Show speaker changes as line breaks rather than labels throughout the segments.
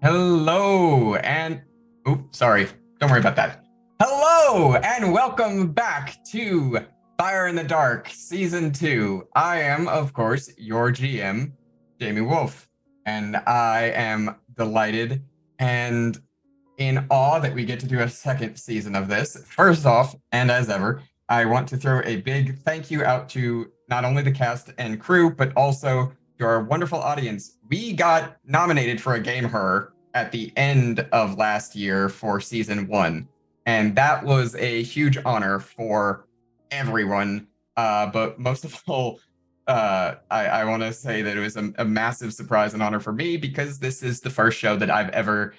Hello and sorry. Don't worry about that. Hello and welcome back to Fire in the Dark Season 2. I am, of course, your GM, Jamie Wolf, and I am delighted and in awe that we get to do a second season of this. First off, and as ever, I want to throw a big thank you out to not only the cast and crew, but also to our wonderful audience. We got nominated for a Game Her at the end of last year for season 1, and that was a huge honor for everyone. But most of all, I want to say that it was a massive surprise and honor for me because this is the first show that I've ever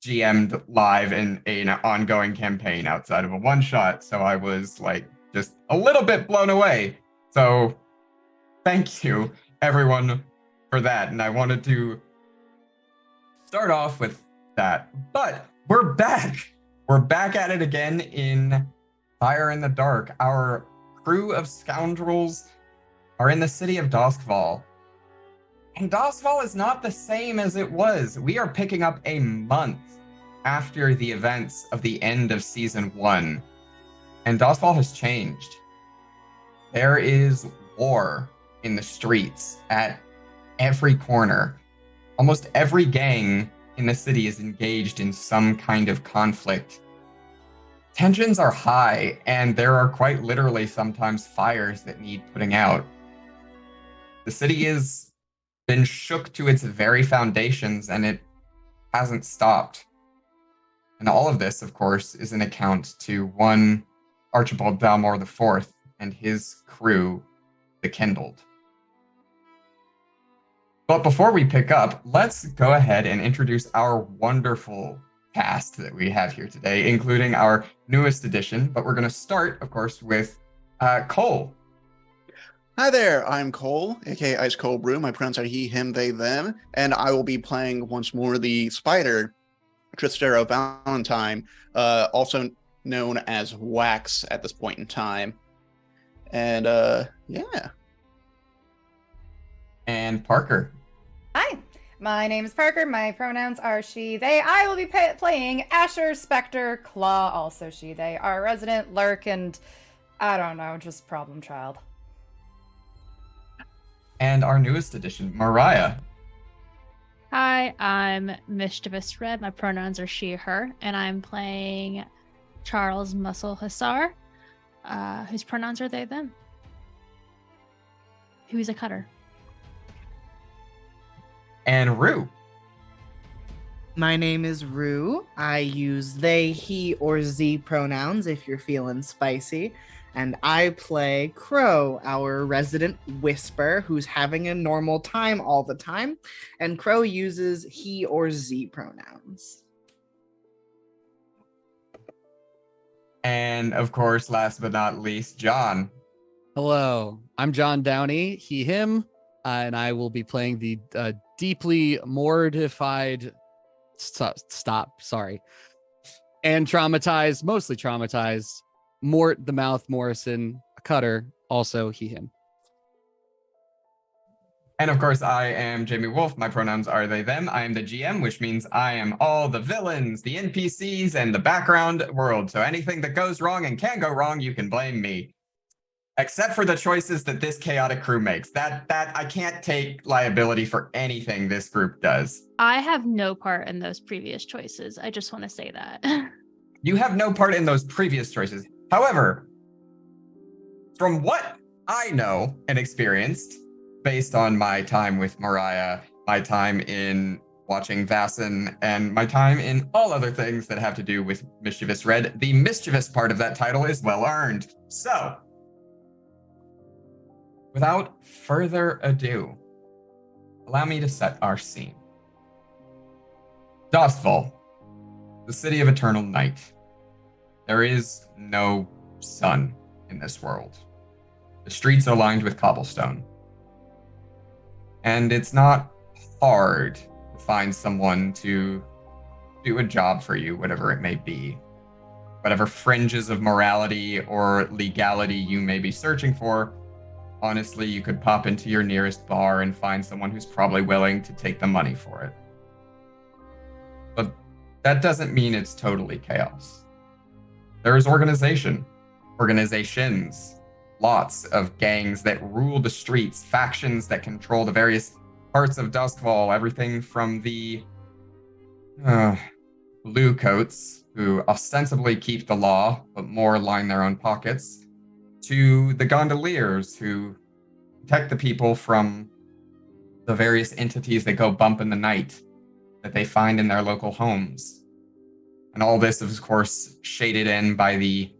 GM'd live in an ongoing campaign outside of a one-shot. So I was like just a little bit blown away. So thank you everyone for that. And I wanted to start off with that. But we're back. We're back at it again in Fire in the Dark. Our crew of scoundrels are in the city of Doskval. And Doskval is not the same as it was. We are picking up a month after the events of the end of season 1. And Doskval has changed. There is war in the streets at every corner. Almost every gang in the city is engaged in some kind of conflict. Tensions are high, and there are quite literally sometimes fires that need putting out. The city has been shook to its very foundations, and it hasn't stopped. And all of this, of course, is an account to one Archibald Dalmore IV and his crew, the Kindled. But before we pick up, let's go ahead and introduce our wonderful cast that we have here today, including our newest addition. But we're going to start, of course, with Cole.
Hi there, I'm Cole, aka Ice Cold Brew. My pronouns are he, him, they, them, and I will be playing once more the spider, Tristero Valentine, also known as Wax at this point in time. And yeah.
And Parker.
Hi, my name is Parker. My pronouns are she, they. I will be playing Asher Spectre Claw, also she, they, our resident lurk, and I don't know, just problem child.
And our newest addition, Mariah.
Hi, I'm Mischievous Red. My pronouns are she, her, and I'm playing Charles Muscle Hussar, whose pronouns are they, them. Who's a cutter.
And Rue.
My name is Rue. I use they, he, or z pronouns if you're feeling spicy. And I play Crow, our resident whisper, who's having a normal time all the time. And Crow uses he or z pronouns.
And of course, last but not least, John.
Hello, I'm John Downey, he, him, and I will be playing the deeply mortified, and traumatized, mostly traumatized, Mort the Mouth Morrison, a cutter, also he, him.
And of course, I am Jamie Wolf. My pronouns are they, them. I am the GM, which means I am all the villains, the NPCs, and the background world. So anything that goes wrong and can go wrong, you can blame me. Except for the choices that this chaotic crew makes. That I can't take liability for anything this group does.
I have no part in those previous choices. I just want to say that.
You have no part in those previous choices. However, from what I know and experienced, based on my time with Mariah, my time in watching Vassin, and my time in all other things that have to do with Mischievous Red, the mischievous part of that title is well earned. So, without further ado, allow me to set our scene. Doskval, the city of eternal night. There is no sun in this world. The streets are lined with cobblestone. And it's not hard to find someone to do a job for you, whatever it may be. Whatever fringes of morality or legality you may be searching for, honestly, you could pop into your nearest bar and find someone who's probably willing to take the money for it. that doesn't mean it's totally chaos. There is organizations, lots of gangs that rule the streets, factions that control the various parts of Duskfall, everything from the blue coats, who ostensibly keep the law, but more line their own pockets, to the gondoliers, who protect the people from the various entities that go bump in the night that they find in their local homes. And all this, of course, shaded in by the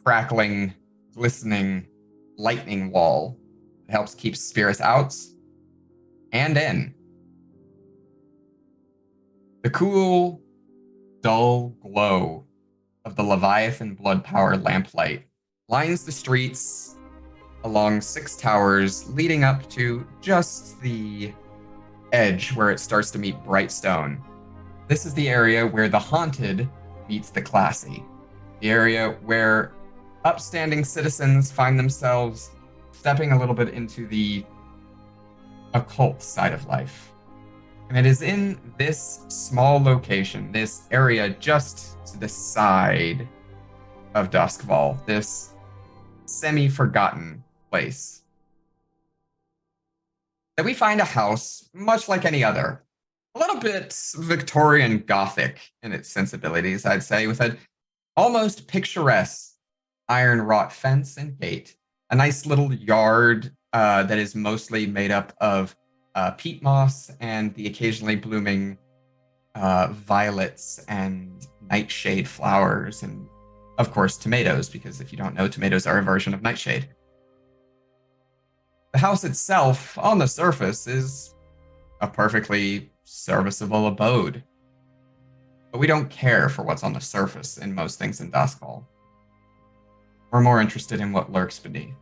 crackling, glistening lightning wall that helps keep spirits out and in. The cool, dull glow of the Leviathan Blood Power lamplight lines the streets along 6 towers, leading up to just the edge where it starts to meet Brightstone. This is the area where the haunted meets the classy. The area where upstanding citizens find themselves stepping a little bit into the occult side of life. And it is in this small location, this area just to the side of Duskfall, this semi-forgotten place, that we find a house much like any other. A little bit Victorian Gothic in its sensibilities, I'd say, with an almost picturesque iron wrought fence and gate, a nice little yard that is mostly made up of peat moss and the occasionally blooming violets and nightshade flowers, and of course tomatoes, because if you don't know, tomatoes are a version of nightshade. The house itself, on the surface, is a perfectly serviceable abode. But we don't care for what's on the surface in most things in Duskfall. We're more interested in what lurks beneath.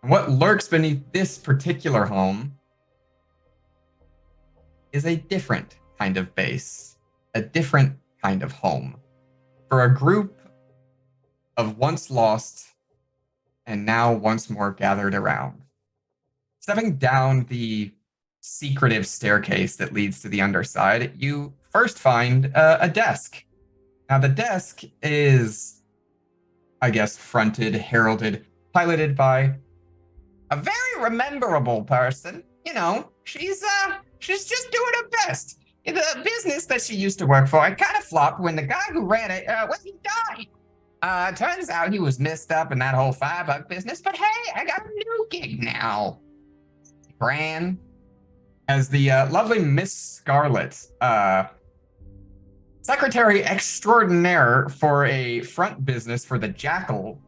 And what lurks beneath this particular home is a different kind of base, a different kind of home, for a group of once lost and now once more gathered around. Stepping down the secretive staircase that leads to the underside, you first find a desk. Now, the desk is, I guess, fronted, heralded, piloted by a very rememberable person. You know, she's just doing her best. The business that she used to work for, it kind of flopped when the guy who ran it, he died. Turns out he was messed up in that whole Firebug business, but hey, I got a new gig now. Bran, as the lovely Miss Scarlet, secretary extraordinaire for a front business for the Jackal,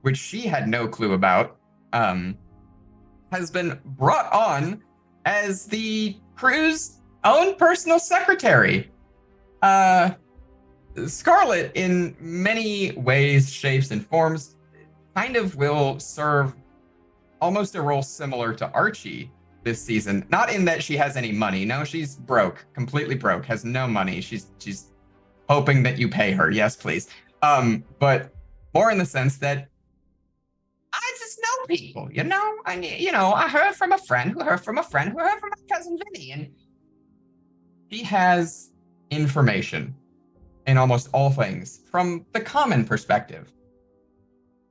which she had no clue about, has been brought on as the crew's own personal secretary. Scarlet, in many ways, shapes, and forms, kind of will serve almost a role similar to Archie this season. Not in that she has any money. No, she's broke, completely broke, has no money. She's hoping that you pay her. Yes, please. But more in the sense that I just know people, you know? I heard from a friend who heard from a friend who heard from my cousin Vinny, and she has information in almost all things from the common perspective.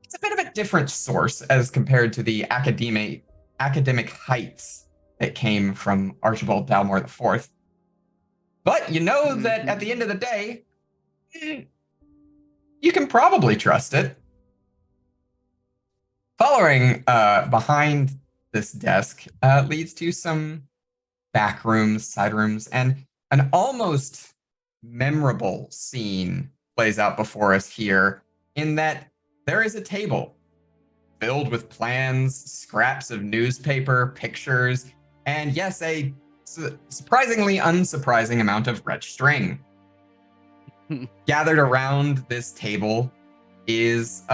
It's a bit of a different source as compared to the academic heights that came from Archibald Dalmore IV. But you know that at the end of the day, you can probably trust it. Following behind this desk leads to some back rooms, side rooms, and an almost memorable scene plays out before us here, in that there is a table filled with plans, scraps of newspaper, pictures, and yes, a surprisingly unsurprising amount of red string. Gathered around this table is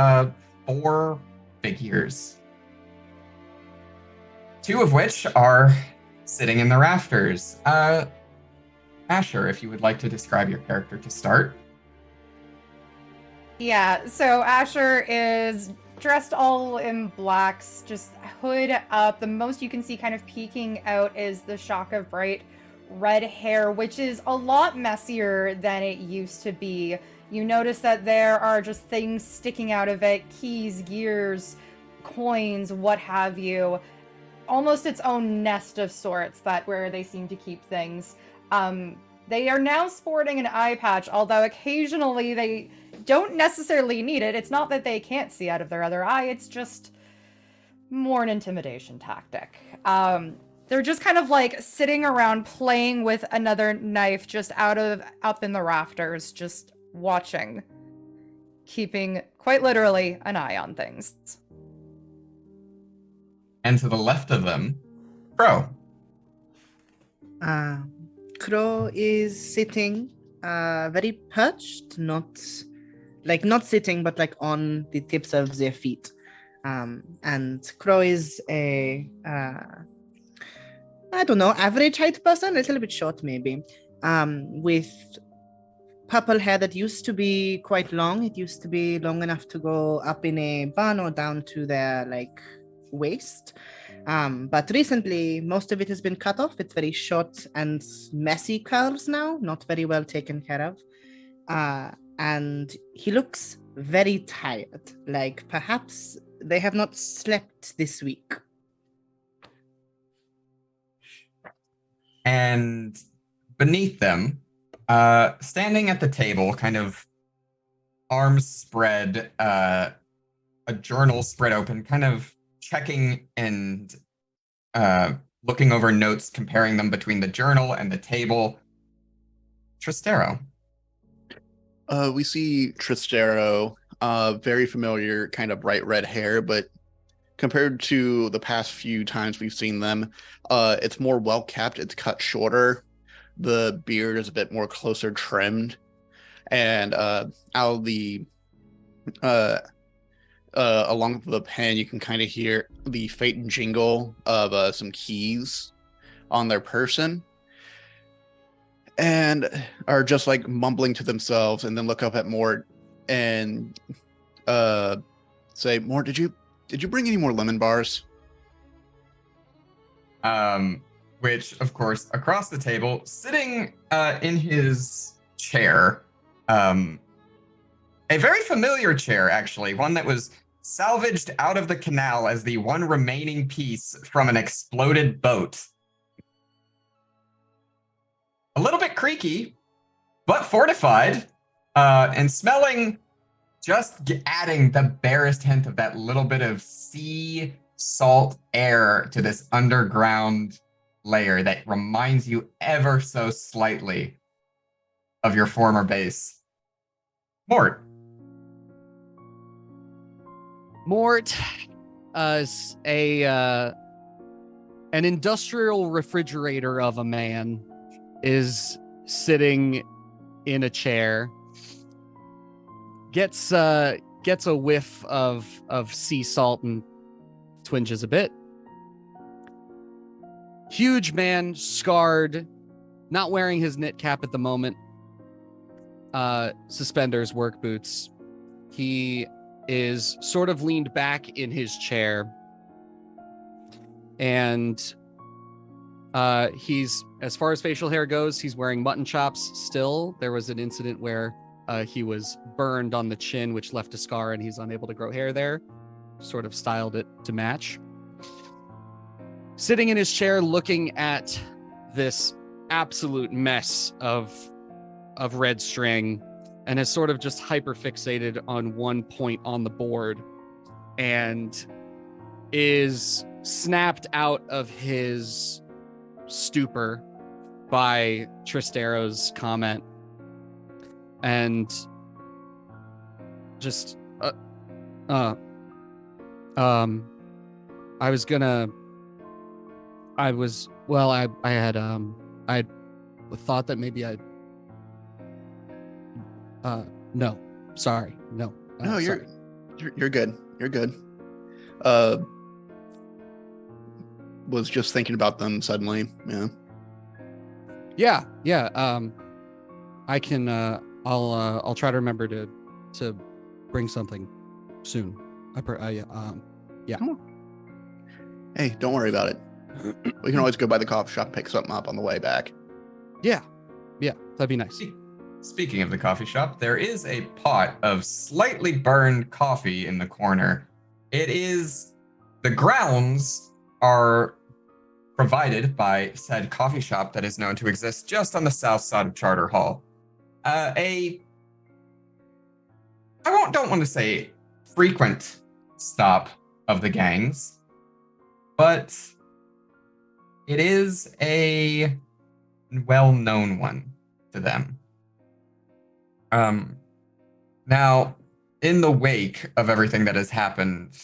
4 figures, 2 of which are sitting in the rafters. Asher, if you would like to describe your character to start.
Yeah, so Asher is dressed all in blacks, just hood up. The most you can see kind of peeking out is the shock of bright red hair, which is a lot messier than it used to be. You notice that there are just things sticking out of it, keys, gears, coins, what have you. Almost its own nest of sorts, that where they seem to keep things. They are now sporting an eye patch, although occasionally they don't necessarily need it. It's not that they can't see out of their other eye, it's just more an intimidation tactic. They're just kind of like sitting around playing with another knife just up in the rafters, just watching, keeping quite literally an eye on things.
And to the left of them, Crow.
Crow is sitting, very perched, not sitting, but like on the tips of their feet. And Crow is a, I don't know, average height person, a little bit short maybe, with purple hair that used to be quite long. It used to be long enough to go up in a bun or down to their like waist. But recently, most of it has been cut off. It's very short and messy curls now, not very well taken care of. And he looks very tired, like perhaps they have not slept this week.
And beneath them, standing at the table, kind of arms spread, a journal spread open, kind of checking and looking over notes, comparing them between the journal and the table. Tristero.
We see Tristero, very familiar, kind of bright red hair, but compared to the past few times we've seen them, it's more well kept. It's cut shorter. The beard is a bit more closer trimmed, and out of the along with the pen, you can kind of hear the faint and jingle of some keys on their person, and are just like mumbling to themselves, and then look up at Mort and say, "Mort, did you bring any more lemon bars?"
Which, of course, across the table, sitting in his chair, a very familiar chair, actually, one that was salvaged out of the canal as the one remaining piece from an exploded boat. A little bit creaky, but fortified, and smelling, just adding the barest hint of that little bit of sea salt air to this underground layer that reminds you ever so slightly of your former base. Mort.
Mort, is an industrial refrigerator of a man, is sitting in a chair, gets a whiff of sea salt and twinges a bit. Huge man, scarred, not wearing his knit cap at the moment. Suspenders, work boots. He is sort of leaned back in his chair, and he's, as far as facial hair goes, he's wearing mutton chops still. There was an incident where he was burned on the chin, which left a scar, and he's unable to grow hair there. Sort of styled it to match. Sitting in his chair, looking at this absolute mess of red string, and is sort of just hyper fixated on one point on the board, and is snapped out of his stupor by Tristero's comment, and just I had thought that maybe no, sorry, no.
No, you're good. You're good. Was just thinking about them suddenly. Yeah.
Yeah. I can. I'll try to remember to bring something soon. Yeah.
Come on. Hey, don't worry about it. We can always go by the coffee shop and pick something up on the way back.
Yeah, that'd be nice.
Speaking of the coffee shop, there is a pot of slightly burned coffee in the corner. The grounds are provided by said coffee shop that is known to exist just on the south side of Charter Hall. I don't want to say frequent stop of the gangs, but it is a well-known one to them. Now, in the wake of everything that has happened,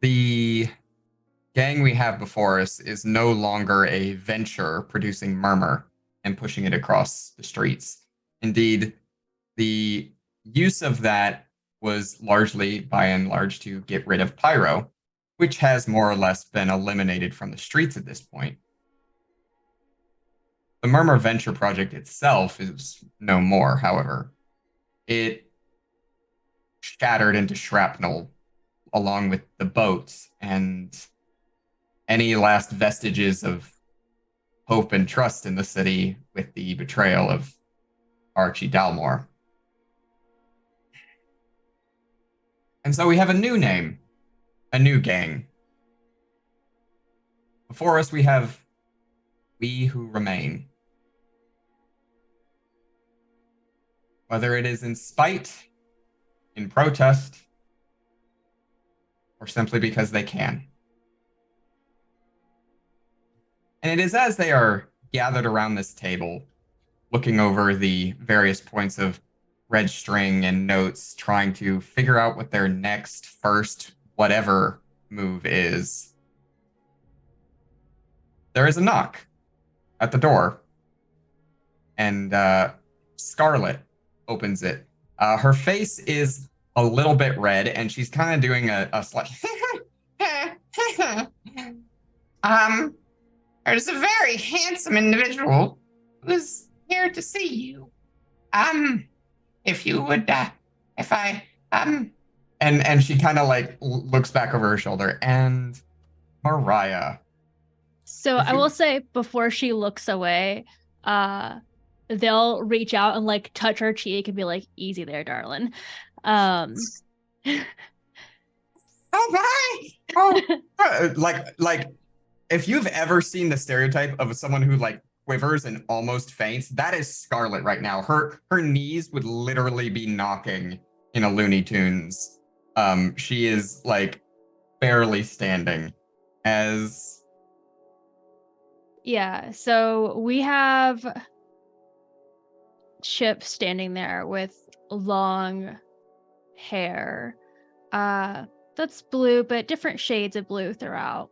the gang we have before us is no longer a venture producing murmur and pushing it across the streets. Indeed, the use of that was largely, by and large, to get rid of pyro, which has more or less been eliminated from the streets at this point. The Murmur Venture project itself is no more, however. It shattered into shrapnel along with the boats, and any last vestiges of hope and trust in the city with the betrayal of Archie Dalmore. And so we have a new name, a new gang. Before us we have We Who Remain. Whether it is in spite, in protest, or simply because they can. And it is as they are gathered around this table, looking over the various points of red string and notes, trying to figure out what their next, first, whatever move is. There is a knock at the door, and Scarlet opens it. Her face is a little bit red, and she's kind of doing a slight...
There's a very handsome individual who's here to see you. If you would,
And she kind of like looks back over her shoulder, and Mariah.
So I will say, before she looks away, they'll reach out and like touch her cheek and be like, "Easy there, darling."
Oh my!
Like if you've ever seen the stereotype of someone who like quivers and almost faints, that is Scarlet right now. Her knees would literally be knocking in a Looney Tunes. She is like barely standing as...
Yeah, so we have Chip standing there with long hair. That's blue, but different shades of blue throughout.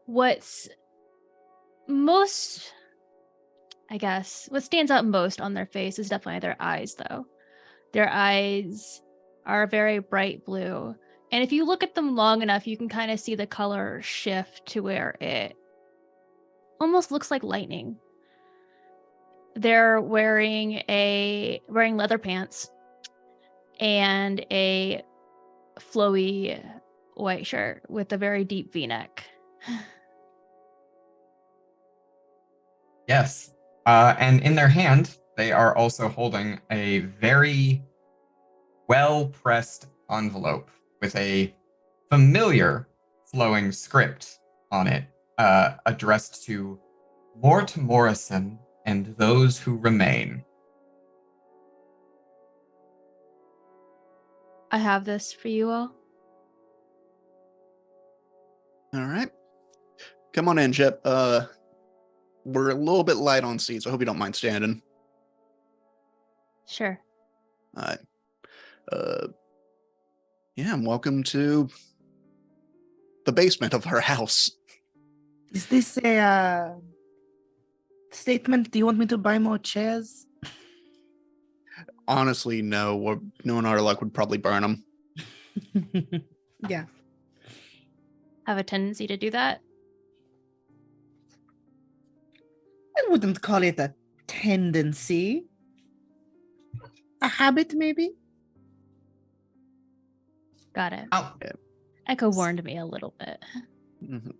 What's most, I guess, what stands out most on their face is definitely their eyes, though. Their eyes are very bright blue. And if you look at them long enough, you can kind of see the color shift to where it almost looks like lightning. They're wearing leather pants and a flowy white shirt with a very deep V-neck.
Yes. And in their hand, they are also holding a very well-pressed envelope with a familiar flowing script on it, addressed to Mort Morrison and those who remain.
I have this for you all.
All right. Come on in, Chip. We're a little bit light on seats. I hope you don't mind standing.
Sure.
All right. Yeah, and welcome to the basement of our house.
Is this a statement? Do you want me to buy more chairs?
Honestly, no. Knowing our luck would probably burn them.
Yeah.
Have a tendency to do that.
I wouldn't call it a tendency. A habit, maybe?
Got it.
Oh,
Echo warned me a little bit.
Mm-hmm.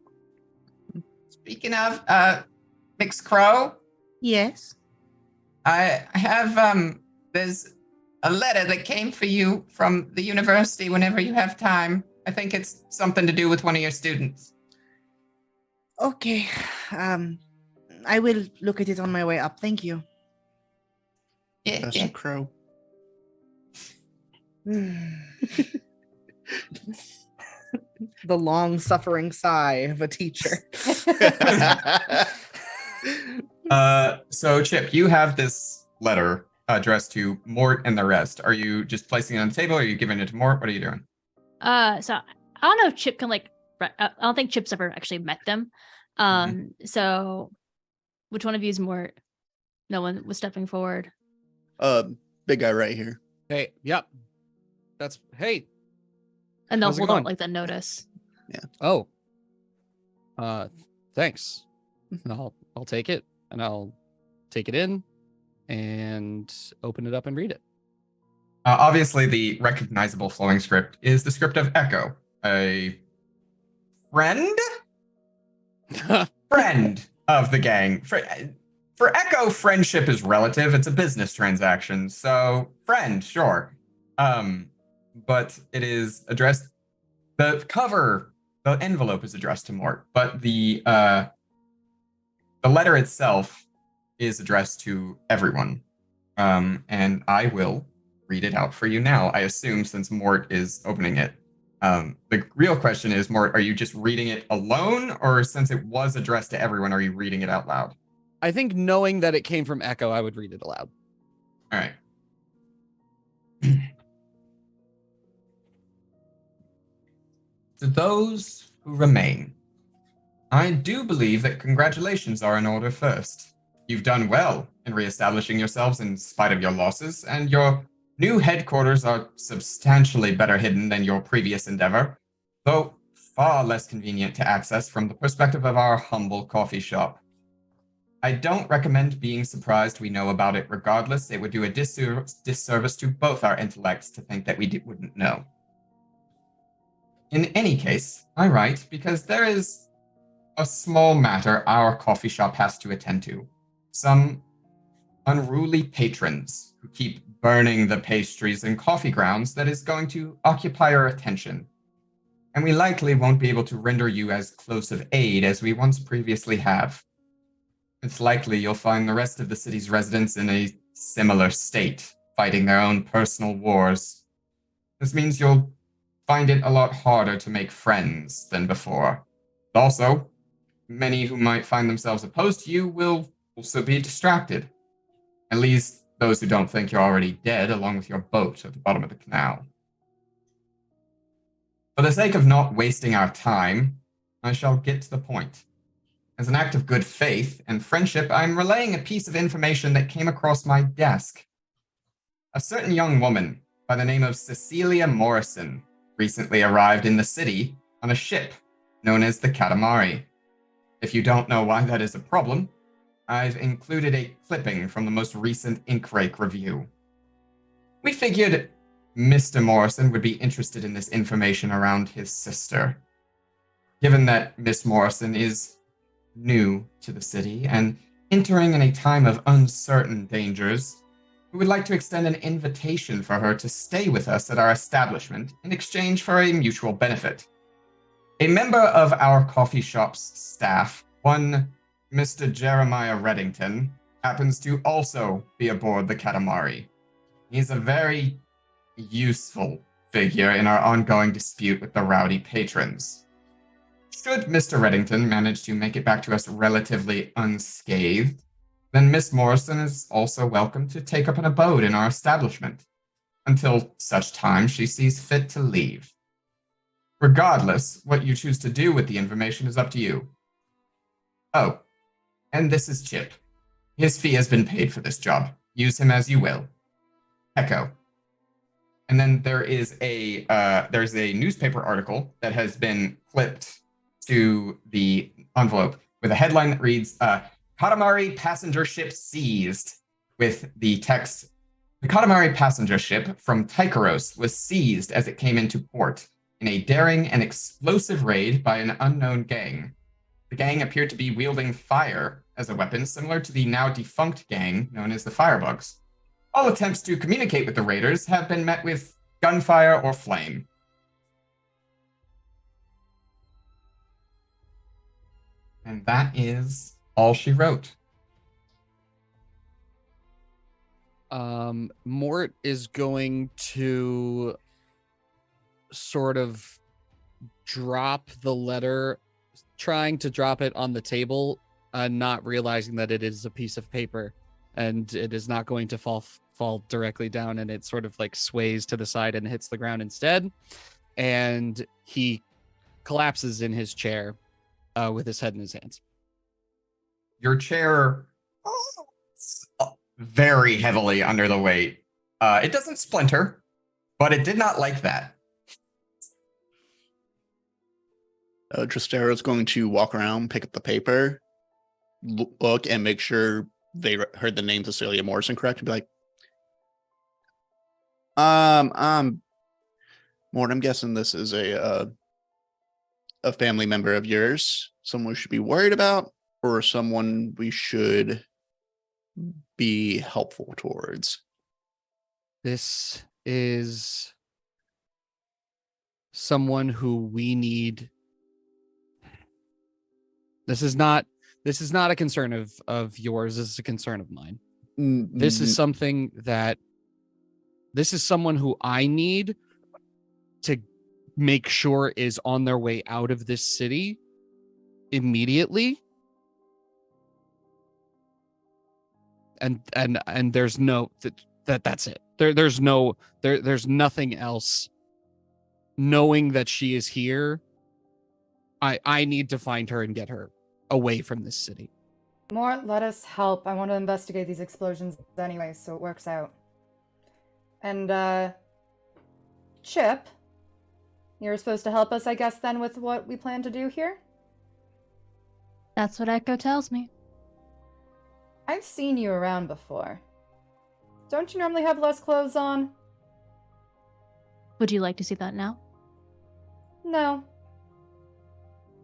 speaking of Mix Crow,
Yes.
I have, there's a letter that came for you from the university whenever you have time. I think it's something to do with one of your students.
Okay. I will look at it on my way up. Thank you.
Yeah,
That's
yeah.
a crow.
The long-suffering sigh of a teacher.
So Chip, you have this letter addressed to Mort and the rest. Are you just placing it on the table? Or are you giving it to Mort? What are you doing?
So I don't know if Chip can I don't think Chip's ever actually met them. So which one of you is more? No one was stepping forward.
Big guy right here.
Hey, yep. Hey.
And they'll
How's it
hold out
going?
like the notice.
Oh. Thanks. And I'll take it, and I'll take it in and open it up and read it.
Obviously, the recognizable flowing script is the script of Echo, a friend of the gang. For Echo, friendship is relative. It's a business transaction, so friend, sure. But it is addressed. The cover, the envelope is addressed to Mort, but the letter itself is addressed to everyone. And I will read it out for you now, I assume, since Mort is opening it. The real question is, Mort, are you just reading it alone, or since it was addressed to everyone, are you reading it out loud?
I think knowing that it came from Echo, I would read it aloud.
All right. To those who remain, I do believe that congratulations are in order first. You've done well in reestablishing yourselves in spite of your losses, and your new headquarters are substantially better hidden than your previous endeavor, though far less convenient to access from the perspective of our humble coffee shop. I don't recommend being surprised we know about it regardless. It would do a disservice to both our intellects to think that we wouldn't know. In any case, I write because there is a small matter our coffee shop has to attend to. Some unruly patrons who keep burning the pastries and coffee grounds that is going to occupy our attention. And we likely won't be able to render you as close of aid as we once previously have. It's likely you'll find the rest of the city's residents in a similar state, fighting their own personal wars. This means you'll find it a lot harder to make friends than before. Also, many who might find themselves opposed to you will also be distracted. At least those who don't think you're already dead, along with your boat at the bottom of the canal. For the sake of not wasting our time, I shall get to the point. As an act of good faith and friendship, I'm relaying a piece of information that came across my desk. A certain young woman by the name of Cecilia Morrison recently arrived in the city on a ship known as the Katamari. If you don't know why that is a problem, I've included a clipping from the most recent Inkrake review. We figured Mr. Morrison would be interested in this information around his sister. Given that Miss Morrison is new to the city and entering in a time of uncertain dangers, we would like to extend an invitation for her to stay with us at our establishment in exchange for a mutual benefit. A member of our coffee shop's staff, one Mr. Jeremiah Reddington, happens to also be aboard the Katamari. He's a very useful figure in our ongoing dispute with the rowdy patrons. Should Mr. Reddington manage to make it back to us relatively unscathed, then Miss Morrison is also welcome to take up an abode in our establishment, until such time she sees fit to leave. Regardless, what you choose to do with the information is up to you. Oh, and this is Chip. His fee has been paid for this job. Use him as you will. Echo. And then there's a newspaper article that has been clipped to the envelope with a headline that reads, Katamari passenger ship seized, with the text, the Katamari passenger ship from Tykeros was seized as it came into port in a daring and explosive raid by an unknown gang. The gang appeared to be wielding fire as a weapon, similar to the now defunct gang known as the Firebugs. All attempts to communicate with the raiders have been met with gunfire or flame. And that is all she wrote.
Mort is going to sort of drop the letter, trying to drop it on the table, not realizing that it is a piece of paper and it is not going to fall directly down, and it sort of like sways to the side and hits the ground instead. And he collapses in his chair with his head in his hands.
Your chair very heavily under the weight. It doesn't splinter, but it did not like that.
Tristero is going to walk around, pick up the paper, look, and make sure they heard the name Cecilia Morrison correct, and be like, Mort, I'm guessing this is a family member of yours, someone we should be worried about, or someone we should be helpful towards?
This is someone who we need. This is not a concern of yours. This is a concern of mine. This is something that this is someone who I need to make sure is on their way out of this city immediately. And there's no that's it. There's nothing else. Knowing that she is here, I need to find her and get her away from this city.
Mort, let us help. I want to investigate these explosions anyway, so it works out. And, Chip, you're supposed to help us, I guess, then, with what we plan to do here?
That's what Echo tells me.
I've seen you around before. Don't you normally have less clothes on?
Would you like to see that now?
No.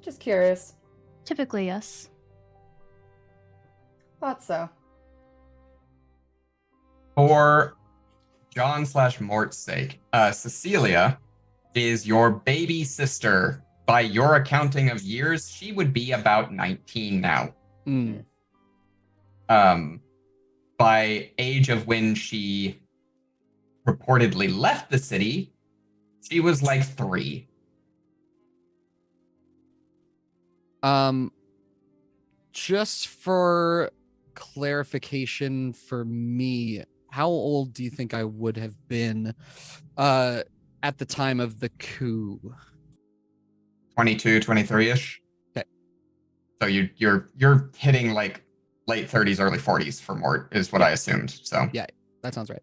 Just curious.
Typically, yes.
Thought so.
For John/Mort's sake, Cecilia is your baby sister. By your accounting of years, she would be about 19 now. By age of when she reportedly left the city, she was like 3.
Just for clarification for me, how old do you think I would have been at the time of the coup?
22, 23-ish.
Okay.
So you're hitting like late 30s, early 40s for Mort is what I assumed. So
yeah, that sounds right.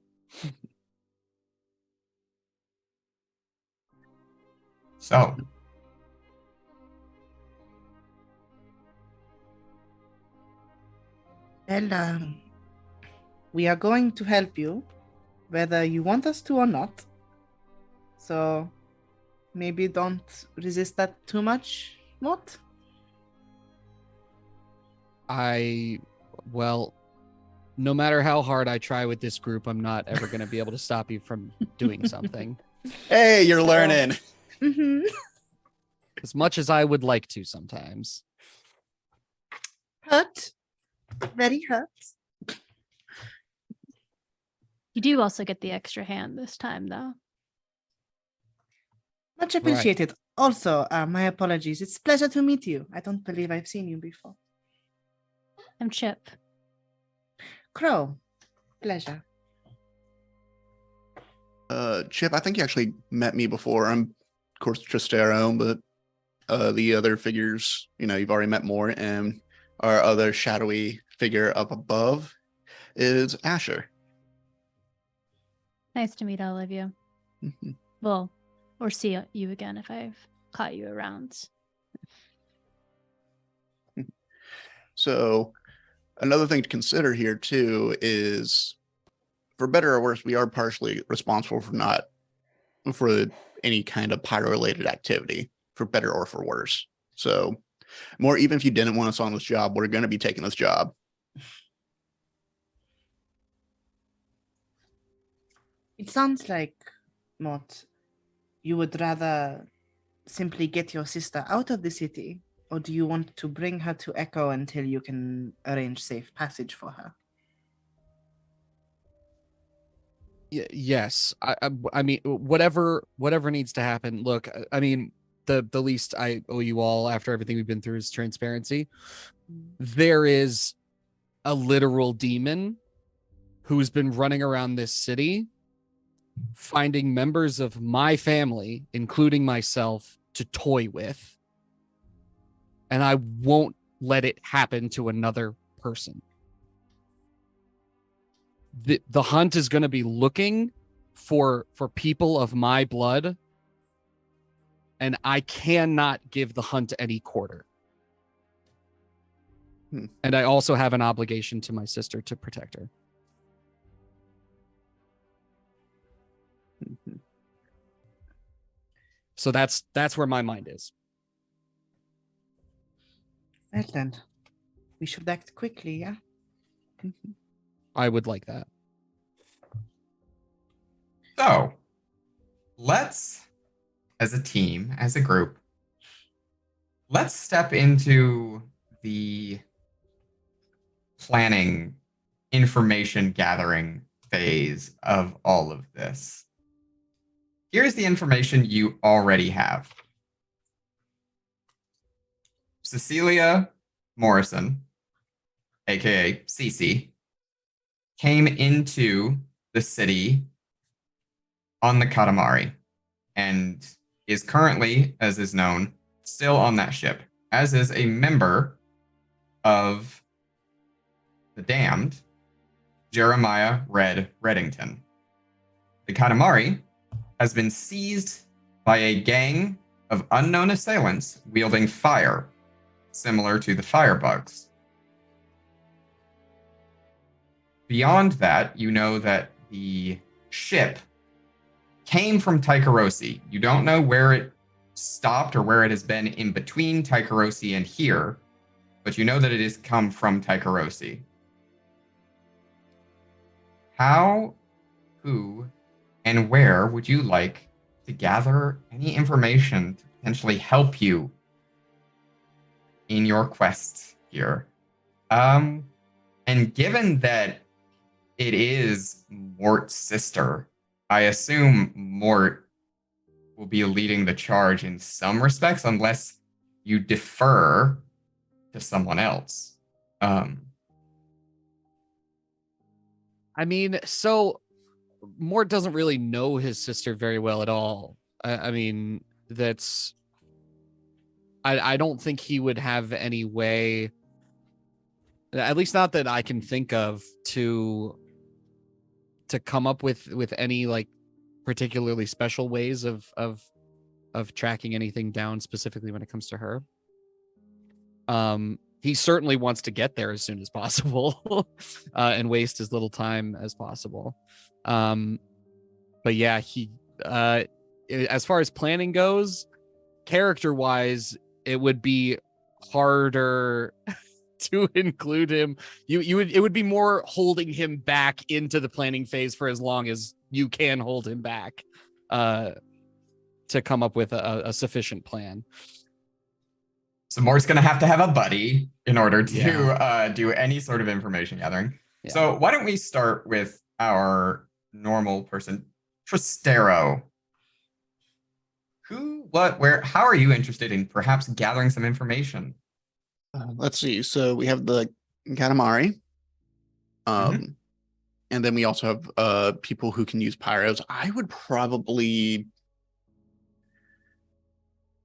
So
Well, we are going to help you, whether you want us to or not. So maybe don't resist that too much, Mort.
Well, no matter how hard I try with this group, I'm not ever going to be able to stop you from doing something.
Hey, you're learning.
Mm-hmm.
As much as I would like to sometimes.
Hurt. Very hurt.
You do also get the extra hand this time, though.
Much appreciated. Also, my apologies. It's a pleasure to meet you. I don't believe I've seen you before.
I'm Chip.
Crow. Pleasure.
Chip, I think you actually met me before. I'm, of course, Tristero, but the other figures, you've already met more, and our other shadowy figure up above is Asher.
Nice to meet all of you.
Mm-hmm.
Well, or see you again if I've caught you around.
So another thing to consider here too is, for better or worse, we are partially responsible for any kind of pyro related activity, for better or for worse. So More, even if you didn't want us on this job, we're going to be taking this job.
It sounds like, Mort, you would rather simply get your sister out of the city, or do you want to bring her to Echo until you can arrange safe passage for her?
Yes, I mean, whatever needs to happen. Look, I mean, the least I owe you all after everything we've been through is transparency. There is a literal demon who's been running around this city, finding members of my family, including myself, to toy with, and I won't let it happen to another person. The hunt is going to be looking for people of my blood, and I cannot give the hunt any quarter. And I also have an obligation to my sister to protect her. So that's where my mind is.
Well then, we should act quickly, yeah?
I would like that.
So, let's, as a team, as a group, let's step into the planning, information gathering phase of all of this. Here's the information you already have. Cecilia Morrison, aka Cece, came into the city on the Katamari and is currently, as is known, still on that ship, as is a member of the Damned, Jeremiah Reddington. The Katamari has been seized by a gang of unknown assailants wielding fire, similar to the firebugs. Beyond that, you know that the ship came from Taikarosi. You don't know where it stopped or where it has been in between Taikarosi and here, but you know that it has come from Taikarosi. How, who, and where would you like to gather any information to potentially help you in your quest here? And given that it is Mort's sister, I assume Mort will be leading the charge in some respects, unless you defer to someone else.
I mean, so Mort doesn't really know his sister very well at all. I mean, that's... I don't think he would have any way, at least not that I can think of, to come up with any like particularly special ways of tracking anything down specifically when it comes to her. He certainly wants to get there as soon as possible and waste as little time as possible. But yeah, he as far as planning goes, character-wise, it would be harder to include him. It would be more holding him back into the planning phase for as long as you can hold him back to come up with a sufficient plan.
So Mort's going to have a buddy in order to do any sort of information gathering.
Yeah.
So why don't we start with our normal person, Tristero. Who, what, where, how are you interested in perhaps gathering some information?
Let's see. So we have the Katamari. And then we also have people who can use pyros. I would probably,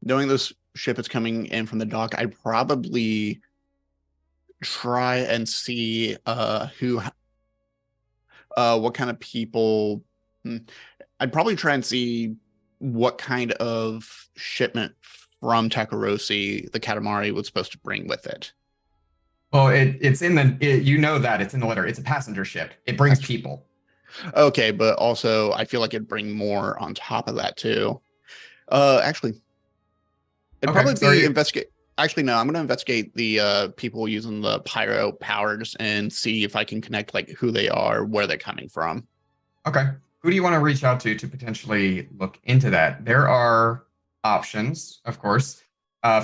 knowing this ship is coming in from the dock, I'd probably try and see what kind of people. I'd probably try and see what kind of shipment from Taikarosi the Katamari was supposed to bring with it.
Well, it's in the, you know that it's in the letter. It's a passenger ship. It brings people.
Okay, but also I feel like it'd bring more on top of that too. Actually, it'd probably be actually, no, I'm going to investigate the people using the pyro powers and see if I can connect like who they are, where they're coming from.
Okay. Who do you want to reach out to potentially look into that? There are options, of course,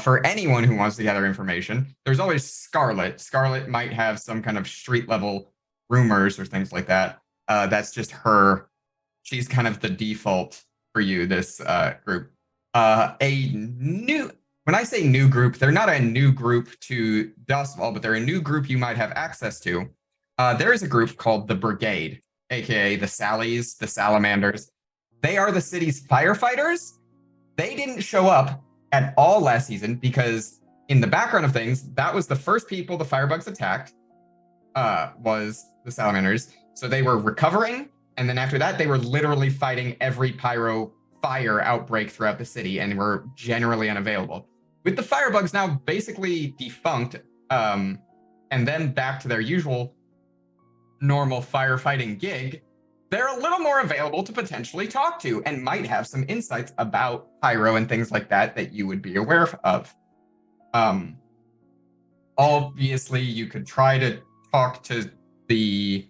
for anyone who wants to gather information. There's always Scarlet. Scarlet might have some kind of street level rumors or things like that. That's just her. She's kind of the default for you, this group. When I say new group, they're not a new group to Dustfall, but they're a new group you might have access to. There is a group called the Brigade, aka the Sallies, the Salamanders. They are the city's firefighters. They didn't show up at all last season because in the background of things, that was the first people the firebugs attacked, was the Salamanders. So they were recovering, and then after that, they were literally fighting every pyro fire outbreak throughout the city and were generally unavailable. With the firebugs now basically defunct, and then back to their usual normal firefighting gig, they're a little more available to potentially talk to and might have some insights about pyro and things like that that you would be aware of. Obviously, you could try to talk to the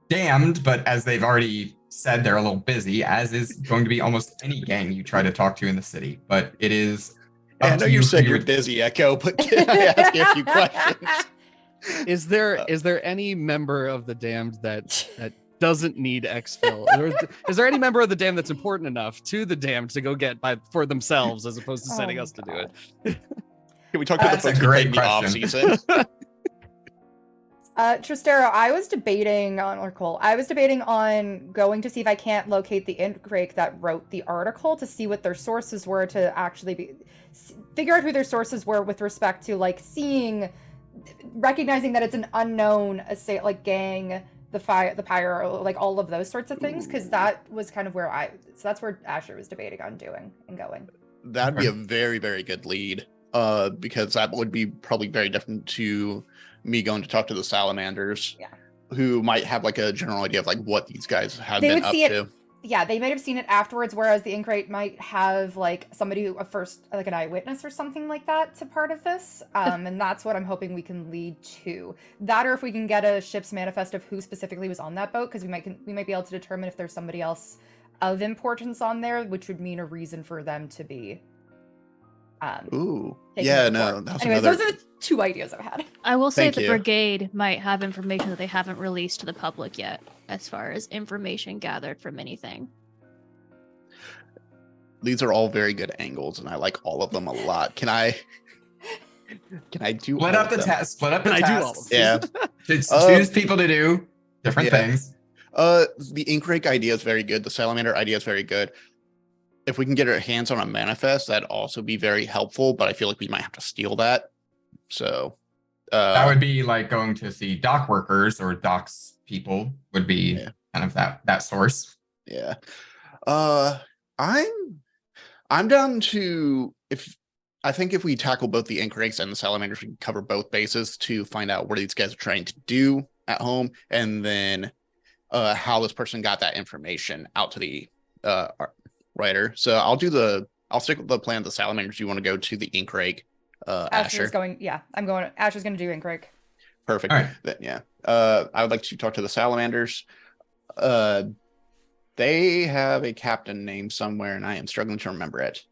Damned, but as they've already said, they're a little busy, as is going to be almost any gang you try to talk to in the city. But it is.
I know you said you're busy, Echo, but can I ask you a few questions?
Is there any member of the Damned that doesn't need exfil? Is there any member of the Damned that's important enough to the Damned to go get for themselves as opposed to sending us to do it?
Can we talk to the folks who played the off season?
Tristero, I was debating on going to see if I can't locate the Inkrake that wrote the article to see what their sources were to actually figure out who their sources were with respect to like recognizing that it's an unknown gang, the pyro, like all of those sorts of things, because that was kind of where that's where Asher was debating on doing and going.
That'd be a very, very good lead, because that would be probably very different to me going to talk to the Salamanders, who might have like a general idea of like what these guys have been up to.
Yeah, they might have seen it afterwards, whereas the Inkrate might have like somebody who like an eyewitness or something like that to part of this. And that's what I'm hoping we can lead to. That, or if we can get a ship's manifest of who specifically was on that boat, because we might be able to determine if there's somebody else of importance on there, which would mean a reason for them to be. Anyways, those are the two ideas I've had.
I will say the Brigade might have information that they haven't released to the public yet, as far as information gathered from anything.
These are all very good angles, and I like all of them a lot. Can I do
split up the tasks? Split up the tasks.
Yeah.
Choose people to do different things.
The Inkrake idea is very good. The Salamander idea is very good. If we can get our hands on a manifest, that'd also be very helpful, but I feel like we might have to steal that. So
that would be like going to see dock workers or docks people would be kind of that source.
Yeah. I'm down to if we tackle both the Inkrakes and the Salamanders, we can cover both bases to find out what these guys are trying to do at home, and then how this person got that information out to the writer. So I'll stick with the plan of the Salamanders. You want to go to the Inkrake, Asher?
Asher's going to do Inkrake.
Perfect.
All right.
Then, I would like to talk to the Salamanders. They have a captain name somewhere, and I am struggling to remember it.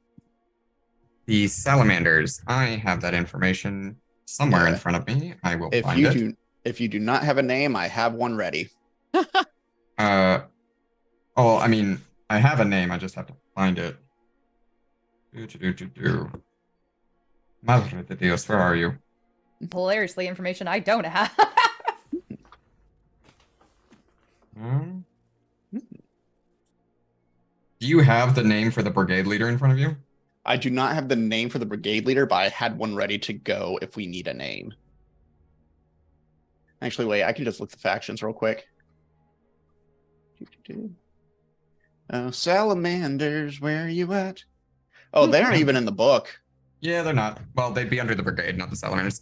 The Salamanders. I have that information somewhere in front of me. I will find it.
If you do not have a name, I have one ready.
I mean, I have a name. I just have to find it. Madre de Dios, where are you?
Hilariously, information I don't have.
Do you have the name for the brigade leader in front of you?
I do not have the name for the brigade leader, but I had one ready to go if we need a name. Actually, wait, I can just look the factions real quick. Salamanders, where are you at? Oh, they aren't even in the book.
Yeah, they're not. Well, they'd be under the brigade, not the Salamanders.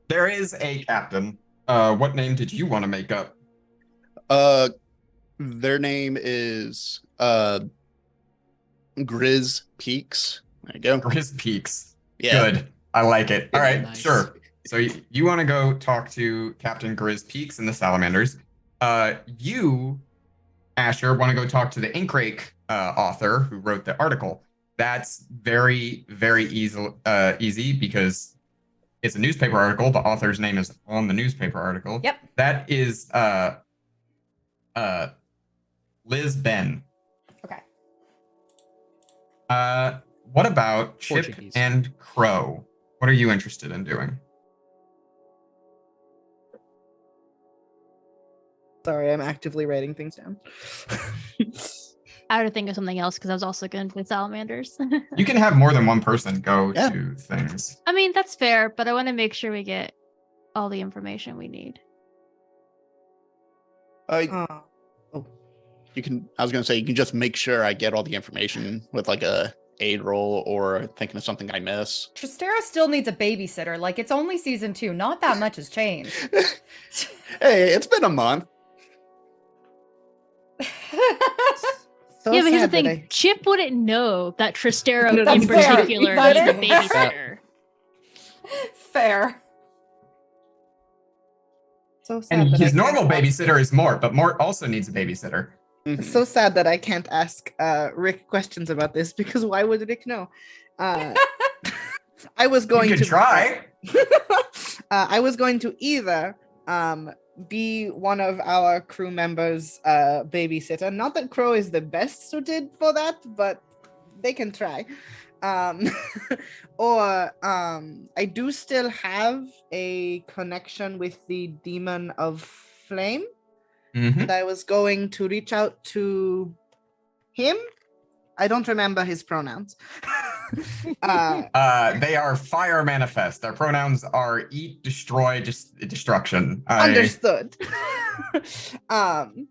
There is a captain. What name did you want to make up?
Their name is Grizz Peaks. There you go.
Grizz Peaks.
Yeah.
Good. I like it. All right,
Nice.
sure. So you want to go talk to Captain Grizz Peaks and the Salamanders. You, Asher, want to go talk to the Inkrake author who wrote the article. That's very, very easy because it's a newspaper article. The author's name is on the newspaper article.
Yep.
That is Liz Ben.
Okay.
What about Chip
Portuguese.
and Crow? What are you interested in doing?
Sorry, I'm actively writing things down.
I had to think of something else because I was also going to do salamanders.
You can have more than one person go
Yeah.
to things.
I mean, that's fair, but I want to make sure we get all the information we need.
Oh.
You can. I was gonna say you can just make sure I get all the information with like a aid roll or thinking of something I miss.
Tristero still needs a babysitter. Like, it's only season 2. Not that much has changed.
Hey, it's been a month.
So
Yeah, but here's the
sad that
thing: Chip wouldn't know that Tristero
That's
in
fair.
particular
That's
needs a
fair.
babysitter.
Fair.
So sad
And
that
his
I
normal
can't
babysitter is Mort, but Mort also needs a babysitter.
Mhm.
So sad that I can't ask Rick questions about this because why would Rick know? I was going
You
to
could try.
I was going to either be one of our crew members' babysitter. Not that Crow is the best suited for that, but they can try. Or I do still have a connection with the Demon of Flame.
Mhm.
And I was going to reach out to him. I don't remember his pronouns.
They are fire manifest. Their pronouns are eat, destroy, destruction.
Understood. To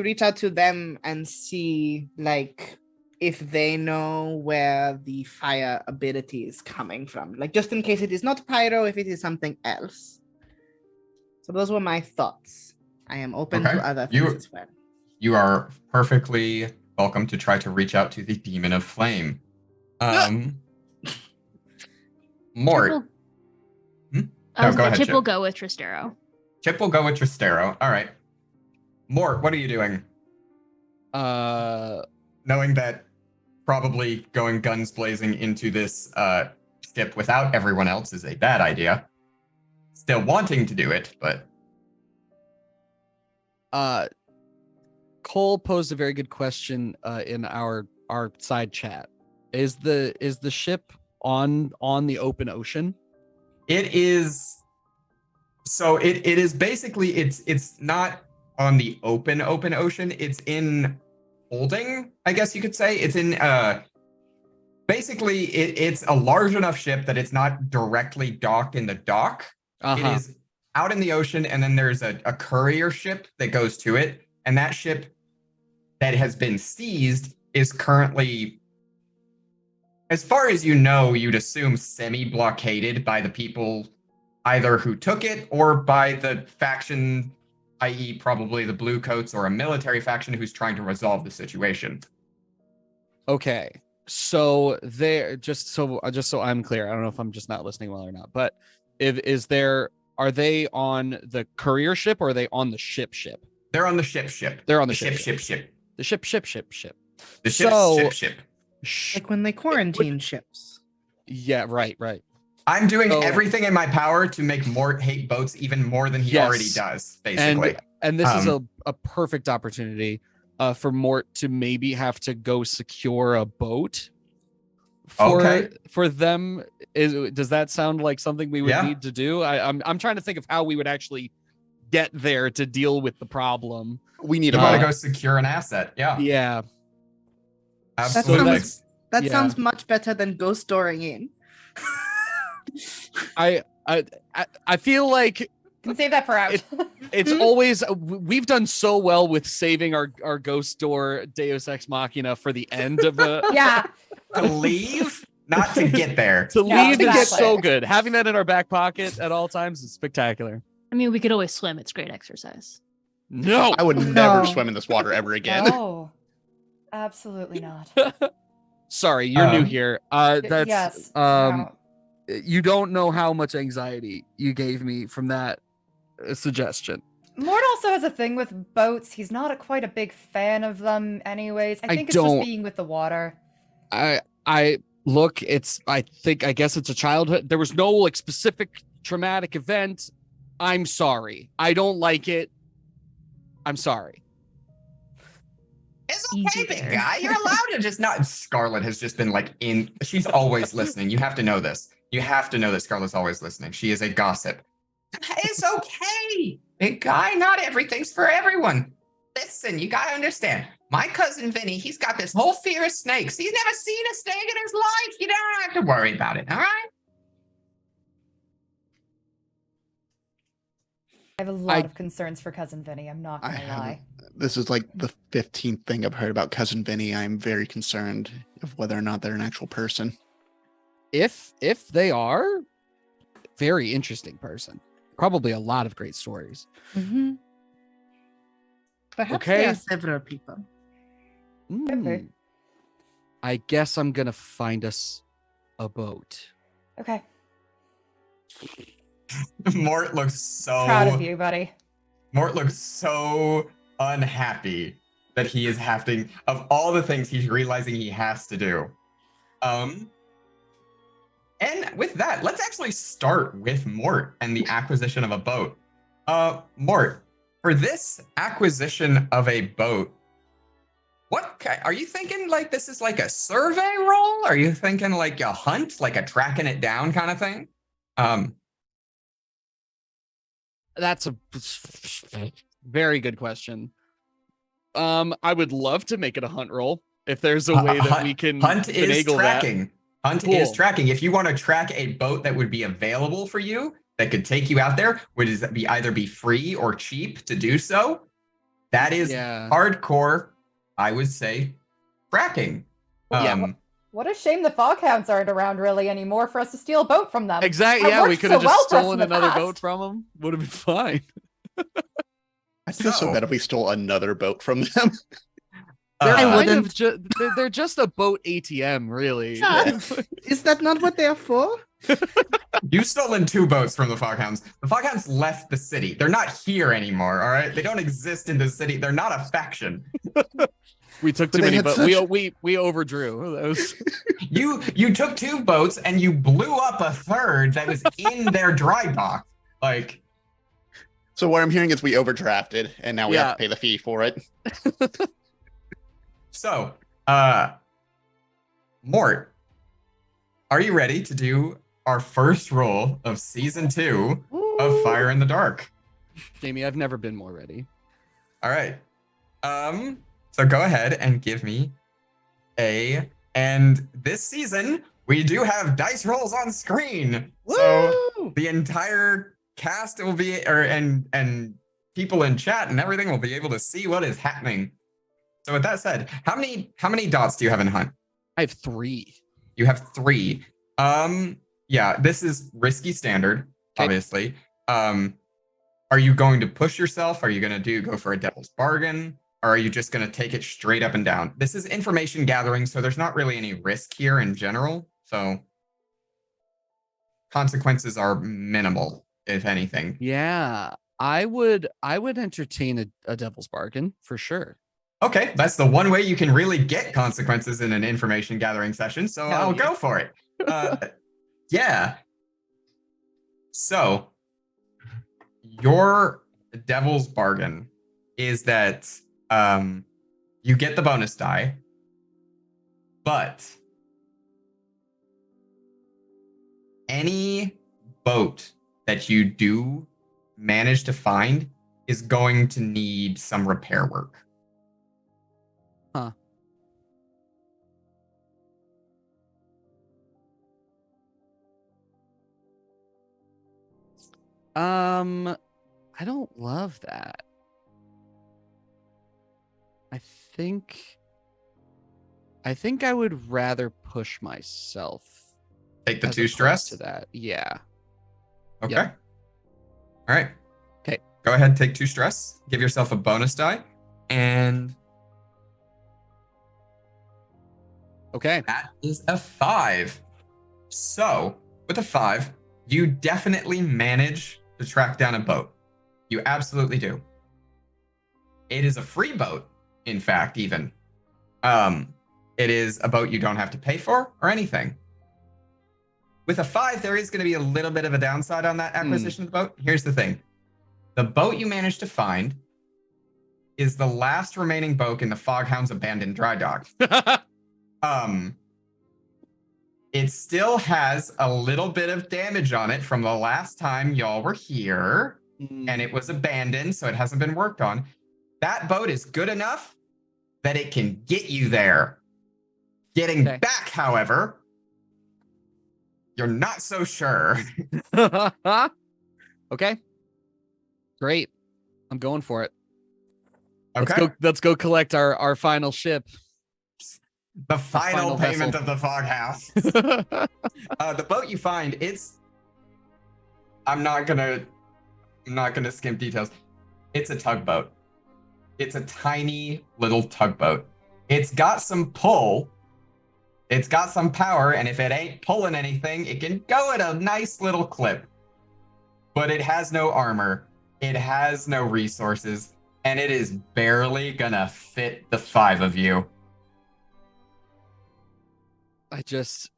reach out to them and see like if they know where the fire ability is coming from. Like just in case it is not pyro, if it is something else. So those were my thoughts. I am open
Okay.
to other things as well.
You are perfectly welcome to try to reach out to the Demon of Flame. Mort.
Chip will-
Hmm?
I was
go
gonna-
ahead,
Chip
Chip.
will go with Tristero.
Chip will go with Tristero. All right. Mort, what are you doing? Knowing that probably going guns blazing into this ship without everyone else is a bad idea. Still wanting to do it, but
Cole posed a very good question in our side chat. Is the ship on the open ocean?
it is. So it is basically it's not on the open ocean. It's in holding, I guess you could say. It's in basically it's a large enough ship that it's not directly docked in the dock. It is out in the ocean, and then there's a courier ship that goes to it, and that ship that has been seized is currently, as far as you know, you'd assume semi-blockaded by the people either who took it or by the faction, i.e. probably the Blue Coats or a military faction who's trying to resolve the situation.
Okay. So there, just so I'm clear, I don't know if I'm just not listening well or not, but are they on the courier ship or are they on the ship?
They're on the ship.
They're on the
ship.
The ship.
The ship.
Like when they quarantine ships.
Yeah, right.
I'm doing
So-
everything in my power to make Mort hate boats even more than he
Yes.
already does, basically.
And this is a perfect opportunity for Mort to maybe have to go secure a boat for them. Does that sound like something we would
Yeah.
need to do? I'm trying to think of how we would actually get there to deal with the problem.
We need
You
a
want to
boat.
go secure an asset. Yeah,
Yeah.
absolutely.
That
Yeah.
sounds much better than ghost storing in.
I feel like
Can save that for out.
it's always we've done so well with saving our ghost door Deus Ex Machina for the end of a
Yeah.
To leave, not to get there.
to
Yeah,
leave is
exactly.
so good. Having that in our back pocket at all times is spectacular.
I mean, we could always swim. It's great exercise.
No.
I would
No.
never swim in this water ever again.
No. Absolutely not.
Sorry, you're new here. That's
yes.
um,
No.
you don't know how much anxiety you gave me from that suggestion.
Mort also has a thing with boats. He's not quite a big fan of them anyways. I think it's just
don't-
being with the water.
I look, I guess it's a childhood. There was no like specific traumatic event. I'm sorry. I don't like it. I'm sorry.
It's
Easy
okay, big
there.
guy. You're allowed to just not. Scarlet has just been like she's always listening. You have to know this. You have to know that Scarlet's always listening. She is a gossip. It's okay, big guy. Not everything's for everyone. Listen, you gotta understand. My cousin Vinny, he's got this whole fear of snakes. He's never seen a snake in his life. You don't have to worry about it, all right?
I have a lot of concerns for Cousin Vinny. I'm not gonna lie.
This is like the 15th thing I've heard about Cousin Vinny. I'm very concerned of whether or not they're an actual person.
If they are, very interesting person. Probably a lot of great stories.
Mm-hmm. Perhaps
Okay.
there are several people.
Okay.
I guess I'm gonna find us a boat.
Okay.
Mort looks so
Proud of you, buddy.
Mort looks so unhappy that he is having, of all the things he's realizing he has to do. And with that, let's actually start with Mort and the acquisition of a boat. Mort, for this acquisition of a boat, are you thinking like this is like a survey roll? Are you thinking like a hunt, like a tracking it down kind of thing?
That's a very good question. I would love to make it a hunt roll if there's a way that we can
hunt is
finagle
tracking.
that.
Hunt is tracking. If you want to track a boat that would be available for you, that could take you out there, would either be free or cheap to do so. That is hardcore, I would say, tracking.
What a shame the Foghounds aren't around really anymore for us to steal a boat from them.
Exactly.
That
Yeah, we
worked
could have
so
just
well for us
stolen
in the
another
past.
boat from them. Would have been fine.
I feel so bad if we stole another boat from them.
They're just a boat ATM, really.
Is that not what they are for?
You've stolen 2 boats from the Foghounds. The Foghounds left the city. They're not here anymore, all right? They don't exist in the city. They're not a faction.
We took too many boats. We overdrew. That was...
You took 2 boats and you blew up a third that was in their dry dock. Like,
so what I'm hearing is we overdrafted and now we have to pay the fee for it.
So, Mort, are you ready to do our first roll of season 2 of Fire in the Dark?
Jamie, I've never been more ready.
All right. So go ahead and give me and this season we do have dice rolls on screen.
Woo!
So the entire cast will be, and people in chat and everything will be able to see what is happening. So with that said, how many dots do you have in Hunt?
I have 3.
You have 3. Yeah, this is risky standard, obviously. Are you going to push yourself? Are you going to go for a devil's bargain? Or are you just going to take it straight up and down? This is information gathering, so there's not really any risk here in general. So consequences are minimal, if anything.
Yeah, I would entertain a devil's bargain for sure.
Okay, that's the one way you can really get consequences in an information gathering session, so I'll go for it. Yeah. So, your devil's bargain is that you get the bonus die, but any boat that you do manage to find is going to need some repair work.
Huh. I don't love that. I think I would rather push myself.
Take the 2 stress
to that. Yeah.
Okay.
Yep.
All right.
Okay.
Go ahead, take 2 stress. Give yourself a bonus die, and
Okay.
That is a 5. So, with a 5, you definitely manage to track down a boat. You absolutely do. It is a free boat, in fact, even. It is a boat you don't have to pay for or anything. With a 5, there is going to be a little bit of a downside on that acquisition of the boat. Here's the thing. The boat you managed to find is the last remaining boat in the Foghound's abandoned dry dock. It still has a little bit of damage on it from the last time y'all were here, and it was abandoned, so it hasn't been worked on. That boat is good enough that it can get you there. Getting back, however, you're not so sure.
Okay. Great. I'm going for it.
Okay.
Let's go collect our final ship.
The final payment
vessel.
of the Foghouse. The boat you find, I'm not gonna skim details. It's a tugboat. It's a tiny little tugboat. It's got some pull. It's got some power, and if it ain't pulling anything, it can go at a nice little clip. But it has no armor. It has no resources, and it is barely gonna fit the 5 of you.
I just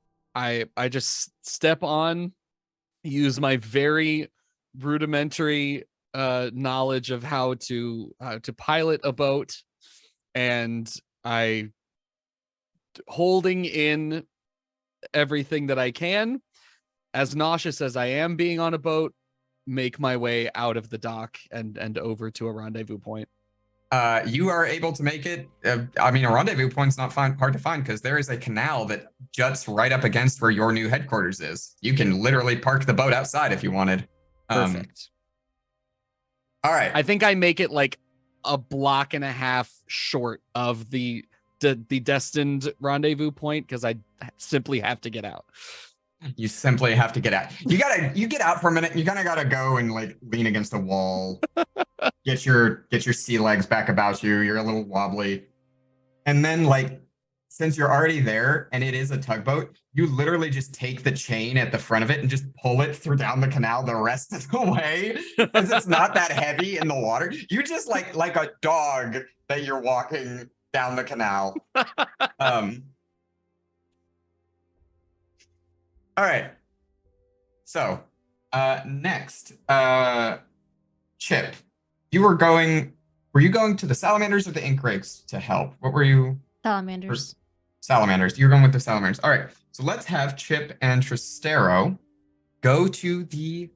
step on, use my very rudimentary knowledge of how to pilot a boat, and I holding in everything that I can, as nauseous as I am being on a boat, make my way out of the dock and over to a rendezvous point.
You are able to make it. A rendezvous point's not hard to find because there is a canal that juts right up against where your new headquarters is. You can literally park the boat outside if you wanted.
Perfect.
All right.
I think I make it like a block and a half short of the destined rendezvous point because I simply have to get out.
You simply have to get out. You get out for a minute. You kind of gotta go and like lean against the wall, get your sea legs back about you. You're a little wobbly, and then like since you're already there and it is a tugboat, you literally just take the chain at the front of it and just pull it through down the canal the rest of the way because it's not that heavy in the water. You just like a dog that you're walking down the canal. All right. So, next, Chip, were you going to the salamanders or the ink rigs to help? What were you?
Salamanders.
Salamanders. You're going with the salamanders. All right. So let's have Chip and Tristero go to the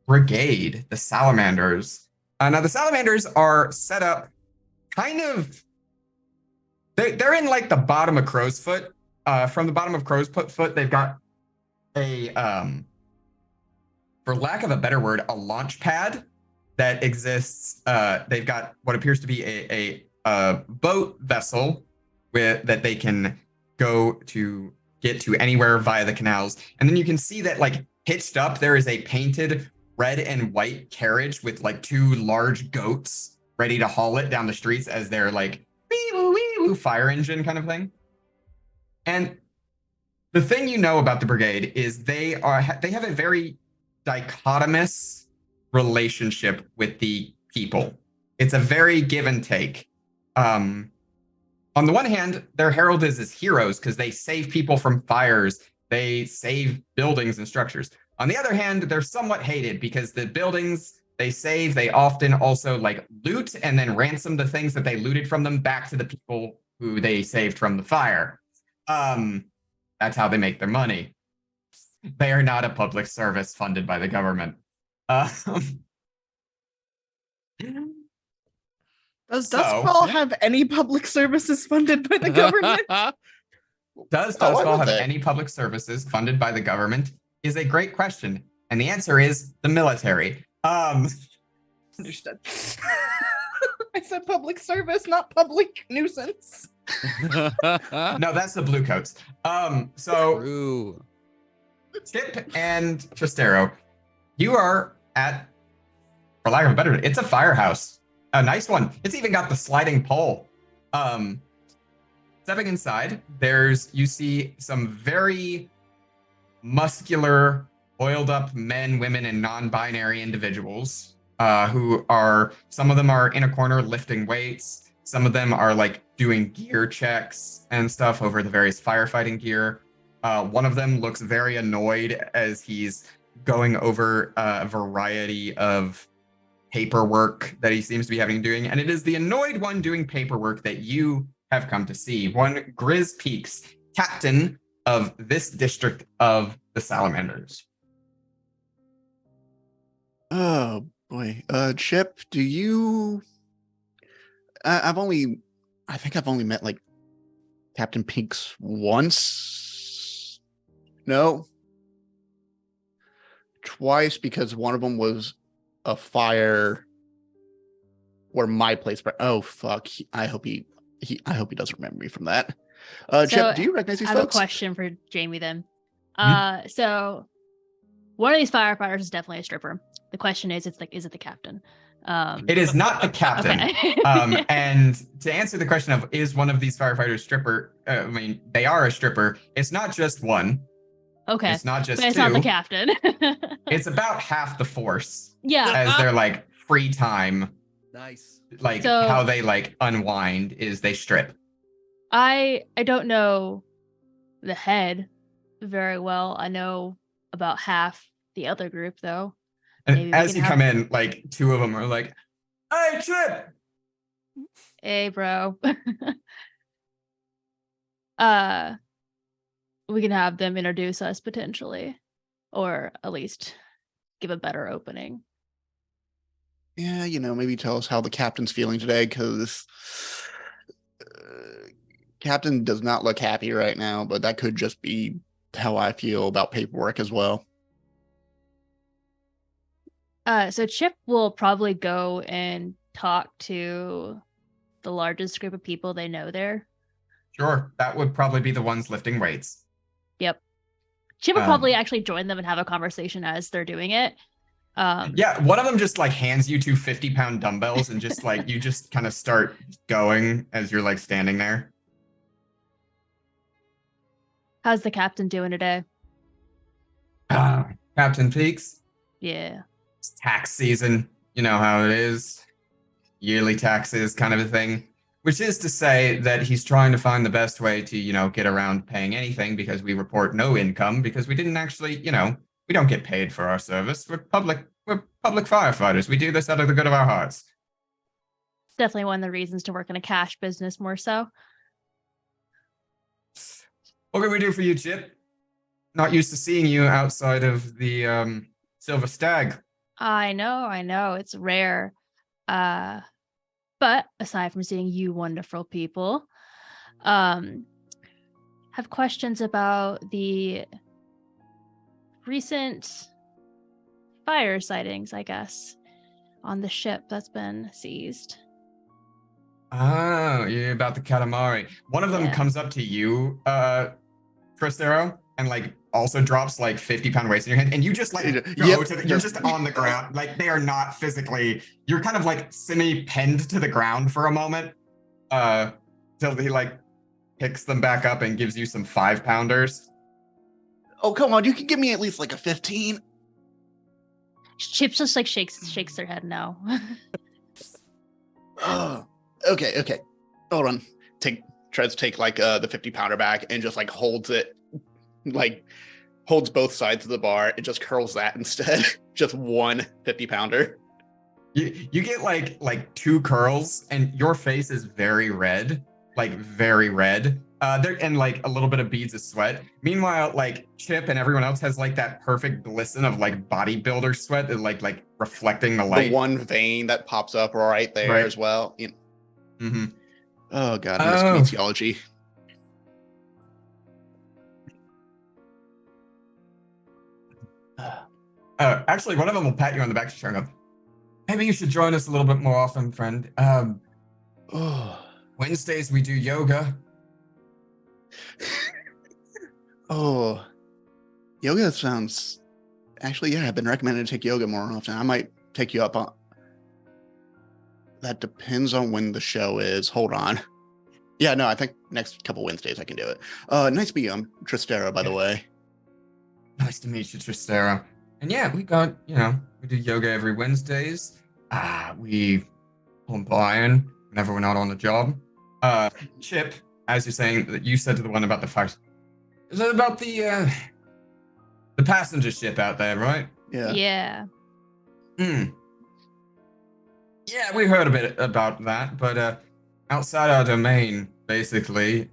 brigade, the salamanders. Now the salamanders are set up kind of, they're in like the bottom of Crow's Foot. From the bottom of Crow's Foot, they've got a, for lack of a better word, a launch pad that exists. They've got what appears to be a boat vessel that they can go to get to anywhere via the canals. And then you can see that like hitched up, there is a painted red and white carriage with like 2 large goats ready to haul it down the streets as their like wee-woo fire engine kind of thing. And the thing you know about the brigade is they have a very dichotomous relationship with the people. It's a very give and take. On the one hand, they're heralded as heroes because they save people from fires. They save buildings and structures. On the other hand, they're somewhat hated because the buildings they save, they often also like loot and then ransom the things that they looted from them back to the people who they saved from the fire. That's how they make their money. They are not a public service funded by the government.
Does Dustfall have any public services funded by the government?
Does Dustfall have any public services funded by the government is a great question. And the answer is the military.
Understood. I said public service, not public nuisance.
No, that's the blue coats. So
True.
Chip and Tristero, you are at, for lack of a better, it's a firehouse. A nice one. It's even got the sliding pole. Stepping inside, you see some very muscular, oiled up men, women, and non-binary individuals some of them are in a corner lifting weights. Some of them are like doing gear checks and stuff over the various firefighting gear. One of them looks very annoyed as he's going over a variety of paperwork that he seems to be having doing. And it is the annoyed one doing paperwork that you have come to see. One Grizz Peaks, captain of this district of the Salamanders.
Oh boy. Chip, do you I think I've only met like Captain Peaks once. No. Twice, because one of them was a fire where my place. Oh fuck! I hope he doesn't remember me from that. Chip, do you recognize these
I
folks?
have a question for Jamie then.
Hmm?
So one of these firefighters is definitely a stripper. The question is it the captain?
It is not the captain.
Okay.
And to answer the question of is one of these firefighters stripper? They are a stripper. It's not just one.
Okay.
It's not just
but it's
two.
not the captain.
It's about half the force.
Yeah.
As their like free time,
Nice.
like
So-
how they like unwind is they strip.
I don't know the head very well. I know about half the other group though. Maybe
And
we
as
can
you
have-
come in, like two of them are like, "Hey, Chip!"
Hey, bro. We can have them introduce us potentially, or at least give a better opening.
Yeah, maybe tell us how the captain's feeling today, because Captain does not look happy right now, but that could just be how I feel about paperwork as well.
So Chip will probably go and talk to the largest group of people they know there.
Sure, that would probably be the ones lifting weights.
Yep. Chip will probably actually join them and have a conversation as they're doing it.
Yeah, one of them just like hands you two 50-pound dumbbells and just like you just kind of start going as you're like standing there.
How's the captain doing today?
Captain Peaks,
Yeah.
it's tax season. You know how it is. Yearly taxes kind of a thing. Which is to say that he's trying to find the best way to, get around paying anything because we report no income because we didn't actually, we don't get paid for our service. We're public firefighters. We do this out of the good of our hearts.
It's definitely one of the reasons to work in a cash business more so.
What can we do for you, Chip? Not used to seeing you outside of the Silver Stag.
I know. It's rare. But aside from seeing you wonderful people, have questions about the recent fire sightings, I guess, on the ship that's been seized.
Oh, you're about the calamari. One of them
Yeah.
comes up to you, Tristero, and like also drops like 50-pound weights in your hand, and you just like you're just on the ground. Like they are not physically. You're kind of like semi-pinned to the ground for a moment, till he like picks them back up and gives you some 5-pounders.
Oh, come on, you can give me at least like a 15.
Chip just like shakes their head no.
Oh, okay. Hold on. Tries to take like the 50-pounder back and just like holds it, like holds both sides of the bar and just curls that instead. Just one 50-pounder.
You get like 2 curls, and your face is very red, like very red. There and like a little bit of beads of sweat. Meanwhile, like Chip and everyone else has like that perfect glisten of like bodybuilder sweat that like reflecting the light.
The one vein that pops up right there as well.
Mm-hmm.
Oh god, I miss kinesiology.
Actually, one of them will pat you on the back and go, maybe you should join us a little bit more often, friend. Wednesdays we do yoga.
Oh, yoga sounds. Actually, yeah, I've been recommended to take yoga more often. I might take you up on. That depends on when the show is. Hold on. Yeah, no, I think next couple Wednesdays I can do it. Nice to meet you. I'm Tristero, by the way.
Nice to meet you, Tristera. And yeah, we got, we do yoga every Wednesdays. We pump iron whenever we're not on the job. Chip, as you're saying, that you said to the one about the fight. Is it about the passenger ship out there, right?
Yeah.
Yeah.
Yeah, we heard a bit about that, but outside our domain, basically,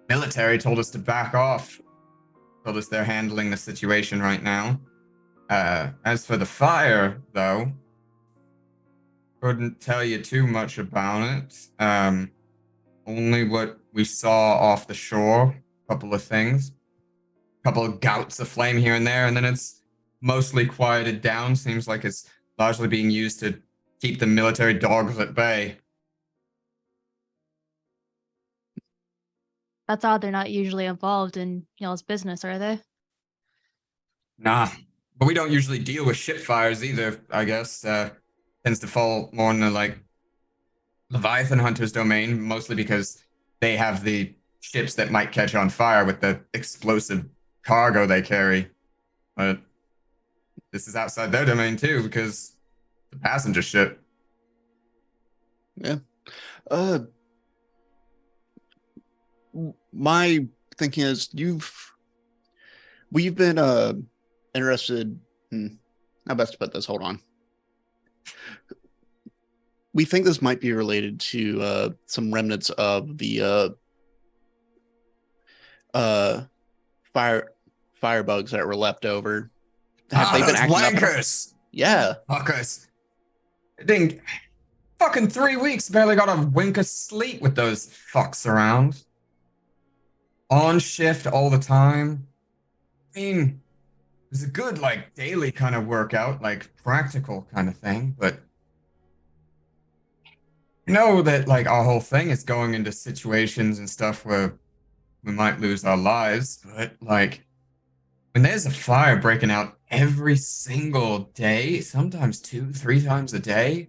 military told us to back off. Told us they're handling the situation right now. As for the fire, though, couldn't tell you too much about it. Only what we saw off the shore, a couple of things. A couple of gouts of flame here and there, and then it's mostly quieted down. Seems like it's largely being used to keep the military dogs at bay.
That's odd. They're not usually involved in y'all's business, are they?
Nah, but we don't usually deal with ship fires either, I guess. Tends to fall more in the, Leviathan Hunter's domain, mostly because they have the ships that might catch on fire with the explosive cargo they carry. But this is outside their domain too, because the passenger ship.
Yeah. My thinking is we've been interested. How best to put this? Hold on. We think this might be related to some remnants of the firebugs that were left over. Have they been
those
acting up?
wankers!
Yeah.
Fuckers. Dang, fucking 3 weeks, barely got a wink of sleep with those fucks around. On shift all the time. I mean, it's a good, daily kind of workout, practical kind of thing, but you know that, our whole thing is going into situations and stuff where we might lose our lives, but, when there's a fire breaking out every single day, sometimes 2-3 times a day.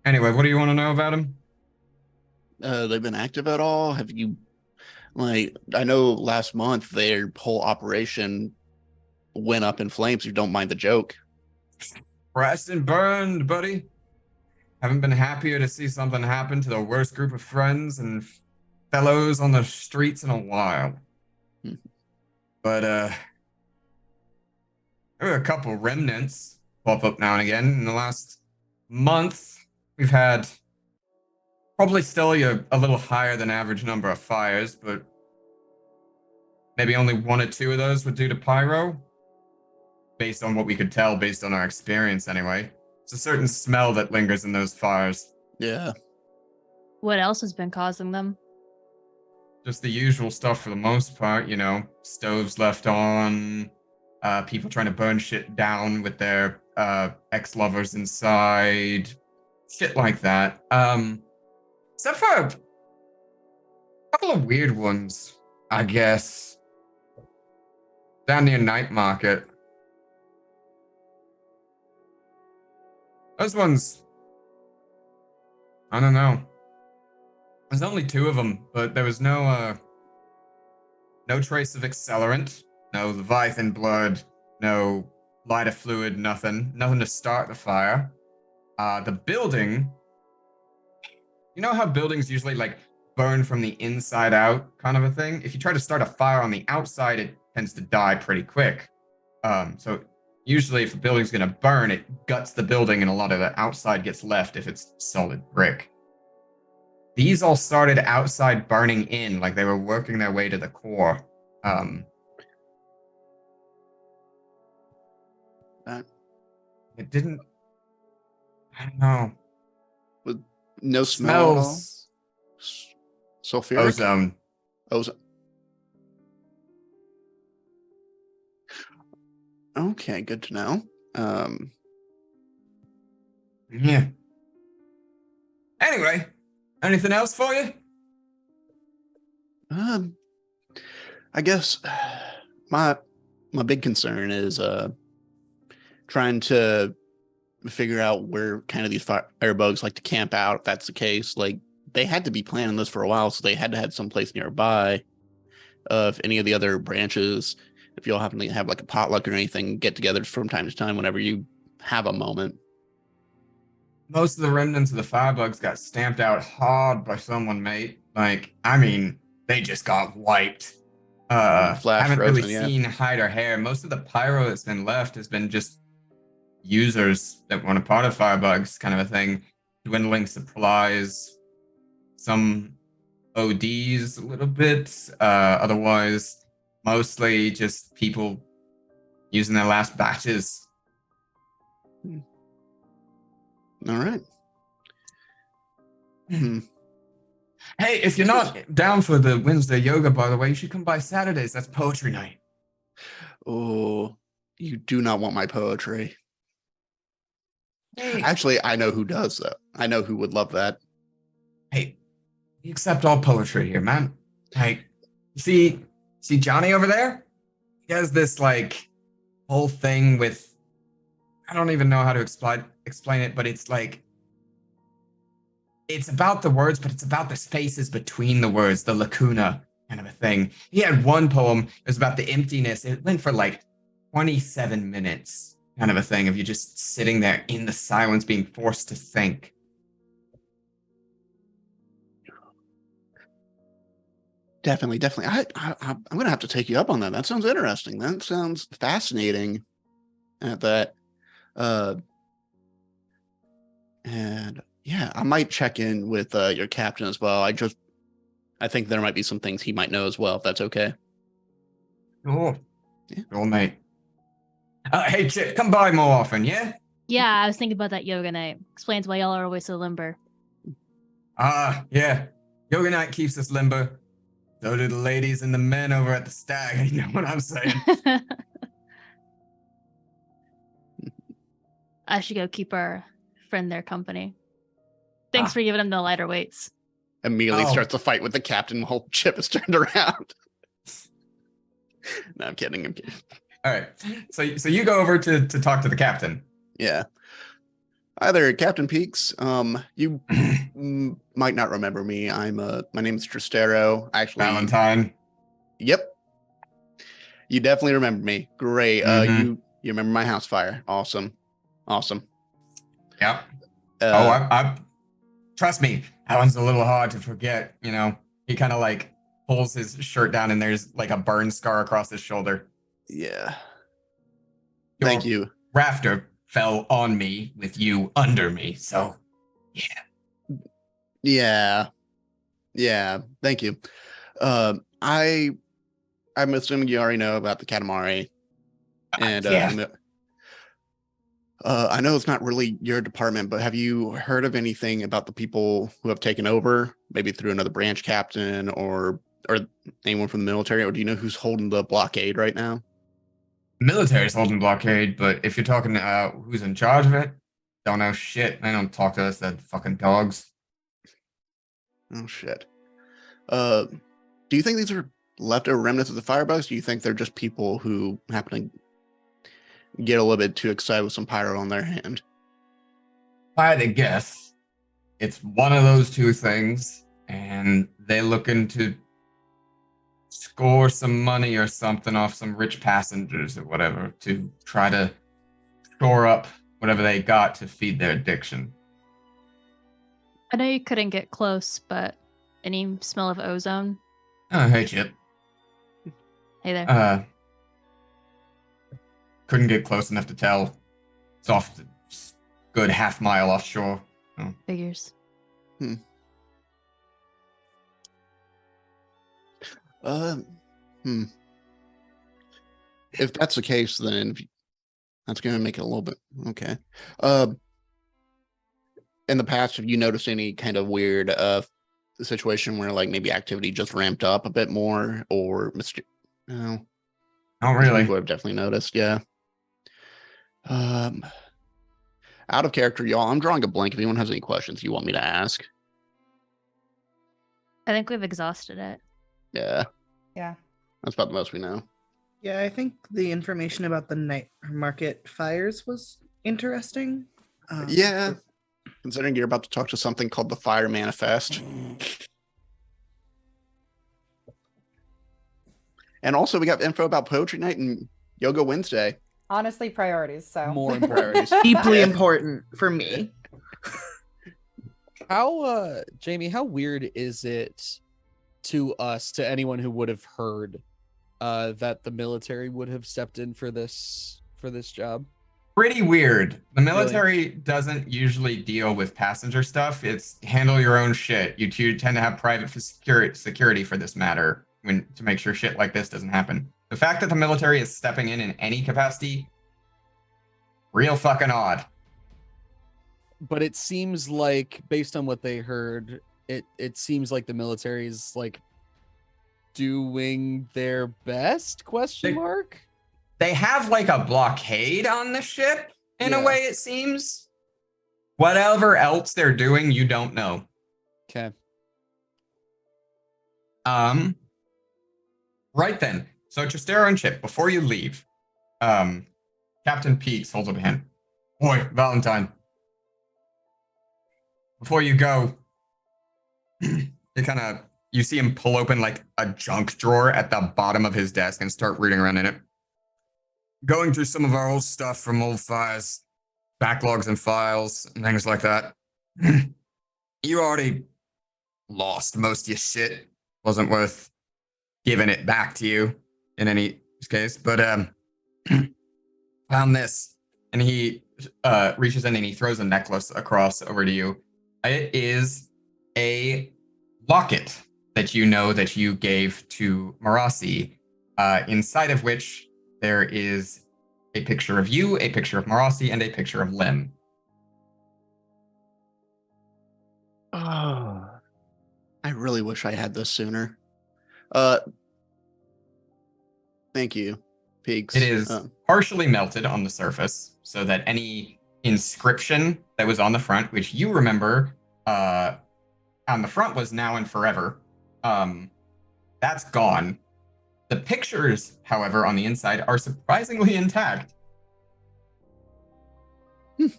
Anyway, what do you want to know about him?
They've been active at all? Have you, I know last month their whole operation went up in flames. You don't mind the joke.
Crashed and burned, buddy. Haven't been happier to see something happen to the worst group of friends and fellows on the streets in a while. But, there are a couple remnants pop up now and again. In the last month, we've had probably still a little higher than average number of fires, but maybe only 1 or 2 of those were due to pyro. Based on what we could tell, based on our experience anyway. It's a certain smell that lingers in those fires.
Yeah.
What else has been causing them?
Just the usual stuff for the most part, stoves left on, people trying to burn shit down with their ex-lovers inside, shit like that. Except for a couple of weird ones, I guess. Down near Night Market. Those ones, I don't know. There's only 2 of them, but there was no trace of accelerant, no Leviathan blood, no lighter fluid, nothing to start the fire. The building, you know how buildings usually burn from the inside out kind of a thing? If you try to start a fire on the outside, it tends to die pretty quick. So usually if a building's going to burn, it guts the building and a lot of the outside gets left if it's solid brick. These all started outside burning in, like they were working their way to the core. It didn't... I don't know.
With no smell
Smells...
Sulfuric?
Ozone.
Okay, good to know.
Yeah. Anyway, anything else for you?
I guess my big concern is trying to figure out where kind of these firebugs like to camp out. If that's the case, like they had to be planning this for a while, so they had to have some place nearby. If any of the other branches, if y'all happen to have like a potluck or anything, get together from time to time whenever you have a moment.
Most of the remnants of the firebugs got stamped out hard by someone, mate. Like, I mean, they just got wiped.
Flash
Haven't
frozen,
really
yeah.
seen hide or hair. Most of the pyro that's been left has been just users that weren't a part of firebugs, kind of a thing. Dwindling supplies, some ODs a little bit. Otherwise, mostly just people using their last batches.
All right.
Hey, if you're not down for the Wednesday yoga, by the way, you should come by Saturdays. That's poetry night.
Oh, you do not want my poetry.
Hey,
Actually, I know who does, though. I know who would love that.
hey, we accept all poetry here, man. Like, see Johnny over there? He has this like whole thing with, I don't even know how to explain it, but it's like, it's about the words, but it's about the spaces between the words, the lacuna kind of a thing. He had one poem, it was about the emptiness. It went for like 27 minutes, kind of a thing, of you just sitting there in the silence, being forced to think.
Definitely. I'm gonna have to take you up on that. That sounds interesting. That sounds fascinating. At that, and yeah, I might check in with your captain as well. I think there might be some things he might know as well. If that's okay.
Cool.
Yeah.
Cool, mate. Hey, Chip, come by more often, yeah?
Yeah, I was thinking about that yoga night. Explains why y'all are always so limber.
Yeah. Yoga night keeps us limber. So do the ladies and the men over at the Stag. You know what I'm saying?
I should go keep our friend their company. Thanks for giving him the lighter weights.
Immediately starts a fight with the captain while Chip is turned around. No, I'm kidding.
All right. So you go over to talk to the captain.
Yeah. Hi there, Captain Peaks. You might not remember me. My name is Tristero. Actually,
Valentine.
Yep. You definitely remember me. Great. You remember my house fire. Awesome.
Yep. I trust me, that one's a little hard to forget, you know. He kind of like pulls his shirt down and there's like a burn scar across his shoulder.
Yeah.
Your
Thank you.
Rafter fell on me with you under me, so
Yeah. Thank you. I'm assuming you already know about the Katamari. And I know it's not really your department, but have you heard of anything about the people who have taken over, maybe through another branch captain or anyone from the military, or do you know who's holding the blockade right now?
Military's holding blockade, but if you're talking who's in charge of it, don't know shit. They don't talk to us, they're fucking dogs.
Oh shit. Do you think these are leftover remnants of the firebugs? Do you think they're just people who happen to get a little bit too excited with some pyro on their hand?
If I had to guess, it's one of those two things, and they're looking to score some money or something off some rich passengers or whatever to try to shore up whatever they got to feed their addiction.
I know you couldn't get close, but any smell of ozone?
Oh, hey, Chip.
Hey there.
Couldn't get close enough to tell. It's off the good half mile offshore. Oh.
Figures.
If that's the case, then that's going to make it a little bit okay. In the past, have you noticed any kind of weird situation where like maybe activity just ramped up a bit more, or no?
Not really.
People have definitely noticed. Yeah. Out of character, y'all. I'm drawing a blank. If anyone has any questions you want me to ask.
I think we've exhausted it.
Yeah.
Yeah.
That's about the most we know.
Yeah, I think the information about the night market fires was interesting.
Yeah, considering you're about to talk to something called the Fire Manifest. And also, we got info about Poetry Night and Yoga Wednesday.
Honestly, priorities. So
More important.
Priorities.
Deeply important for me.
How, Jamie, how weird is it to us, to anyone who would have heard that the military would have stepped in for this job?
Pretty weird. The military doesn't usually deal with passenger stuff. It's handle your own shit. You two tend to have private security for this matter to make sure shit like this doesn't happen. The fact that the military is stepping in any capacity, real fucking odd.
But it seems like, based on what they heard, it seems like the military is like doing their best, question mark?
They have like a blockade on the ship in a
Yeah.
way, it seems. Whatever else they're doing, you don't know.
Okay.
Right then. So Tristero and Chip, before you leave, Captain Peaks holds up a hand. Boy, Valentine. Before you go, you see him pull open like a junk drawer at the bottom of his desk and start rooting around in it. Going through some of our old stuff from old files, backlogs and files and things like that. You already lost most of your shit. Wasn't worth giving it back to you in any case, but found this. And he reaches in and he throws a necklace across over to you. It is a locket that you know that you gave to Marasi, inside of which there is a picture of you, a picture of Marasi, and a picture of Lim.
Oh, I really wish I had this sooner. Thank you, Peaks.
It is partially melted on the surface, so that any inscription that was on the front, which you remember on the front was now and forever, that's gone. The pictures, however, on the inside are surprisingly intact.
I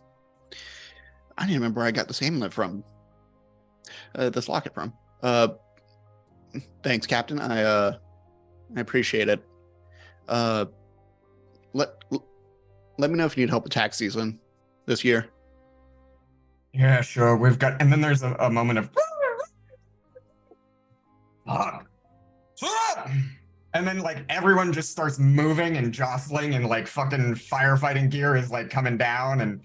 didn't remember where I got this amulet from. This locket from. Thanks, Captain. I appreciate it. Let me know if you need help with tax season this year.
Yeah, sure. We've got, and then there's a moment of, fuck. And then like everyone just starts moving and jostling, and like fucking firefighting gear is like coming down, and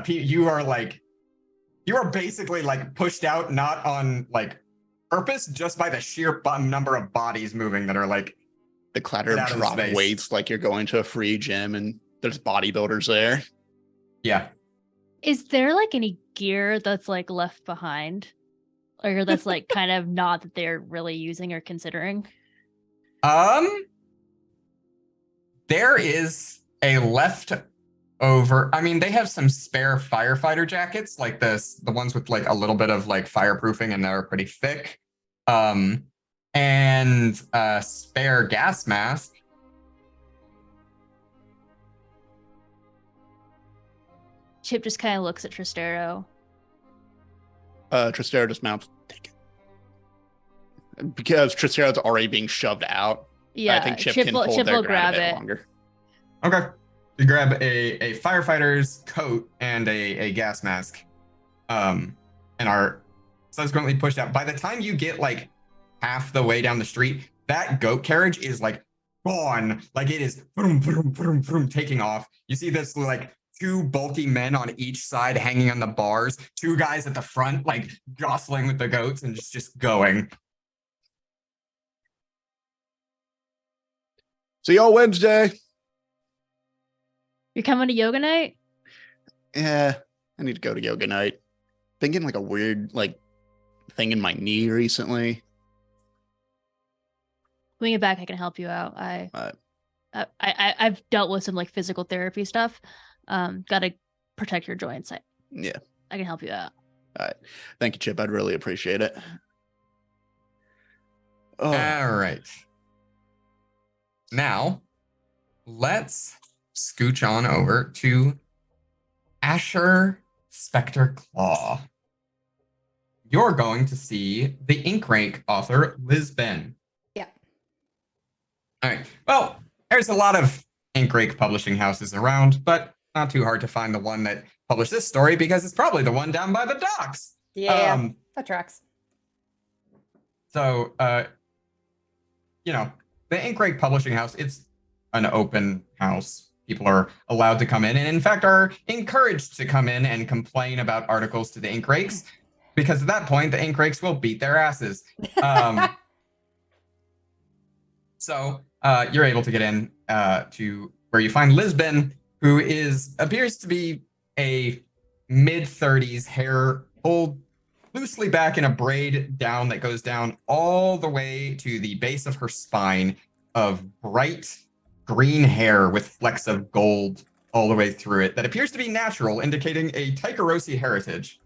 you are basically like pushed out, not on like purpose, just by the sheer number of bodies moving that are like
The clatter
Get
of
out of
drop
space.
weights like you're going to a free gym and there's bodybuilders there.
Yeah.
Is there like any gear that's like left behind? Or that's like kind of not that they're really using or considering?
There is a leftover. I mean, they have some spare firefighter jackets, like the ones with like a little bit of like fireproofing, and they're pretty thick. And a spare gas mask.
Chip just kind of looks at Tristero.
Tristero dismounts. Take it. Because Tristero's already being shoved out.
Yeah,
I think Chip can hold
Chip
their
will
ground
grab
a bit
it.
longer.
Okay. You grab a firefighter's coat and a gas mask, and are subsequently pushed out. By the time you get like half the way down the street, that goat carriage is like gone. Like it is vroom, vroom, vroom, vroom, taking off. You see this like two bulky men on each side hanging on the bars, two guys at the front like jostling with the goats and just going.
See y'all Wednesday.
You're coming to yoga night?
Yeah, I need to go to yoga night. Been getting like a weird like thing in my knee recently.
When you get back, I can help you out. I've dealt with some like physical therapy stuff. Got to protect your joints.
Yeah.
I can help you out.
All right. Thank you, Chip. I'd really appreciate it. Oh,
All right. Now, let's scooch on over to Asher Spectre Claw. You're going to see the Ink Rake author, Liz Ben.
Yeah.
All right. Well, there's a lot of Ink Rake publishing houses around, but not too hard to find the one that published this story because it's probably the one down by the docks.
Yeah, that tracks.
So, the Ink Rake publishing house, it's an open house. People are allowed to come in and, in fact, are encouraged to come in and complain about articles to the Ink Rakes because at that point, the Ink Rakes will beat their asses. So you're able to get in to where you find Lisbon, who appears to be a mid-30s, hair pulled loosely back in a braid down that goes down all the way to the base of her spine, of bright green hair with flecks of gold all the way through it that appears to be natural, indicating a Taikarosi heritage.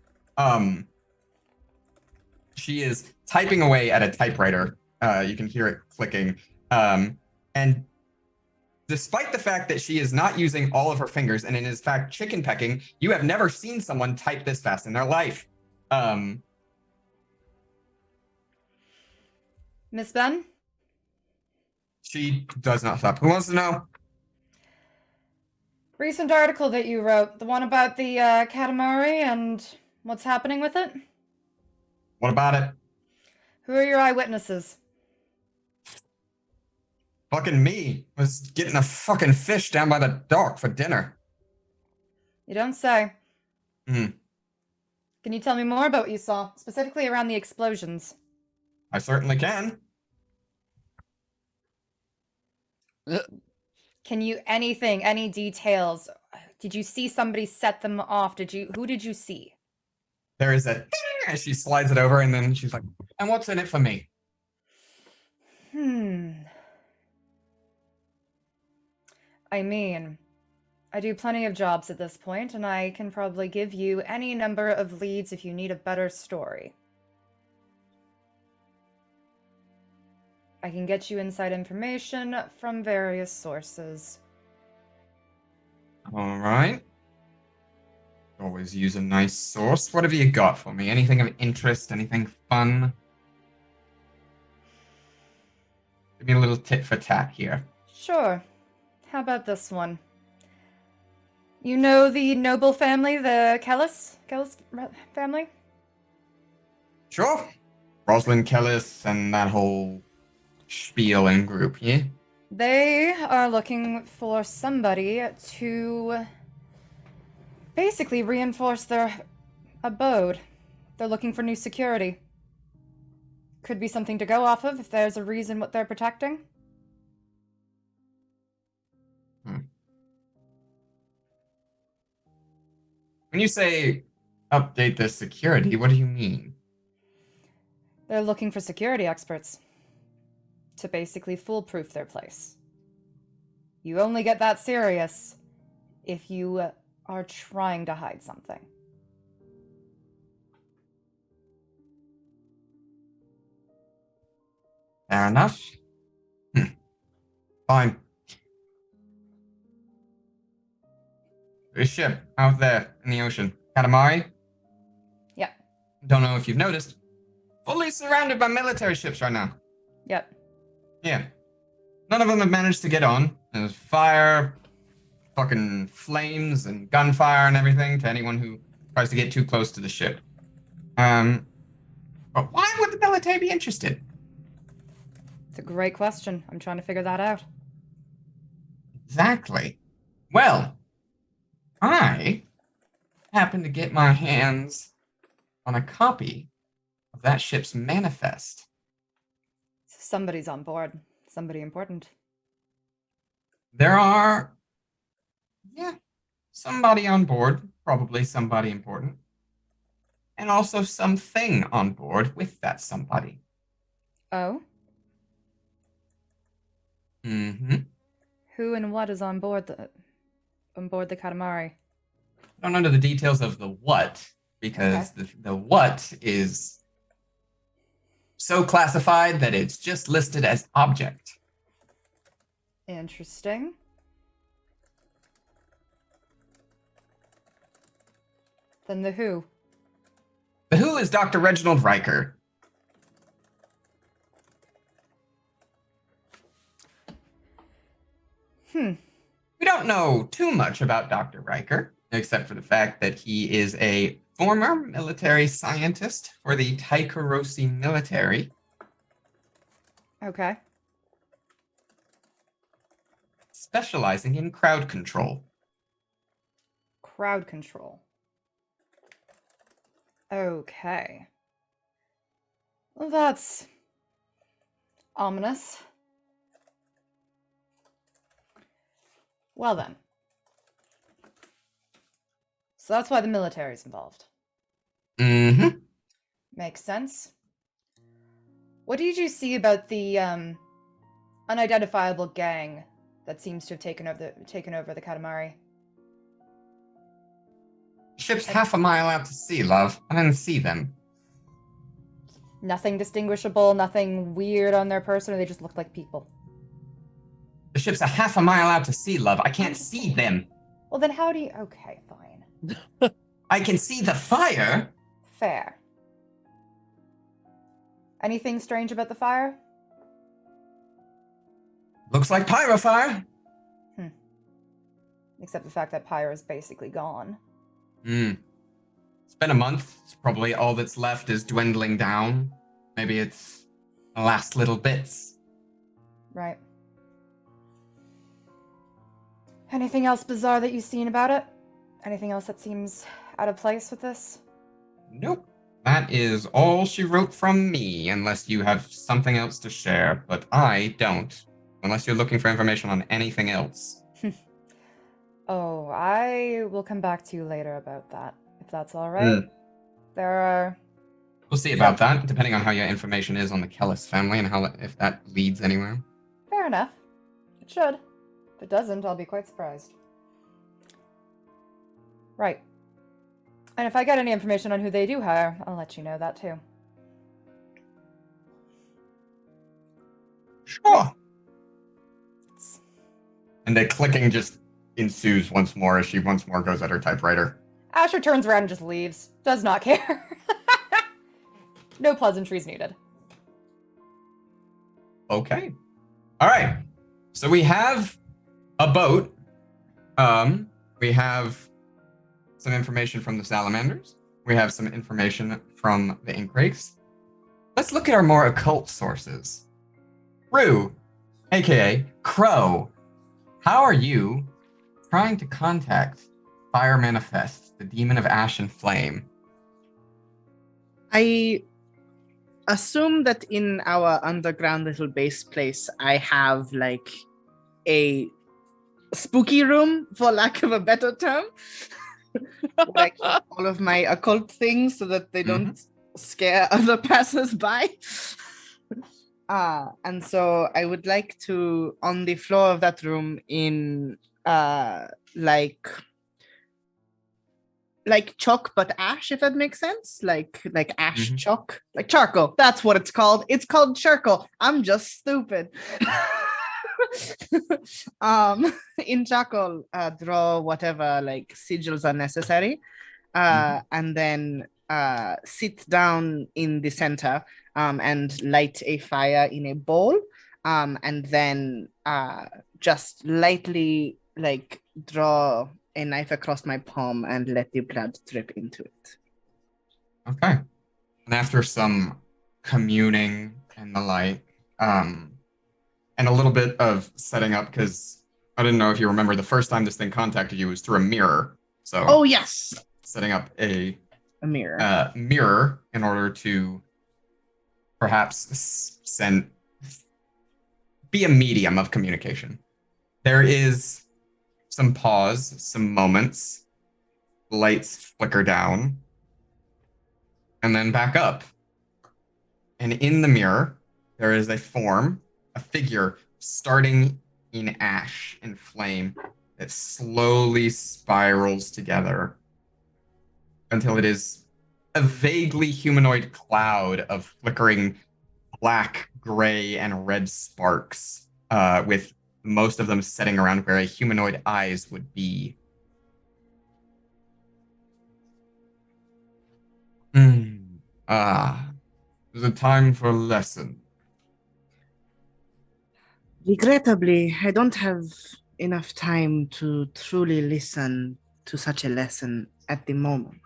She is typing away at a typewriter. You can hear it clicking. And despite the fact that she is not using all of her fingers and is in fact chicken pecking, you have never seen someone type this fast in their life.
Miss Ben?
She does not stop. Who wants to know?
Recent article that you wrote, the one about the Katamari and what's happening with it?
What about it?
Who are your eyewitnesses?
Fucking me. Was getting a fucking fish down by the dock for dinner.
You don't say.
Hmm.
Can you tell me more about what you saw, specifically around the explosions?
I certainly can.
Can you any details? Did you see somebody set them off? Who did you see?
There is a ding as she slides it over, and then she's like, and what's in it for me?
I mean, I do plenty of jobs at this point, and I can probably give you any number of leads if you need a better story. I can get you inside information from various sources.
All right. Always use a nice source. What have you got for me? Anything of interest? Anything fun? Give me a little tit for tat here.
Sure. How about this one? You know the noble family, the Kellis family?
Sure. Rosalind Kellis and that whole spiel and group, yeah?
They are looking for somebody to basically reinforce their abode. They're looking for new security. Could be something to go off of if there's a reason what they're protecting.
When you say update the security, what do you mean?
They're looking for security experts to basically foolproof their place. You only get that serious if you are trying to hide something.
Fair enough. Fine. There's a ship out there in the ocean. Katamari?
Yep.
Don't know if you've noticed. Fully surrounded by military ships right now.
Yep.
Yeah. None of them have managed to get on. There's fire, fucking flames, and gunfire and everything to anyone who tries to get too close to the ship. But why would the military be interested?
It's a great question. I'm trying to figure that out.
Exactly. Well, I happen to get my hands on a copy of that ship's manifest.
Somebody's on board. Somebody important.
There are, somebody on board, probably somebody important, and also something on board with that somebody.
Oh?
Mm-hmm.
Who and what is on board the Katamari?
I don't know the details of the what, because the what is so classified that it's just listed as object.
Interesting. Then the who?
The who is Dr. Reginald Riker. We don't know too much about Dr. Riker, except for the fact that he is a former military scientist for the Taikarosi military.
Okay.
Specializing in crowd control.
Crowd control. Okay. Well, that's ominous. Well then. So that's why the military's involved.
Mm-hmm.
Makes sense. What did you see about the unidentifiable gang that seems to have taken over the Katamari?
Ship's half a mile out to sea, love. I didn't see them.
Nothing distinguishable, nothing weird on their person, or they just looked like people?
The ship's a half a mile out to sea, love. I can't see them.
Well, then how do you... Okay, fine.
I can see the fire.
Fair. Anything strange about the fire?
Looks like pyrophire.
Except the fact that pyro is basically gone.
It's been a month. It's probably all that's left is dwindling down. Maybe it's the last little bits.
Right. Anything else bizarre that you've seen about it? Anything else that seems out of place with this?
Nope. That is all she wrote from me, unless you have something else to share, but I don't. Unless you're looking for information on anything else.
Oh, I will come back to you later about that, if that's all right. There are...
We'll see about that, depending on how your information is on the Kellis family and how if that leads anywhere.
Fair enough. It should. If it doesn't, I'll be quite surprised. Right. And if I get any information on who they do hire, I'll let you know that too.
Sure. And the clicking just ensues once more as she once more goes at her typewriter.
Asher turns around and just leaves. Does not care. No pleasantries needed.
Okay. All right. So we have a boat. We have some information from the salamanders. We have some information from the ink rakes. Let's look at our more occult sources. Rue, aka Crow, how are you trying to contact Fire Manifest, the demon of ash and flame?
I assume that in our underground little base place, I have like a spooky room, for lack of a better term. Where I keep all of my occult things so that they don't scare other passers-by. And so I would like to, on the floor of that room, in like chalk but ash, if that makes sense, like ash chalk, like charcoal. That's what it's called. It's called charcoal. I'm just stupid. In charcoal, draw whatever like sigils are necessary, and then sit down in the center and light a fire in a bowl, and then just lightly like draw a knife across my palm and let the blood drip into it.
Okay. And after some communing and the like, and a little bit of setting up, because I didn't know if you remember the first time this thing contacted you was through a mirror. So
oh yes,
setting up a
mirror.
Mirror in order to perhaps be a medium of communication. There is some pause, some moments, lights flicker down, and then back up. And in the mirror, there is a form, a figure starting in ash and flame that slowly spirals together until it is a vaguely humanoid cloud of flickering black, gray, and red sparks, with most of them setting around where a humanoid eyes would be. Ah, is it time for a lesson?
Regrettably, I don't have enough time to truly listen to such a lesson at the moment.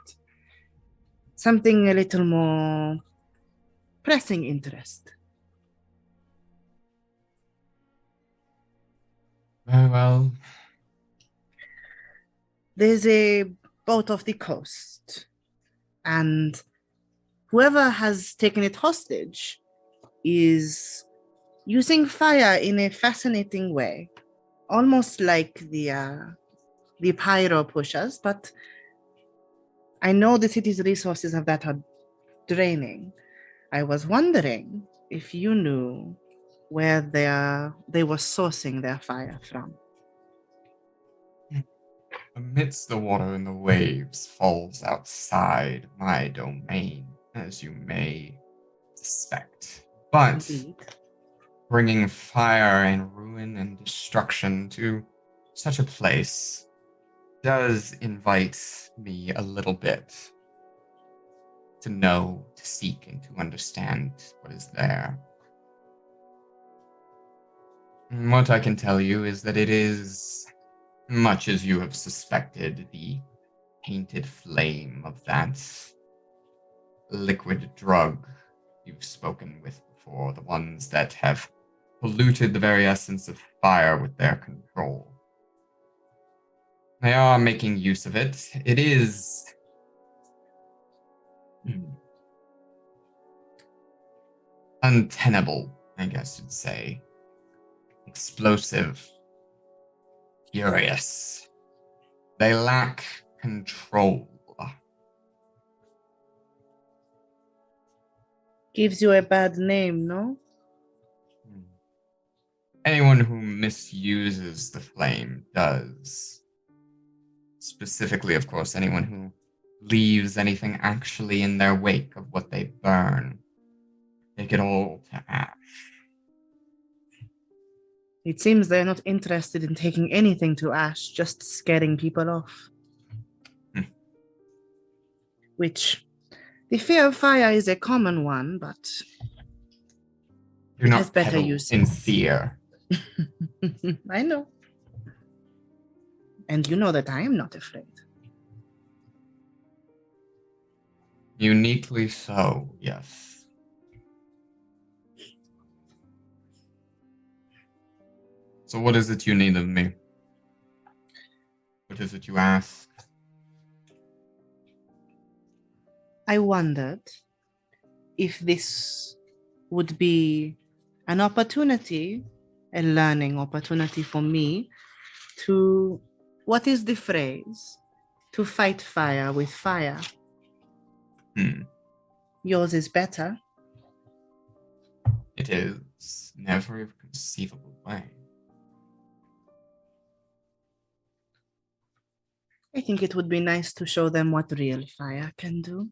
Something a little more pressing interest.
Very well.
There's a boat off the coast, and whoever has taken it hostage is using fire in a fascinating way, almost like the pyro pushers, but I know the city's resources of that are draining. I was wondering if you knew where they were sourcing their fire from.
Amidst the water and the waves falls outside my domain, as you may suspect. But
Indeed.
bringing fire and ruin and destruction to such a place does invite me a little bit to know, to seek, and to understand what is there. And what I can tell you is that it is, much as you have suspected, the tainted flame of that liquid drug you've spoken with before, the ones that have polluted the very essence of fire with their control. They are making use of it. It is untenable, I guess you'd say. Explosive. Furious. They lack control.
Gives you a bad name, no?
Anyone who misuses the flame does. Specifically, of course, anyone who leaves anything actually in their wake of what they burn. Take it all to ash.
It seems they're not interested in taking anything to ash, just scaring people off. Which, the fear of fire is a common one, but
You're
it
not
has better
peddle
uses.
in fear.
I know. And you know that I am not afraid.
Uniquely so, yes. So what is it you need of me? What is it you ask?
I wondered if this would be an opportunity, a learning opportunity for me to, what is the phrase? To fight fire with fire. Yours is better.
It is in every conceivable way.
I think it would be nice to show them what real fire can do.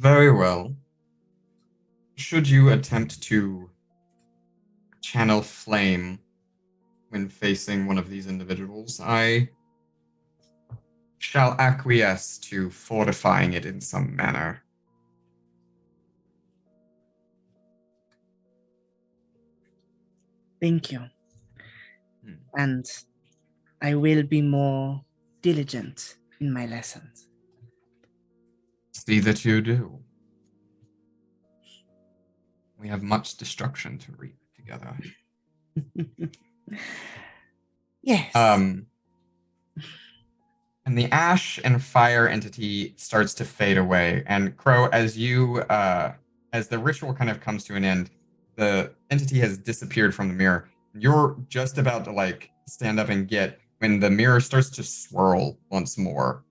Very well. Should you attempt to channel flame when facing one of these individuals, I shall acquiesce to fortifying it in some manner.
Thank you. And I will be more diligent in my lessons.
See that you do. We have much destruction to reap together.
Yes.
And the ash and fire entity starts to fade away. And Crow, as you, as the ritual kind of comes to an end, the entity has disappeared from the mirror. You're just about to stand up and get when the mirror starts to swirl once more.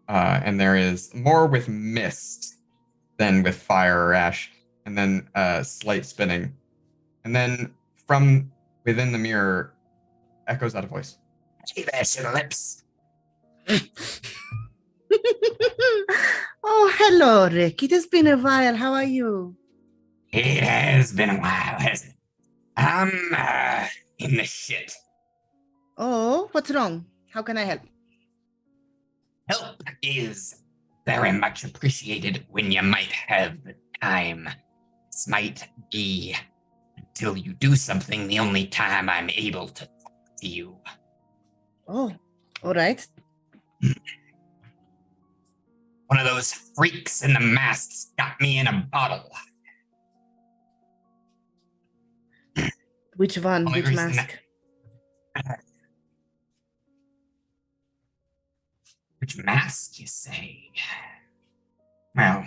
And there is more with mist than with fire or ash, and then slight spinning. And then from within the mirror echoes out a voice. Hey there, shit lips.
Oh, hello, Rick. It has been a while. How are you?
It has been a while, hasn't it? I'm in the shit.
Oh, what's wrong? How can I help?
Help is very much appreciated when you might have the time. This might be, until you do something, the only time I'm able to talk to you.
Oh, all right.
One of those freaks in the masks got me in a bottle.
Which one?
Only
Which
reason
mask?
Which mask, you say? Well,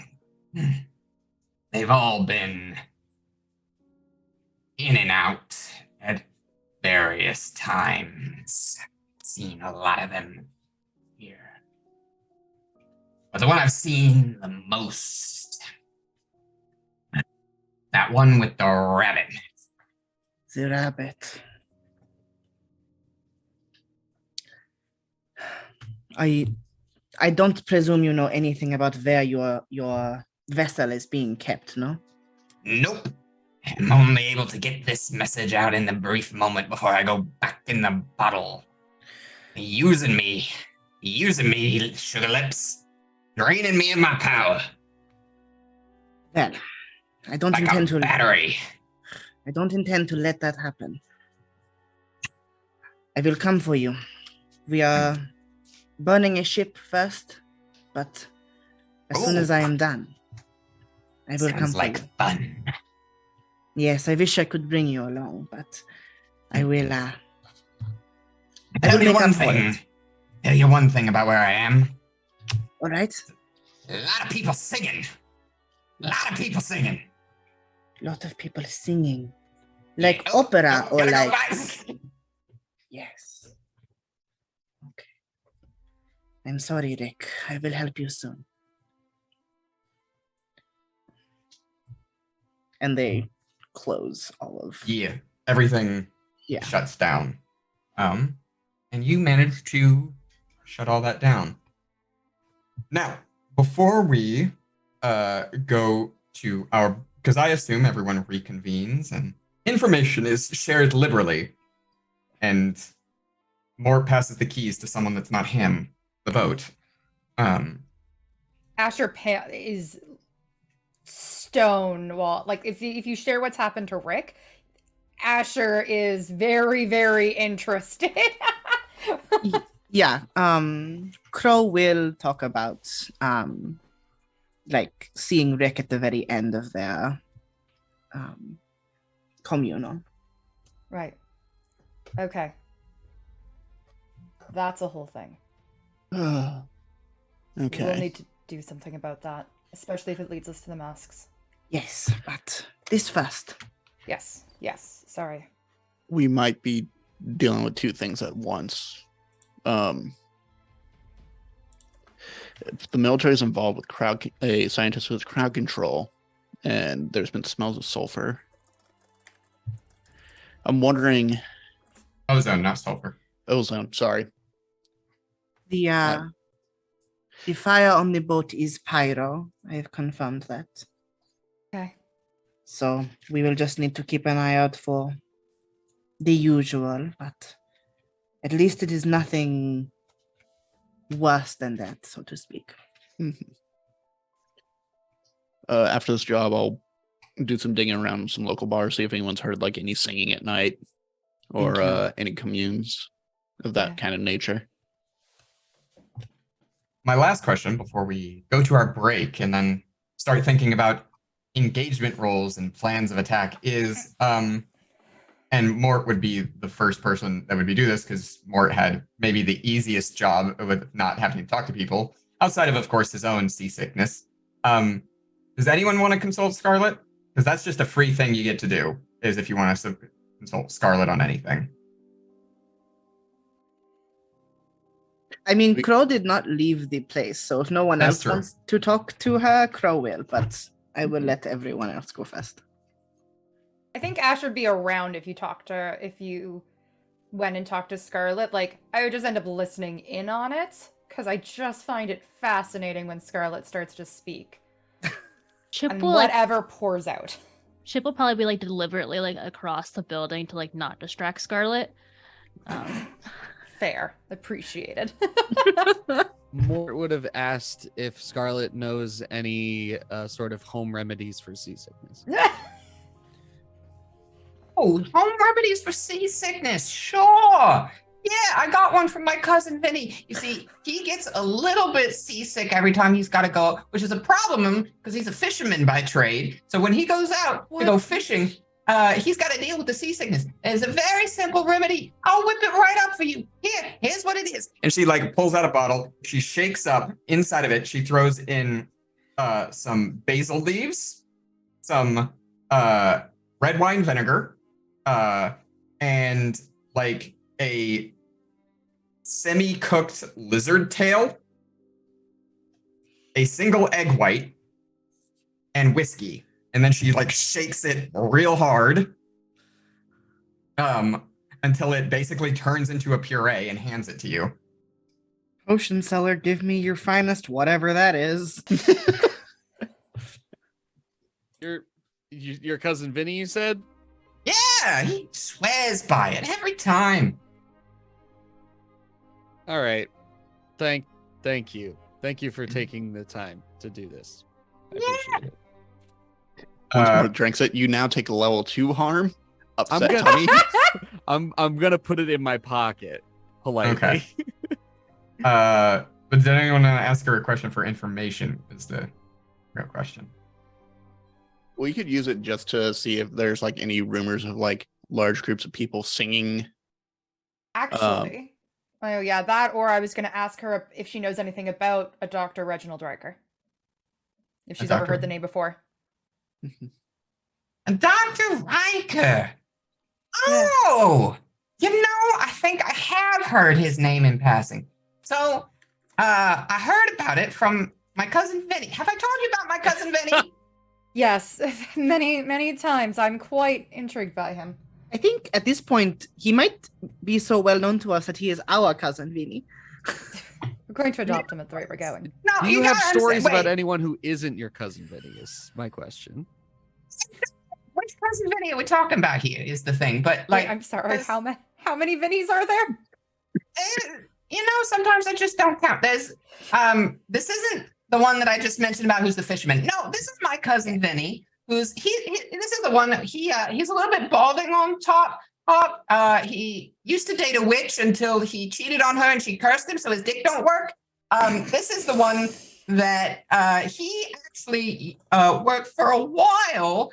they've all been in and out at various times. Seen a lot of them here. But the one I've seen the most, that one with the rabbit.
The rabbit. I don't presume you know anything about where your vessel is being kept, no?
Nope. I'm only able to get this message out in the brief moment before I go back in the bottle. Using me, sugar lips. Draining me of my power.
Well, I don't
Like
intend
a
to.
battery.
I don't intend to let that happen. I will come for you. We are burning a ship first, but as soon as I am done, I will come
Sounds
for
like
you.
fun.
Yes, I wish I could bring you along, but I will.
Tell you
make
one
up for
thing.
it.
Tell you one thing about where I am.
All right.
A lot of people singing. Lot of people singing.
Lot of people singing, like
Oh,
opera
oh,
or
gotta go,
like.
guys.
Yes. Okay. I'm sorry, Rick. I will help you soon. And they close all of.
Yeah, everything
Yeah.
shuts down. And you manage to shut all that down. Now, before we go to our, because I assume everyone reconvenes and information is shared liberally, and Mort passes the keys to someone that's not him, the boat.
Asher is stone wall. Like if you share what's happened to Rick, Asher is very, very interested.
Yeah. Crow will talk about like seeing Rick at the very end of their communal.
Right. Okay. That's a whole thing.
Okay.
We'll need to do something about that, especially if it leads us to the masks.
Yes, but this first.
Yes. Yes. Sorry.
We might be dealing with two things at once. If the military is involved with a scientist with crowd control, and there's been smells of sulfur, I'm wondering.
Ozone, not sulfur.
Ozone, sorry.
The fire on the boat is pyro. I have confirmed that.
Okay.
So we will just need to keep an eye out for the usual, but at least it is nothing worse than that, so to speak.
After this job, I'll do some digging around some local bars, see if anyone's heard like any singing at night or
Thank
any communes of that kind of nature.
My last question before we go to our break and then start thinking about engagement roles and plans of attack is, and Mort would be the first person that would do this because Mort had maybe the easiest job with not having to talk to people outside of course, his own seasickness. Does anyone want to consult Scarlet? Because that's just a free thing you get to do, is if you want to consult Scarlet on anything.
I mean, Crow did not leave the place, so if no one
That's
else
true.
wants to talk to her, Crow will, but I will let everyone else go first.
I think Asher would be around if you went and talked to Scarlet. Like, I would just end up listening in on it, because I just find it fascinating when Scarlet starts to speak.
Chip
And
will
whatever pours out.
Chip will probably be like deliberately like across the building to like not distract Scarlet.
Fair. Appreciated.
Mort would have asked if Scarlet knows any sort of home remedies for seasickness.
Oh, home remedies for seasickness. Sure. Yeah, I got one from my cousin Vinny. You see, he gets a little bit seasick every time he's got to go, which is a problem because he's a fisherman by trade. So when he goes out to go fishing, he's got to deal with the seasickness. It's a very simple remedy. I'll whip it right up for you. Here's what it is.
And she like pulls out a bottle. She shakes up inside of it. She throws in some basil leaves, some red wine vinegar, and like a semi-cooked lizard tail, a single egg white, and whiskey. And then she like shakes it real hard until it basically turns into a puree and hands it to you.
Potion seller, give me your finest, whatever that is.
Your cousin Vinny, you said?
Yeah, he swears by it every time.
All right. Thank you. Thank you for taking the time to do this. I appreciate it.
Once Mort drinks it, you now take a level 2 harm.
I'm
Upset
gonna-
tummy.
I'm gonna put it in my pocket politely.
Okay. But did anyone want to ask her a question for information? Is the real question.
We could use it just to see if there's like any rumors of like large groups of people singing.
Actually, oh yeah, that. Or I was going to ask her if she knows anything about a Dr. Reginald Riker. If she's ever
doctor?
heard the name before.
Dr. Riker. Oh, you know, I think I have heard his name in passing. So, I heard about it from my cousin Vinny. Have I told you about my cousin Vinny?
Yes, many times. I'm quite intrigued by him.
I think at this point, he might be so well known to us that he is our cousin Vinny.
We're going to adopt him at the rate we're going.
No,
Do you have
gotta
stories
understand-
about
wait,
anyone who isn't your cousin Vinny? Is my question.
Which cousin Vinny are we talking about here? Is the thing, but like,
Wait, I'm sorry.
this-
How many Vinnies are there?
you know, sometimes I just don't count. There's, this isn't the one that I just mentioned about who's the fisherman. No, this is my cousin Vinny, who's this is the one that he's a little bit balding on top. He used to date a witch until he cheated on her and she cursed him, so his dick don't work. This is the one that he actually worked for a while,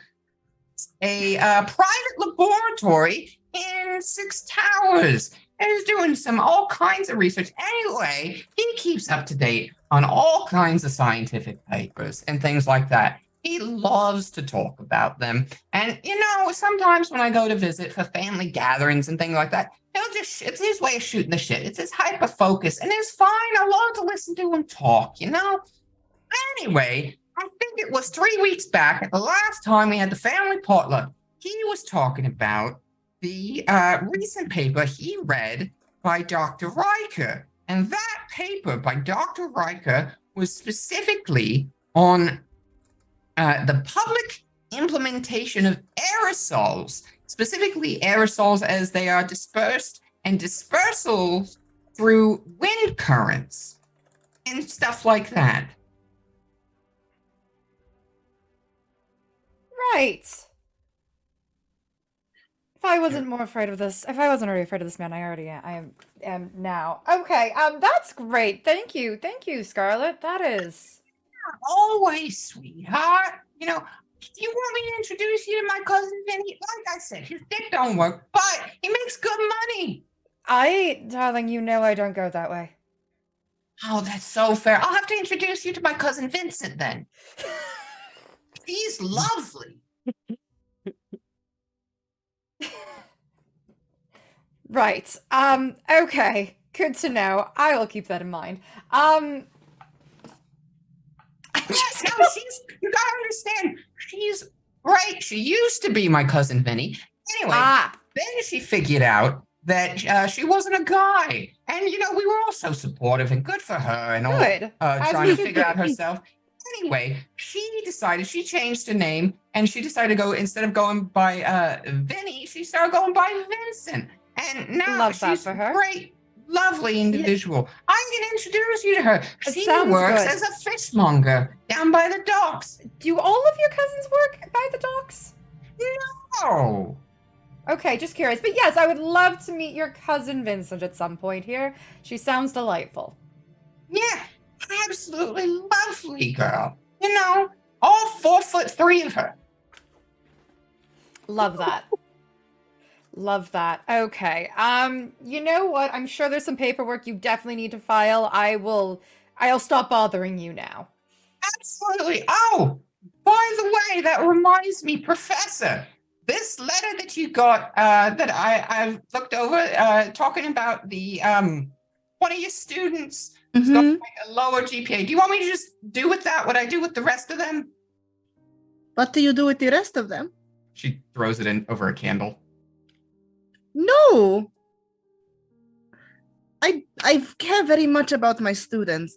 a private laboratory in Six Towers, and is doing all kinds of research. Anyway, he keeps up to date on all kinds of scientific papers and things like that. He loves to talk about them. And, you know, sometimes when I go to visit for family gatherings and things like that, it's his way of shooting the shit. It's his hyper focus, and it's fine. I love to listen to him talk, you know? Anyway, I think it was 3 weeks back at the last time we had the family potluck. He was talking about the recent paper he read by Dr. Riker. And that paper by Dr. Riker was specifically on the public implementation of aerosols, specifically aerosols as they are dispersed and dispersals through wind currents and stuff like that.
Right. If I wasn't more afraid of this, if I wasn't already afraid of this man, I am now. Okay, that's great. Thank you, Scarlet. That is
Always, sweetheart. You know, do you want me to introduce you to my cousin Vinny? Like I said, his dick don't work, but he makes good money.
darling, you know I don't go that way.
Oh, that's so fair. I'll have to introduce you to my cousin Vincent then. He's lovely.
Right. Okay. Good to know. I will keep that in mind.
You gotta understand, she's right. She used to be my cousin Vinny. Anyway, then she figured out that she wasn't a guy. And, you know, we were all so supportive and good for her and all
Good.
trying to figure out herself. Anyway, she changed her name and she decided to go, instead of going by Vinny, she started going by Vincent. And now
Love that
she's
for her.
great lovely individual. I'm going to introduce you to her.
It
She
sounds
works
good.
as a fishmonger down by the docks.
Do all of your cousins work by the docks?
Oh,
Okay, just curious. But yes, I would love to meet your cousin Vincent at some point here. She sounds delightful.
yeah, absolutely lovely girl. You know, all 4'3" of her.
Love that. Love that. Okay. You know what? I'm sure there's some paperwork you definitely need to file. I'll stop bothering you now.
Absolutely. Oh, by the way, that reminds me, Professor. This letter that you got, that I've looked over, talking about the one of your students who's got like a lower GPA. Do you want me to just do with that what I do with the rest of them?
What do you do with the rest of them?
She throws it in over a candle.
No. I care very much about my students.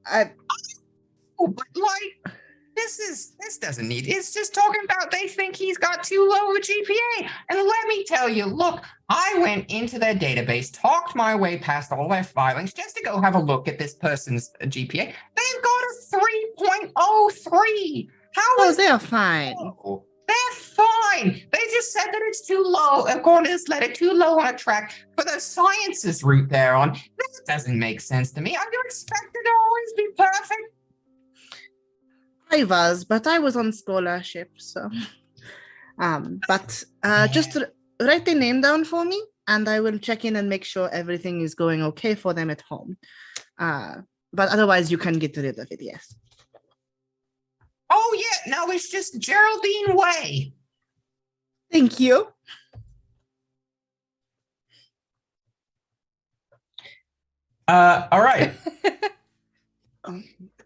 Oh, but like, this doesn't need. It's just talking about they think he's got too low a GPA. And let me tell you, look, I went into their database, talked my way past all their filings just to go have a look at this person's GPA. They've got a 3.03. How
Oh,
is
they're fine.
low? They're fine. They just said that it's too low, according to this letter, too low on a track for the sciences route they're on. That doesn't make sense to me. Are you expected to always be perfect?
I was, but I was on scholarship, so. But just write the name down for me, and I will check in and make sure everything is going okay for them at home. But otherwise, you can get rid of it, yes.
Oh, yeah, no, it's just Geraldine Way.
Thank you.
All right.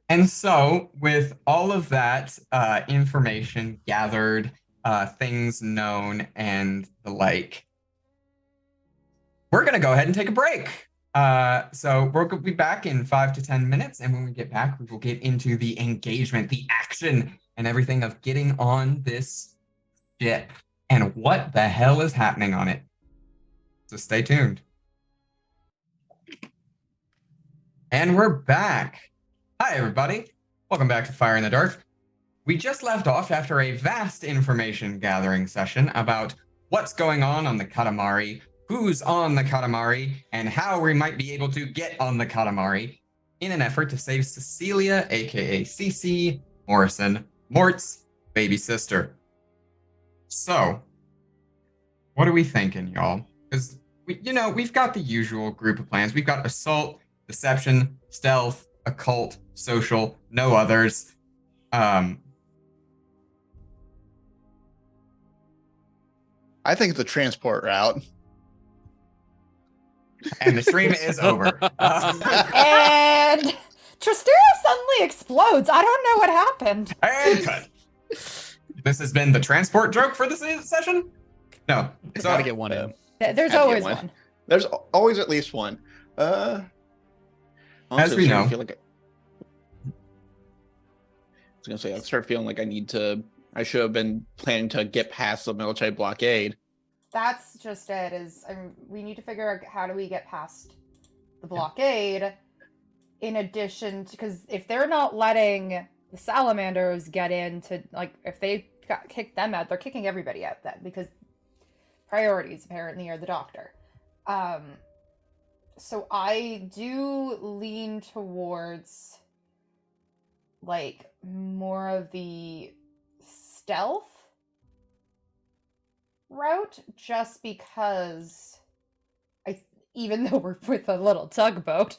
And so, with all of that information gathered, things known, and the like, we're going to go ahead and take a break. So we're going to be back in 5 to 10 minutes. And when we get back, we will get into the engagement, the action, and everything of getting on this ship and what the hell is happening on it. So stay tuned. And we're back. Hi, everybody. Welcome back to Fire in the Dark. We just left off after a vast information gathering session about what's going on the Katamari, who's on the Katamari, and how we might be able to get on the Katamari in an effort to save Cecilia, aka Cece Morrison, Mort's baby sister. So, what are we thinking, y'all? Because we've got the usual group of plans. We've got assault, deception, stealth, occult, social, no others.
I think it's a transport route.
And the stream is over.
And Trastero suddenly explodes. I don't know what happened.
And cut. This has been the transport joke for this session? No.
It's gotta get one in.
There's
Had to get
always
one.
one.
There's always at least one.
As
Honestly,
we
I
know.
feel like I was gonna say I start feeling like I should have been planning to get past the military blockade.
That's just it. We need to figure out how do we get past the blockade. In addition, because if they're not letting the salamanders get into, like, if they kick them out, they're kicking everybody out then, because priorities apparently are the doctor. So I do lean towards like more of the stealth route, just because even though we're with a little tugboat,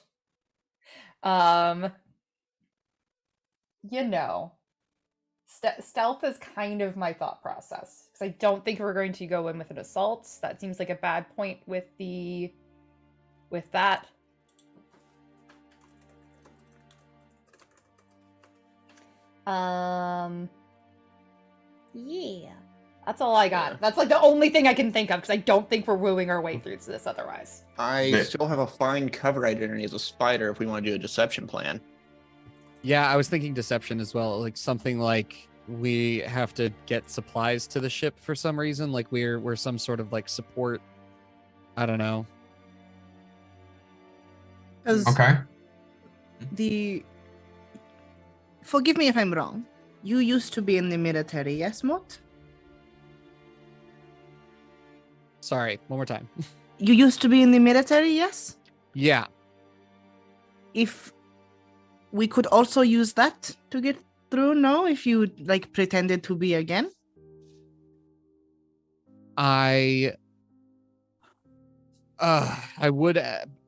stealth is kind of my thought process, because I don't think we're going to go in with an assault. That seems like a bad point with that. Yeah. That's all I got.
Yeah.
That's like the only thing I can think of, because I don't think we're wooing our way through to this otherwise.
I still have a fine cover identity as a spider if we want to do a deception plan.
Yeah, I was thinking deception as well. Like something like we have to get supplies to the ship for some reason. Like we're some sort of like support. I don't know.
'Cause
Okay.
Forgive me if I'm wrong. You used to be in the military, yes, Mort?
Sorry, one more time.
You used to be in the military, yes?
Yeah.
If we could also use that to get through, no? If you like pretended to be again?
I would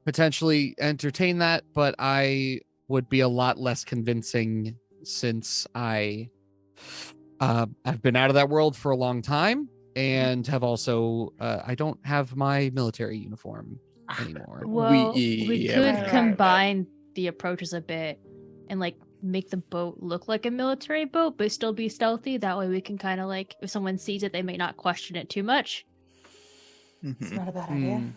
potentially entertain that, but I would be a lot less convincing since I have been out of that world for a long time and have also I don't have my military uniform anymore.
Well,
yeah,
we
we
could
can.
combine the approaches a bit and like make the boat look like a military boat, but still be stealthy. That way we can kind of like, if someone sees it, they may not question it too much.
It's
Mhm.
not a bad idea.
Hmm.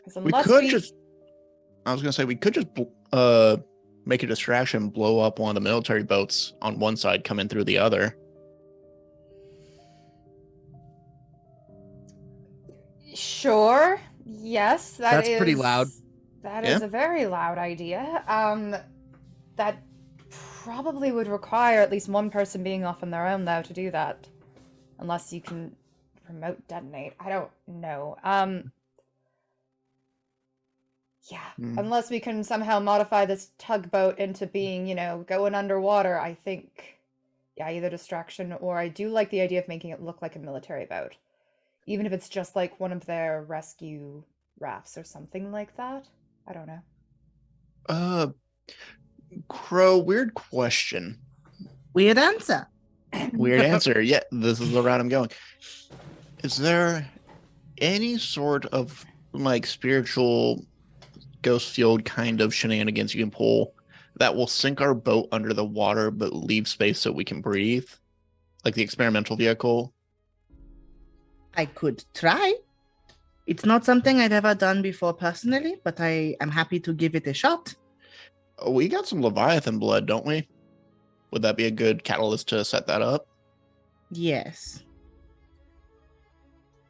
'Cause
We
unless
could just. I was gonna say we could just make a distraction, blow up one of the military boats on one side, come in through the other.
Sure. Yes,
That's pretty loud.
That
Yeah.
is a very loud idea. That probably would require at least one person being off on their own, though, to do that. Unless you can remote detonate. I don't know. Yeah,
Hmm.
unless we can somehow modify this tugboat into being, going underwater, I think, yeah, either distraction or I do like the idea of making it look like a military boat. Even if it's just like one of their rescue rafts or something like that. I don't know.
Crow, weird question.
Weird answer.
Weird answer. Yeah, this is the route I'm going. Is there any sort of like spiritual ghost field kind of shenanigans you can pull that will sink our boat under the water but leave space so we can breathe? Like the experimental vehicle?
I could try. It's not something I've ever done before personally, but I am happy to give it a shot.
We got some Leviathan blood, don't we? Would that be a good catalyst to set that up?
Yes.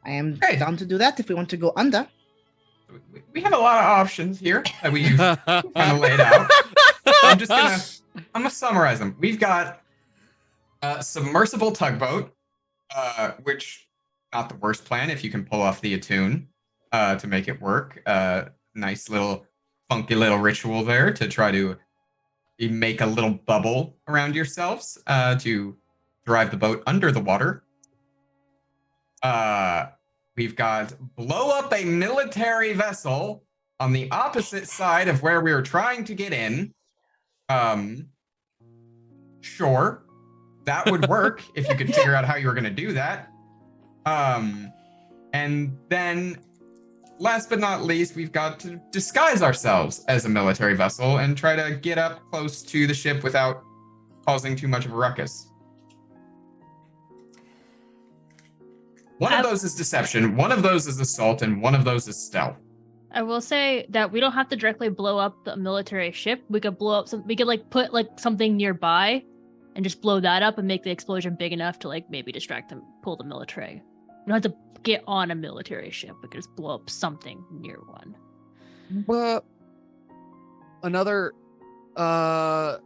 I am
Okay.
down to do that if we want to go under.
We have a lot of options here that we've kind of laid out. I'm gonna summarize them. We've got a submersible tugboat, which not the worst plan if you can pull off the attune to make it work. Nice little funky little ritual there to try to make a little bubble around yourselves to drive the boat under the water. We've got blow up a military vessel on the opposite side of where we were trying to get in. Sure, that would work if you could figure out how you were going to do that. And then, last but not least, we've got to disguise ourselves as a military vessel and try to get up close to the ship without causing too much of a ruckus. One of those is deception, one of those is assault, and one of those is stealth.
I will say that we don't have to directly blow up the military ship. We could blow up we could like put like something nearby and just blow that up and make the explosion big enough to like maybe distract them, pull the military. We don't have to get on a military ship. We could just blow up something near one.
But another thought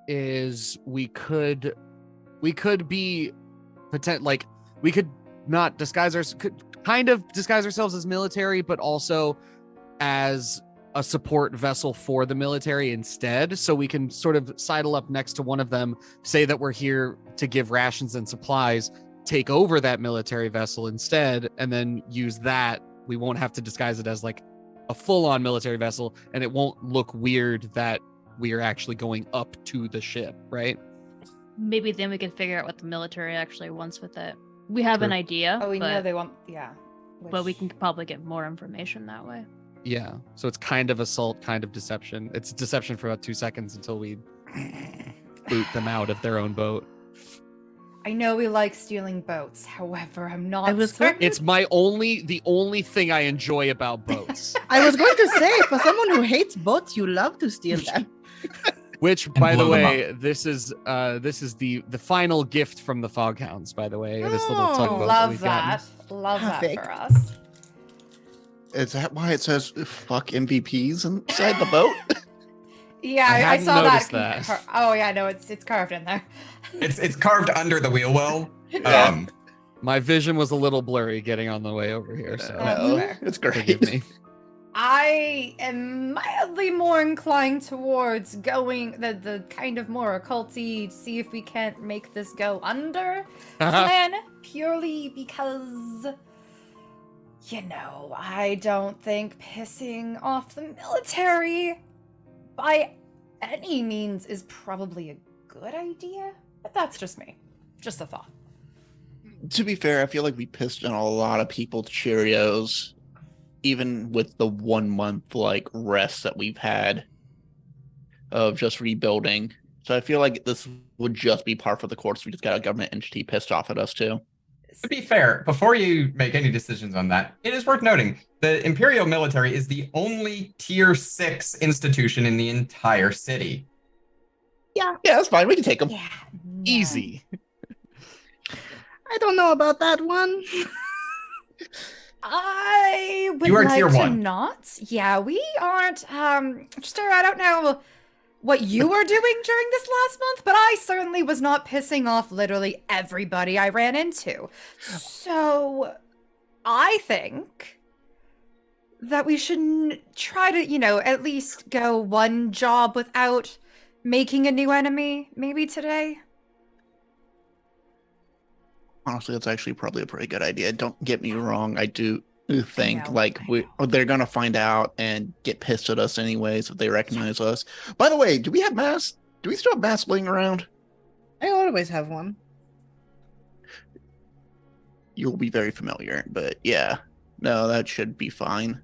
is we could be we could not kind of disguise ourselves as military, but also as a support vessel for the military instead. So we can sort of sidle up next to one of them, say that we're here to give rations and supplies, take over that military vessel instead, and then use that. We won't have to disguise it as like a full-on military vessel, and it won't look weird that we are actually going up to the ship, right?
Maybe then we can figure out what the military actually wants with it. We have an idea.
Oh, we know
but,
they want, yeah.
but we can probably get more information that way.
Yeah. So it's kind of assault, kind of deception. It's deception for about 2 seconds until we boot them out of their own boat.
I know we like stealing boats. However, I'm not
I was
certain.
It's the only thing I enjoy about boats.
I was going to say, for someone who hates boats, you love to steal them.
Which, by the
blow them
way, this is the final gift from the Foghounds. By the way, this little
Oh,
tugboat that
Love
we've
that.
gotten.
Love that
Perfect.
for us.
Is that why it says fuck MVPs inside the boat?
Yeah,
I
I
hadn't
saw
noticed
that.
that.
Oh yeah, no, it's carved in there.
It's carved under the wheel well.
Yeah.
My vision was a little blurry getting on the way over here, so
No,
fair.
it's great.
forgive me.
I am mildly more inclined towards going the kind of more occulty, see if we can't make this go under plan, purely because, I don't think pissing off the military by any means is probably a good idea. But that's just me. Just a thought.
To be fair, I feel like we pissed in a lot of people's Cheerios, even with the 1 month rest that we've had of just rebuilding. So I feel like this would just be par for the course. We just got a government entity pissed off at us too.
To be fair, before you make any decisions on that, it is worth noting the Imperial military is the only tier 6 institution in the entire city.
Yeah, that's fine. We can take them.
Yeah.
Easy.
I don't know about that one.
I would
You are
like
tier
to
1.
not. Yeah, we aren't. I don't know what you were doing during this last month, but I certainly was not pissing off literally everybody I ran into. So, I think that we should try to, at least go one job without making a new enemy, maybe today.
Honestly, that's actually probably a pretty good idea. Don't get me wrong. I do think
I know.
they're gonna find out and get pissed at us anyways if they recognize us. By the way, do we have masks? Do we still have masks laying around?
I always have one.
You'll be very familiar, but yeah, no, that should be fine.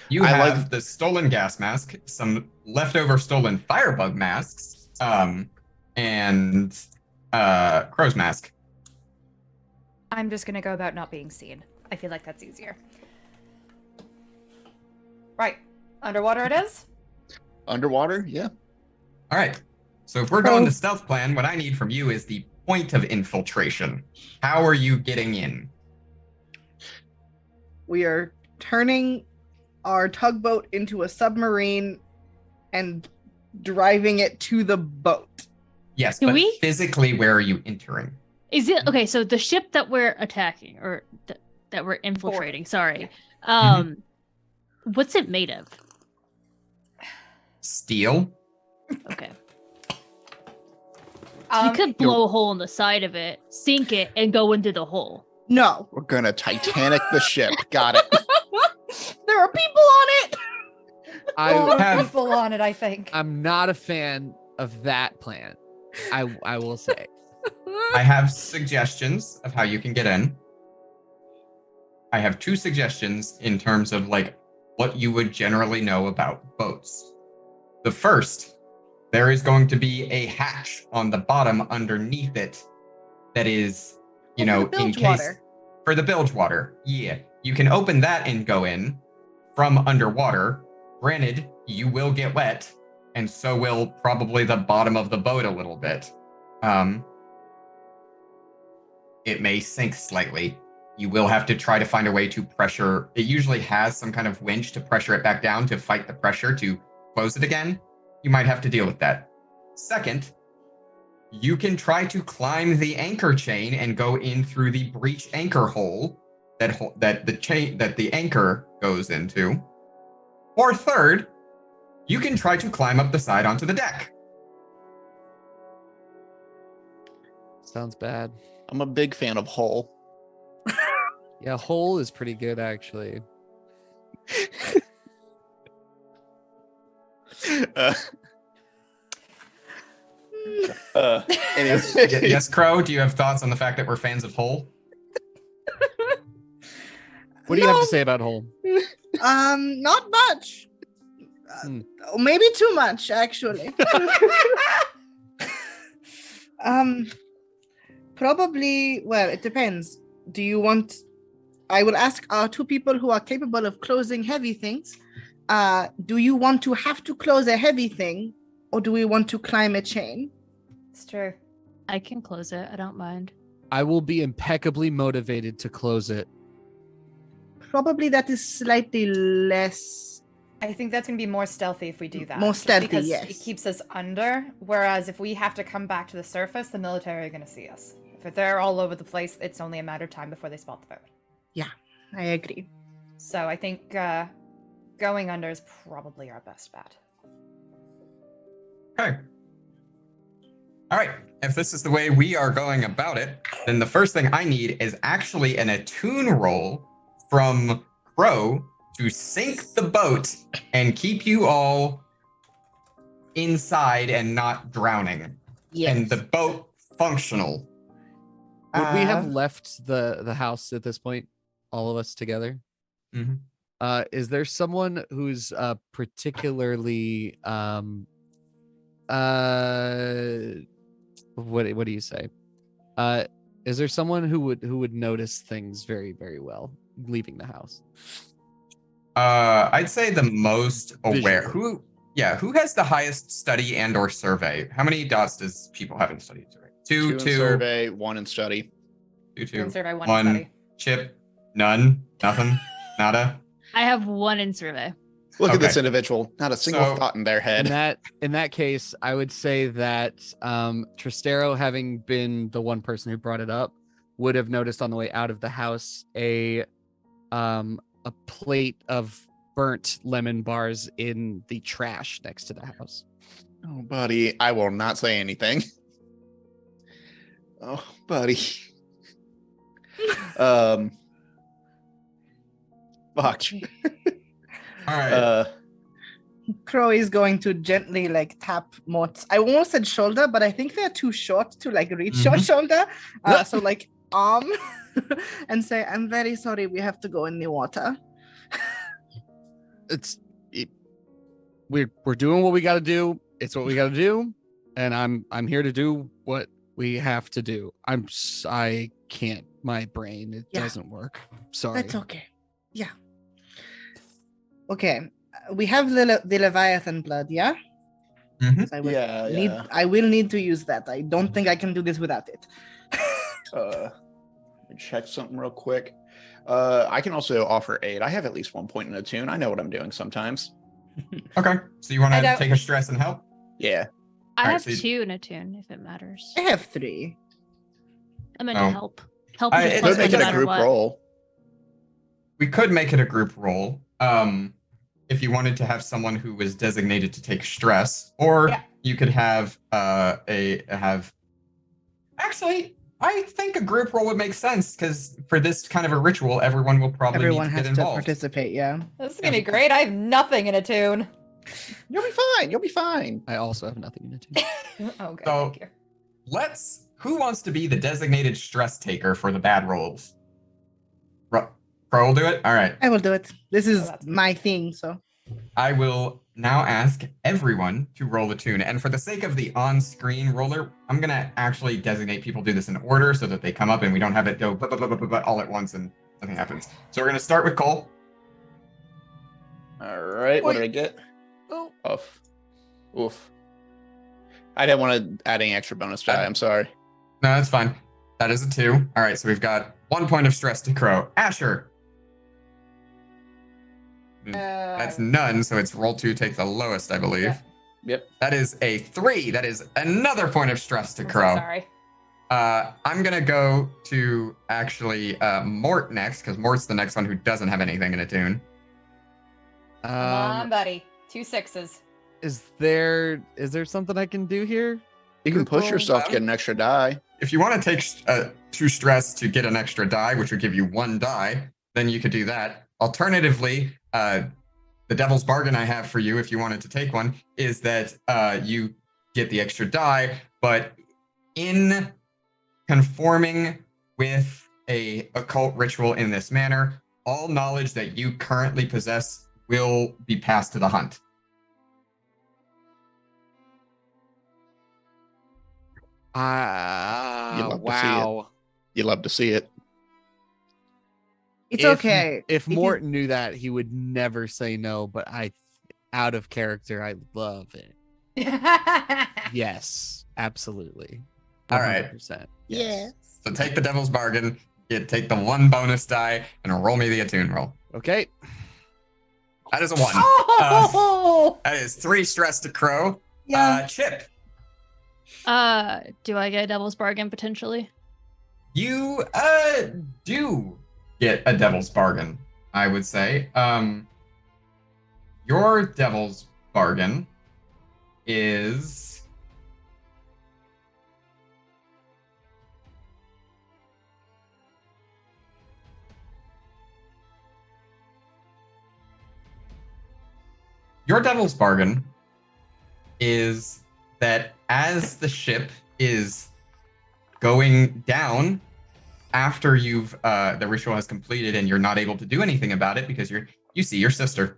You
I
have
like-
the stolen gas mask, some leftover stolen firebug masks, and crow's mask.
I'm just gonna go about not being seen. I feel like that's easier. Right. Underwater it is?
Underwater, yeah.
All right. So if we're going to stealth plan, what I need from you is the point of infiltration. How are you getting in?
We are turning our tugboat into a submarine and driving it to the boat.
Yes,
Do
but
we?
physically, where are you entering?
Is it okay? So the ship that we're attacking or that we're infiltrating, sorry. What's it made of?
Steel?
Okay.
Um,
You could blow a hole in the side of it, sink it, and go into the hole.
No.
We're gonna Titanic the ship. Got it.
There are people on it.
I
lot
have-
of people on it, I think.
I'm not a fan of that plan. I will say.
I have suggestions of how you can get in. I have 2 suggestions in terms of what you would generally know about boats. The first, there is going to be a hatch on the bottom underneath it that is,
For the bilge water.
for the bilge water. Yeah, you can open that and go in from underwater. Granted, you will get wet, and so will probably the bottom of the boat a little bit. It may sink slightly. You will have to try to find a way to pressure. It usually has some kind of winch to pressure it back down to fight the pressure to close it again. You might have to deal with that. Second, you can try to climb the anchor chain and go in through the breech anchor hole that the anchor goes into. Or third, you can try to climb up the side onto the deck.
Sounds bad.
I'm a big fan of Hull.
Yeah, hole is pretty good actually.
Anyway.
Yes, Crow, do you have thoughts on the fact that we're fans of Hull?
What do you have to say about hole?
Not much. Maybe too much, actually. Probably. Well, it depends. Do you want? I will ask our 2 people who are capable of closing heavy things. Do you want to have to close a heavy thing, or do we want to climb a chain?
It's true.
I can close it. I don't mind.
I will be impeccably motivated to close it.
probably that is slightly less.
I think that's going to be more stealthy if we do that.
More
just
stealthy,
because
yes.
it keeps us under. Whereas if we have to come back to the surface, the military are going to see us. If they're all over the place, it's only a matter of time before they spot the boat.
Yeah, I agree.
So I think going under is probably our best bet.
Okay. All right. If this is the way we are going about it, then the first thing I need is actually an attune roll from Crow to sink the boat and keep you all inside and not drowning.
Yes.
And the boat functional.
Would we have left the house at this point, all of us together?
Mhm.
Is there someone who's particularly what do you say? Is there someone who would notice things very, very well leaving the house?
I'd say the most aware.
Visual.
Who has the highest study and or survey? How many dots does people have in study and survey?
Two
Two.
in survey, one in study.
Two.
One survey, one
One.
study.
Chip. None. Nothing. Nada.
I have 1 in survey.
Look at
Okay.
this individual. Not a single
So-
thought in their head.
In that case, I would say that Tristero, having been the one person who brought it up, would have noticed on the way out of the house a plate of burnt lemon bars in the trash next to the house.
Oh, buddy, I will not say anything. Oh, buddy. Fuck.
All right.
Crow is going to gently like tap Mort's. I almost said shoulder, but I think they're too short to like reach your shoulder. So like arm, and say, "I'm very sorry. We have to go in the water."
We're doing what we got to do. It's what we got to do, and I'm here to do what we have to do. I can't. My brain it
Yeah.
doesn't work. Sorry.
That's okay. Yeah. Okay. We have the Leviathan blood, yeah?
Mhm.
I will
Yeah,
need.
yeah.
I will need to use that. I don't think I can do this without it.
Let me check something real quick. I can also offer aid. I have at least 1 point in a tune. I know what I'm doing sometimes.
Okay. So you want
I
to
don't-
take a stress and help?
Yeah.
I
Alright,
have
so you-
2 in a tune, if it matters.
I have 3.
I'm gonna
Oh.
help. Help
I-
is
it
a
Could
does
plus
make
one
it
no
a
matter
group
what.
roll.
We could make it a group roll. If you wanted to have someone who was designated to take stress, or
Yeah.
you could have Actually, I think a group roll would make sense because for this kind of a ritual, everyone will probably
Everyone
need to
has
get
to
involved.
participate, yeah.
This is going to be great. I have nothing in a tune.
You'll be fine. You'll be fine.
I also have nothing in it.
Okay,
So-
thank you.
Who wants to be the designated stress taker for the bad rolls? Crow will do it? All right.
I will do it. This is
that's-
my thing, so.
I will now ask everyone to roll a tune. And for the sake of the on-screen roller, I'm going to actually designate people do this in order so that they come up and we don't have it go all at once and nothing happens. So we're going to start with Cole.
All right. What did I get? Oh. Oof. Oof. I didn't want to add any extra bonus die. I'm sorry.
No, that's fine. That is a 2. All right, so we've got 1 point of stress to Crow. Asher. That's none, so it's roll 2, take the lowest, I believe.
Yeah.
Yep.
That is a 3. That is another point of stress to
I'm so
Crow.
sorry.
I'm gonna go to actually Mort next, because Mort's the next one who doesn't have anything in a tune.
Come on, buddy. 2 6s.
Is there something I can do here?
You can push
Roll.
yourself to get an extra die.
If you want to take 2 stress to get an extra die, which would give you 1 die, then you could do that. Alternatively, the devil's bargain I have for you, if you wanted to take one, is that you get the extra die, but in conforming with a occult ritual in this manner, all knowledge that you currently possess will be passed to the hunt.
love to see
Wow.
You love to see it.
It's
If-
okay.
If
you-
Morton knew that, he would never say no, but out of character, I love it. Yes, absolutely.
All right.
100%.
Yes.
So take the devil's bargain, take the 1 bonus die, and roll me the attune roll.
Okay.
That is a 1.
Oh!
That is 3 stress to Crow.
Yeah.
Chip,
Do I get a devil's bargain potentially?
you do get a devil's bargain, I would say. Your devil's bargain is that as the ship is going down after you've the ritual has completed and you're not able to do anything about it because you see your sister.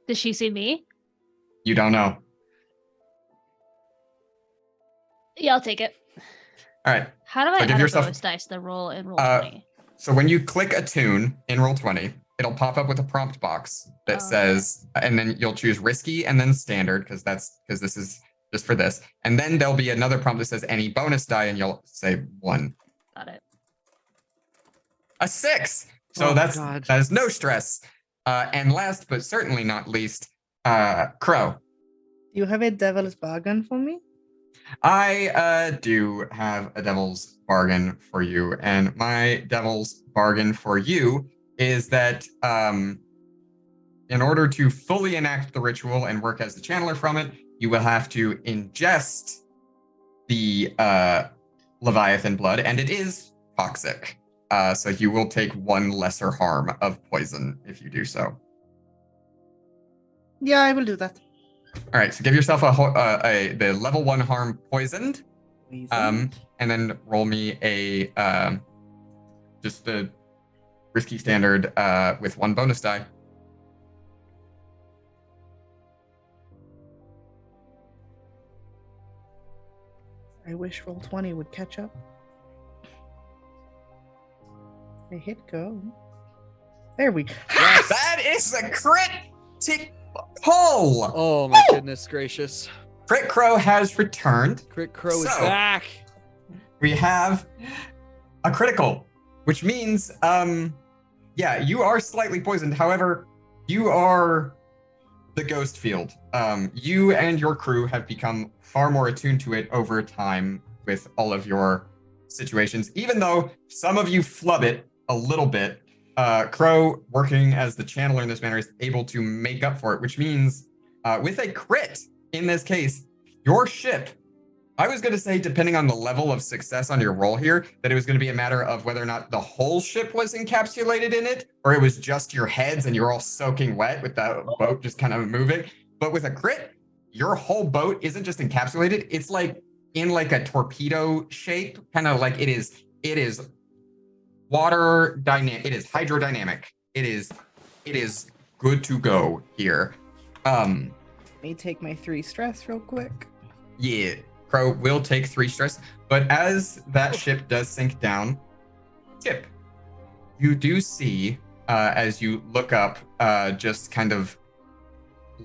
Does she see me?
You don't know.
Yeah, I'll take it.
All right.
How do I
So give
add
yourself-
a bonus dice to roll in roll 20?
So when you click a tune in Roll20, it'll pop up with a prompt box that says, and then you'll choose risky and then standard because this is just for this. And then there'll be another prompt that says any bonus die, and you'll say 1.
Got it.
A 6. So
Oh,
that
God.
is no stress. And last but certainly not least, Crow.
Do you have a devil's bargain for me?
I do have a devil's bargain for you, and my devil's bargain for you is that in order to fully enact the ritual and work as the channeler from it, you will have to ingest the Leviathan blood, and it is toxic. So you will take 1 lesser harm of poison if you do so.
Yeah, I will do that.
All right, so give yourself the level 1 harm poisoned,
Poison.
and then roll me a just the risky standard with 1 bonus die.
I wish Roll20 would catch up. I hit go. There we go.
That is a crit pull.
Oh my goodness gracious.
Crit Crow has returned.
Crit Crow is
So-
back.
We have a critical, which means, yeah, you are slightly poisoned. However, you are the ghost field. You and your crew have become far more attuned to it over time with all of your situations. Even though some of you flub it a little bit, Crow, working as the channeler in this manner, is able to make up for it, which means with a crit, in this case, your ship, I was going to say, depending on the level of success on your roll here, that it was going to be a matter of whether or not the whole ship was encapsulated in it, or it was just your heads and you're all soaking wet with the boat just kind of moving. But with a crit, your whole boat isn't just encapsulated, it's like in like a torpedo shape, kind of like it is water dynamic, it is hydrodynamic. It is good to go here.
Let me take my 3 stress real quick.
Yeah, Crow will take 3 stress, but as that ship does sink down, Tip, you do see, as you look up, just kind of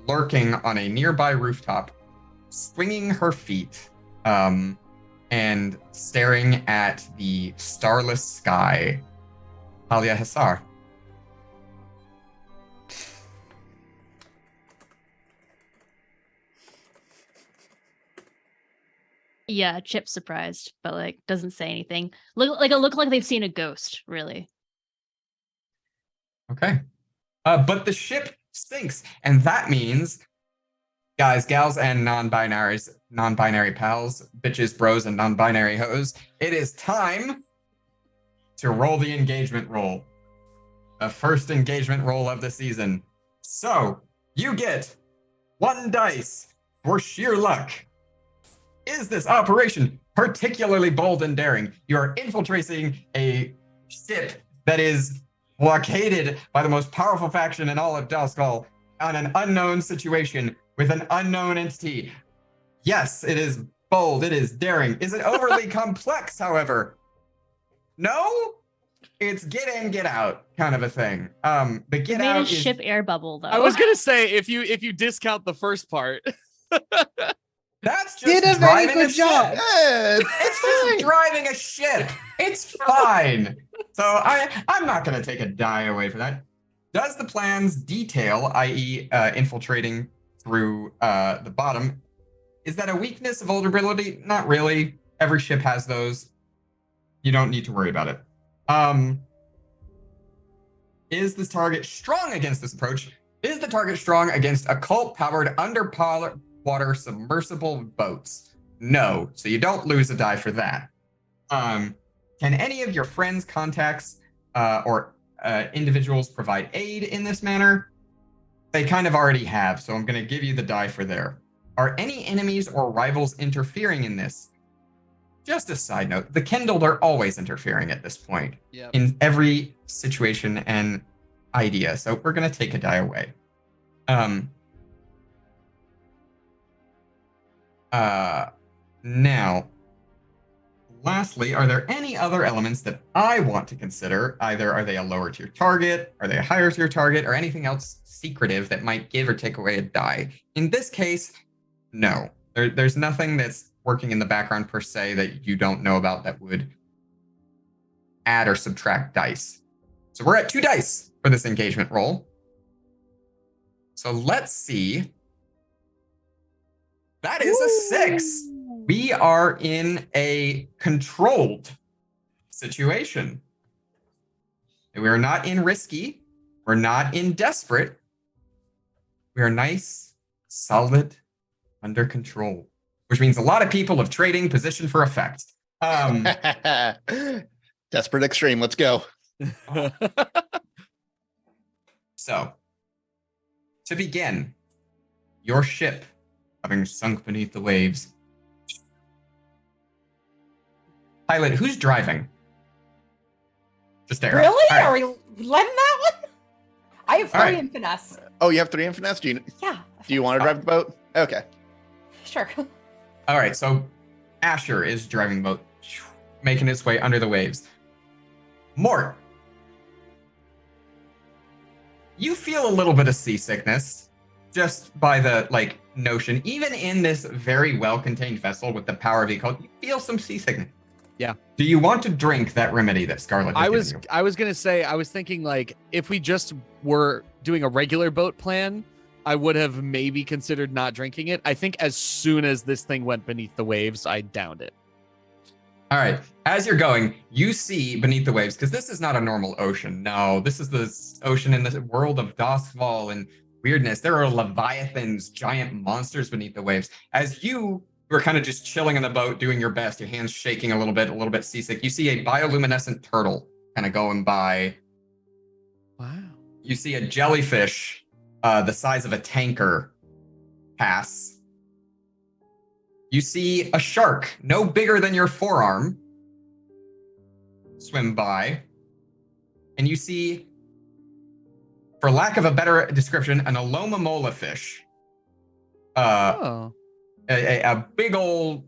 lurking on a nearby rooftop, swinging her feet, and staring at the starless sky, Talia Hassar.
Yeah, Chip's surprised, but like doesn't say anything. Look like they've seen a ghost, really.
Okay. But the ship sinks, and that means, guys, gals, and non-binary pals, bitches, bros, and non-binary hoes, it is time to roll the engagement roll. The first engagement roll of the season. So, you get 1 dice for sheer luck. Is this operation particularly bold and daring? You are infiltrating a ship that is blockaded by the most powerful faction in all of Duskull on an unknown situation with an unknown entity. Yes, it is bold. It is daring. Is it overly complex, however? No? It's get in, get out kind of a thing. The get
Made
out
a
is...
ship air bubble though.
I was gonna say if you discount the first part.
That's just
Did a very
driving
good
a
job.
ship.
Yeah,
It's just driving a ship. It's fine. So I'm not going to take a die away for that. Does the plan's detail, i.e., infiltrating through the bottom, is that a weakness, a vulnerability? Not really. Every ship has those. You don't need to worry about it. Is this target strong against this approach? Is the target strong against occult-powered underwater submersible boats? No, so you don't lose a die for that. Can any of your friends, contacts, or individuals provide aid in this manner? They kind of already have, so I'm going to give you the die for there. Are any enemies or rivals interfering in this? Just a side note, the Kindled are always interfering at this point in every situation and idea, so we're going to take a die away. Now, lastly, are there any other elements that I want to consider? Either are they a lower tier target, are they a higher tier target, or anything else secretive that might give or take away a die? In this case, no. There's nothing that's working in the background per se that you don't know about that would add or subtract dice. So we're at 2 dice for this engagement roll. So let's see. That is a 6. We are in a controlled situation. We are not in risky. We're not in desperate. We are nice, solid, under control, which means a lot of people have trading position for effect.
Desperate extreme. Let's go.
So, to begin, your ship having sunk beneath the waves. Pilot, who's driving? Just Eric.
Really?
All right.
Are we letting that one? I have 3
All right.
in finesse.
Oh, you have 3 in finesse? Do you want to drive the boat? Okay.
Sure.
All right, so Asher is driving the boat, making his way under the waves. Mort, you feel a little bit of seasickness just by the notion. Even in this very well-contained vessel with the power of eco, you feel some seasickness.
Yeah.
Do you want to drink that remedy that Scarlet has given you?
I was gonna say, I was thinking if we just were doing a regular boat plan, I would have maybe considered not drinking it. I think as soon as this thing went beneath the waves, I downed it.
All right. As you're going, you see beneath the waves, because this is not a normal ocean. No, this is the ocean in the world of Dosval and weirdness. There are leviathans, giant monsters beneath the waves. As you were kind of just chilling on the boat, doing your best, your hands shaking a little bit seasick, you see a bioluminescent turtle kind of going by.
Wow.
You see a jellyfish the size of a tanker pass. You see a shark, no bigger than your forearm, swim by. And you see, for lack of a better description, an Alomomola fish. A big old,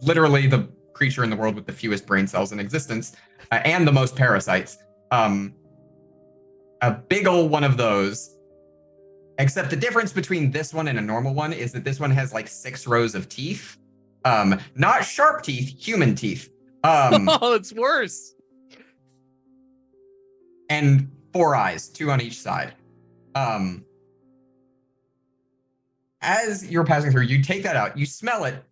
literally the creature in the world with the fewest brain cells in existence, and the most parasites. A big old one of those, except the difference between this one and a normal one is that this one has 6 rows of teeth. Not sharp teeth, human teeth.
Oh, it's worse.
And 4 eyes, 2 on each side. As you're passing through, you take that out, you smell it.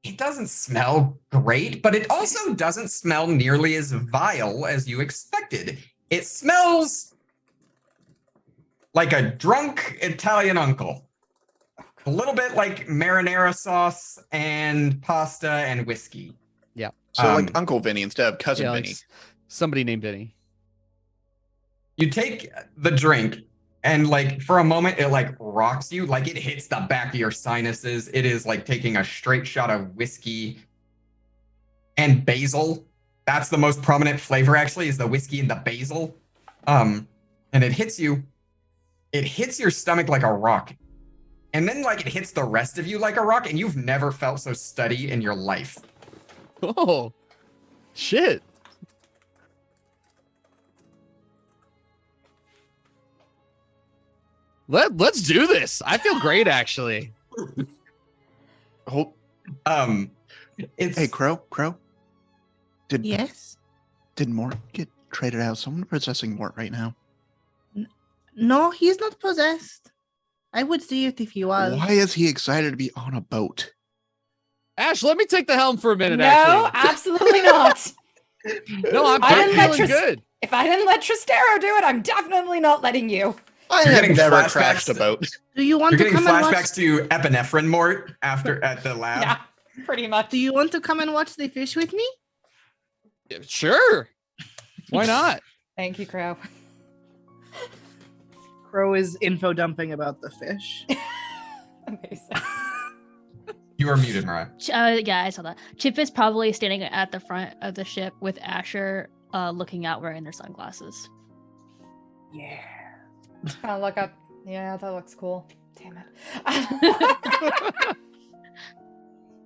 It doesn't smell great, but it also doesn't smell nearly as vile as you expected. It smells like a drunk Italian uncle. A little bit like marinara sauce and pasta and whiskey.
Yeah.
So Uncle Vinny instead of Cousin Vinny.
Somebody named Vinny.
You take the drink and for a moment it rocks you, it hits the back of your sinuses. It is like taking a straight shot of whiskey and basil. That's the most prominent flavor actually, is the whiskey and the basil. And it hits you. It hits your stomach like a rock. And then it hits the rest of you like a rock, and you've never felt so steady in your life.
Oh, shit. Let's do this. I feel great, actually.
Oh,
It's
hey, Crow. Did
Yes.
did Mort get traded out? Someone possessing Mort right now.
No, he's not possessed. I would see it if he was.
Why is he excited to be on a boat?
Ash, let me take the helm for a minute.
No,
actually,
absolutely not.
no, I'm
I didn't let
feeling
Tris-
good.
If I didn't let Tristero do it, I'm definitely not letting you.
I
You're
have
getting
never
flashbacks
crashed a
to-
boat.
Do you want
You're
to
getting
come and watch?
flashbacks to epinephrine Mort after at the lab.
Yeah, pretty much.
Do you want to come and watch the fish with me?
Sure. Why not?
Thank you, Crow.
Crow is info dumping about the fish.
Amazing.
You are muted, Mariah.
Yeah, I saw that. Chip is probably standing at the front of the ship with Asher looking out wearing their sunglasses.
Yeah.
I'll look up. Yeah, that looks cool. Damn it.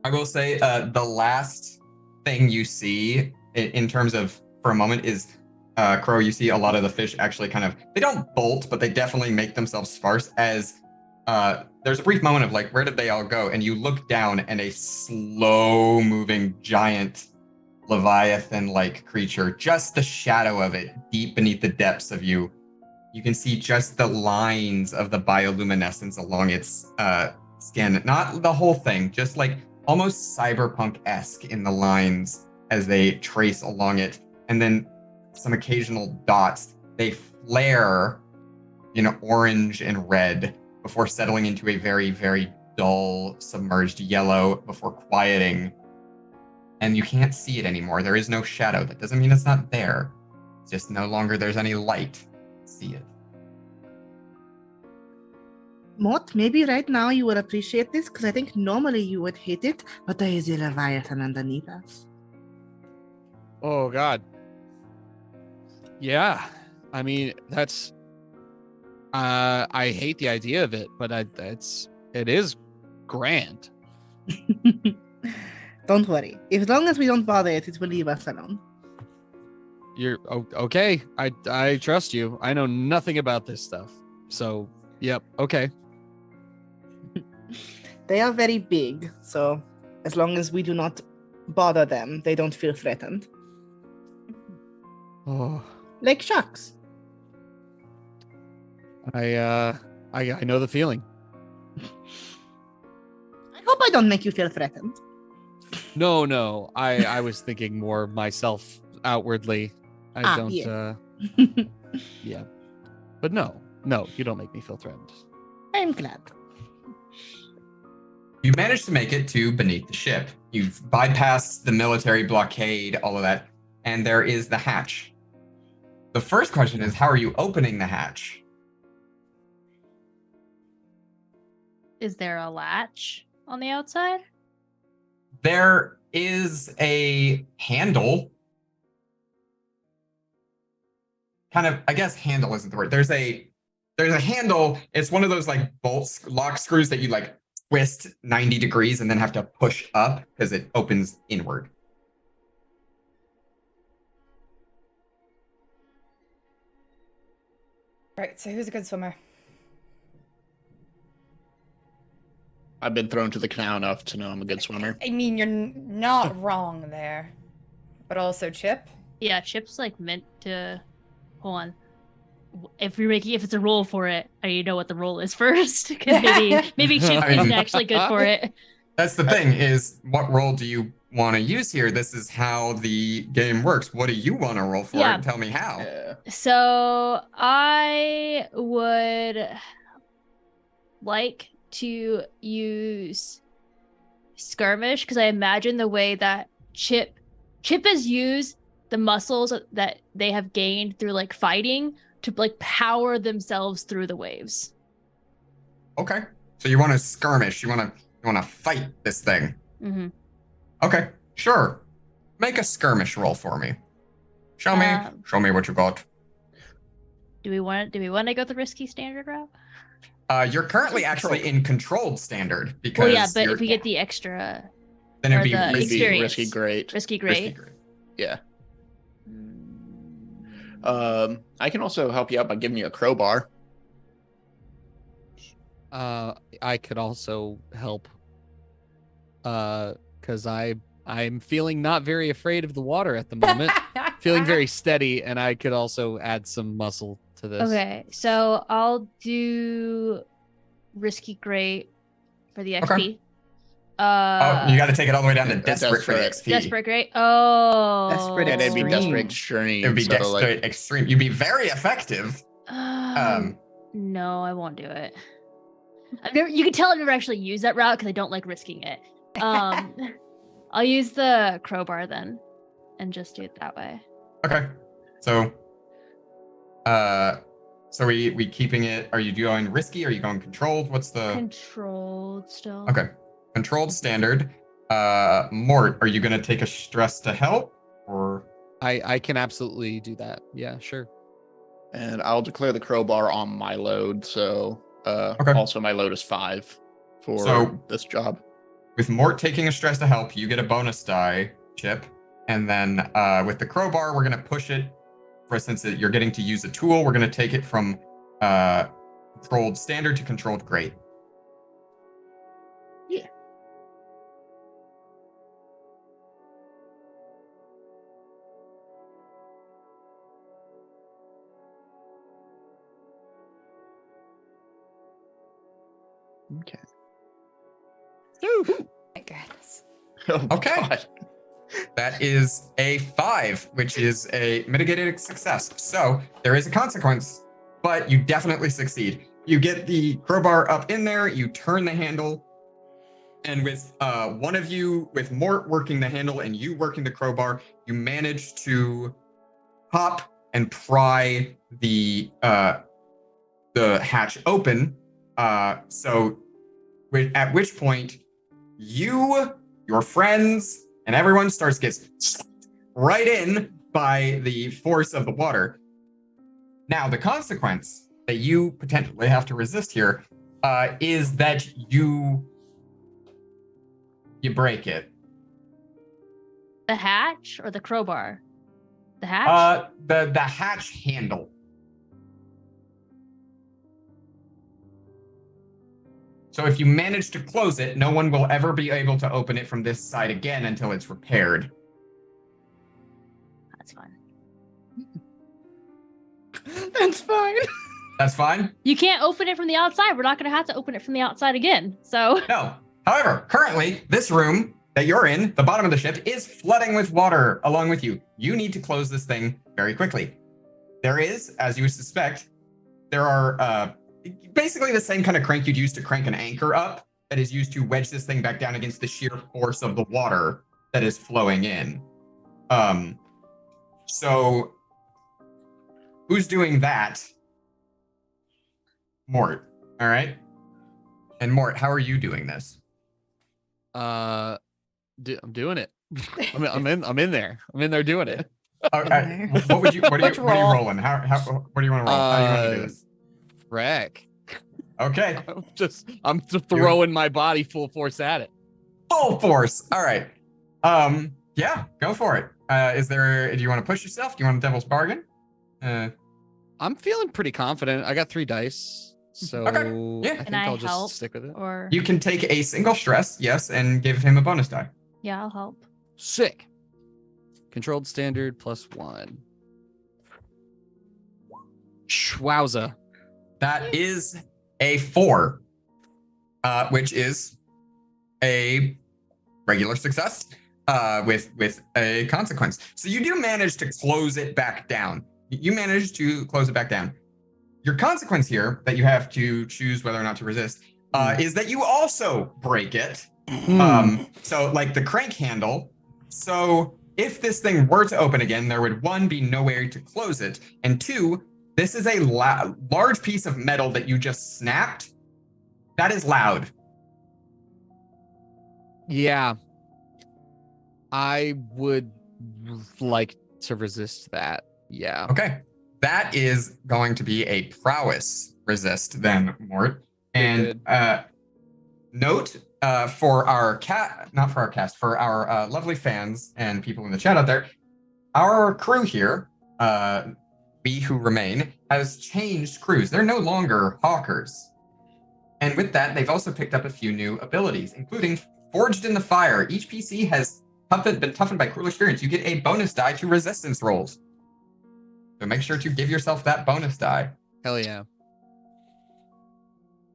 I will say the last thing you see in terms of for a moment is Crow. You see a lot of the fish actually kind of they don't bolt, but they definitely make themselves sparse as there's a brief moment of like, where did they all go? And you look down and a slow moving giant Leviathan-like creature, just the shadow of it deep beneath the depths of you. You can see just the lines of the bioluminescence along its skin. Not the whole thing, just like almost cyberpunk-esque in the lines as they trace along it. And then some occasional dots, they flare, orange and red before settling into a very, very dull, submerged yellow before quieting. And you can't see it anymore. There is no shadow. That doesn't mean it's not there. It's just no longer there's any light. See it.
Mort, maybe right now you would appreciate this because I think normally you would hate it, but there is a Leviathan underneath us.
Oh God. Yeah. I mean, that's. I hate the idea of it, but it is grand.
Don't worry. As long as we don't bother it, it will leave us alone.
You're okay. I trust you. I know nothing about this stuff. So, yep. Okay.
They are very big, so as long as we do not bother them, they don't feel threatened.
Oh,
Like sharks.
I know the feeling.
I hope I don't make you feel threatened.
No. I was thinking more myself outwardly. I don't.
Yeah.
Yeah. But no, you don't make me feel threatened.
I'm glad.
You managed to make it to beneath the ship. You've bypassed the military blockade, all of that, and there is the hatch. The first question is, how are you opening the hatch?
Is there a latch on the outside?
There is a handle. Kind of, I guess handle isn't the word. There's a handle. It's one of those like bolts, lock screws that you like twist 90 degrees and then have to push up because it opens inward.
Right, so who's a good swimmer?
I've been thrown to the canal enough to know I'm a good swimmer.
I mean, you're not wrong there. But also Chip?
Yeah, Chip's like meant to. Hold on. If it's a roll for it, I need to know what the roll is first. Because maybe Chip
I mean-
isn't actually good for it.
That's the thing is, what role do you want to use here? This is how the game works. What do you want to roll for
Yeah.
and tell me how?
Yeah.
So I would like to use skirmish because I imagine the way that Chip has used the muscles that they have gained through like fighting to like power themselves through the waves.
Okay. So you want to skirmish. You want to fight this thing.
Mm-hmm.
Okay. Sure. Make a skirmish roll for me. Show me what you got.
Do we want to go the risky standard route?
You're currently actually in controlled standard because
Well, yeah, but
you're-
if we get the extra
then it'd
or
be
the
risky.
experience.
Risky great.
risky
Risky
grade.
great.
Yeah.
Mm.
I can also help you out by giving you a crowbar.
I could also help. Because I'm feeling not very afraid of the water at the moment. Feeling very steady, and I could also add some muscle to this.
Okay, so I'll do Risky Great for the XP.
Okay. Oh, you got to take it all the way down to desperate for the
Desperate.
XP.
Desperate Great. Oh.
Desperate
And it'd be desperate
Extreme.
extreme.
It would be
so,
desperate extreme. You'd be very effective.
No, I won't do it. You can tell I've never actually used that route because I don't like risking it. I'll use the crowbar then, and just do it that way.
Okay. So, we keeping it. Are you going risky? Are you going controlled? What's the
Controlled still.
Okay? Controlled standard. Mort, are you gonna take a stress to help, or
I can absolutely do that. Yeah, sure.
And I'll declare the crowbar on my load. So
Okay.
also my load is 5 for
So-
this job.
with Mort taking a stress to help, you get a bonus die chip, and then with the crowbar, we're gonna push it. For instance, you're getting to use a tool. We're gonna take it from controlled standard to controlled great.
Yeah. Okay.
My goodness.
Oh,
Okay.
God.
That is a 5, which is a mitigated success. So there is a consequence, but you definitely succeed. You get the crowbar up in there, you turn the handle, and with one of you, with Mort working the handle and you working the crowbar, you manage to pop and pry the hatch open. At which point, your friends, and everyone gets right in by the force of the water. Now, the consequence that you potentially have to resist here is that you break it.
The hatch or the crowbar? The hatch?
The hatch handle. So if you manage to close it, no one will ever be able to open it from this side again until it's repaired.
That's fine.
That's fine.
That's fine?
You can't open it from the outside. We're not going to have to open it from the outside again. So
No. However, currently, this room that you're in, the bottom of the ship, is flooding with water along with you. You need to close this thing very quickly. There is, as you would suspect, there are basically the same kind of crank you'd use to crank an anchor up that is used to wedge this thing back down against the sheer force of the water that is flowing in. So who's doing that? Mort. All right. And Mort, how are you doing this?
I'm doing it. I'm in there. I'm in there doing it.
What are you rolling? What do you want to roll? How do you want to do this?
Wreck.
Okay.
I'm just throwing my body full force at it.
Full force. All right. Yeah, go for it. Do you want to push yourself? Do you want a devil's bargain?
I'm feeling pretty confident. I got 3 dice. So
Okay. Yeah.
I think
Can I
I'll just
help?
stick with it.
or
You can take a single stress, yes, and give him a bonus die.
yeah, I'll help.
Sick. Controlled standard +1. Schwowza.
That is a 4, which is a regular success with a consequence. So you do manage to close it back down. You manage to close it back down. Your consequence here that you have to choose whether or not to resist is that you also break it. So like the crank handle. So if this thing were to open again, there would 1, be nowhere to close it, and 2, this is a large piece of metal that you just snapped. That is loud.
Yeah. I would like to resist that. Yeah.
Okay. That is going to be a prowess resist then, Mort. And note for our for our lovely fans and people in the chat out there, our crew here, we who remain, has changed crews. They're no longer hawkers. And with that, they've also picked up a few new abilities, including Forged in the Fire. Each PC has been toughened by cruel experience. You get a bonus die to resistance rolls. So make sure to give yourself that bonus die.
Hell yeah.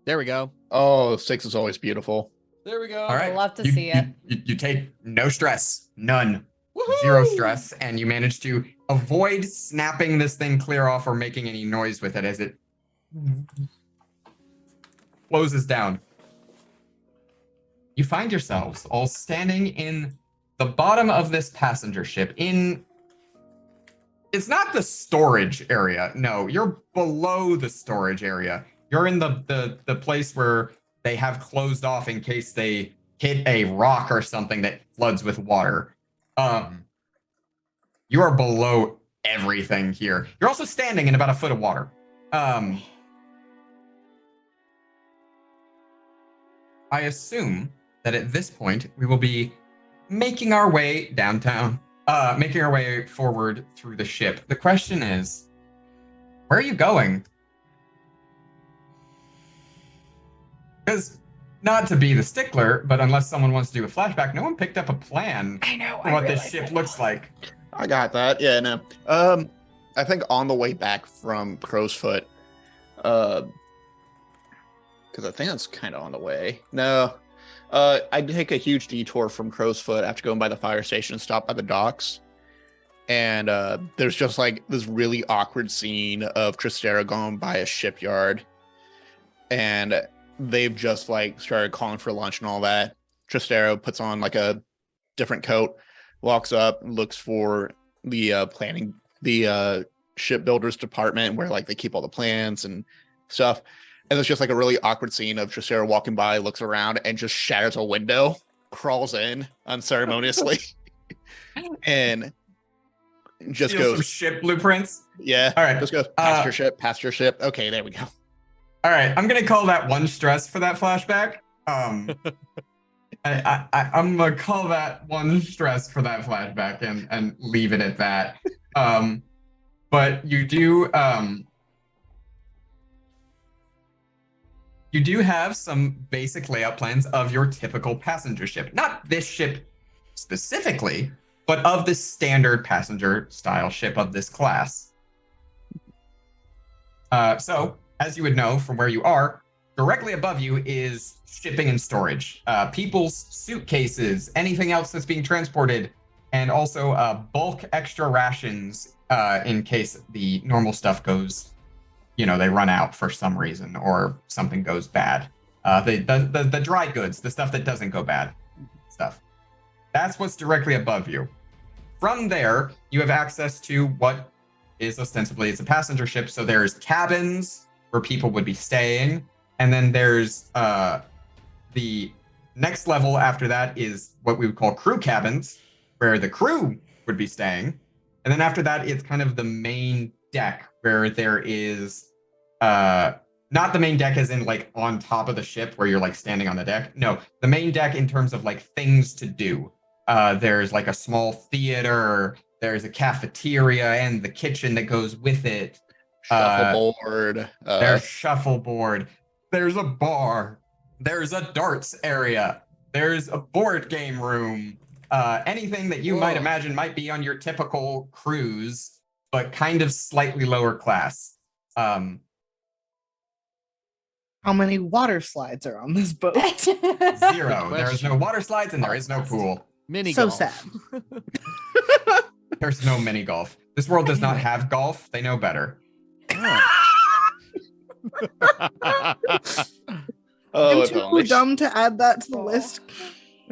There we go.
Oh, 6 is always beautiful.
There we go.
All right.
I'd love to see it.
You take no stress, none.
Woohoo!
0 stress, and you manage to avoid snapping this thing clear off or making any noise with it as it closes down. You find yourselves all standing in the bottom of this passenger ship it's not the storage area. No, you're below the storage area. You're in the place where they have closed off in case they hit a rock or something that floods with water. You are below everything here. You're also standing in about a foot of water. I assume that at this point we will be making our way downtown, making our way forward through the ship. The question is, where are you going? Because not to be the stickler, but unless someone wants to do a flashback, no one picked up a plan
I know.
for what this ship looks like.
I got that. Yeah, no. I think on the way back from Crow's Foot, because I think that's kind of on the way. No, I'd take a huge detour from Crow's Foot after going by the fire station and stop by the docks. And there's just like this really awkward scene of Tristero going by a shipyard, and they've just like started calling for lunch and all that. Tristero puts on like a different coat, walks up, looks for the shipbuilders department where like they keep all the plans and stuff. And it's just like a really awkward scene of Tristero walking by, looks around, and just shatters a window, crawls in unceremoniously, and just
Steal
goes
some ship blueprints.
Yeah.
All right.
Just goes past your ship. Okay, there we go.
All right, I'm gonna call that 1 stress for that flashback. I'm gonna call that 1 stress for that flashback and leave it at that. But you do have some basic layout plans of your typical passenger ship. Not this ship specifically, but of the standard passenger style ship of this class. So, as you would know from where you are, directly above you is shipping and storage. People's suitcases, anything else that's being transported, and also bulk extra rations in case the normal stuff goes, they run out for some reason or something goes bad. The dry goods, the stuff that doesn't go bad stuff. That's what's directly above you. From there, you have access to what is ostensibly a passenger ship. So there's cabins where people would be staying. And then there's the next level after that is what we would call crew cabins, where the crew would be staying. And then after that, it's kind of the main deck where there is, not the main deck as in like on top of the ship where you're like standing on the deck. No, the main deck in terms of like things to do. There's like a small theater, there's a cafeteria and the kitchen that goes with it.
Shuffleboard.
There's shuffleboard. There's a bar. There's a darts area. There's a board game room. Anything that you might imagine might be on your typical cruise, but kind of slightly lower class.
How many water slides are on this boat?
0. There is no water slides and there is no pool.
Mini
So
golf.
sad.
There's no mini golf. This world does not have golf. They know better.
I'm
if
too
only.
dumb to add that to the list.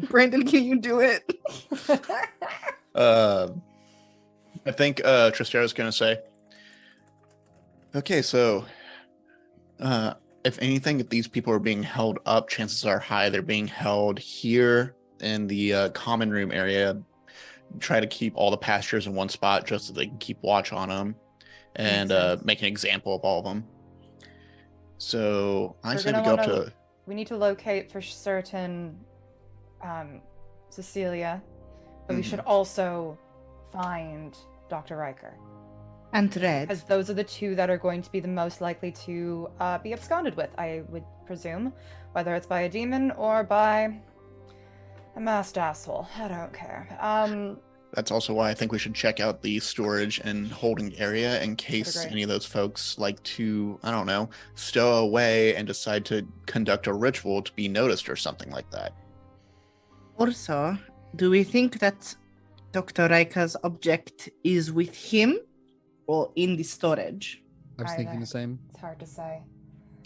Brandon, can you do it?
I think Tristero's gonna say, okay, so if anything, if these people are being held up, chances are high they're being held here in the common room area. Try to keep all the passengers in one spot just so they can keep watch on them and make an example of all of them. So I say we go up to.
We need to locate for certain Cecilia, but we should also find Dr. Riker.
And red.
Because those are the two that are going to be the most likely to be absconded with, I would presume. Whether it's by a demon or by a masked asshole. I don't care.
That's also why I think we should check out the storage and holding area in case
agree.
any of those folks like to, I don't know, stow away and decide to conduct a ritual to be noticed or something like that.
Also, do we think that Dr. Rika's object is with him or in the storage?
I was thinking
Either.
the same.
It's hard to say.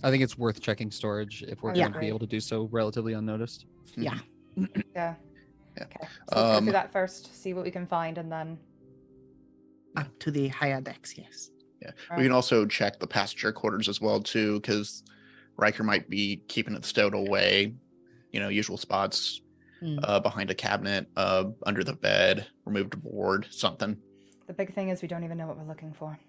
I think it's worth checking storage if we're
I
going to
agree.
be able to do so relatively unnoticed.
Yeah.
Yeah.
Yeah.
Okay. So let's go
Um,
through that first, see what we can find, and then.
Up to the higher decks, yes.
We can also check the passenger quarters as well too, because Riker might be keeping it stowed away, usual spots, behind a cabinet, under the bed, removed a board, something.
The big thing is we don't even know what we're looking for.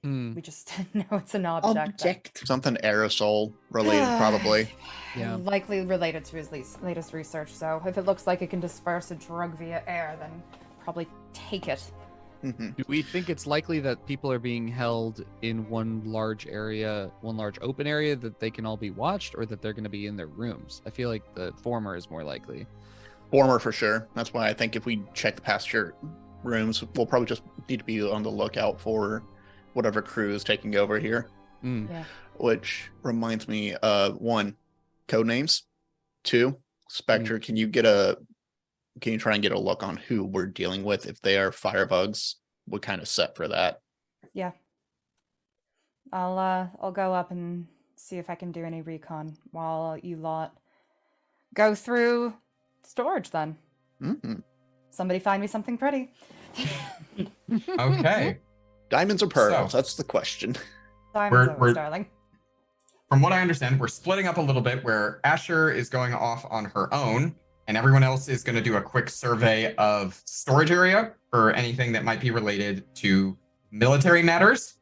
Hmm.
We just know it's an object.
Object.
Something aerosol related, probably.
Yeah.
Likely related to his latest research. So if it looks like it can disperse a drug via air, then probably take it.
hmm
Do we think it's likely that people are being held in one large open area that they can all be watched, or that they're going to be in their rooms? I feel like the former is more likely.
Former for sure. That's why I think if we check the passenger rooms, we'll probably just need to be on the lookout for whatever crew is taking over here.
Mm.
Yeah.
Which reminds me, one, code names. Two, Spectre. Can you try and get a look on who we're dealing with? If they are firebugs, what kind of set for that?
Yeah. I'll go up and see if I can do any recon while you lot go through storage then.
hmm
Somebody find me something pretty.
Okay.
Diamonds or pearls?
So-
That's the question.
Diamonds over,
we're-
darling.
From what I understand, we're splitting up a little bit where Asher is going off on her own, and everyone else is going to do a quick survey of storage area for anything that might be related to military matters.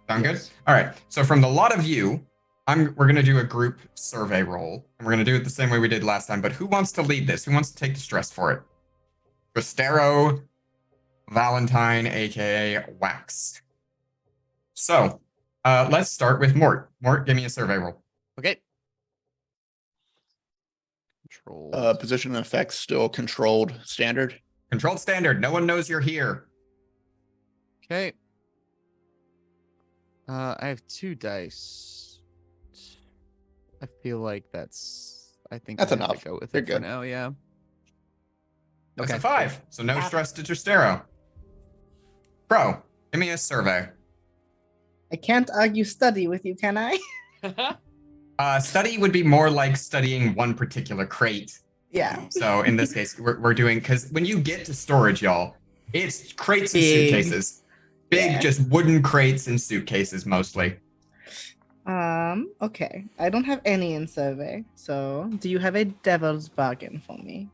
Sound good? All right. So from the lot of you, we're going to do a group survey roll, and we're going to do it the same way we did last time. But who wants to lead this? Who wants to take the stress for it? Cristero, Valentine, aka Wax. So let's start with Mort. Mort, give me a survey roll.
Okay. Control.
Position and effects still controlled standard.
Controlled standard. No one knows you're here.
Okay. I have 2 dice. I feel like I think
That's
I have to
enough.
go with
You're
it for
good.
now. Yeah.
That's
Okay.
a 5. So no stress to Tristero. Pro, give me a survey.
I can't argue study with you, can I?
Study would be more like studying one particular crate.
Yeah.
So in this case, we're doing, because when you get to storage, y'all, it's crates and
Big.
suitcases. Big,
Yeah.
just wooden crates and suitcases mostly.
Okay. I don't have any in survey. So, do you have a devil's bargain for me?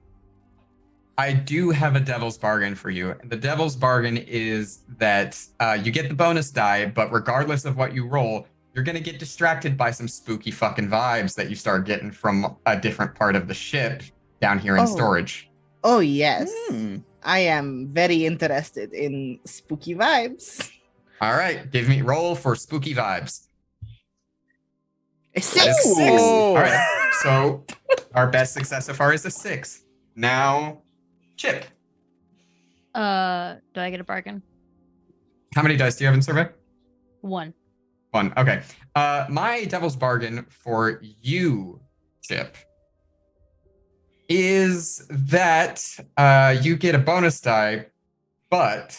I do have a devil's bargain for you. The devil's bargain is that you get the bonus die, but regardless of what you roll, you're going to get distracted by some spooky fucking vibes that you start getting from a different part of the ship down here in
Oh.
storage.
Oh, yes.
Hmm.
I am very interested in spooky vibes.
All right, roll for spooky vibes.
A
That
6.
is a 6.
Oh.
All right, so our best success so far is a 6. Now, Chip,
Do I get a bargain?
how many dice do you have in survey?
1.
1. Okay. My devil's bargain for you, Chip, is that you get a bonus die, but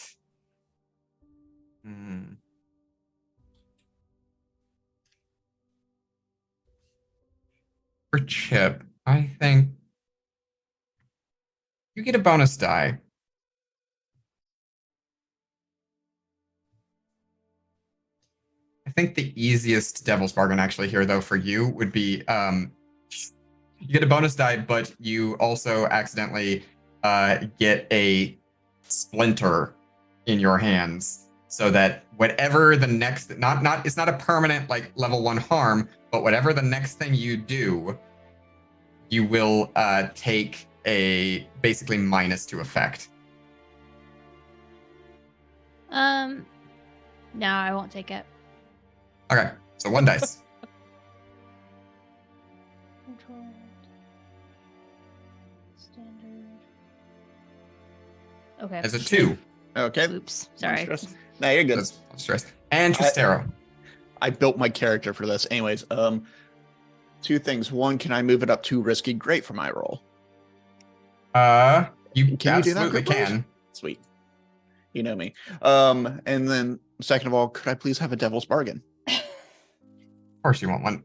for Chip, I think you get a bonus die. I think the easiest devil's bargain actually here, though, for you would be you get a bonus die, but you also accidentally get a splinter in your hands, so that whatever the next it's not a permanent like level 1 harm, but whatever the next thing you do, you will take a basically -2 effect.
No, I won't take it.
Okay, so 1 dice.
Controlled. Standard. Okay.
As a 2.
Okay.
Oops.
No
Sorry.
stress. No, you're good.
That's stress. And Tristero.
I built my character for this. Anyways, 2 things. 1, can I move it up too risky? Great for my role.
You
Can you do that,
absolutely
Good Boys?
can.
Sweet. You know me. And then second of all, could I please have a devil's bargain?
Of course you want one.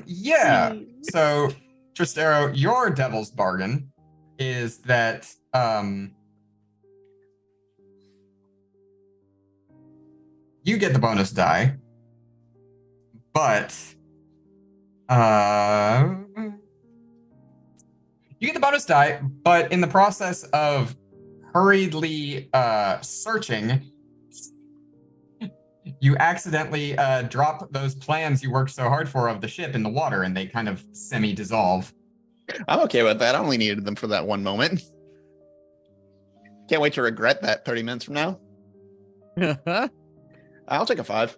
Yeah. So, Tristero, your devil's bargain is that you get the bonus die, but you get the bonus die, but in the process of hurriedly searching, you accidentally drop those plans you worked so hard for of the ship in the water, and they kind of semi-dissolve.
I'm okay with that. I only needed them for that one moment. Can't wait to regret that 30 minutes from now. I'll take a 5.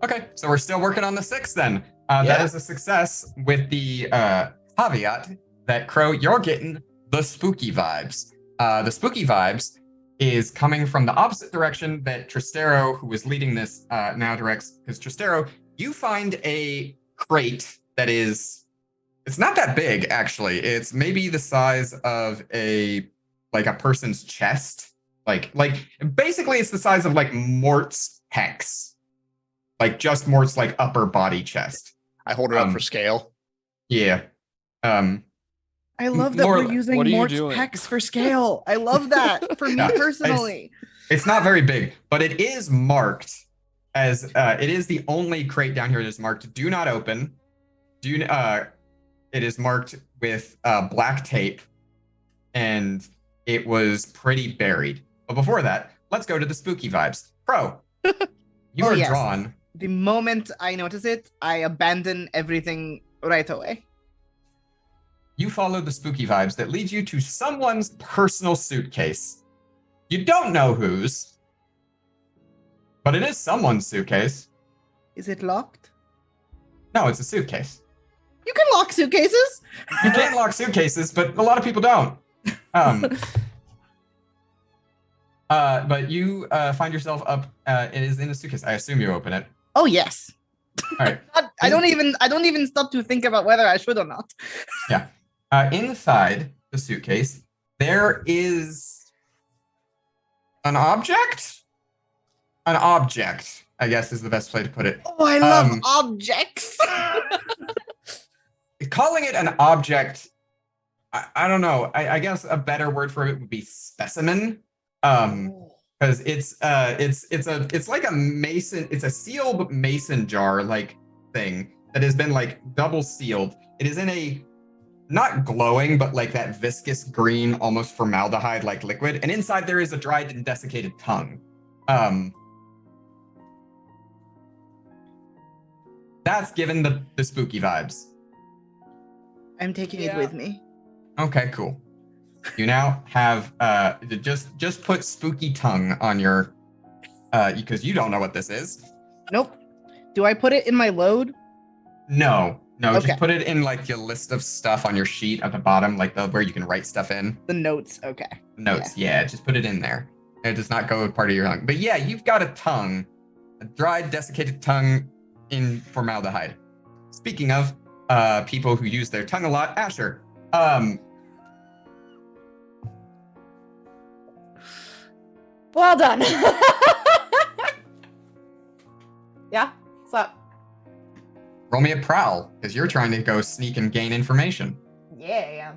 Okay, so we're still working on the 6 then.
Yeah.
That is a success with the caveat that, Crow, you're getting the spooky vibes. The spooky vibes is coming from the opposite direction that Tristero, who was leading this, now directs. Because Tristero, you find a crate that is, it's not that big, actually. It's maybe the size of a person's chest. Like basically it's the size of like Mort's pecs. Like just Mort's like upper body chest.
I hold it up for scale.
Yeah.
I love that
More-
we're using
what are you
Mort's
doing?
pecs for scale. I love that for me
Yeah,
personally.
It's not very big, but it is marked as it is the only crate down here that is marked "Do not open." It is marked with black tape, and it was pretty buried. But before that, let's go to the spooky vibes. Pro, you
Oh,
are
yes.
drawn.
The moment I notice it, I abandon everything right away.
You follow the spooky vibes that lead you to someone's personal suitcase. You don't know whose, but it is someone's suitcase.
Is it locked?
No, it's a suitcase.
You can lock suitcases.
You can lock suitcases, but a lot of people don't. But you find yourself up. It is in a suitcase. I assume you open it.
Oh yes.
All right.
I don't even stop to think about whether I should or not.
Yeah. Inside the suitcase, there is an object. An object, I guess, is the best way to put it.
Oh, I love objects.
Calling it an object, I don't know. I guess a better word for it would be specimen. Because it's like a mason. It's a sealed mason jar like thing that has been like double sealed. It is in a not glowing, but like that viscous green, almost formaldehyde like liquid. And inside there is a dried and desiccated tongue. That's given the spooky vibes.
I'm taking it with me.
Okay, cool. You now have just put spooky tongue on your because you don't know what this is.
Nope. Do I put it in my load?
No,
Okay.
just put it in like your list of stuff on your sheet at the bottom, like where you can write stuff in.
The notes. Okay.
Notes, yeah, just put it in there. It does not go with part of your tongue. But yeah, you've got a tongue, a dried, desiccated tongue in formaldehyde. Speaking of people who use their tongue a lot, Asher.
Well done. Yeah, what's up?
Roll me a prowl, because you're trying to go sneak and gain information.
Yeah.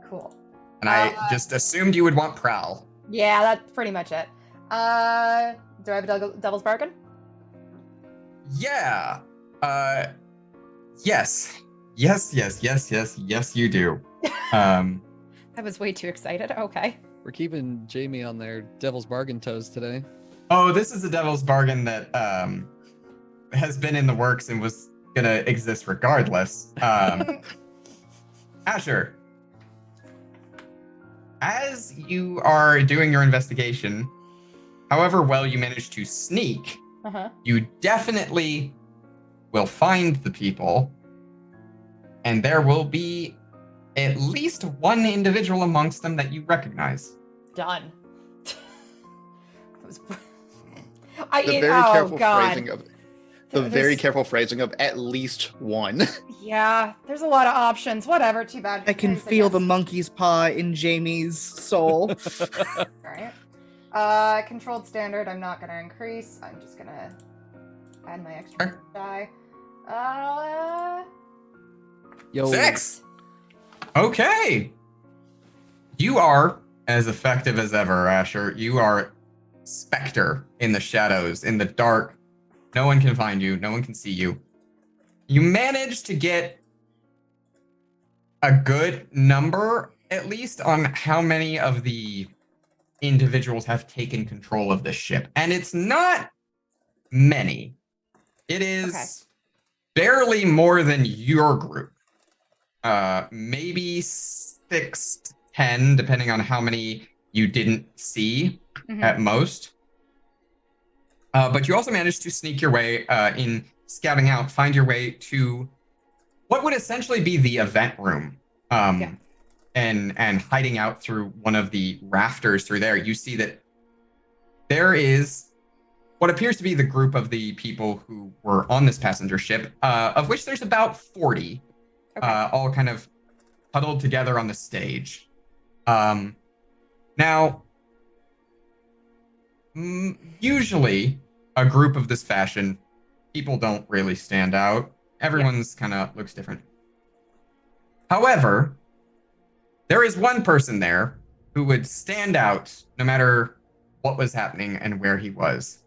Cool.
And I just assumed you would want prowl.
Yeah, that's pretty much it. Do I have a devil's bargain?
Yeah. Yes. Yes, you do.
I was way too excited. Okay.
We're keeping Jamie on their devil's bargain toes today.
Oh, this is a devil's bargain that has been in the works and was gonna exist regardless. Asher, as you are doing your investigation, however well you manage to sneak, you definitely will find the people, and there will be at least one individual amongst them that you recognize.
Done.
Very careful phrasing of at least one.
Yeah, there's a lot of options. Whatever, too bad.
I can feel the monkey's paw in Jamie's soul.
Alright. Controlled standard, I'm not gonna increase. I'm just gonna add my extra die.
Yo.
6! Okay. You are as effective as ever, Asher. You are Spectre in the shadows, in the dark. No one can find you. No one can see you. You manage to get a good number, at least, on how many of the individuals have taken control of this ship. And it's not many. It is barely more than your group. Maybe 6 to 10, depending on how many you didn't see at most. But you also managed to sneak your way in scouting out, find your way to what would essentially be the event room. And hiding out through one of the rafters through there, you see that there is what appears to be the group of the people who were on this passenger ship, of which there's about 40, all kind of huddled together on the stage. Now, usually a group of this fashion, people don't really stand out. Everyone's kind of looks different. However, there is one person there who would stand out no matter what was happening and where he was.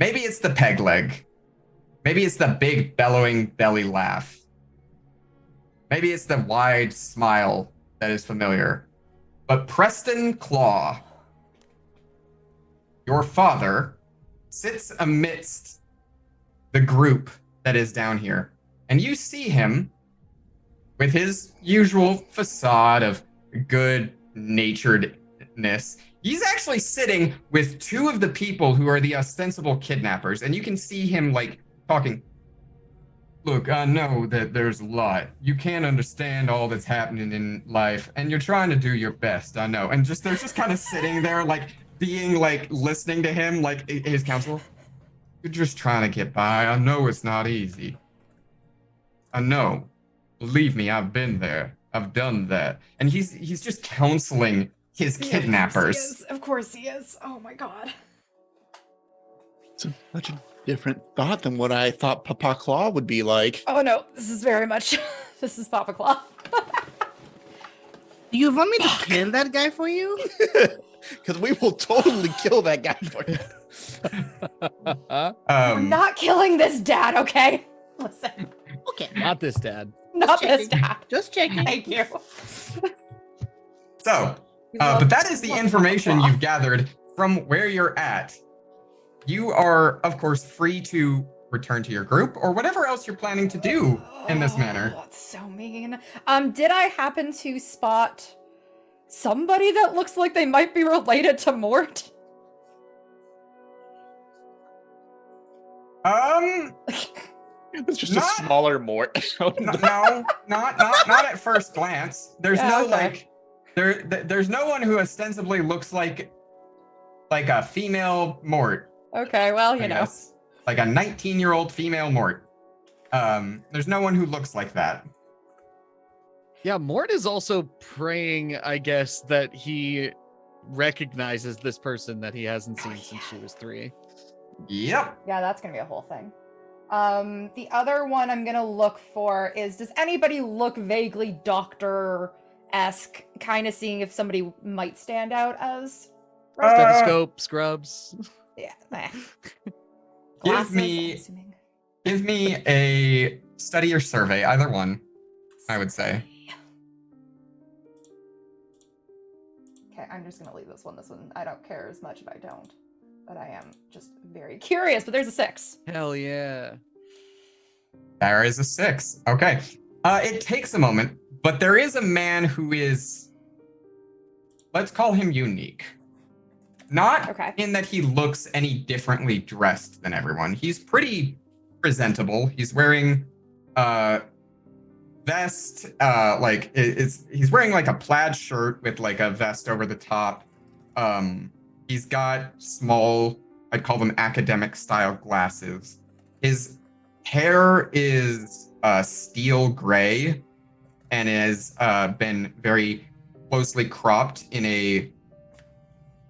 Maybe it's the peg leg. Maybe it's the big bellowing belly laugh. Maybe it's the wide smile that is familiar. But Preston Claw, your father, sits amidst the group that is down here. And you see him with his usual facade of good-naturedness. He's actually sitting with 2 of the people who are the ostensible kidnappers. And you can see him, like, talking. Look, I know that there's a lot. You can't understand all that's happening in life. And you're trying to do your best, I know. And they're just kind of sitting there, like, being, like, listening to him, like, his counsel. You're just trying to get by. I know it's not easy. I know. Believe me, I've been there. I've done that. And he's just counseling his kidnappers.
Of course he is. Oh my god.
It's such a different thought than what I thought Papa Claw would be like.
Oh no, this is very much this is Papa Claw.
Do you want me to kill that guy for you?
Because we will totally kill that guy for you.
We're not killing this dad, okay? Listen.
Okay.
Not this dad.
Not this dad.
Just checking.
Thank you.
So, but that is the information you've gathered from where you're at. You are, of course, free to return to your group or whatever else you're planning to do in this manner.
That's so mean. Did I happen to spot somebody that looks like they might be related to Mort?
It's just a smaller Mort.
No, not at first glance. There's there's no one who ostensibly looks like a female Mort.
Okay, well, you know.
Like a 19-year-old female Mort. There's no one who looks like that.
Yeah, Mort is also praying, I guess, that he recognizes this person that he hasn't seen since she was 3.
Yep.
Yeah, that's gonna be a whole thing. The other one I'm gonna look for is, does anybody look vaguely doctor-esque, kind of seeing if somebody might stand out as...
Stethoscope, scrubs.
Yeah.
Give me a study or survey, either one, I would say.
Okay, I'm just gonna leave this one. I don't care as much if I don't. But I am just very curious, but there's a 6.
Hell yeah.
There is a 6. Okay. It takes a moment, but there is a man who is, let's call him unique. Not
Okay.
in that he looks any differently dressed than everyone. He's pretty presentable. He's wearing vest, he's wearing like a plaid shirt with like a vest over the top. He's got small, I'd call them academic style glasses. His hair is steel gray and has been very closely cropped in a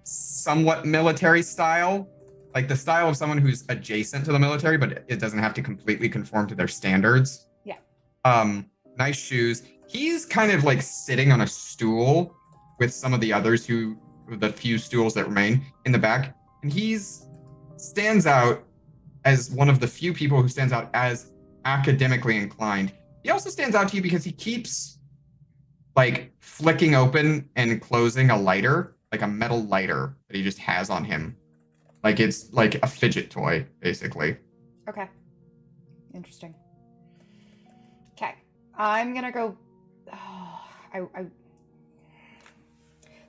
somewhat military style, like the style of someone who's adjacent to the military, but it doesn't have to completely conform to their standards.
Yeah.
Nice shoes. He's kind of like sitting on a stool with some of the others the few stools that remain in the back, and stands out as one of the few people who stands out as academically inclined. He also stands out to you because he keeps like flicking open and closing a lighter, like a metal lighter that he just has on him. Like it's like a fidget toy, basically.
Okay. Interesting. Okay. I'm gonna go.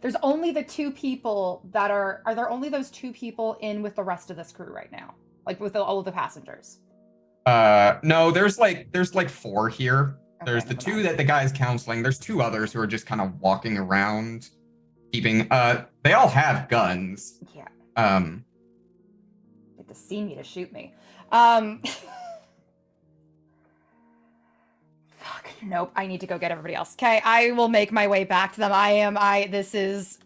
There's only the two people that are. Are there only those two people in with the rest of this crew right now? Like with all of the passengers?
No, there's like 4 here.
Okay,
There's the
never
2
mind.
that the guy's counseling. There's 2 others who are just kind of walking around, keeping. They all have guns.
Yeah. Get to see me to shoot me. Fuck. Nope. I need to go get everybody else. Okay. I will make my way back to them. This is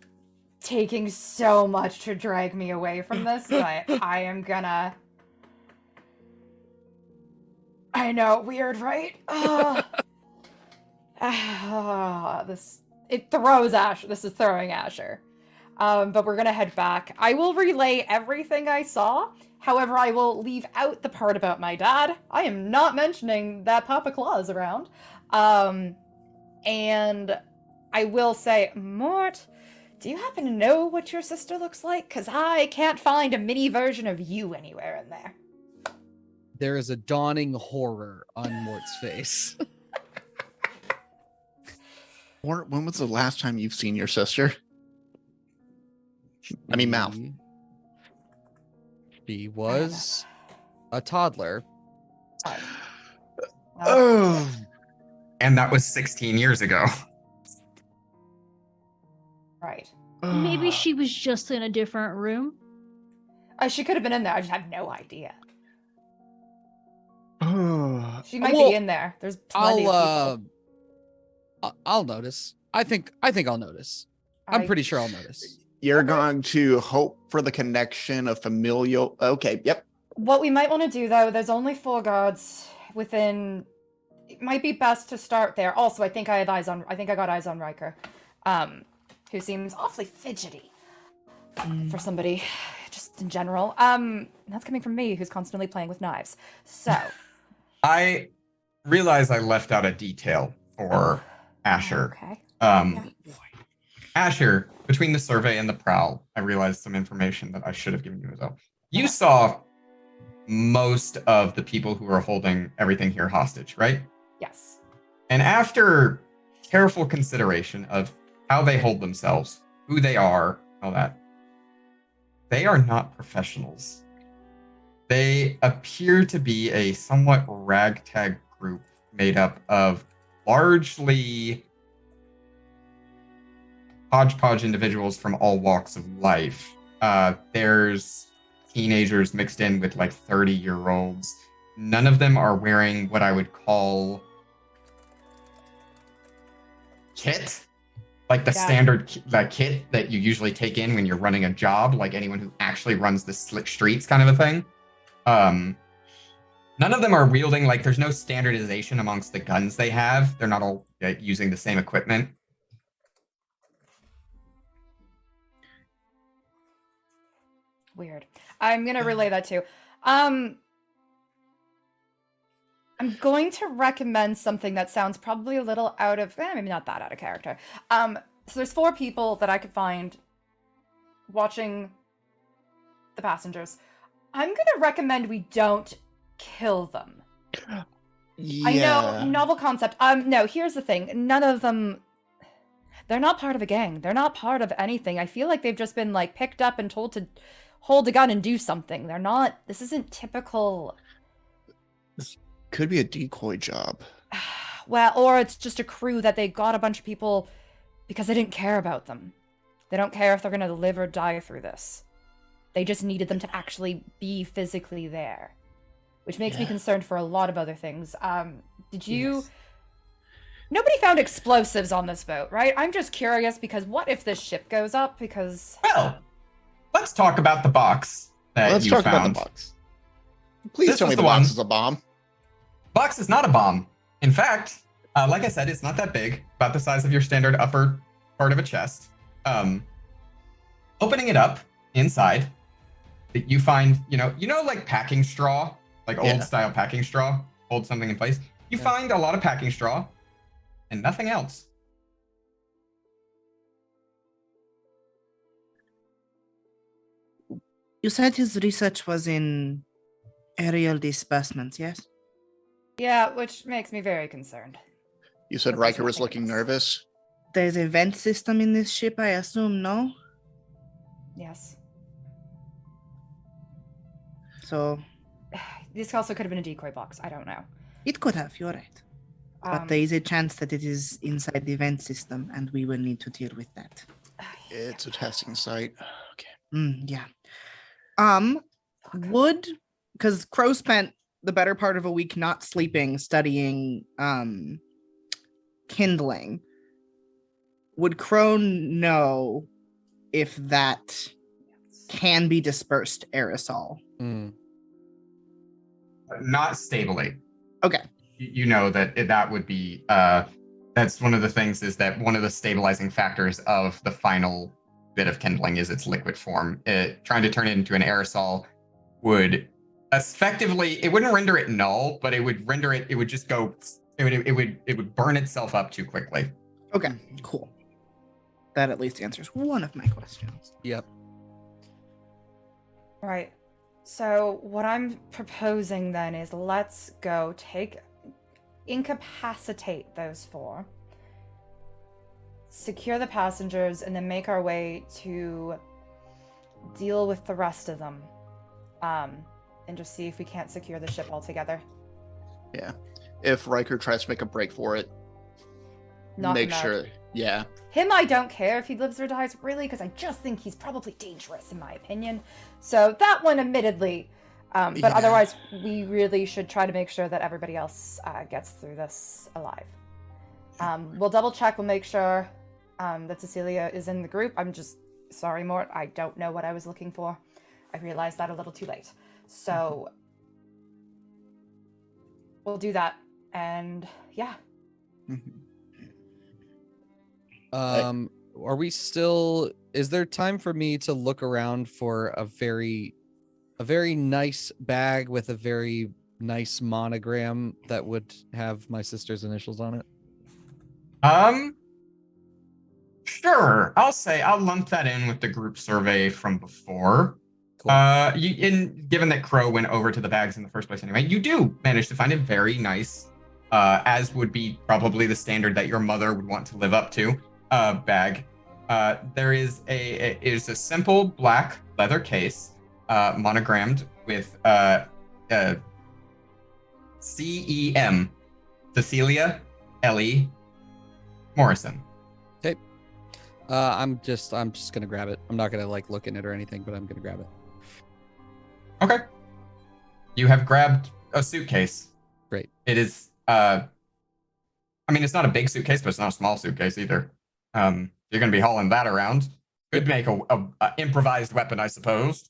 taking so much to drag me away from this, but I am gonna. I know. Weird, right? It throws Asher. This is throwing Asher. But we're gonna head back. I will relay everything I saw. However, I will leave out the part about my dad. I am not mentioning that Papa Claw is around. And I will say, Mort, do you happen to know what your sister looks like? Because I can't find a mini version of you anywhere in there.
There is a dawning horror on Mort's face.
Or when was the last time you've seen your sister? I mean, mouth.
She was a toddler.
Oh.
And that was 16 years ago.
Right.
Maybe she was just in a different room.
She could have been in there. I just have no idea.
Oh.
She might
Well,
be in there. There's plenty of people.
I'll notice. I think I'll notice. I'm pretty sure I'll notice.
You're going to hope for the connection of familial. Okay, yep.
What we might want to do, though, there's only 4 guards within. It might be best to start there. Also, I think I got eyes on Riker, who seems awfully fidgety for somebody, just in general. That's coming from me, who's constantly playing with knives. So,
I realize I left out a detail for Asher.
okay.
Asher, between the survey and the prowl, I realized some information that I should have given you as well. You saw most of the people who are holding everything here hostage, right?
Yes.
And after careful consideration of how they hold themselves, who they are, all that, they are not professionals. They appear to be a somewhat ragtag group made up of largely hodgepodge individuals from all walks of life. There's teenagers mixed in with like 30-year-olds. None of them are wearing what I would call kit, like the standard kit that you usually take in when you're running a job, like anyone who actually runs the slick streets kind of a thing. None of them are wielding, like there's no standardization amongst the guns they have. They're not all using the same equipment.
Weird. I'm going to relay that too. I'm going to recommend something that sounds probably a little out of, maybe not that out of character. So there's 4 people that I could find watching the passengers. I'm going to recommend we don't kill them.
Yeah.
I know, novel concept. No, here's the thing. None of them, They're not part of a gang. They're not part of anything. I feel like they've just been like picked up and told to hold a gun and do something. They're not. This isn't typical.
This could be a decoy job.
Well, or it's just a crew that they got a bunch of people because they didn't care about them. They don't care if they're going to live or die through this. They just needed them to actually be physically there, which makes me concerned for a lot of other things. Did you...
Yes.
Nobody found explosives on this boat, right? I'm just curious because what if this ship goes up? Because...
Well, let's talk about the box that
Let's
you
talk
found.
about the box. Please
This
tell
was
me
the
the box
one.
is a bomb.
Box is not a bomb. In fact, like I said, it's not that big, about the size of your standard upper part of a chest. Opening it up inside, you find, like packing straw, like
Yeah.
old style packing straw, hold something in place. You find a lot of packing straw and nothing else.
You said his research was in aerial disbursements, yes?
Yeah, which makes me very concerned.
You said
There's
Riker was
nothing
looking
else.
nervous.
There's a vent system in this ship, I assume, no?
Yes.
So
This also could have been a decoy box. I don't know.
it could have, you're right. But there is a chance that it is inside the vent system, and we will need to deal with that.
It's a testing site. Okay.
Yeah.
Okay.
Would, because Crow spent the better part of a week not sleeping, studying kindling. Would Crow know if that can be dispersed aerosol?
Not stably.
Okay.
You know that would be that's one of the things, is that one of the stabilizing factors of the final bit of kindling is its liquid form. Trying to turn it into an aerosol would effectively, it wouldn't render it null, but it would render it, it would just go, it would burn itself up too quickly.
Okay, cool. That at least answers one of my questions.
Yep.
Right. So what I'm proposing then is let's go incapacitate those four, secure the passengers, and then make our way to deal with the rest of them. And just see if we can't secure the ship altogether.
Yeah. If Riker tries to make a break for it,
Knock
make
him out.
sure. Yeah.
Him, I don't care if he lives or dies, really, because I just think he's probably dangerous, in my opinion. So that one, admittedly. But
Yeah.
otherwise, we really should try to make sure that everybody else gets through this alive. We'll double check. We'll make sure that Cecilia is in the group. I'm just sorry, Mort. I don't know what I was looking for. I realized that a little too late. So we'll do that. And yeah.
Are we still, is there time for me to look around for a very nice bag with a very nice monogram that would have my sister's initials on it?
Sure. I'll lump that in with the group survey from before.
Cool.
Given that Crow went over to the bags in the first place anyway, you do manage to find a very nice, as would be probably the standard that your mother would want to live up to, bag. There is it is a simple black leather case, monogrammed with CEM, Cecilia Ellie Morrison.
Okay. I'm just gonna grab it. I'm not gonna look in it or anything, but I'm gonna grab it.
Okay. You have grabbed a suitcase.
Great.
It is it's not a big suitcase, but it's not a small suitcase either. You're gonna be hauling that around. Could make a improvised weapon, I suppose.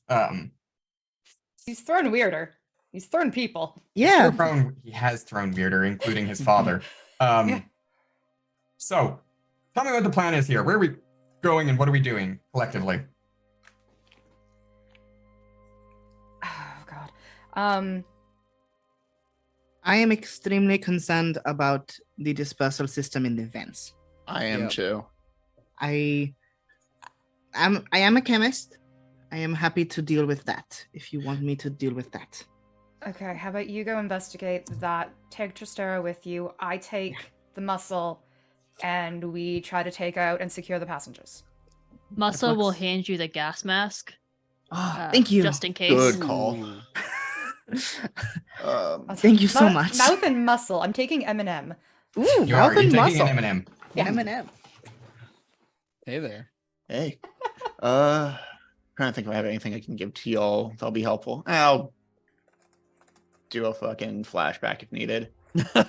He's thrown weirder. He's thrown people.
Yeah.
He has thrown weirder, including his father.
Yeah.
So, tell me what the plan is here. Where are we going and what are we doing collectively?
Oh, God.
I am extremely concerned about the dispersal system in the vents.
I am
Yep.
too.
I am a chemist. I am happy to deal with that if you want me to deal with that.
Okay, how about you go investigate that? Take Tristera with you. I take the muscle and we try to take out and secure the passengers.
Muscle will
looks-
hand you the gas mask.
Thank you.
Just in case.
Good call.
Thank you so much.
Mouth and muscle. I'm taking M&M.
Ooh,
You're
mouth and
taking
muscle.
an M&M.
Yeah.
M&M.
Hey there.
Hey. Trying to think if I have anything I can give to y'all that'll be helpful. I'll do a fucking flashback if needed.
All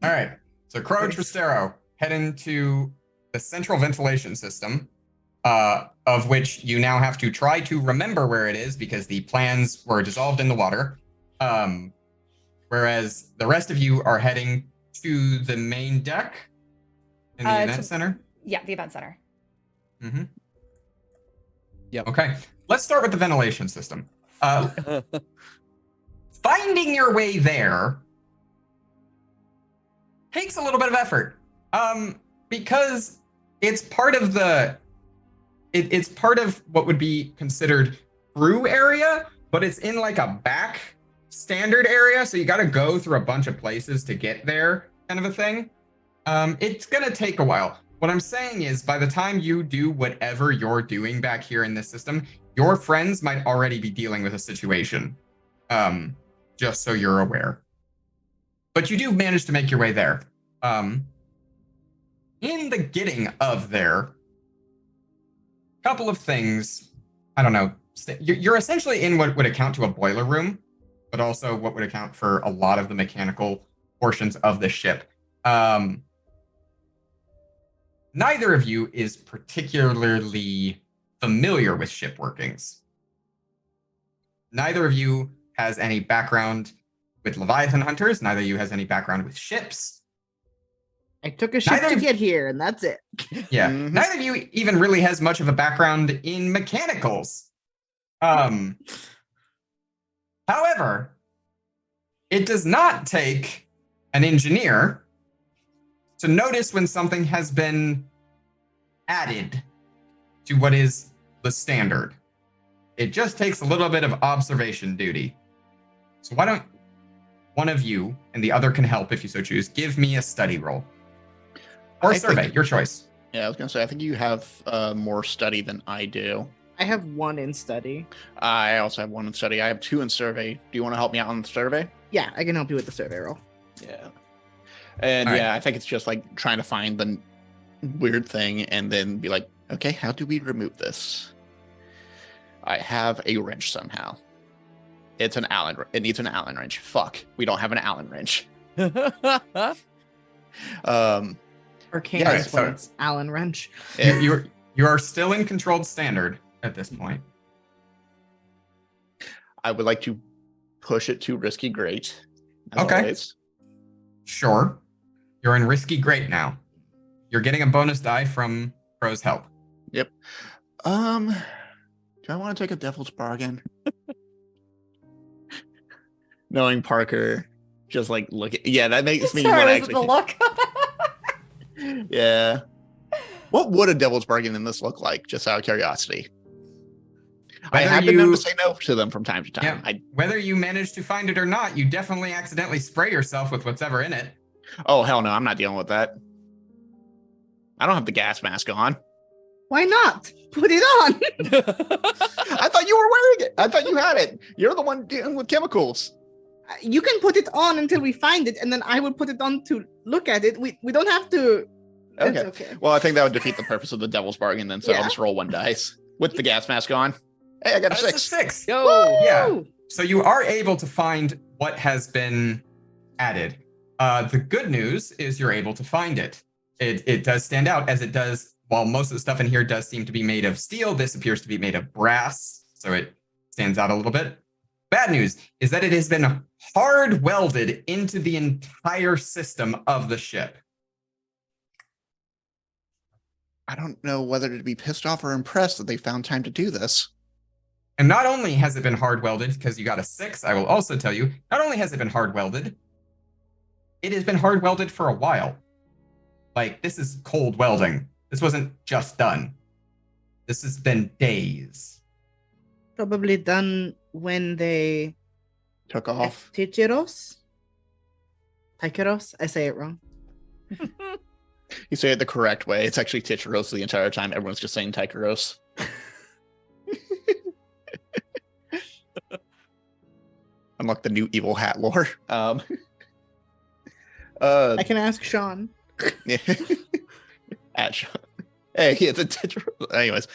right. So Crow and Tristero head into the central ventilation system, of which you now have to try to remember where it is because the plans were dissolved in the water. Whereas the rest of you are heading to the main deck in the event center.
Yeah, the event center.
Mm-hmm.
Yep.
Okay. Let's start with the ventilation system. Finding your way there takes a little bit of effort. Because it's part of it's part of what would be considered crew area, but it's in like a back standard area, so you got to go through a bunch of places to get there, kind of a thing. It's gonna take a while. What I'm saying is, by the time you do whatever you're doing back here in this system, your friends might already be dealing with a situation. Just so you're aware. But you do manage to make your way there. In the getting of there, couple of things. I don't know. You're essentially in what would account to a boiler room, but also what would account for a lot of the mechanical portions of the ship. Neither of you is particularly familiar with ship workings. Neither of you has any background with Leviathan hunters. Neither of you has any background with ships.
I took a ship to get here, and that's it.
Yeah.
Mhm.
Neither of you even really has much of a background in mechanicals. However, it does not take an engineer to notice when something has been added to what is the standard. It just takes a little bit of observation duty. So why don't one of you, and the other can help if you so choose, give me a study roll. Or a survey, your choice.
Yeah, I was gonna say, I think you have more study than I do.
I have 1 in study.
I also have 1 in study. I have 2 in survey. Do you want to help me out on the survey?
Yeah, I can help you with the survey roll.
Yeah. And
All
yeah,
right.
I think it's just like trying to find the weird thing and then be like, okay, how do we remove this? I have a wrench somehow. It needs an Allen wrench. Fuck, we don't have an Allen wrench.
Arcane
Yeah,
explains Allen wrench.
it-
You are still in controlled standard at this point.
I would like to push it to risky great. as
Okay.
always.
Sure. You're in risky great now. You're getting a bonus die from Crow's help.
Do I want to take a devil's bargain? Knowing Parker, just like look at, yeah, that makes me
Sorry,
want to
was it the
actually.
look?
Yeah. What would a devil's bargain in this look like? Just out of curiosity. I
Whether
have been known
you-
to say no to them from time to time.
Yeah. Whether you manage to find it or not, you definitely accidentally spray yourself with whatever in it.
Oh hell no, I'm not dealing with that. I don't have the gas mask on.
Why not? Put it on.
I thought you were wearing it. I thought you had it. You're the one dealing with chemicals.
You can put it on until we find it, and then I will put it on to look at it. We don't have to.
Okay.
It's okay.
Well, I think that would defeat the purpose of the devil's bargain then, so I'll
Yeah.
just roll 1 dice with the gas mask on. Hey, I got a
That's
6.
a 6.
Yo!
Yeah.
Woo!
So you are able to find what has been added. The good news is you're able to find it. It does stand out, as it does. While most of the stuff in here does seem to be made of steel, this appears to be made of brass, so it stands out a little bit. Bad news is that it has been hard welded into the entire system of the ship.
I don't know whether to be pissed off or impressed that they found time to do this.
And not only has it been hard welded, because you got a 6, I will also tell you, not only has it been hard welded, it has been hard welded for a while. Like, this is cold welding. This wasn't just done. This has been days.
Probably done when they
Took off.
Ticheros? Tikeros? I say it wrong.
You say it the correct way. It's actually Titcheros the entire time. Everyone's just saying Tycheros. Unlock the new evil hat lore.
I can ask Sean.
Yeah. At Sean. Hey, it's a Titcheros. Anyways,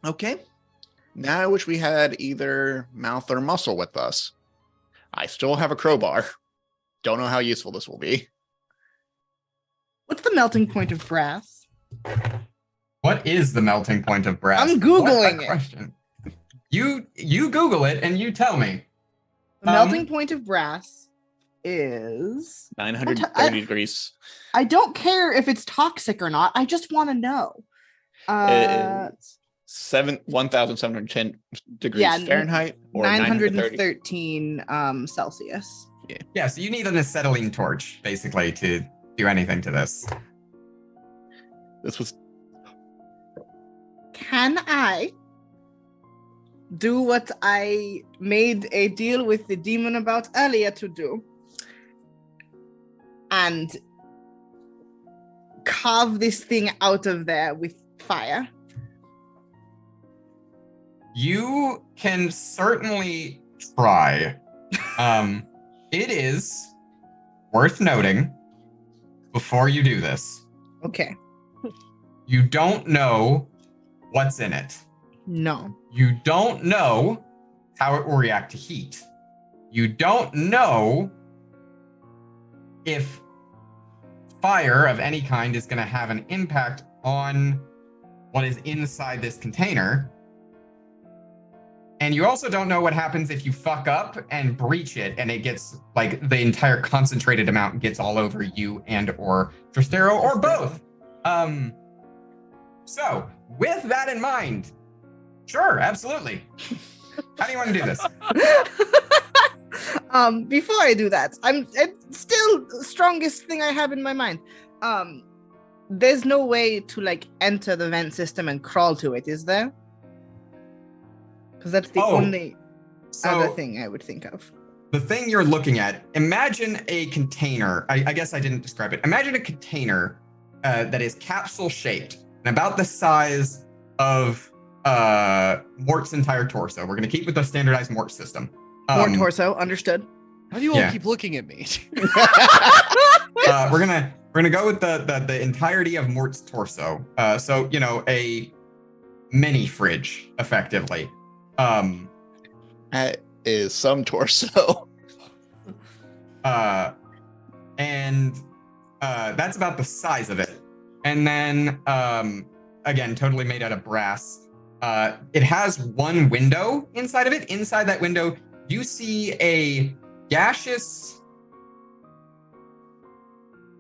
okay. Now I wish we had either mouth or muscle with us. I still have a crowbar. Don't know how useful this will be.
What's the melting point of brass?
What is the melting point of brass?
I'm Googling
What a
it.
question. You Google it and you tell me.
The melting point of brass is
930 degrees.
I don't care if it's toxic or not. I just want to know.
It is 1,710 degrees Fahrenheit or
913 Celsius.
Yeah, so you need an acetylene torch, basically, to do anything to this.
This was.
Can I do what I made a deal with the demon about earlier to do? And carve this thing out of there with fire?
You can certainly try. It is worth noting before you do this.
Okay.
You don't know what's in it.
No.
You don't know how it will react to heat. You don't know if fire of any kind is going to have an impact on what is inside this container. And you also don't know what happens if you fuck up and breach it and it gets, like, the entire concentrated amount gets all over you and or Tristero or both. So, with that in mind, sure, absolutely. How do you want to do this?
Before I do that, it's still the strongest thing I have in my mind. There's no way to, like, enter the vent system and crawl to it, is there? Because that's the only other thing I would think of.
The thing you're looking at, imagine a container. I guess I didn't describe it. Imagine a container that is capsule shaped and about the size of Mort's entire torso. We're going to keep with the standardized Mort system.
Mort torso, understood.
How do you all keep looking at me?
We're gonna go with the entirety of Mort's torso. So, you know, a mini fridge, effectively.
That is some torso.
And that's about the size of it. And then, again, totally made out of brass. It has one window inside of it. Inside that window, you see a gaseous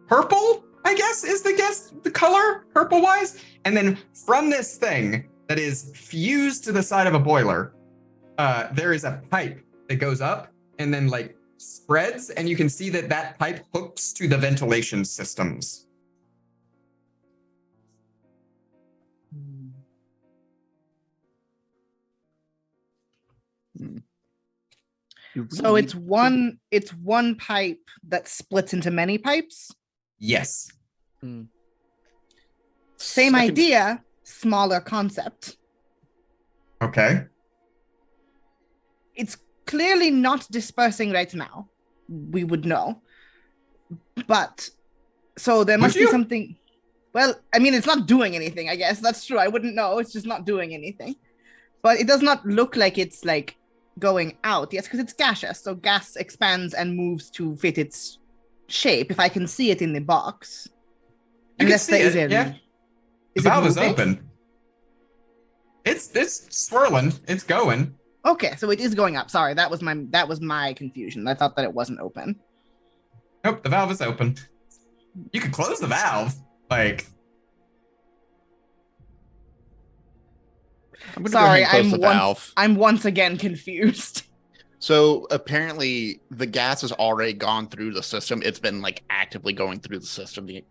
purple, I guess, is the color, purple-wise. And then from this thing that is fused to the side of a boiler, there is a pipe that goes up and then, like, spreads, and you can see that pipe hooks to the ventilation systems.
So it's one pipe that splits into many pipes?
Yes.
Same idea, smaller concept.
Okay.
It's clearly not dispersing right now. We would know. But, so there must be something. Well, I mean, it's not doing anything, I guess. That's true. I wouldn't know. It's just not doing anything. But it does not look like it's, like, going out. Yes, because it's gaseous. So gas expands and moves to fit its shape. If I can see it in the box.
You can see it, yeah. The valve is open. It's swirling. It's going.
Okay, so it is going up. Sorry, that was my confusion. I thought that it wasn't open.
Nope, the valve is open. You can close the valve. Like,
sorry, I'm once again confused.
So apparently the gas has already gone through the system. It's been, like, actively going through the system. It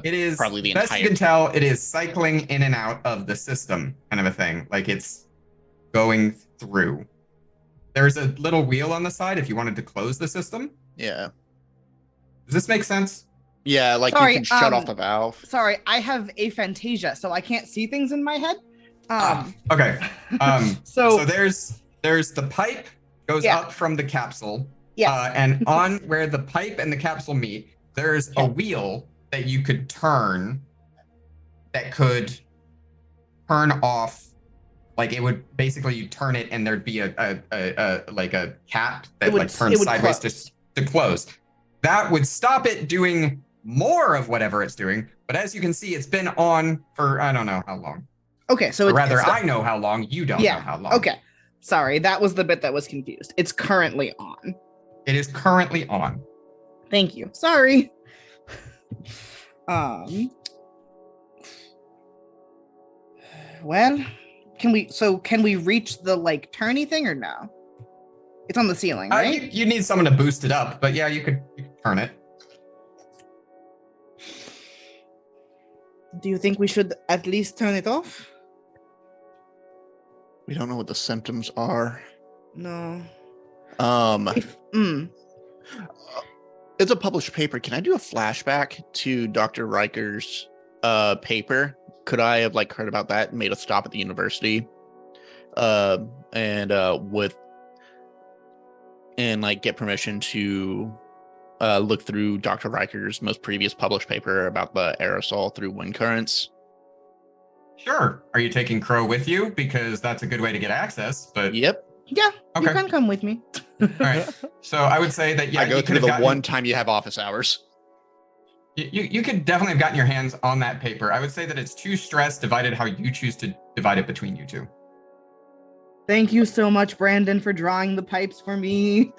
is probably the
best you can tell. It is cycling in and out of the system, kind of a thing. Like, it's going through. There's a little wheel on the side if you wanted to close the system.
Yeah.
Does this make sense?
Yeah, like
Sorry,
you can shut off the valve.
Sorry, I have aphantasia, so I can't see things in my head.
Okay.
So
So there's the pipe goes
Yeah.
up from the capsule.
yes.
And on where the pipe and the capsule meet, there's a wheel that you could turn that could turn off. Like it would basically you turn it and there'd be a like a cap that like turns sideways to close. That would stop it doing more of whatever it's doing. But as you can see, it's been on for I don't know how long.
Okay, so
Or rather, I know how long. You don't know how long.
Okay. Sorry, that was the bit that was confused. It's currently on.
It is currently on.
Thank you. Sorry. Well, can we reach the like turny thing or no? It's on the ceiling, right?
You need someone to boost it up, but yeah, you could turn it.
Do you think we should at least turn it off?
We don't know what the symptoms are.
No.
It's a published paper. Can I do a flashback to Dr. Riker's paper? Could I have like heard about that and made a stop at the university? And like get permission to look through Dr. Riker's most previous published paper about the aerosol through wind currents.
Sure. Are you taking Crow with you? Because that's a good way to get access, but...
Yep.
Yeah,
Okay.
you can come with me.
All right. So I would say that, yeah,
I go
you could
through
have
the
gotten,
one time you have office hours.
You could definitely have gotten your hands on that paper. I would say that it's 2 stress divided how you choose to divide it between you two.
Thank you so much, Brandon, for drawing the pipes for me.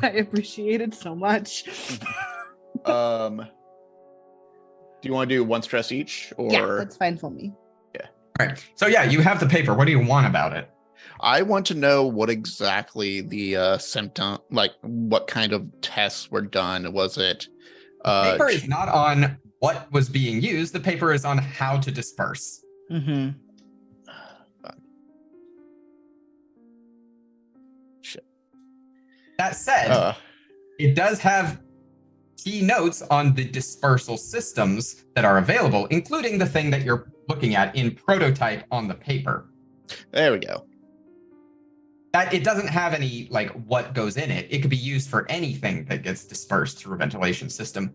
I appreciate it so much.
Do you want to do 1 stress each? Or
Yeah, that's fine for me.
All right. So yeah, you have the paper. What do you want about it?
I want to know what exactly the symptom, like what kind of tests were done. Was it?
The paper is not on what was being used. The paper is on how to disperse.
Mm-hmm.
Shit.
That said, it does have key notes on the dispersal systems that are available, including the thing that you're looking at in prototype on the paper.
There we go.
That it doesn't have any like what goes in it. It could be used for anything that gets dispersed through a ventilation system.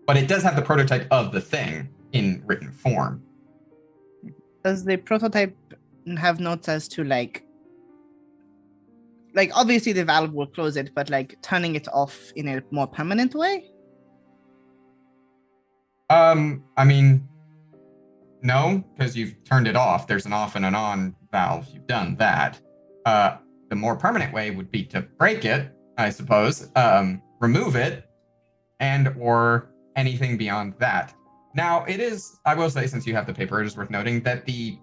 But it does have the prototype of the thing in written form.
Does the prototype have notes as to like obviously the valve will close it, but like turning it off in a more permanent way?
I mean, no, because you've turned it off. There's an off and an on valve. You've done that. The more permanent way would be to break it, I suppose, remove it, and or anything beyond that. Now, it is, I will say, since you have the paper, it is worth noting that the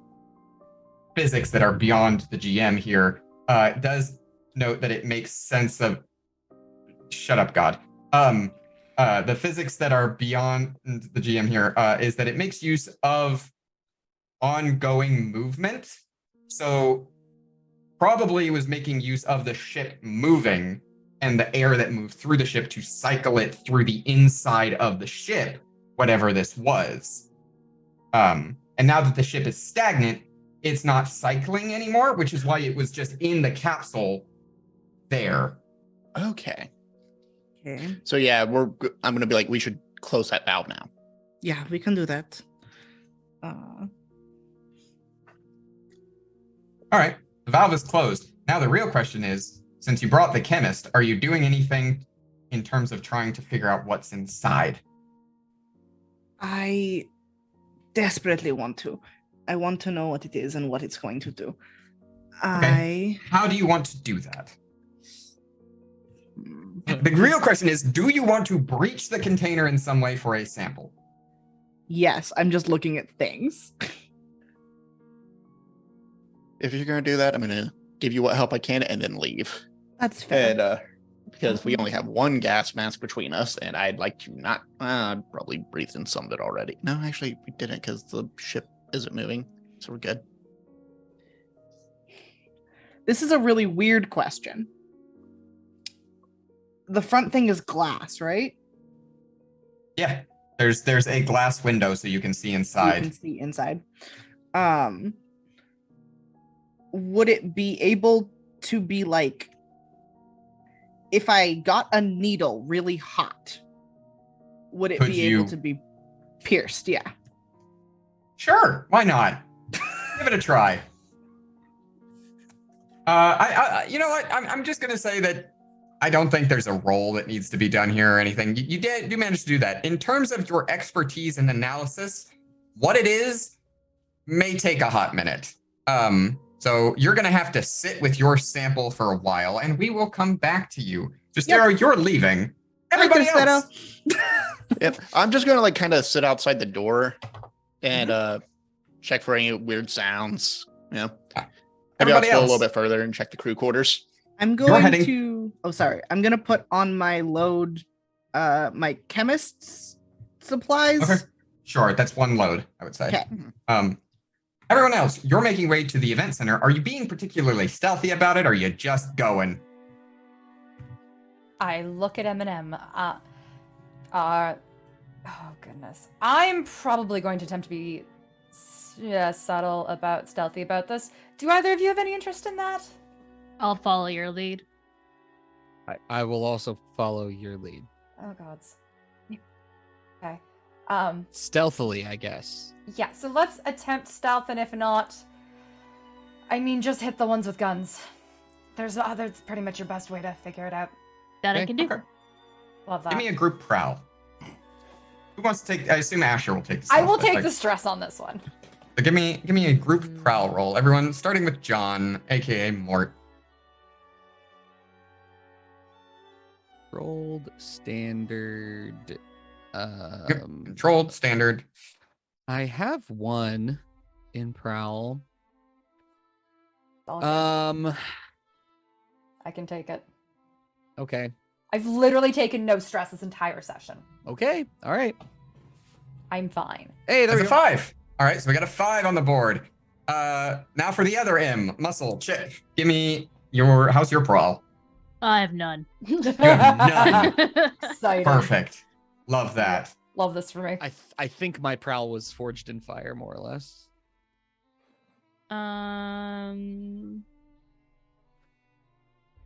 physics that are beyond the GM here does note that it makes sense of... Shut up, God. The physics that are beyond the GM here is that it makes use of ongoing movement. So probably was making use of the ship moving and the air that moved through the ship to cycle it through the inside of the ship, whatever this was. And now that the ship is stagnant, it's not cycling anymore, which is why it was just in the capsule there.
Okay.
Okay.
So yeah, I'm gonna be like, we should close that valve now.
Yeah, we can do that.
All right, the valve is closed. Now the real question is, since you brought the chemist, are you doing anything in terms of trying to figure out what's inside?
I desperately want to. I want to know what it is and what it's going to do.
Okay. How do you want to do that? The real question is, do you want to breach the container in some way for a sample?
Yes, I'm just looking at things.
If you're gonna do that, I'm gonna give you what help I can and then leave.
That's fair.
And because we only have 1 gas mask between us, and I'd like to not probably breathed in some of it already. No, actually, we didn't because the ship isn't moving, so we're good.
This is a really weird question. The front thing is glass, right?
Yeah. There's a glass window so you can see
You
inside.
can see inside. Would it be able to be like if I got a needle really hot? Would it
Could
be
you-
able to be pierced? Yeah.
Sure, why not? Give it a try. You know what? I'm just gonna say that I don't think there's a roll that needs to be done here or anything. You do manage to do that. In terms of your expertise and analysis, what it is may take a hot minute. So you're gonna have to sit with your sample for a while, and we will come back to you. Justero, you're leaving. Everybody
Hi,
else.
Yep. I'm just gonna like kind of sit outside the door and check for any weird sounds. Yeah. Maybe I'll
Everybody
go a little
else.
bit further and check the crew quarters.
I'm going
heading-
to. Oh, sorry. I'm gonna put on my load, my chemist's supplies.
Okay. Sure, that's one load, I would say.
Okay.
Everyone else, you're making way to the event center. Are you being particularly stealthy about it, or are you just going?
I look at Eminem. Oh goodness. I'm probably going to attempt to be subtle about stealthy about this. Do either of you have any interest in that?
I'll follow your lead.
I will also follow your lead.
Oh gods. Okay.
Stealthily, I guess.
Yeah, so let's attempt stealth, and if not, I mean, just hit the ones with guns. That's pretty much your best way to figure it out.
That I
Okay.
can do.
Okay.
Love that.
Give me a group prowl. Who wants to take? I assume Asher will take the
I
stealth,
will
but,
take
like,
the stress on this one.
so give me a group prowl roll. Everyone, starting with John, aka Mort.
Rolled standard.
Yep. Controlled, standard.
I have one in prowl.
All good. I can take it.
Okay.
I've literally taken no stress this entire session.
Okay. All right.
I'm fine.
Hey, there
There's
we
a
go.
5. All right, so we got a 5 on the board. Now for the other M, Muscle, Chip. Give me how's your prowl?
I have none.
You have none.
Exciting.
Perfect. Love that.
Love this for me.
I think my prowl was forged in fire, more or less.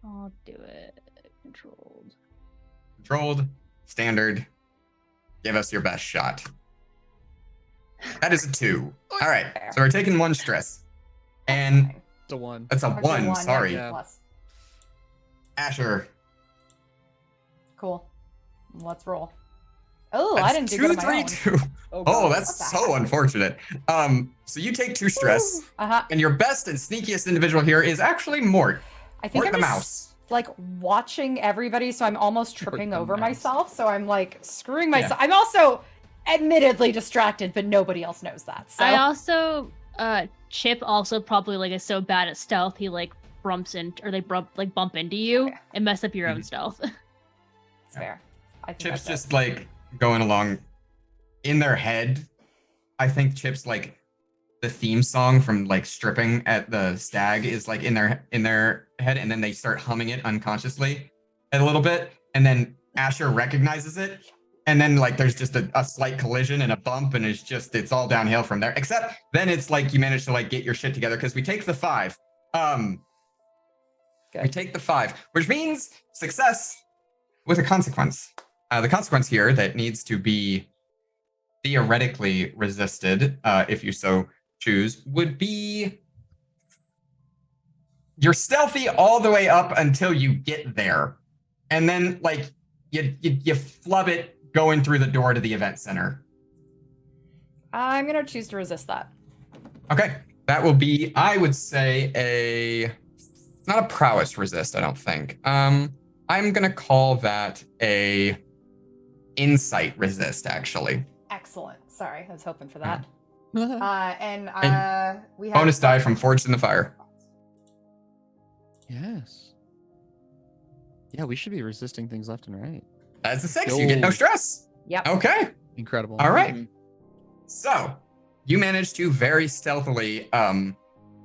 I'll do it. Controlled.
Controlled, standard. Give us your best shot. That is a 2. All right, so we're taking 1 stress. And
It's a 1.
that's a
Okay,
1,
yeah,
sorry.
Yeah.
plus.
Asher.
Cool. Let's roll. Oh, I
That's
didn't do
2,
good on my
3,
own.
2. Oh,
What
that's
the
so
heck?
unfortunate. So you take 2 stress,
Uh-huh.
and your best and sneakiest individual here is actually Mort.
I think
Mort
I'm
the
just,
mouse.
like watching everybody, so I'm almost tripping
the
over
mouse.
myself. So I'm like screwing myself. I'm also admittedly distracted, but nobody else knows that. So
I also, Chip also probably like is so bad at stealth he like bump into you
Okay.
and mess up your own
Mhm.
stealth.
it's fair. I think
Chip's
that's
just like going along in their head. I think Chip's like the theme song from like stripping at the stag is like in their head, and then they start humming it unconsciously a little bit, and then Asher recognizes it, and then like there's just a slight collision and a bump, and it's all downhill from there. Except then it's like you manage to like get your shit together because we take the 5. We
Good.
take the 5, which means success with a consequence. The consequence here that needs to be theoretically resisted, if you so choose, would be you're stealthy all the way up until you get there, and then like you flub it going through the door to the event center.
I'm gonna choose to resist that.
Okay, that will be, I would say, it's not a prowess resist, I don't think. I'm gonna call that a insight resist, actually.
Excellent. Sorry, I was hoping for that.
And
We have
bonus die from Forged in the Fire.
Yes. Yeah, we should be resisting things left and right.
That's a 6. You get no
Yo.
stress.
Yep.
Okay.
Incredible.
All right. So you manage to very stealthily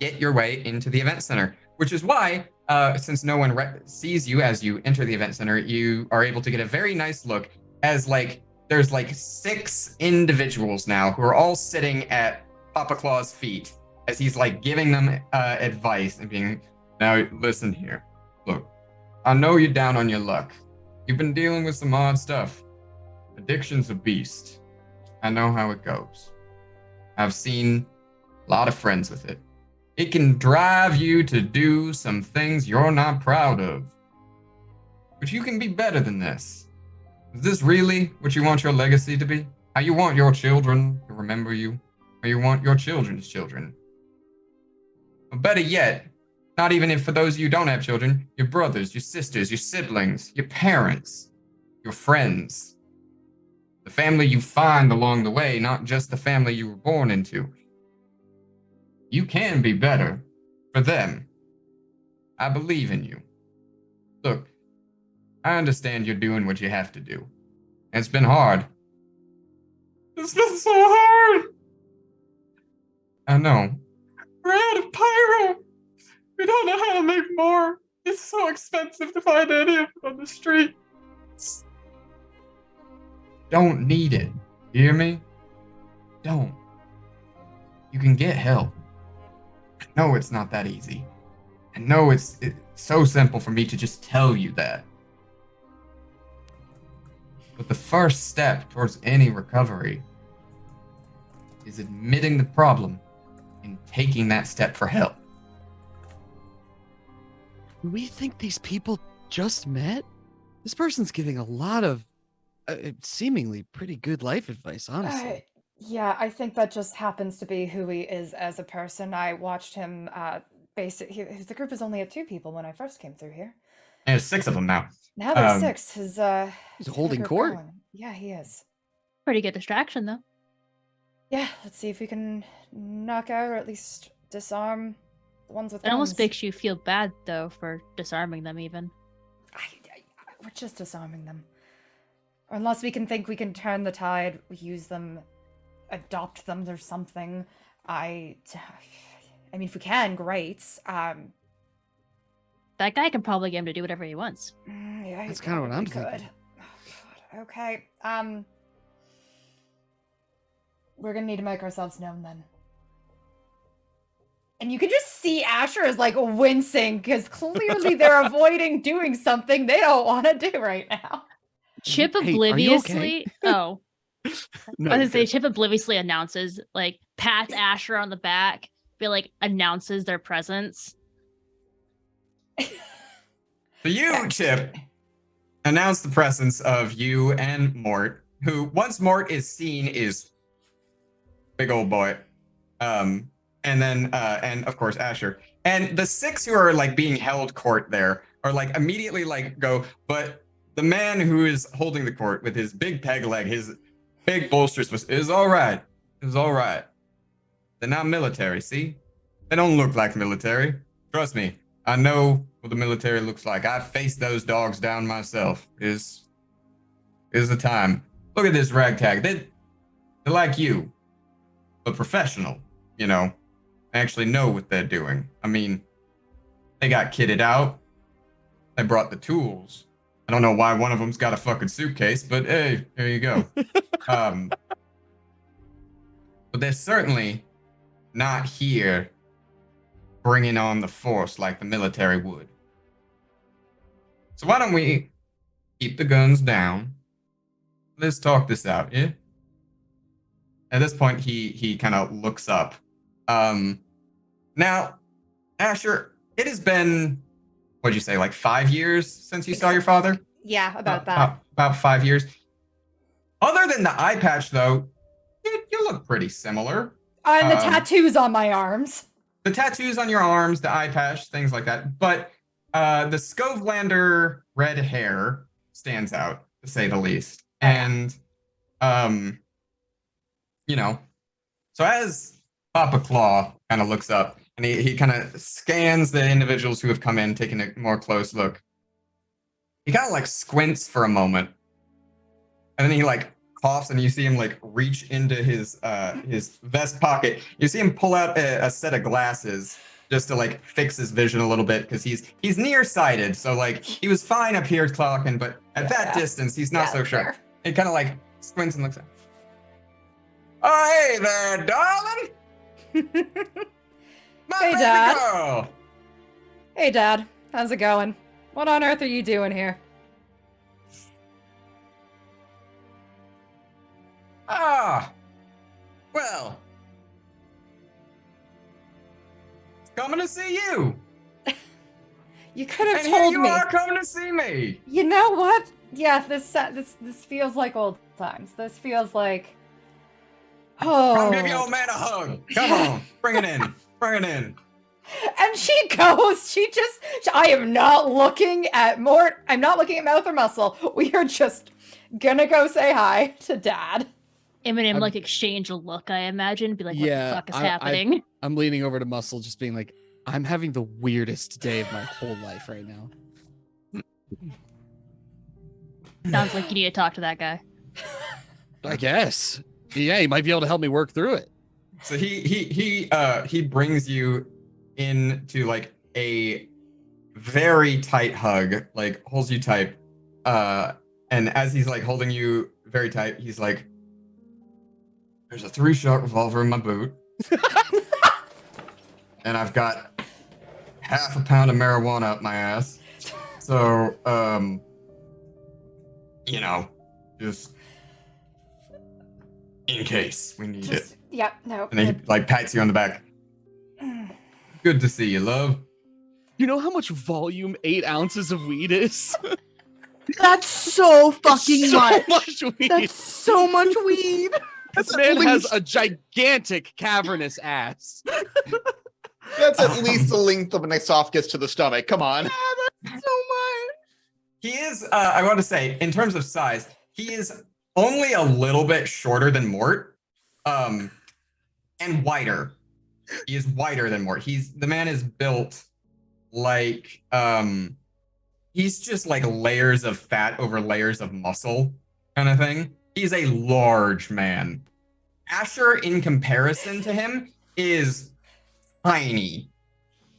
get your way into the event center, which is why, since no one sees you as you enter the event center, you are able to get a very nice look as like there's like 6 individuals now who are all sitting at Papa Claw's feet as he's like giving them advice and being, now listen here. Look, I know you're down on your luck. You've been dealing with some odd stuff. Addiction's a beast. I know how it goes. I've seen a lot of friends with it. It can drive you to do some things you're not proud of. But you can be better than this. Is this really what you want your legacy to be? How you want your children to remember you? Or you want your children's children? Or better yet, not even if for those of you who don't have children, your brothers, your sisters, your siblings, your parents, your friends. The family you find along the way, not just the family you were born into. You can be better for them. I believe in you. Look, I understand you're doing what you have to do. And it's been hard. It's been so hard. I know. We're out of pyro. We don't know how to make more. It's so expensive to find any of it on the street. Don't need it. You hear me? Don't. You can get help. I know it's not that easy. I know it's so simple for me to just tell you that. But the first step towards any recovery is admitting the problem and taking that step for help.
We think these people just met? This person's giving a lot of seemingly pretty good life advice, honestly.
Yeah, I think that just happens to be who he is as a person. I watched him the group was only at 2 people when I first came through here.
And there's 6 of them now.
Now there's 6.
He's
He's
holding
group
court.
going. Yeah, he is.
Pretty good distraction, though.
Yeah, let's see if we can knock out or at least disarm the ones with
It almost
guns.
makes you feel bad, though, for disarming them, even.
We're just disarming them. Or unless we can think we can turn the tide, use them, adopt them or something. I mean, if we can, great.
That guy can probably get him to do whatever he wants.
Yeah,
That's kind of what I'm
could.
thinking.
Oh, God. Okay. We're gonna need to make ourselves known then. And you can just see Asher is like wincing because clearly they're avoiding doing something they don't want to do right now.
Chip
Hey, are you
obliviously. Oh,
No,
I was gonna
you're
say
good.
Chip obliviously announces, like, pats Asher on the back, feel like announces their presence.
So you, Chip, announce the presence of you and Mort, who, once Mort is seen, is big old boy. And then, and of course, Asher. And the 6 who are, like, being held court there are, like, immediately, like, go, but the man who is holding the court with his big peg leg, his big bolsters, is all right. Is all right. They're not military, see? They don't look like military. Trust me, I know what the military looks like. I've faced those dogs down myself. Is the time. Look at this ragtag. They're like you, but professional, you know. They actually know what they're doing. I mean, they got kitted out. They brought the tools. I don't know why one of them's got a fucking suitcase, but hey, there you go. But they're certainly not here bringing on the force like the military would. So why don't we keep the guns down? Let's talk this out, yeah? At this point, he kind of looks up. Now, Asher, it has been, what'd you say, like 5 years since you saw your father?
Yeah, about that.
About 5 years. Other than the eye patch, though, you look pretty similar.
And the tattoos on my arms.
The tattoos on your arms, the eye patch, things like that. But the Skovelander red hair stands out, to say the least. And, you know, so as Papa Claw kind of looks up, and he kind of scans the individuals who have come in, taking a more close look. He kind of like squints for a moment, and then he like coughs, and you see him like reach into his vest pocket. You see him pull out a set of glasses just to like fix his vision a little bit, because he's nearsighted. So like he was fine up here talking, but at that distance, he's not so sure.
Fair.
He kind of like squints and looks at. Oh, hey there, darling. My
Hey,
baby
Dad.
girl.
Hey, Dad. How's it going? What on earth are you doing here?
Ah, well, coming to see you.
You could have
And here
told
you
me.
are coming to see me.
You know what? Yeah, this feels like old times. This feels like. Oh.
Come give your old man a hug. Come on, bring it in. Bring it in.
And she goes. I am not looking at Mort. I'm not looking at mouth or muscle. We are just gonna go say hi to Dad.
Eminem
I'm-
like exchange a look, I imagine, be like, what
Yeah,
the fuck is
I-
happening?
I'm leaning over to Muscle, just being like, I'm having the weirdest day of my whole life right now.
Sounds like you need to talk to that guy.
I guess. Yeah, he might be able to help me work through it.
So he brings you into like a very tight hug, like holds you tight. And as he's like holding you very tight, he's like, "There's a 3-shot revolver in my boot, and I've got half a pound of marijuana up my ass. So, you know, just in case we need it."
Yeah, no.
And he like pats you on the back. Good to see you, love.
You know how much volume 8 ounces of weed is?
That's so fucking
so
much.
weed.
That's so much weed.
This man has a gigantic cavernous ass.
That's at least the length of an esophagus to the stomach. Come on.
Yeah, that's so much.
He is, I want to say, in terms of size, he is only a little bit shorter than Mort, and wider. He is wider than Mort. The man is built like, he's just like layers of fat over layers of muscle kind of thing. He's a large man. Asher, in comparison to him, is tiny.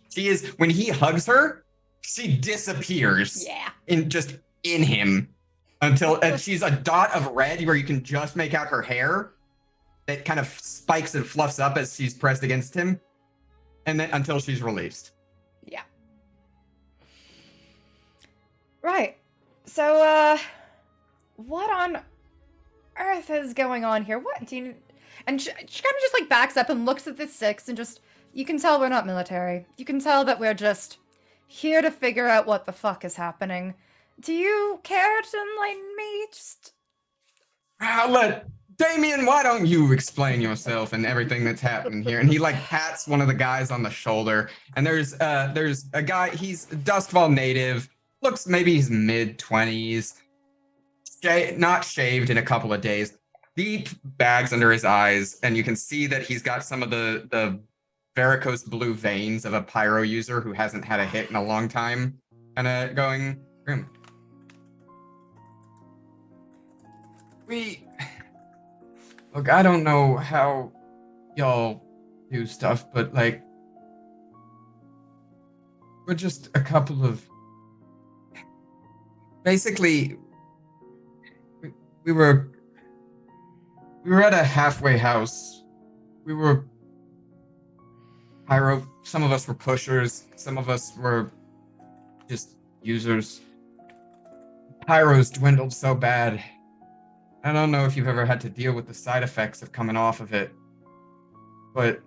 She is, when he hugs her, she disappears
Yeah.
in him until she's a dot of red where you can just make out her hair that kind of spikes and fluffs up as she's pressed against him, and then until she's released.
Yeah. Right. So, what on earth is going on here? What do you... And she kind of just like backs up and looks at the 6 and just... You can tell we're not military. You can tell that we're just here to figure out what the fuck is happening. Do you care to enlighten me? Just...
I'll let Damien, why don't you explain yourself and everything that's happening here? And he like pats one of the guys on the shoulder, and there's a guy, he's Dustfall native, looks maybe he's mid-20s, not shaved in a couple of days, deep bags under his eyes, and you can see that he's got some of the varicose blue veins of a pyro user who hasn't had a hit in a long time kind of going. Look, I don't know how y'all do stuff, but like, we're just a couple of, basically, we were at a halfway house. We were pyro, some of us were pushers, some of us were just users. Pyro's dwindled so bad. I don't know if you've ever had to deal with the side effects of coming off of it, but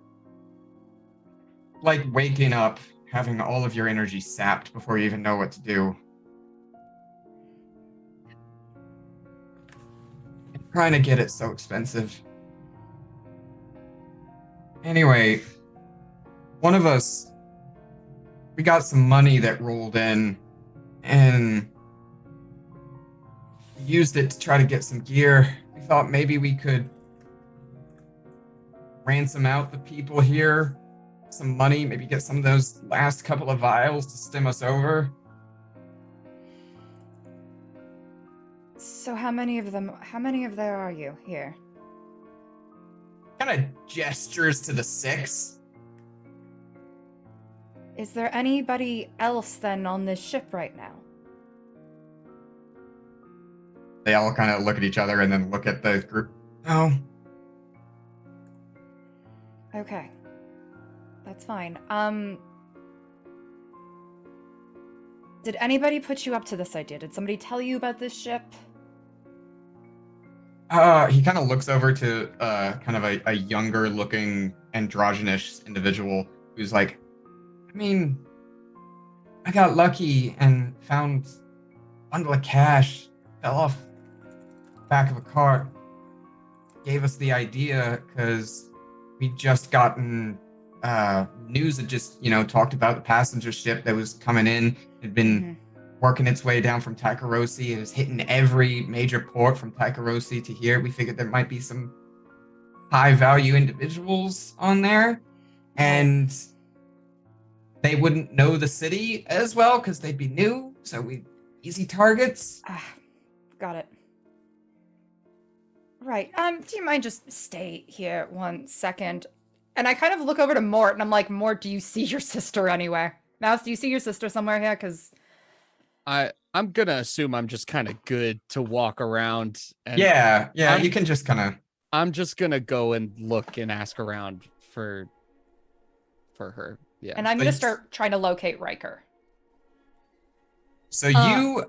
like waking up, having all of your energy sapped before you even know what to do. And trying to get it so expensive. Anyway, one of us, we got some money that rolled in, and used it to try to get some gear. We thought maybe we could ransom out the people here, some money, maybe get some of those last couple of vials to stem us over.
So how many of there are you here?
Kind of gestures to the 6.
Is there anybody else then on this ship right now?
They all kind of look at each other and then look at the group. Oh,
Okay. That's fine. Did anybody put you up to this idea? Did somebody tell you about this ship?
he kind of looks over to kind of a younger looking androgynous individual who's like, I mean, I got lucky and found a bundle of cash, fell off the back of a cart, gave us the idea because we just gotten news that just, talked about the passenger ship that was coming in. Had been working its way down from Takarosi. It was hitting every major port from Takarosi to here. We figured there might be some high value individuals on there. And they wouldn't know the city as well because they'd be new. So we easy targets.
Got it. Right. Do you mind just stay here 1 second? And I kind of look over to Mort and I'm like, Mort, do you see your sister anywhere? Mouse, do you see your sister somewhere here? Because
I'm gonna assume I'm just kind of good to walk around. And
you can just kind of.
I'm just gonna go and look and ask around for her. Yeah.
And I'm gonna start trying to locate Riker.
So you.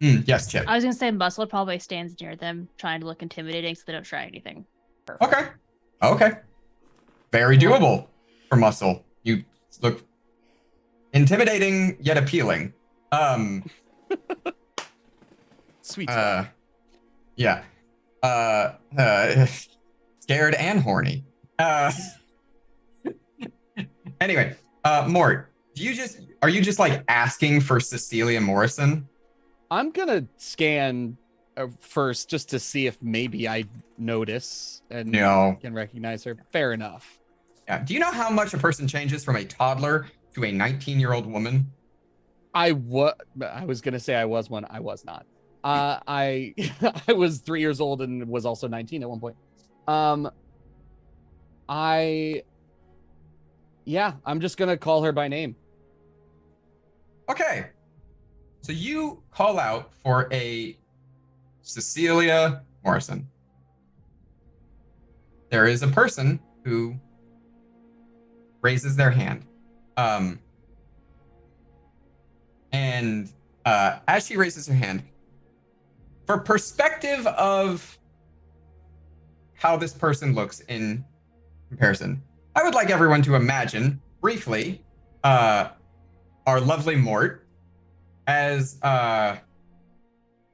Yes, Chip.
I was gonna say Muscle probably stands near them, trying to look intimidating, so they don't try anything.
Okay. Very doable for Muscle. You look intimidating yet appealing.
Sweet.
Yeah. Scared and horny. Anyway, Mort, are you just like asking for Cecilia Morrison?
I'm gonna scan first just to see if maybe I notice and can recognize her. Fair enough.
Yeah. Do you know how much a person changes from a toddler to a 19-year-old woman?
I was gonna say I was one. I was not. I I was 3 years old and was also 19 at one point. I'm just gonna call her by name.
Okay. So you call out for a Cecilia Morrison. There is a person who raises their hand. And as she raises her hand, for perspective of how this person looks in comparison, I would like everyone to imagine briefly our lovely Mort as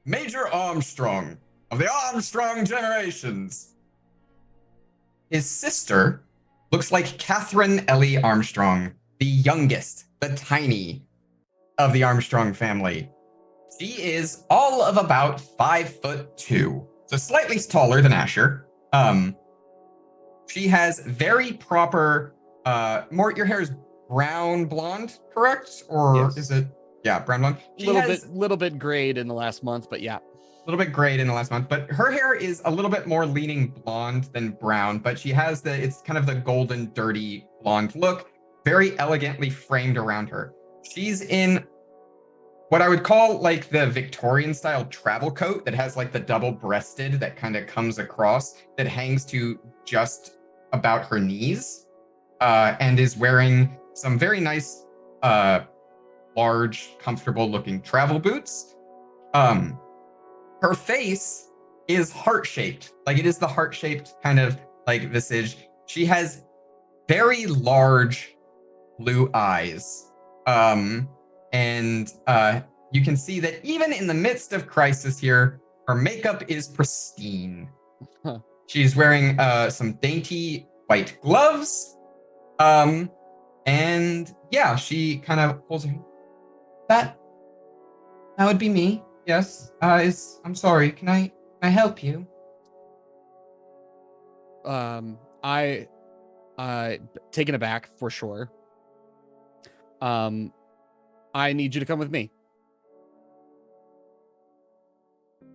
Major Armstrong of the Armstrong generations. His sister looks like Catherine Ellie Armstrong, the youngest, the tiny of the Armstrong family. She is all of about 5'2", so slightly taller than Asher. She has very proper. Mort, your hair is brown blonde, correct? Or
yes.
Is it? Yeah, brown blonde.
Little bit grayed in the last month, but yeah.
A little bit grayed in the last month, but her hair is a little bit more leaning blonde than brown, but she has it's kind of the golden, dirty blonde look, very elegantly framed around her. She's in what I would call like the Victorian style travel coat that has like the double breasted that kind of comes across that hangs to just about her knees, and is wearing some very nice, large, comfortable looking travel boots. Her face is heart-shaped. Like it is the heart-shaped kind of like visage. She has very large blue eyes. And you can see that even in the midst of crisis here, her makeup is pristine.
Huh.
She's wearing some dainty white gloves. And yeah, she kind of pulls her. That would be me. Yes. I'm sorry. Can I help you?
I taken aback for sure. I need you to come with me.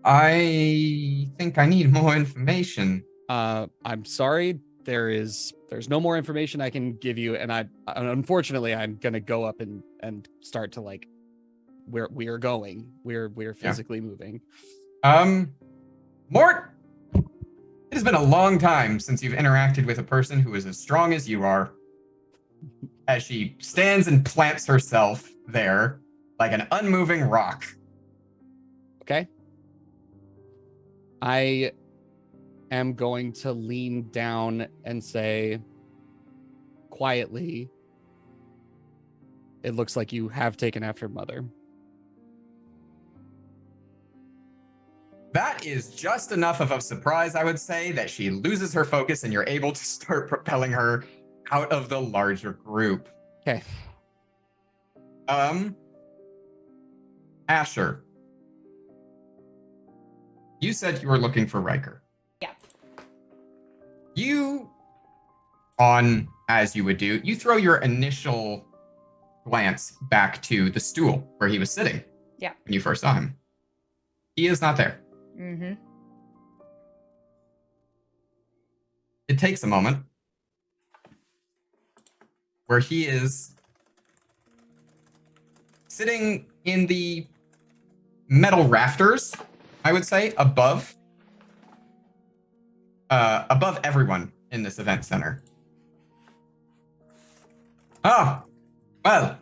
I think I need more information.
I'm sorry. There's no more information I can give you, and unfortunately I'm gonna go up and start to like where we're going. We're physically moving.
Mort, it has been a long time since you've interacted with a person who is as strong as you are. As she stands and plants herself there like an unmoving rock.
Okay. I am going to lean down and say quietly, it looks like you have taken after Mother.
That is just enough of a surprise, I would say, that she loses her focus and you're able to start propelling her out of the larger group.
Okay.
Asher. You said you were looking for Riker.
Yeah.
You, as you would do, you throw your initial glance back to the stool where he was sitting.
Yeah.
When you first saw him. He is not there.
Mm-hmm.
It takes a moment where he is sitting in the metal rafters, I would say, above everyone in this event center. Oh, well,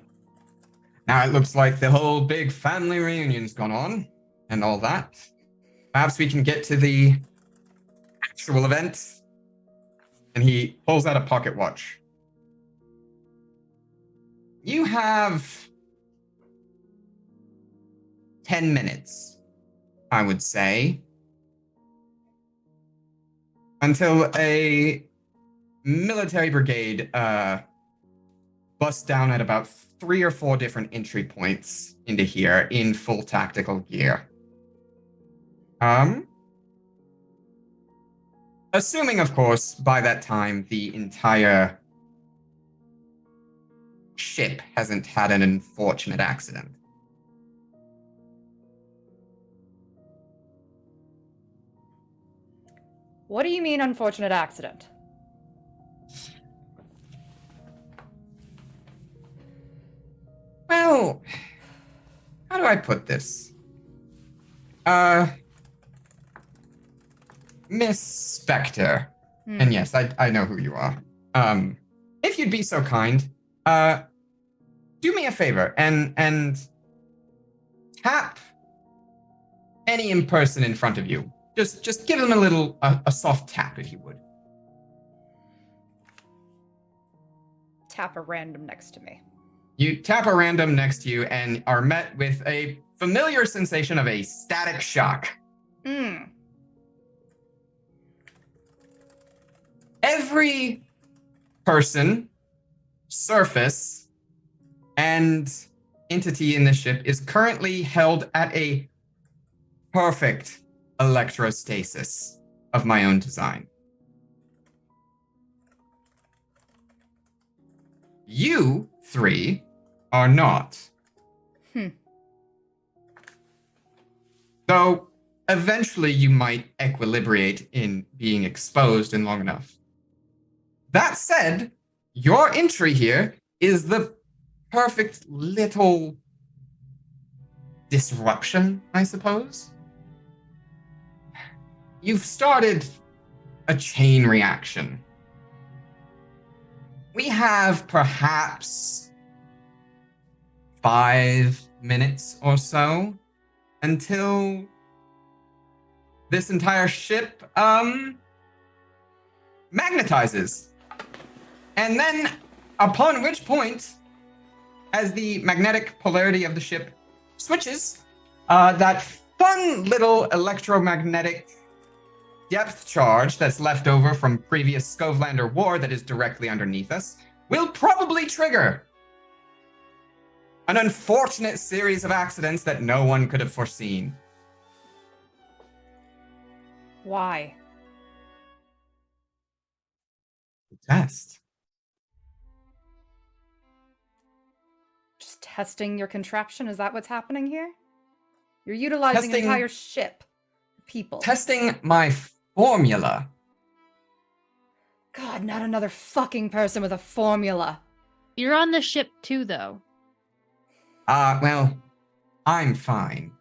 now it looks like the whole big family reunion's gone on and all that. Perhaps we can get to the actual event. And he pulls out a pocket watch. You have 10 minutes, I would say, until a military brigade busts down at about 3 or 4 different entry points into here in full tactical gear. Assuming, of course, by that time, the entire ship hasn't had an unfortunate accident.
What do you mean, unfortunate accident?
Well, how do I put this? Miss Spectre. And yes, I know who you are. If you'd be so kind, do me a favor and tap any person in front of you. Just give them a soft tap, if you would.
Tap a random next to me.
You tap a random next to you and are met with a familiar sensation of a static shock. Every person, surface, and entity in the ship is currently held at a perfect electrostasis of my own design. You 3 are not. Though eventually you might equilibrate in being exposed in long enough. That said, your entry here is the perfect little disruption, I suppose. You've started a chain reaction. We have perhaps 5 minutes or so until this entire ship magnetizes. And then, upon which point, as the magnetic polarity of the ship switches, that fun little electromagnetic depth charge that's left over from previous Scovelander war that is directly underneath us will probably trigger an unfortunate series of accidents that no one could have foreseen.
Why?
Test.
Just testing your contraption? Is that what's happening here? You're utilizing an entire ship. People.
Testing my formula.
God, not another fucking person with a formula.
You're on the ship too, though.
Well, I'm fine.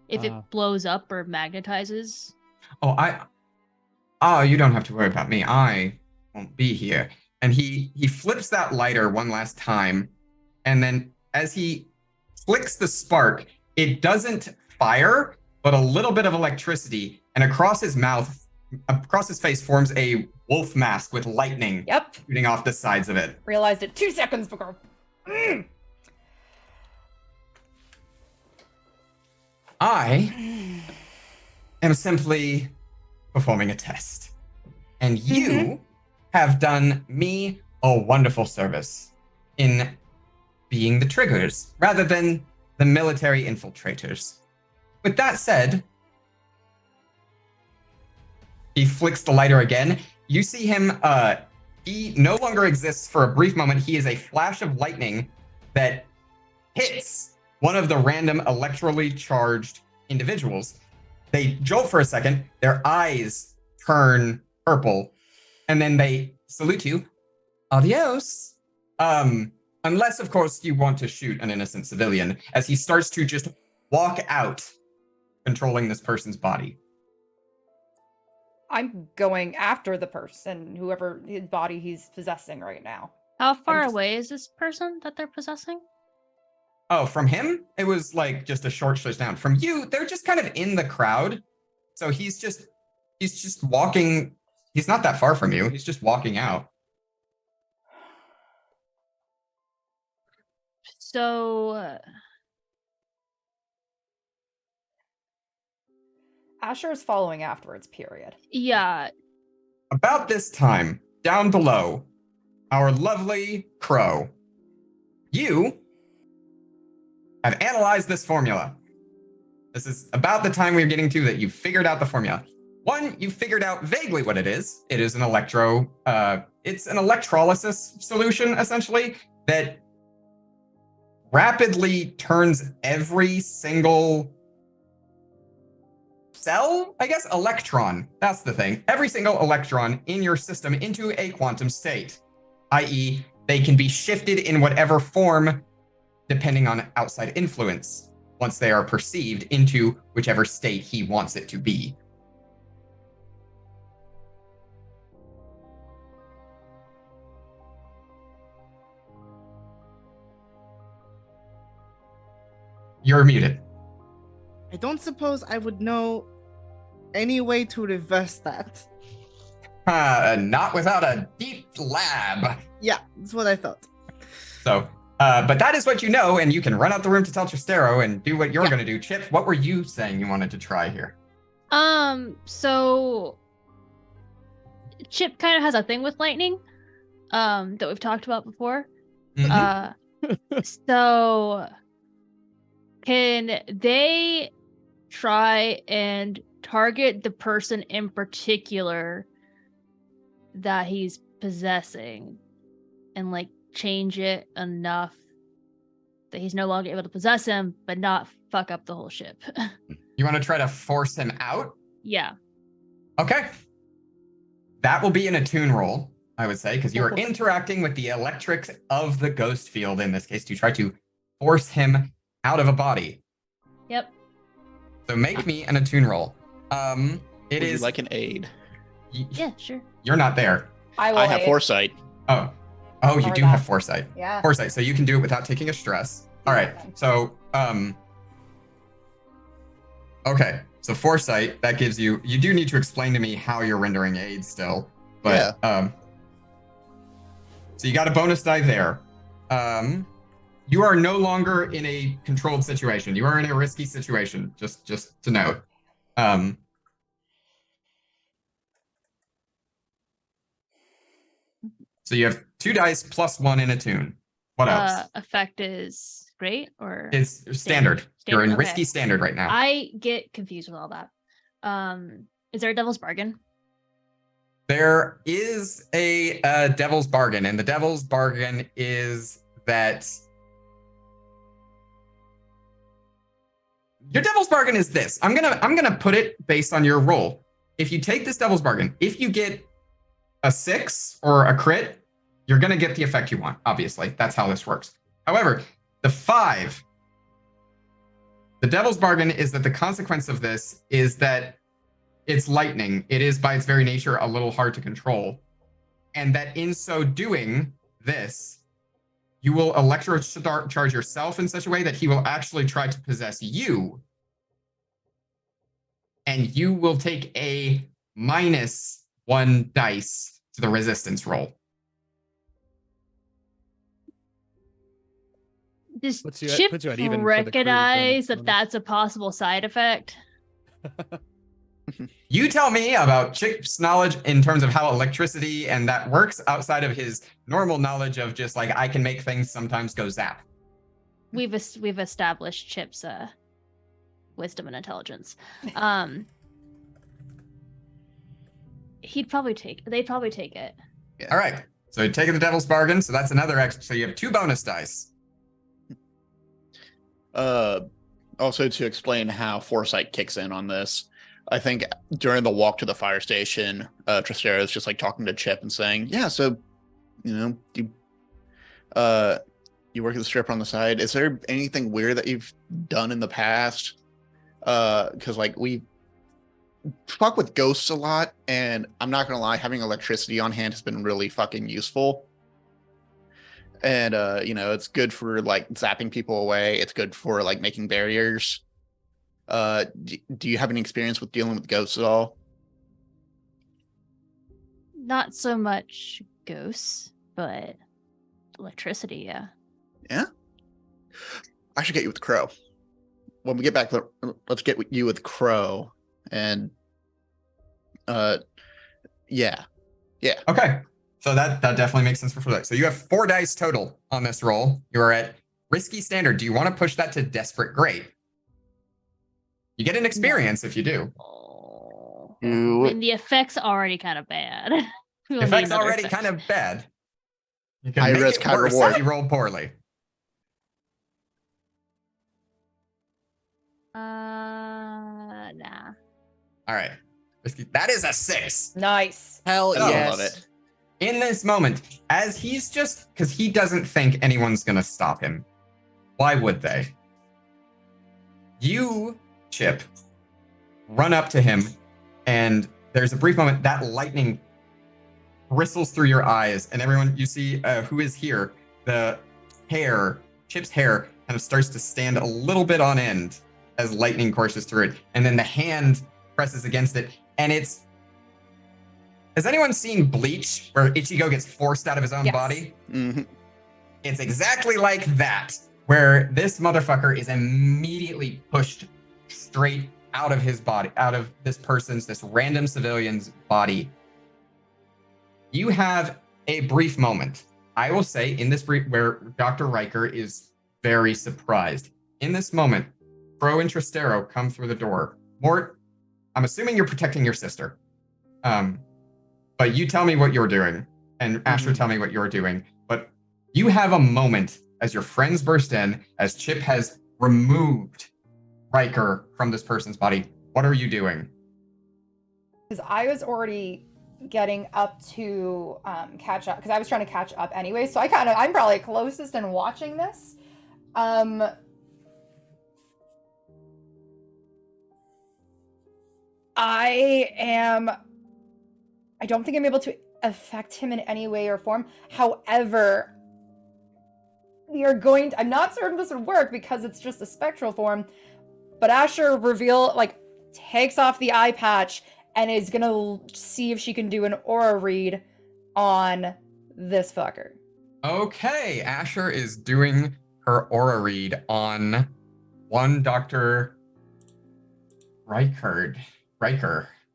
if it blows up or magnetizes.
You don't have to worry about me. I won't be here. And he flips that lighter one last time, and then as he flicks the spark, it doesn't fire, but a little bit of electricity, and across his face forms a wolf mask with lightning shooting off the sides of it.
Realized it 2 seconds ago.
I am simply performing a test. And you have done me a wonderful service in being the triggers rather than the military infiltrators. With that said, he flicks the lighter again. You see him, he no longer exists for a brief moment. He is a flash of lightning that hits one of the random electrically charged individuals. They jolt for a second, their eyes turn purple, and then they salute you. Adios. Unless, of course, you want to shoot an innocent civilian, as he starts to just walk out, controlling this person's body.
I'm going after the person, whoever his body he's possessing right now.
How far away is this person that they're possessing?
Oh, from him? It was like just a short stretch down. From you, they're just kind of in the crowd. So he's just walking. He's not that far from you. He's just walking out.
So
Asher is following afterwards, period.
Yeah.
About this time, down below, our lovely Crow, you have analyzed this formula. This is about the time we're getting to that you've figured out the formula. One, you figured out vaguely what it is. It is an it's an electrolysis solution, essentially, that rapidly turns every single cell, I guess, electron. That's the thing. Every single electron in your system into a quantum state, i.e., they can be shifted in whatever form depending on outside influence once they are perceived into whichever state he wants it to be. You're muted.
I don't suppose I would know any way to reverse that.
Not without a deep lab.
Yeah, that's what I thought.
So, but that is what you know, and you can run out the room to tell Tristero and do what you're going to do. Chip, what were you saying you wanted to try here?
So Chip kind of has a thing with lightning, that we've talked about before. So can they try and target the person in particular that he's possessing and like change it enough that he's no longer able to possess him, but not fuck up the whole ship?
You want to try to force him out?
Yeah.
Okay. That will be an attune roll, I would say, because you are interacting with the electrics of the ghost field in this case to try to force him out of a body.
Yep.
So make me an attune roll.
Would you like an aid?
Yeah, sure.
You're not there.
I have foresight.
Oh, you do have foresight.
Yeah.
Foresight, so you can do it without taking a stress. All right. So, okay. So foresight, that gives you do need to explain to me how you're rendering aid still. But so you got a bonus die there. You are no longer in a controlled situation. You are in a risky situation, just to note. So you have 2 dice plus 1 in attune. What else?
Effect is great or
It's standard. You're in risky standard right now.
I get confused with all that. Is there a devil's bargain?
There is a devil's bargain, and the devil's bargain is that your devil's bargain is this. I'm gonna put it based on your roll. If you take this devil's bargain, if you get a 6 or a crit, you're gonna get the effect you want. Obviously, that's how this works. However, the The devil's bargain is that the consequence of this is that it's lightning. It is by its very nature a little hard to control. And that in so doing this, you will electrocharge yourself in such a way that he will actually try to possess you. And you will take a -1 dice to the resistance roll.
Does
Puts you
Chip
at even for the crew
recognize that
bonus.
that's a possible side effect?
You tell me about Chip's knowledge in terms of how electricity and that works outside of his normal knowledge of just like, I can make things sometimes go zap.
We've established Chip's wisdom and intelligence. They'd probably take it.
Yeah.
All right. So you're taking the devil's bargain. So that's another extra. So you have 2 bonus dice.
Also to explain how foresight kicks in on this, I think during the walk to the fire station, Tristero is just like talking to Chip and saying, "Yeah, so you work as a stripper on the side. Is there anything weird that you've done in the past? Because like we fuck with ghosts a lot, and I'm not gonna lie, having electricity on hand has been really fucking useful. And it's good for like zapping people away. It's good for like making barriers. Do you have any experience with dealing with ghosts at all?"
Not so much ghosts, but electricity, yeah.
Yeah. I should get you with Crow. When we get back, let's get you with Crow. And yeah.
Okay. So that definitely makes sense for that. So you have 4 dice total on this roll. You're at risky standard. Do you want to push that to desperate great? You get an experience if you do.
And the effect's already kind of bad.
The effect's already kind of bad. You can
High
make
risk,
it
high
worse
reward.
if you roll poorly.
Nah.
All right. That is a 6.
Nice.
Hell
Oh,
yes.
love it.
In this moment, as he's just, because he doesn't think anyone's going to stop him. Why would they? You, Chip, run up to him, and there's a brief moment that lightning bristles through your eyes, and everyone, you see who is here. The hair, Chip's hair, kind of starts to stand a little bit on end as lightning courses through it, and then the hand presses against it, and it's... Has anyone seen Bleach, where Ichigo gets forced out of his own
Yes.
body?
Mm-hmm.
It's exactly like that, where this motherfucker is immediately pushed straight out of his body, out of this random civilian's body. You have a brief moment, I will say, in this brief, where Dr. Riker is very surprised. In this moment, Pro and Tristero come through the door. Mort, I'm assuming you're protecting your sister. But you tell me what you're doing, and Asher tell me what you're doing. But you have a moment as your friends burst in, as Chip has removed Riker from this person's body. What are you doing?
Because I was already getting up to catch up, because I was trying to catch up anyway. So I'm probably closest in watching this. I don't think I'm able to affect him in any way or form. However, I'm not certain this would work because it's just a spectral form, but Asher takes off the eye patch and is gonna see if she can do an aura read on this fucker.
Okay, Asher is doing her aura read on one Dr. Riker.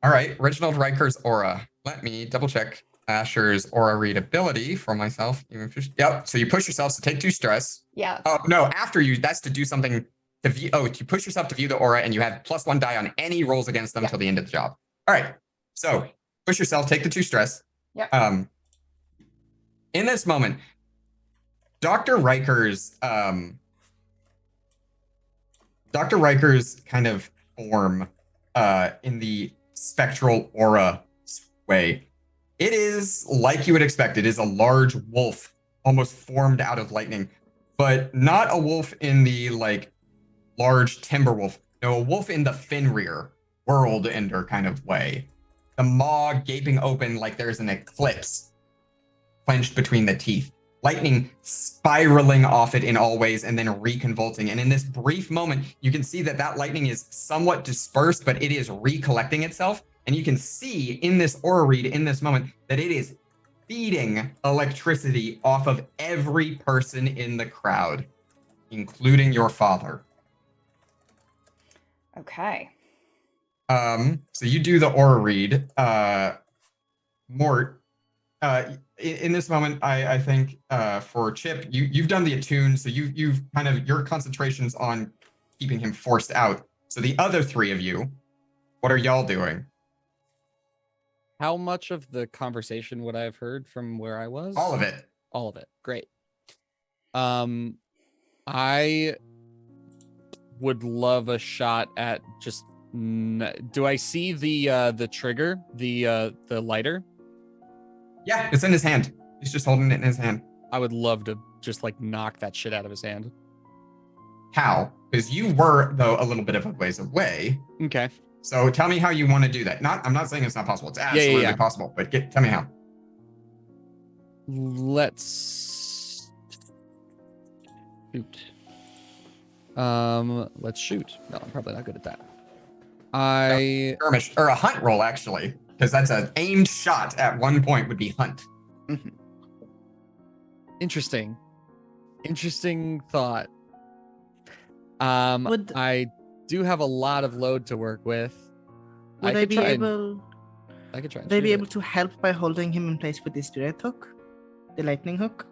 All right, Reginald Riker's aura. Let me double check Asher's aura read ability for myself. Yep, so you push yourself to take 2 stress.
Yeah.
Oh, no, after you, that's to do something to view. Oh, you push yourself to view the aura, and you have +1 die on any rolls against them till the end of the job. All right, so push yourself, take the 2 stress.
Yep.
In this moment, Dr. Riker's kind of form in the spectral aura way. It is like you would expect. It is a large wolf, almost formed out of lightning, but not a wolf in the large timber wolf. No, a wolf in the Fenrir, world ender kind of way. The maw gaping open like there's an eclipse clenched between the teeth. Lightning spiraling off it in all ways and then reconvolting. And in this brief moment, you can see that that lightning is somewhat dispersed, but it is recollecting itself. And you can see in this aura read in this moment that it is feeding electricity off of every person in the crowd, including your father.
Okay.
So you do the aura read. Mort, in this moment, I think for Chip, you've done the attune, so you've kind of, your concentration's on keeping him forced out. So the other three of you, what are y'all doing?
How much of the conversation would I have heard from where I was?
All of it.
All of it. Great. I would love a shot at just. Do I see the trigger, the lighter?
Yeah, it's in his hand. He's just holding it in his hand.
I would love to just like knock that shit out of his hand.
How? Because you were, though, a little bit of a ways away.
Okay.
So tell me how you want to do that. I'm not saying it's not possible. It's absolutely possible. But tell me how.
Let's shoot. Let's shoot. No, I'm probably not good at that.
Skirmish or a hunt roll, actually, because that's an aimed shot at one point would be hunt.
Interesting thought.
Would-
I do have a lot of load to work with.
Would I be able?
I could try.
Would I be able to help by holding him in place with the spirit hook, the lightning hook?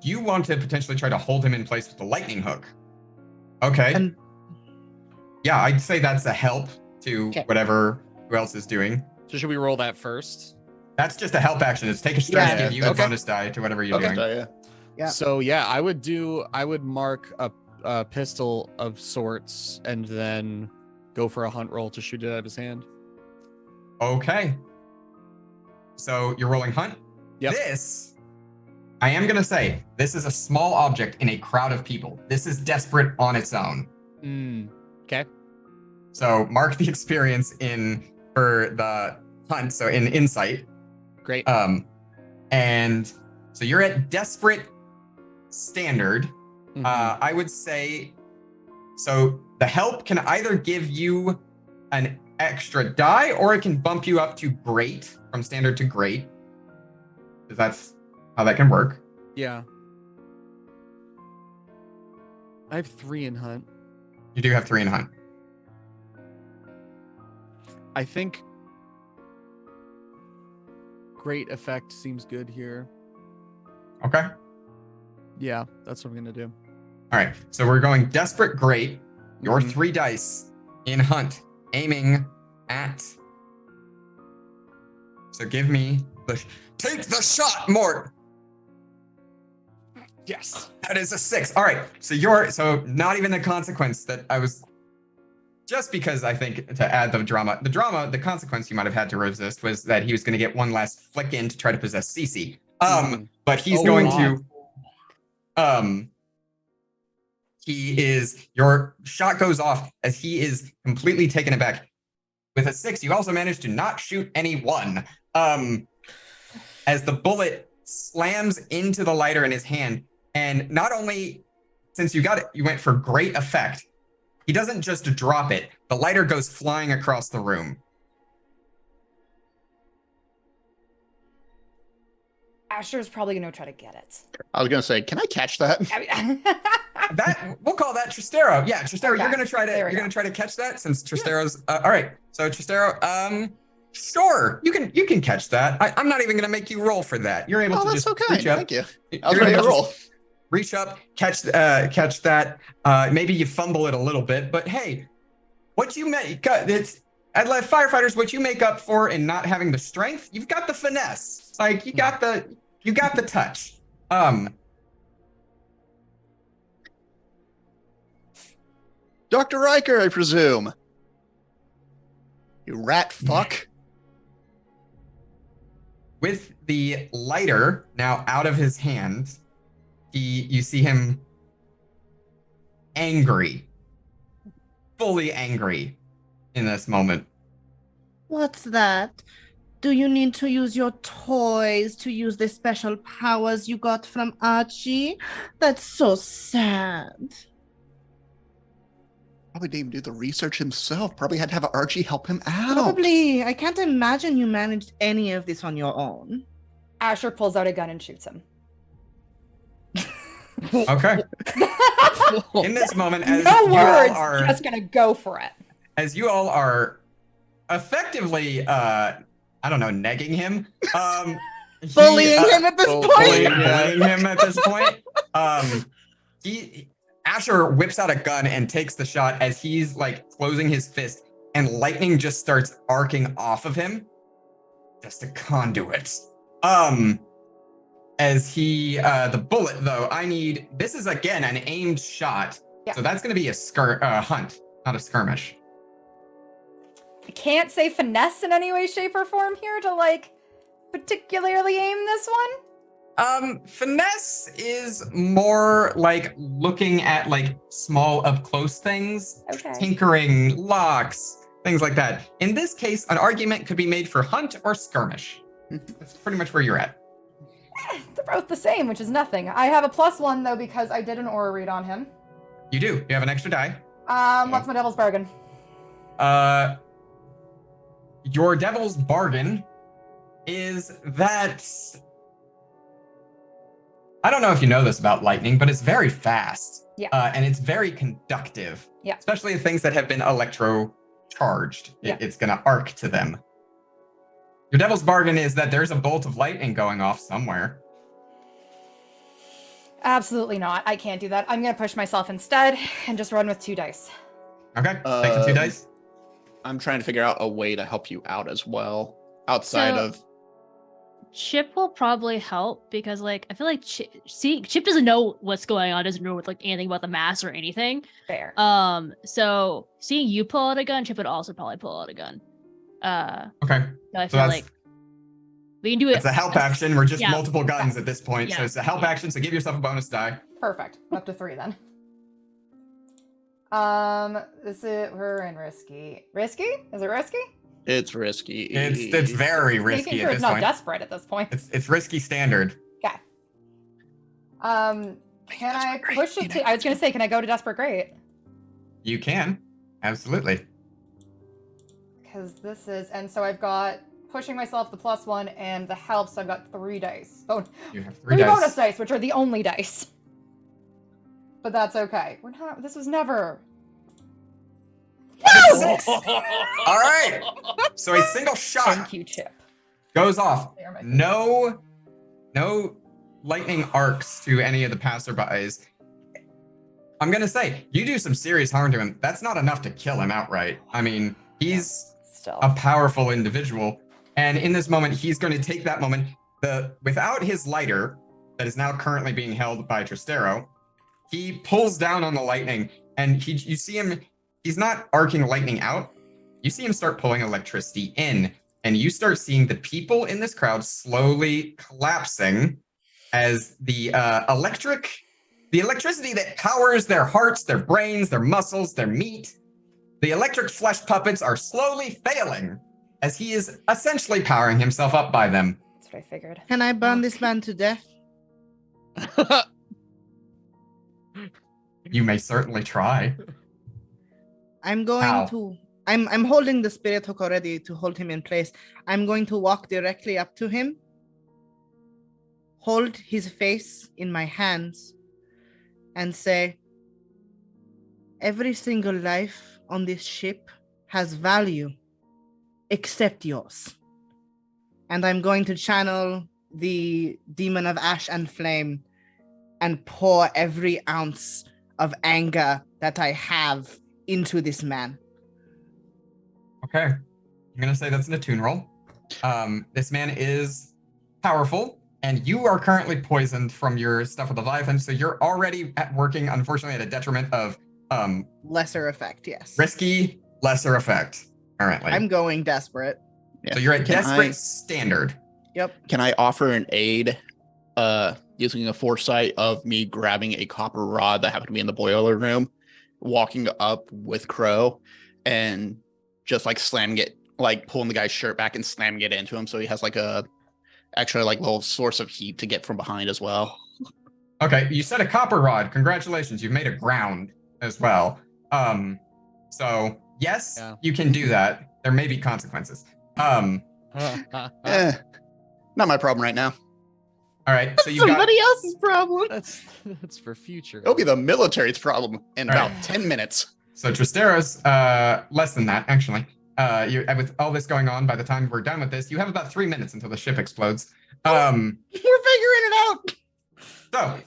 You want to potentially try to hold him in place with the lightning hook. Okay.
And
yeah, I'd say that's a help to
Okay.
whatever who else is doing.
So should we roll that first?
That's just a help action. It's take a stress,
Yeah,
give you a
okay.
bonus die to whatever you're doing.
Yeah.
Yeah.
So yeah, I would mark a pistol of sorts and then go for a hunt roll to shoot it out of his hand.
Okay. So you're rolling hunt?
Yep.
This, I am going to say, this is a small object in a crowd of people. This is desperate on its own.
Okay.
So mark the experience for the hunt, so in insight.
Great.
And so you're at desperate standard.
Mhm.
I would say, so the help can either give you an extra die or it can bump you up to great, from standard to great. Because that's how that can work.
Yeah. I have 3 in hunt.
You do have 3 in hunt.
I think great effect seems good here.
Okay.
Yeah, that's what I'm gonna do.
All right. So we're going desperate great. Your
Mhm.
3 dice in hunt, aiming at. So give me take the shot, Mort.
Yes.
That is a 6. All right. So so not even the consequence that I was, just because I think to add the consequence you might have had to resist was that he was going to get one last flick in to try to possess Cece. But he's going to, your shot goes off as he is completely taken aback. With a 6, you also managed to not shoot anyone. As the bullet slams into the lighter in his hand, and not only, since you got it, you went for great effect, he doesn't just drop it. The lighter goes flying across the room.
Asher's probably gonna try to get it.
I was gonna say, can I catch that?
I mean,
That we'll call that Tristero. Yeah, Tristero,
Okay,
you're gonna try to catch that since Tristero's all right. So Tristero, sure, you can catch that. I'm not even gonna make you roll for that. You're able to
that's
just
okay.
reach up.
Thank you. I was
You're
ready
able
to roll.
reach up, catch that. Maybe you fumble it a little bit, but hey, what you make it's at firefighters, what you make up for in not having the strength, you've got the finesse. Like you got the touch.
Dr. Riker, I presume. You rat fuck.
With the lighter now out of his hand, you see him angry. fully angry in this moment.
What's that? Do you need to use your toys to use the special powers you got from Archie? That's so sad.
Probably didn't even do the research himself. Probably had to have Archie help him out.
Probably. I can't imagine you managed any of this on your own.
Asher pulls out a gun and shoots him.
Okay. In this moment, as
No
you
words,
all are,
just gonna go for it.
as you all are effectively, I don't know, negging him,
Bullying him at this point.
bullying him at this point. Asher whips out a gun and takes the shot as he's like closing his fist, and lightning just starts arcing off of him. Just a conduit. As he, the bullet though, this is again an aimed shot.
Yeah.
So that's going to be a hunt, not a skirmish.
I can't say finesse in any way, shape, or form here to like particularly aim this one.
Finesse is more like looking at like small up close things,
Okay.
tinkering, locks, things like that. In this case, an argument could be made for hunt or skirmish. That's pretty much where you're at.
They're both the same, which is nothing. I have a +1 though because I did an aura read on him.
You do. You have an extra die.
What's my devil's bargain?
Your devil's bargain is that I don't know if you know this about lightning, but it's very fast.
Yeah.
And it's very conductive.
Yeah.
Especially things that have been electro charged.
Yeah.
It's gonna arc to them. Your devil's bargain is that there's a bolt of lightning going off somewhere.
Absolutely not. I can't do that. I'm gonna push myself instead and just run with 2 dice.
Okay. Take the 2 dice.
I'm trying to figure out a way to help you out as well, outside
So-
of.
Chip will probably help because, like, I feel like Chip doesn't know what's going on, doesn't know like anything about the mass or anything.
Fair.
So seeing you pull out a gun, Chip would also probably pull out a gun.
Okay.
So I
So
feel
that's
like we can do it.
it's a help action. We're just
Yeah.
multiple guns at this point. So
Yeah.
it's a help action. So give yourself a bonus die.
Perfect. Up to 3 then. We're in risky. Risky? Is it risky?
It's risky.
It's very risky
Making sure
at
it's
this
not
point.
desperate at this point.
It's risky standard.
Okay. Can I push it to? I was gonna say, can I go to desperate great?
You can. Absolutely.
Because this is, and so I've got pushing myself the +1 and the help, so I've got 3 dice. Oh,
You have 3
3
dice.
bonus dice, which are the only dice. But that's okay. We're not. This was never.
Six. All right. So a single shot
Thank you, Chip.
goes off.
They are my
No lightning arcs to any of the passerbys. I'm gonna say you do some serious harm to him. That's not enough to kill him outright. I mean, he's
Still.
a powerful individual, and in this moment, he's going to take that moment. Without his lighter that is now currently being held by Tristero, he pulls down on the lightning, and you see him. He's not arcing lightning out. You see him start pulling electricity in, and you start seeing the people in this crowd slowly collapsing as the electricity that powers their hearts, their brains, their muscles, their meat, the electric flesh puppets are slowly failing as he is essentially powering himself up by them.
That's what I figured.
Can I burn this man to death?
You may certainly try.
I'm going
How?
to. I'm holding the spirit hook already to hold him in place. I'm going to walk directly up to him, hold his face in my hands, and say, "Every single life on this ship has value, except yours." And I'm going to channel the demon of ash and flame and pour every ounce of anger that I have into this man.
Okay. I'm going to say that's an attune roll. This man is powerful, and you are currently poisoned from your stuff with Leviathan, so you're already working, unfortunately, at a detriment of
Lesser effect, yes.
risky, lesser effect currently.
I'm going desperate.
Yeah.
So you're at
Can
desperate
I-
standard.
Yep.
Can I offer an aid using a foresight of me grabbing a copper rod that happened to be in the boiler room walking up with Crow and just like slamming it, like pulling the guy's shirt back and slamming it into him, so he has like a extra like little source of heat to get from behind as well.
Okay, you said a copper rod. Congratulations, you've made a ground as well. So yes,
Yeah.
you can do that. There may be consequences.
Not my problem right now.
All right, so you've got
Somebody else's problem.
That's for future.
It'll be the military's problem in
All
about
right.
10 minutes.
so Tristero's less than that actually. You with all this going on, by the time we're done with this, you have about 3 minutes until the ship explodes.
We're figuring it out.
So,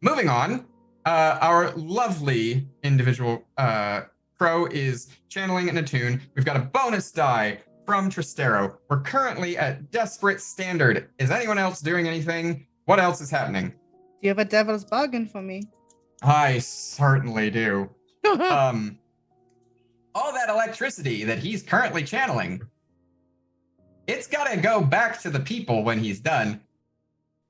moving on, our lovely individual Crow is channeling an attune. We've got a bonus die from Tristero. We're currently at Desperate Standard. Is anyone else doing anything? What else is happening?
Do you have a devil's bargain for me?
I certainly do. All that electricity that he's currently channeling, it's got to go back to the people when he's done,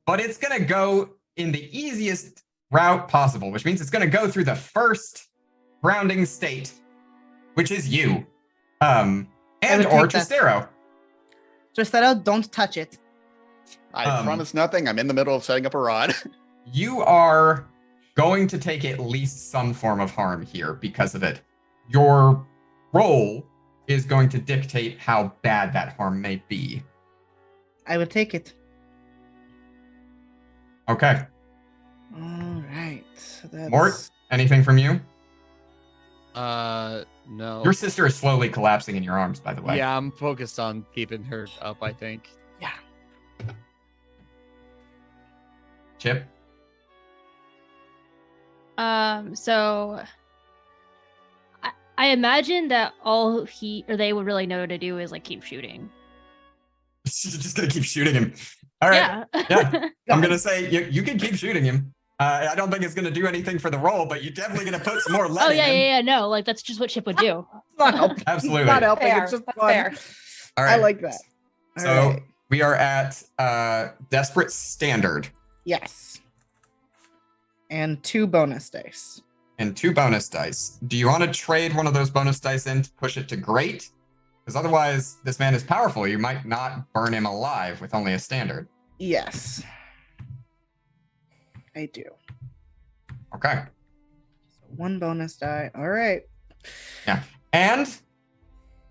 but it's going to go in the easiest route possible, which means it's going to go through the first grounding state, which is you, and
would
or
take that.
Tristero.
Tristero, don't touch it.
I promise nothing. I'm in the middle of setting up a rod.
You are going to take at least some form of harm here because of it. Your role is going to dictate how bad that harm may be.
I will take it.
Okay.
All right. That's...
Mort, anything from you?
No.
Your sister is slowly collapsing in your arms, by the way.
Yeah, I'm focused on keeping her up, I think.
Chip?
So I imagine that all they would really know to do is like keep shooting.
She's just gonna keep shooting him. All right. Yeah. I'm gonna say you can keep shooting him. I don't think it's gonna do anything for the roll, but you're definitely gonna put some more lead
Oh
in him.
yeah. No, like that's just what Chip would do.
It's not helping.
Absolutely.
It's not helping.
Fair.
It's just
That's
fun.
fair.
All right.
I like that. All
So
right.
we are at Desperate Standard
Yes. And 2 bonus dice.
and 2 bonus dice. Do you want to trade one of those bonus dice in to push it to great? Because otherwise, this man is powerful. You might not burn him alive with only a standard.
Yes. I do.
Okay.
1 bonus die. All right.
And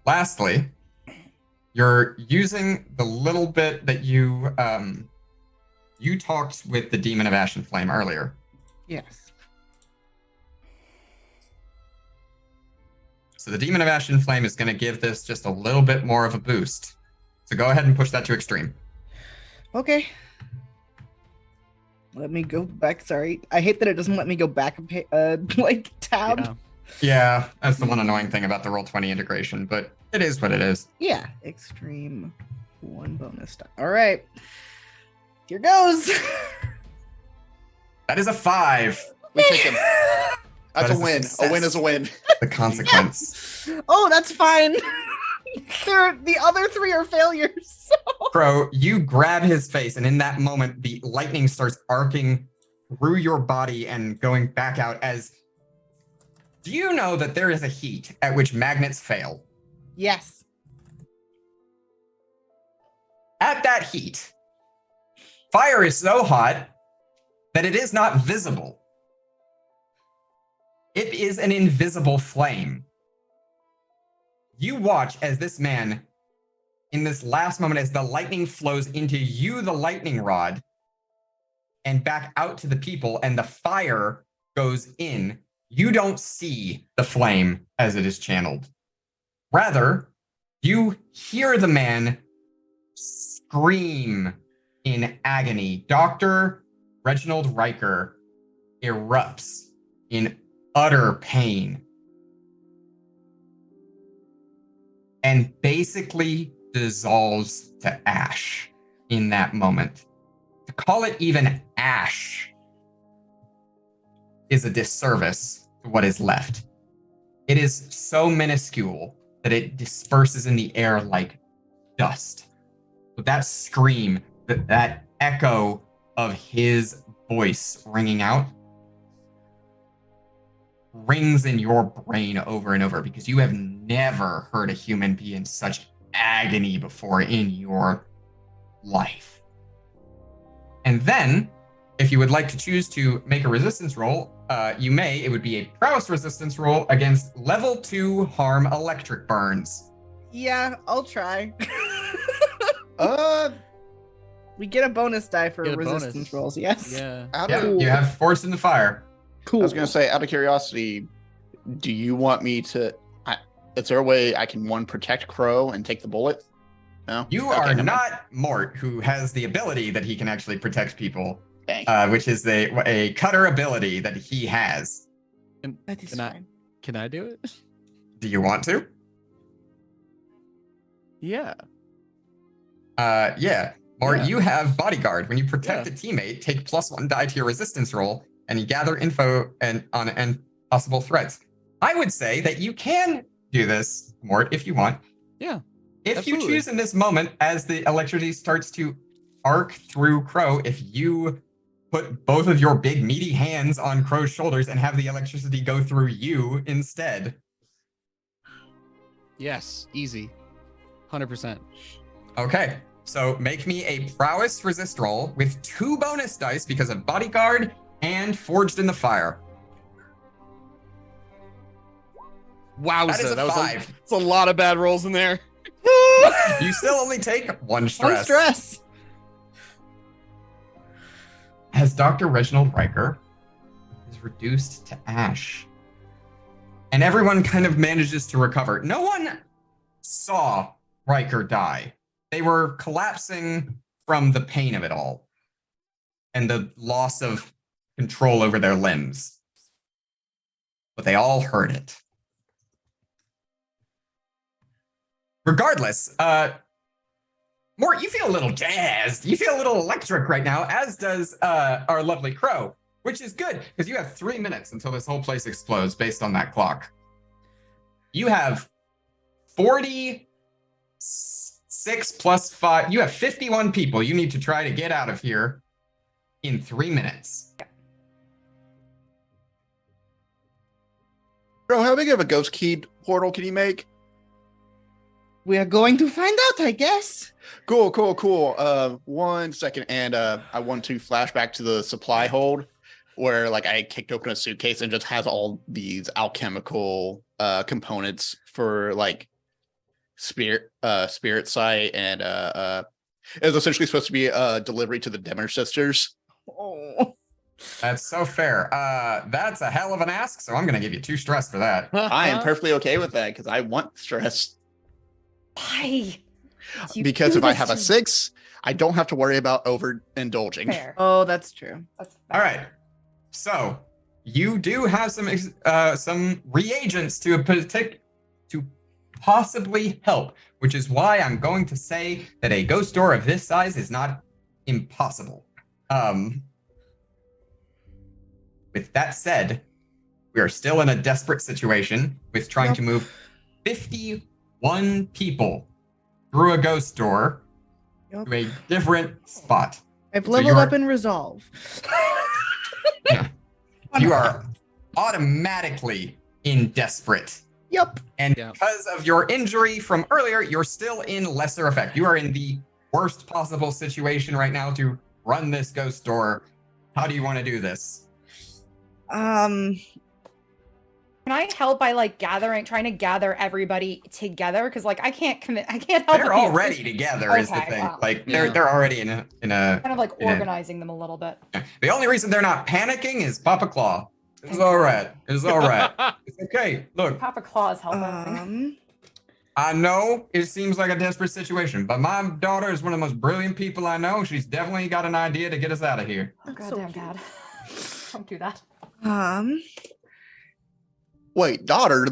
lastly, you're using the little bit that you talked with the Demon of Ash and Flame earlier.
Yes.
So the Demon of Ash and Flame is going to give this just a little bit more of a boost. So go ahead and push that to extreme.
Okay. Let me go back. Sorry. I hate that it doesn't let me go back like tab.
Yeah.
Yeah, that's the one annoying thing about the Roll20 integration, but it is what it is.
Yeah. Extreme 1 bonus die. All right. Here goes.
That is a 5.
We take him. That's
That
a
is a
win.
success.
A win is a win.
The consequence.
Oh, that's fine. The other 3 are failures.
Crow, you grab his face, and in that moment, the lightning starts arcing through your body and going back out as... Do you know that there is a heat at which magnets fail?
Yes.
At that heat, fire is so hot that it is not visible. It is an invisible flame. You watch as this man, in this last moment, as the lightning flows into you, the lightning rod, and back out to the people, and the fire goes in. You don't see the flame as it is channeled. Rather, you hear the man scream in agony. Dr. Reginald Riker erupts in utter pain and basically dissolves to ash in that moment. To call it even ash is a disservice to what is left. It is so minuscule that it disperses in the air like dust. But that scream, that echo of his voice ringing out, rings in your brain over and over because you have never heard a human be in such agony before in your life. And then, if you would like to choose to make a resistance roll, you may. It would be a prowess resistance roll against level 2 harm electric burns.
Yeah, I'll try. We get a bonus die for
Get a
resistance
bonus.
rolls. Yes.
Yeah.
You have force in the fire.
Cool.
I was gonna say, out of curiosity, do you want me to? Is there a way I can protect Crow and take the bullet? No.
You
Okay,
are
never mind.
not Mort, who has the ability that he can actually protect people,
Dang.
which is a cutter ability that he has.
That is
Can I-
fine.
Can I do it?
Do you want to?
Yeah.
Yeah. Or
Yeah.
you have bodyguard. When you protect
Yeah.
a teammate, take +1 die to your resistance roll, and you gather info and possible threats. I would say that you can do this, Mort, if you want.
Yeah.
If
absolutely.
you choose in this moment, as the electricity starts to arc through Crow, if you put both of your big meaty hands on Crow's shoulders and have the electricity go through you instead.
Yes. Easy. 100%.
Okay, so make me a prowess resist roll with 2 bonus dice because of bodyguard and forged in the fire.
Wowza.
That is a
was
5.
That's a lot of bad rolls in there.
You still only take 1 stress.
One stress.
As Dr. Reginald Riker is reduced to ash. And everyone kind of manages to recover. No one saw Riker die. They were collapsing from the pain of it all and the loss of control over their limbs. But they all heard it. Regardless, Mort, you feel a little jazzed. You feel a little electric right now, as does our lovely Crow, which is good because you have 3 minutes until this whole place explodes based on that clock. You have 46 plus 5. You have 51 people you need to try to get out of here in 3 minutes.
Bro, how big of a ghost key portal can you make?
We are going to find out, I guess.
Cool. 1 second, and I want to flash back to the supply hold where like I kicked open a suitcase and just has all these alchemical components for like spirit sight, and it was essentially supposed to be a delivery to the Demmer sisters.
Oh.
That's so fair. That's a hell of an ask, so I'm going to give you 2 stress for that.
I am perfectly okay with that because I want stress.
Why? You
Because
do
if I
this
have a
to-
6, I don't have to worry about overindulging.
Fair.
Oh, that's true.
That's
All right. So you do have some reagents to possibly help, which is why I'm going to say that a ghost door of this size is not impossible. With that said, we are still in a desperate situation with trying to move 51 people through a ghost door to a different spot.
I've
So
leveled
you're-
up in resolve.
You are automatically in desperate.
Yep.
And
Yeah.
because of your injury from earlier, you're still in lesser effect. You are in the worst possible situation right now to run this ghost door. How do you want to do this?
Can I help by like trying to gather everybody together? Because like I can't commit. I can't help.
They're
with the-
already together is the
Okay,
thing.
wow.
Like
Yeah.
they're already in a
kind of like
Yeah.
organizing them a little bit.
The only reason they're not panicking is Papa Claw. It's all right. It's all right. It's okay. Look,
Papa Claw is helping.
I know it seems like a desperate situation, but my daughter is one of the most brilliant people I know. She's definitely got an idea to get us out of here.
Oh,
That's so
goddamn
cute.
dad. Don't do that.
Wait, daughter,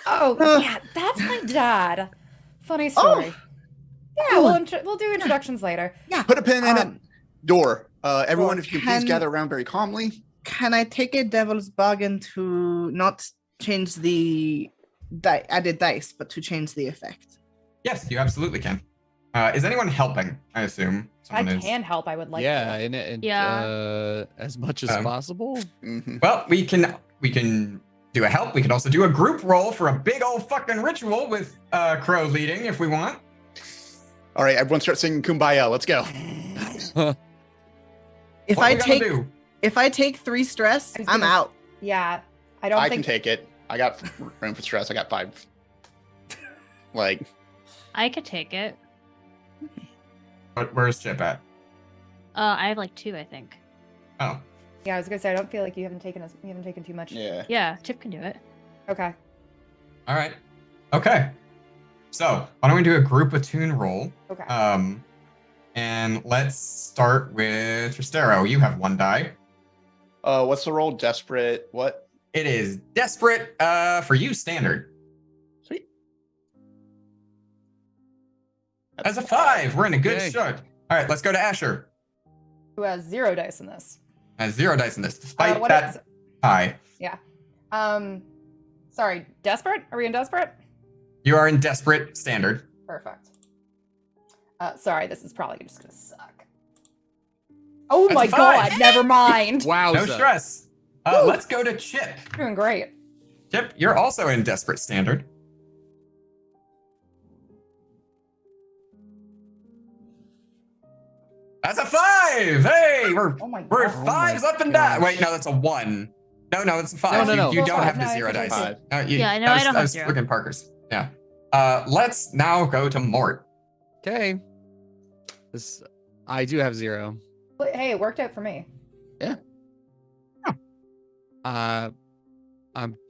Oh, yeah, that's my dad. Funny story. Yeah,
cool.
we'll do introductions later.
put a pin in it. Door. Everyone,
well,
if you can please
can-
gather around very calmly.
Can I take a devil's bargain to not change the added dice, but to change the effect?
Yes, you absolutely can. Is anyone helping? I assume
I
someone is.
can help. I would like
yeah,
to.
and
Yeah.
as much as
Um,
possible.
Mhm.
Well, we can we can do a help. We can also do a group roll for a big old fucking ritual with Crow leading if we want.
All right, everyone start singing Kumbaya. Let's go.
If
What are
I
we gonna
take
do?
if I take 3 stress,
I was
I'm
gonna-
out.
Yeah, I don't
I
think
can take it. I got room for stress. I got 5. Like,
I could take it.
But where's Chip at?
I have like 2, I think.
Oh,
Yeah, I was gonna say I don't feel like you haven't taken too much.
yeah.
Yeah, Chip can do it.
Okay.
all right. Okay. So why don't we do a group attune roll?
Okay.
And let's start with Tristero. You have 1 die.
What's the roll? Desperate. What?
It is desperate. For you, standard.
Sweet.
As a 5, we're in a good
Okay.
start. All right, let's go to Asher.
Who has 0 dice in this?
Has 0 dice in this, despite
What
that
is-
high.
Sorry, desperate? Are we in desperate?
You are in desperate standard.
Perfect. Sorry, this is probably just gonna suck. Oh
That's
my
a 5.
god, never mind.
Wow.
No stress. Let's go to Chip.
Doing great.
Chip, you're also in desperate standard. That's a 5. Hey, we're
Oh my
we're
god.
5s up and down. Wait, no, that's a 1. No, it's a 5.
No.
You
Well,
don't
five.
have the
No, I
0
think
dice.
it's
Five.
Yeah, I know, I don't have
was
0.
looking at Parker's. Yeah. Let's now go to Mort.
Okay. This I do have 0.
But, hey, it worked out for me.
I'm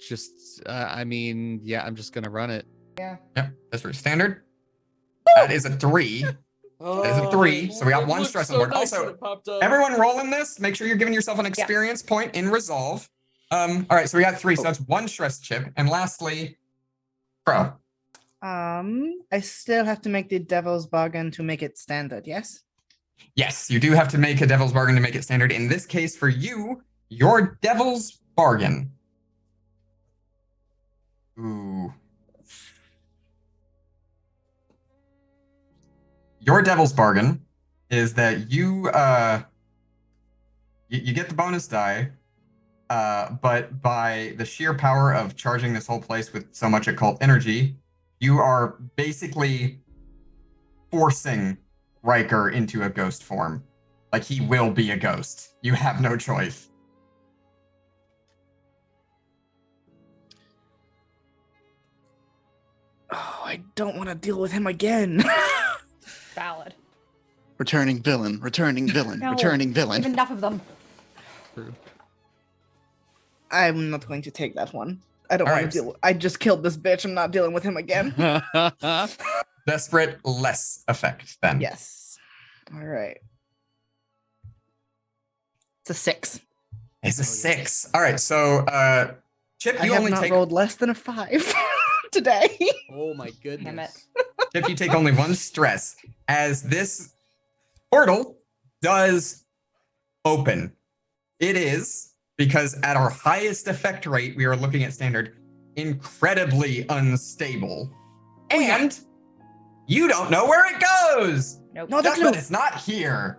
just I'm just gonna run it.
Yep, that's for standard. That is a 3. That is a 3. So we got 1 stress on board. Also, everyone rolling this, make sure you're giving yourself an experience point in resolve. All right, so we got 3, so that's 1 stress chip. And lastly, Crow.
I still have to make the devil's bargain to make it standard, yes?
Yes, you do have to make a devil's bargain to make it standard. In this case, for you, your devil's bargain. Ooh. Your devil's bargain is that you get the bonus die, but by the sheer power of charging this whole place with so much occult energy, you are basically forcing Riker into a ghost form. Like, he will be a ghost. You have no choice.
Oh, I don't want to deal with him again.
Valid.
Returning villain. Returning villain.
No.
Returning
I have
villain.
enough of them.
I'm not going to take that one. I don't
All
want
right.
to deal. I just killed this bitch. I'm not dealing with him again.
Desperate, less effect then.
Yes. All right. It's a 6.
It's a 6. All right, so Chip,
I
you
have
only
not
take
rolled less than a 5 today.
Oh my goodness.
Damn it.
Chip, you take only 1 stress as this portal does open. It is, because at our highest effect rate, we are looking at standard, incredibly unstable. And you don't know where it goes.
Nope.
No,
Just that it's not here.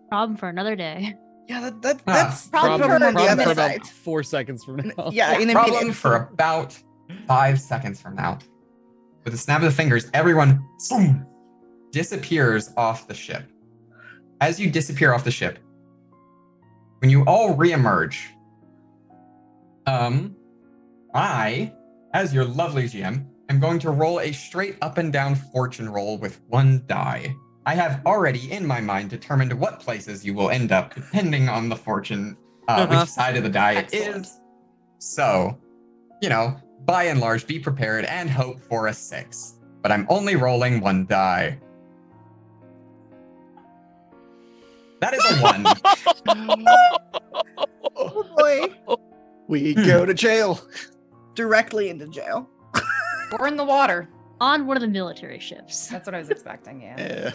Problem for another day.
Yeah, that's
Problem
problem
for
on the
a
Problem
other
for
side.
about 4 seconds from now.
Yeah, in a
Problem
minute.
for about 5 seconds from now. With a snap of the fingers, everyone boom, disappears off the ship. As you disappear off the ship, when you all reemerge, I, as your lovely GM, am going to roll a straight up and down fortune roll with 1 die. I have already in my mind determined what places you will end up, depending on the fortune, which side of the die it
Excellent.
is. So, by and large, be prepared and hope for a 6. But I'm only rolling 1 die. That is a 1.
Oh boy.
We go to jail.
Directly into jail.
We're in the water.
On one of the military ships.
That's what I was expecting, yeah.
Yeah.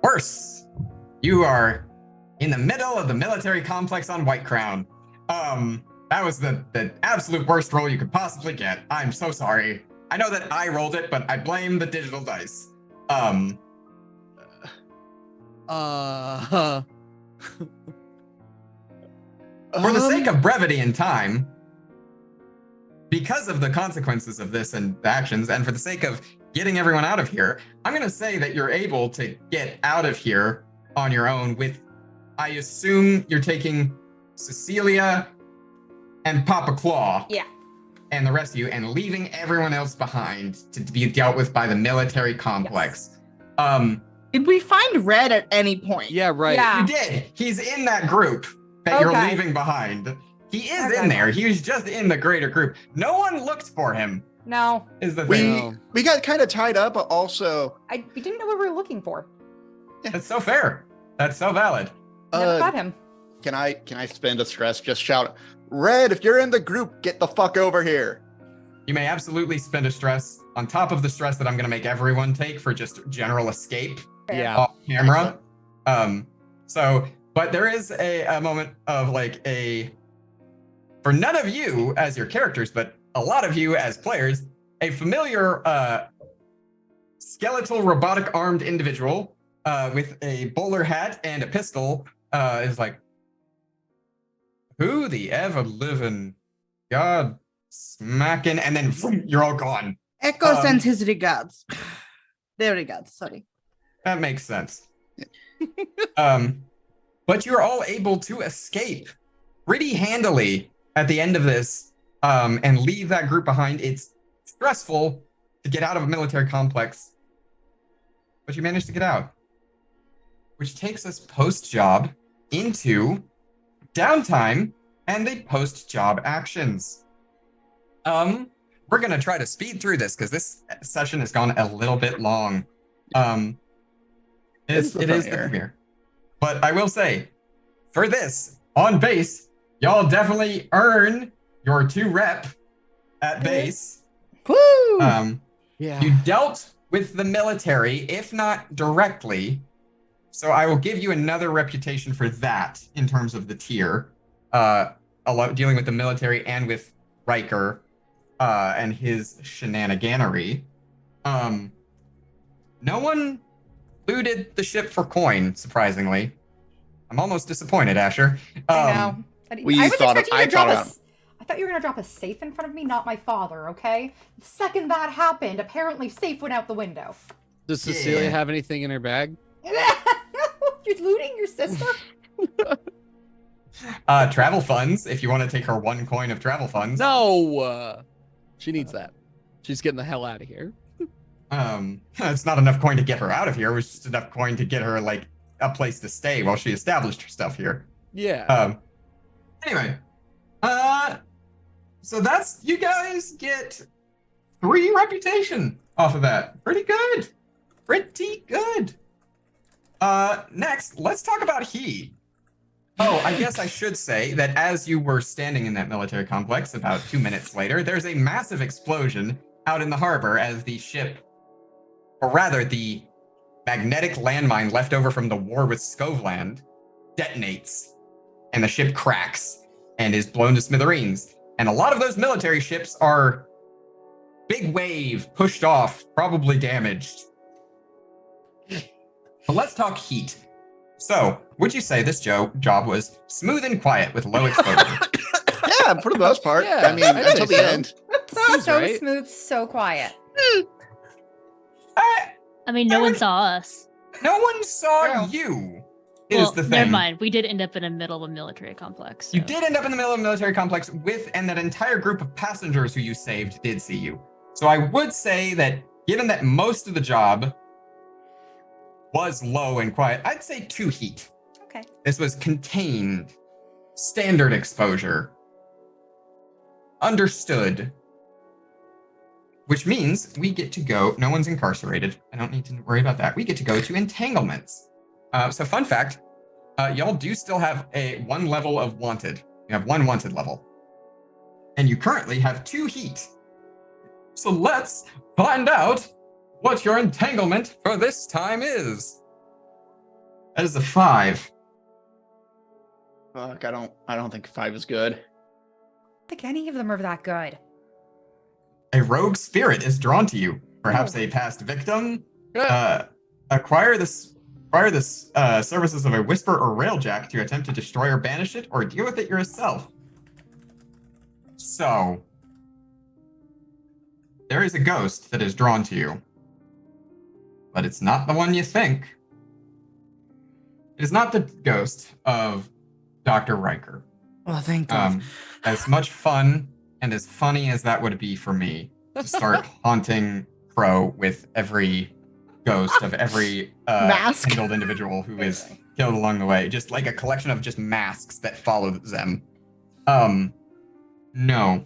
Worse, you are in the middle of the military complex on White Crown. That was the absolute worst roll you could possibly get. I'm so sorry. I know that I rolled it, but I blame the digital dice. For the sake of brevity and time, because of the consequences of this and the actions, and for the sake of getting everyone out of here, I'm going to say that you're able to get out of here on your own with, I assume you're taking Cecilia and Papa Claw.
Yeah.
And the rest of you, and leaving everyone else behind to be dealt with by the military complex. Yes.
Did we find Red at any point?
Yeah, right.
Yeah.
You did. He's in that group that you're leaving behind. He is in there. He was just in the greater group. No one looked for him.
No.
Is the thing.
We got kind of tied up, but also
we didn't know what we were looking for.
That's so fair. That's so valid.
Never caught him.
Can I spend a stress? Just shout, Red, if you're in the group, get the fuck over here.
You may absolutely spend a stress on top of the stress that I'm going to make everyone take for just general escape.
Yeah.
Off camera. But there is a moment of for none of you as your characters, but a lot of you as players, a familiar skeletal robotic armed individual with a bowler hat and a pistol is like, who the ever living god smacking, and then vroom, you're all gone.
Echo sends his regards. Their regards, sorry.
That makes sense. But you're all able to escape pretty handily at the end of this and leave that group behind. It's stressful to get out of a military complex, but you managed to get out. Which takes us post-job into downtime and the post-job actions. We're going to try to speed through this because this session has gone a little bit long. It is the premiere. But I will say, for this, on base, y'all definitely earn your 2 rep at base.
Woo!
You dealt with the military, if not directly. So I will give you another reputation for that in terms of the tier. Dealing with the military and with Riker and his shenaniganery. No one looted the ship for coin, surprisingly. I'm almost disappointed, Asher.
I know. I thought you were going to drop a safe in front of me, not my father, okay? The second that happened, apparently safe went out the window.
Does Cecilia have anything in her bag?
You're looting your sister?
Travel funds, if you want to take her 1 coin of travel funds.
No! She needs that. She's getting the hell out of here.
It's not enough coin to get her out of here. It was just enough coin to get her, a place to stay while she established her stuff here.
Yeah.
Anyway. So that's, you guys get 3 reputation off of that. Pretty good. Pretty good. Next, let's talk about he. Oh, I guess I should say that as you were standing in that military complex about 2 minutes later, there's a massive explosion out in the harbor as the ship, or rather the magnetic landmine left over from the war with Skovland, detonates, and the ship cracks and is blown to smithereens. And a lot of those military ships are big wave, pushed off, probably damaged. But let's talk heat. So, would you say this job was smooth and quiet with low exposure?
Yeah, for the most part.
Yeah,
I mean,
I'd
until
say
the
so.
end.
So
right.
smooth, so quiet.
I mean, no one saw us.
No one saw
No.
you,
Well,
is the thing.
never mind. We did end up in the middle of a military complex. So.
You did end up in the middle of a military complex and that entire group of passengers who you saved did see you. So I would say that given that most of the job was low and quiet, I'd say 2 heat.
Okay.
This was contained, standard exposure, understood, which means we get to go, no one's incarcerated. I don't need to worry about that. We get to go to entanglements. So fun fact, y'all do still have 1 level of wanted. You have 1 wanted level. And you currently have 2 heat. So let's find out what your entanglement for this time is. That is a 5.
Fuck, I don't think 5 is good.
I don't think any of them are that good.
A rogue spirit is drawn to you. Perhaps a past victim. Acquire this require the services of a whisper or railjack to attempt to destroy or banish it, or deal with it yourself. So, there is a ghost that is drawn to you, but it's not the one you think. It is not the ghost of Dr. Riker.
Oh, thank God.
As much fun and as funny as that would be for me to start haunting Crow with every ghost of every
Mask.
kindled individual who is killed along the way, just like a collection of just masks that follow them. No.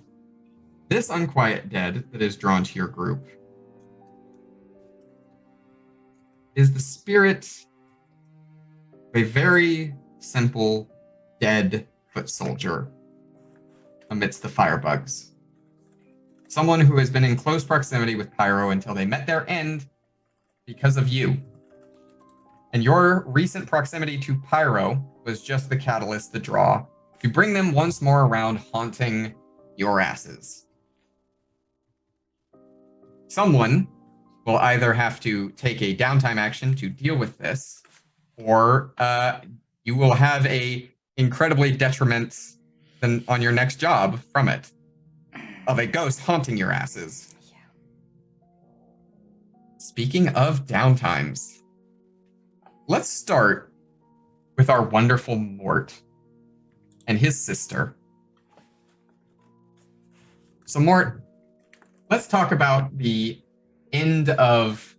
This unquiet dead that is drawn to your group is the spirit of a very simple, dead foot soldier amidst the firebugs. Someone who has been in close proximity with Pyro until they met their end because of you. And your recent proximity to Pyro was just the catalyst, the draw, to bring them once more around haunting your asses. Someone will either have to take a downtime action to deal with this, or you will have a incredibly detriment on your next job from it, of a ghost haunting your asses.
Yeah.
Speaking of downtimes, let's start with our wonderful Mort and his sister. So Mort, let's talk about the end of,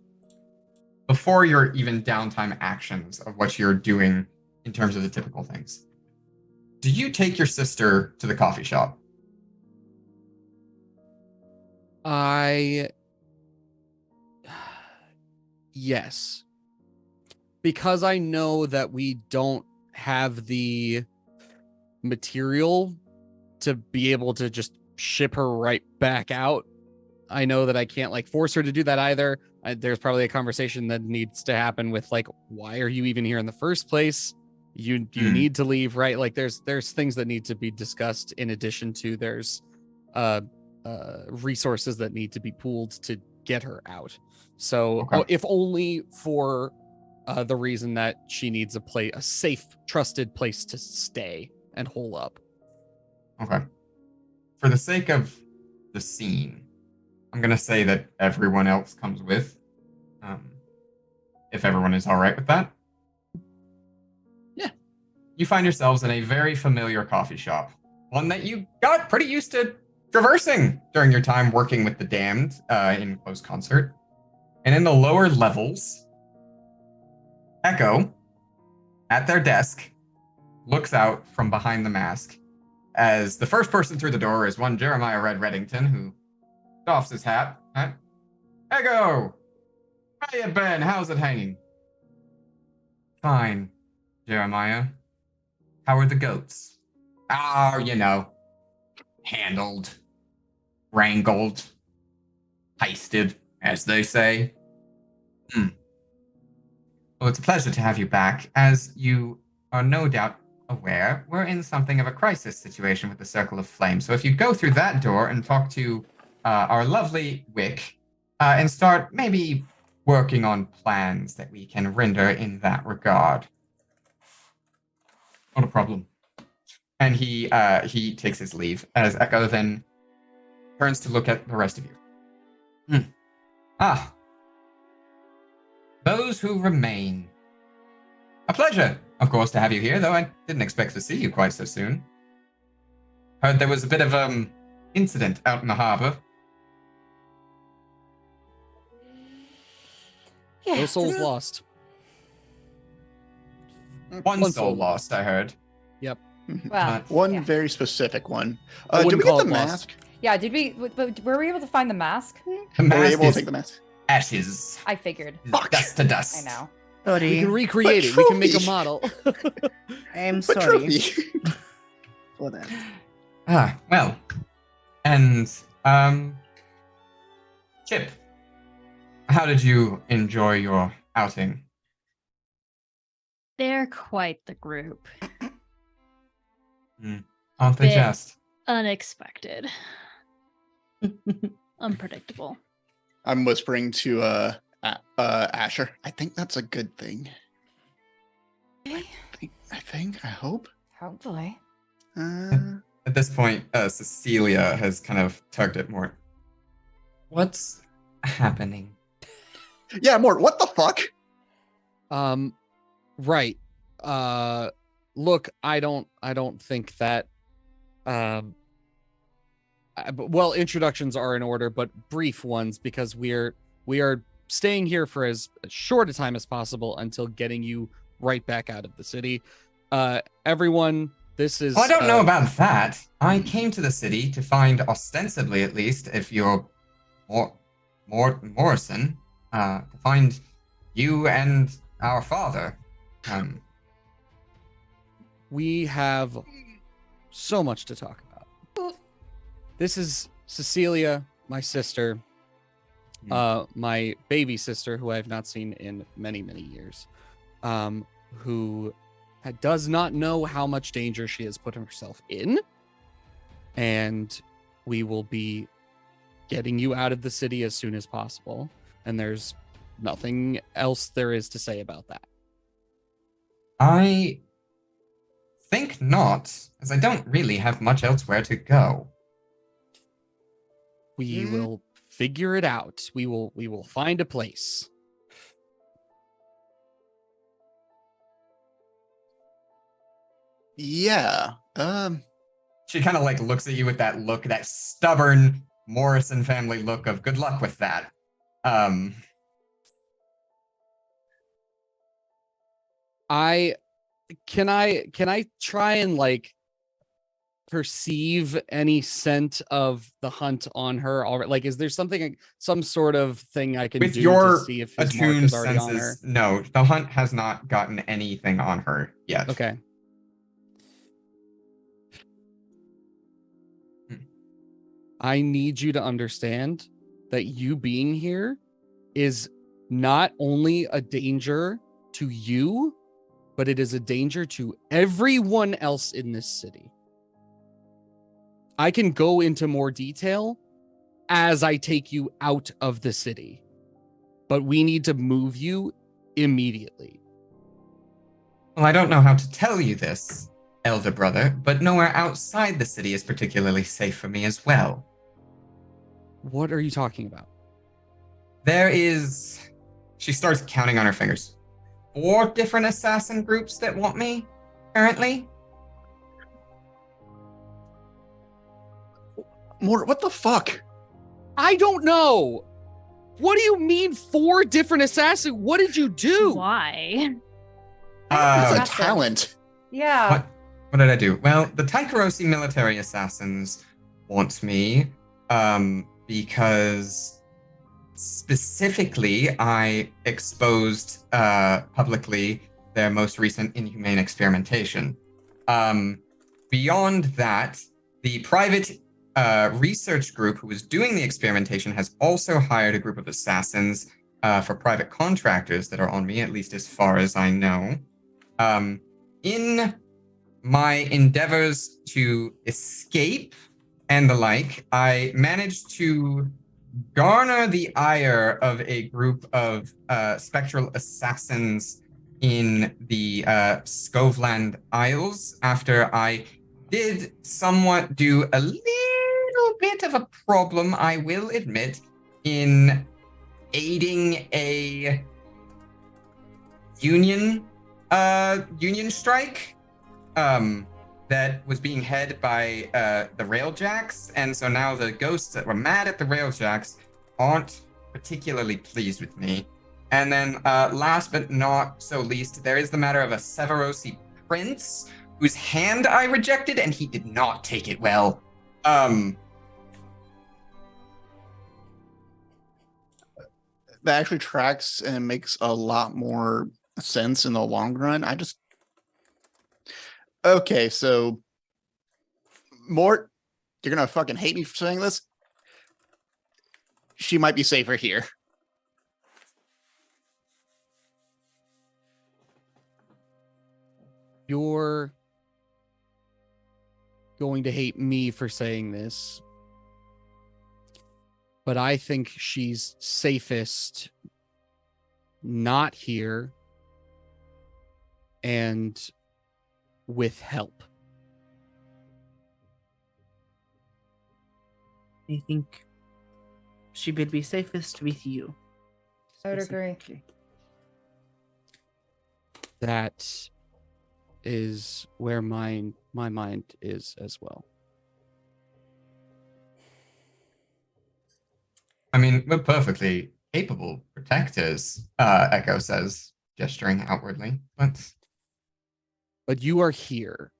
before your even downtime actions of what you're doing in terms of the typical things. Do you take your sister to the coffee shop?
Yes. Because I know that we don't have the material to be able to just ship her right back out. I know that I can't like force her to do that either. There's probably a conversation that needs to happen with like, why are you even here in the first place? You need to leave, right? Like there's things that need to be discussed in addition to there's resources that need to be pooled to get her out. So
Okay.
if only for the reason that she needs a safe, trusted place to stay and hole up.
Okay. For the sake of the scene, I'm going to say that everyone else comes with. If everyone is all right with that.
Yeah.
You find yourselves in a very familiar coffee shop. One that you got pretty used to traversing during your time working with the damned in close concert. And in the lower levels, Echo, at their desk, looks out from behind the mask as the first person through the door is one Jeremiah Red Reddington, who doffs his hat. Echo! How you been? How's it hanging? Fine, Jeremiah. How are the goats? Oh, you know, handled, wrangled, heisted, as they say. Well, it's a pleasure to have you back. As you are no doubt aware, we're in something of a crisis situation with the Circle of Flame. So if you go through that door and talk to our lovely Wick, and start maybe working on plans that we can render in that regard. Not a problem. And he takes his leave, as Echo then turns to look at the rest of you. Ah. Those who remain. A pleasure, of course, to have you here, though I didn't expect to see you quite so soon. Heard there was a bit of incident out in the harbor.
Yeah.
No souls lost.
One
One
soul
soul.
lost, I heard.
Well,
One
yeah.
very specific one.
I
Did
wouldn't
we get
call
the
it lost.
mask?
Yeah, did we? Were we able to find the mask?
The
Were we
mask
able to
is
take the mask?
ashes.
I figured.
Fuck.
Dust to dust.
I know.
We
Sorry.
can recreate it. We can make a
trophy.
model.
I'm
But
sorry.
trophy. For that.
Ah, well. And, Chip, how did you enjoy your outing?
They're quite the group.
Aren't they
Bit
just?
Unexpected. Unpredictable.
I'm whispering to Asher. I think that's a good thing. I hope.
Hopefully.
At this point, Cecilia has kind of tugged it more. What's happening?
Yeah, Mort, what the fuck?
Right. Look, I don't think that well, introductions are in order, but brief ones, because we are staying here for as short a time as possible until getting you right back out of the city. Everyone, this is
Well, I don't know about that. I came to the city to find, ostensibly at least, if you're Morrison, to find you and our father.
We have so much to talk about. This is Cecilia, my sister, my baby sister, who I have not seen in many, many years, who does not know how much danger she has put herself in. And we will be getting you out of the city as soon as possible. And there's nothing else there is to say about that.
I think not, as I don't really have much elsewhere to go.
We will figure it out. We will find a place.
Yeah.
She kind of like looks at you with that look, that stubborn Morrison family look of good luck with that.
Can I try and like perceive any scent of the hunt on her already? Like, is there something, some sort of thing I can
With
do
your
to see if his mark
attuned
is already on her?
senses, no, the hunt has not gotten anything on her yet.
Okay. I need you to understand that you being here is not only a danger to you, but it is a danger to everyone else in this city. I can go into more detail as I take you out of the city, but we need to move you immediately.
Well, I don't know how to tell you this, elder brother, but nowhere outside the city is particularly safe for me as well.
What are you talking about?
There is... She starts counting on her fingers. 4 different assassin groups that want me, currently.
Mort, what the fuck?
I don't know. What do you mean 4 different assassins? What did you do?
Why?
That's a
Impressive.
talent.
Yeah.
What did I do? Well, the Taikarosi military assassins want me, because specifically I exposed publicly their most recent inhumane experimentation. Beyond that, the private research group who was doing the experimentation has also hired a group of assassins for private contractors that are on me, at least as far as I know. In my endeavors to escape and the like, I managed to garner the ire of a group of spectral assassins in the Skovland Isles after I did somewhat do a little bit of a problem, I will admit, in aiding a union strike that was being headed by the Railjacks, and so now the ghosts that were mad at the Railjacks aren't particularly pleased with me. And then last but not so least, there is the matter of a Severosi prince whose hand I rejected, and he did not take it well.
That actually tracks and makes a lot more sense in the long run. Okay, so Mort, you're gonna fucking hate me for saying this. She might be safer here.
You're going to hate me for saying this, but I think she's safest not here and with help.
I think she would be safest with you.
I would agree.
Specifically.
That is where my mind is as well.
I mean, we're perfectly capable protectors, Echo says, gesturing outwardly.
But you are here,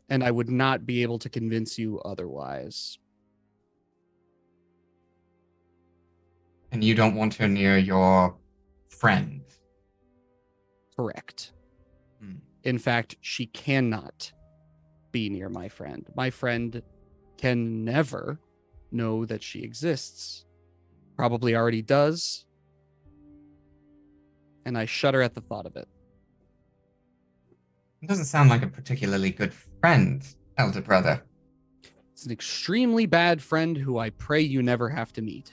and I would not be able to convince you otherwise.
And you don't want her near your friend.
Correct.
Hmm.
In fact, she cannot be near my friend. My friend can never know that she exists. Probably already does. And I shudder at the thought of it.
It doesn't sound like a particularly good friend, elder brother.
It's an extremely bad friend who I pray you never have to meet.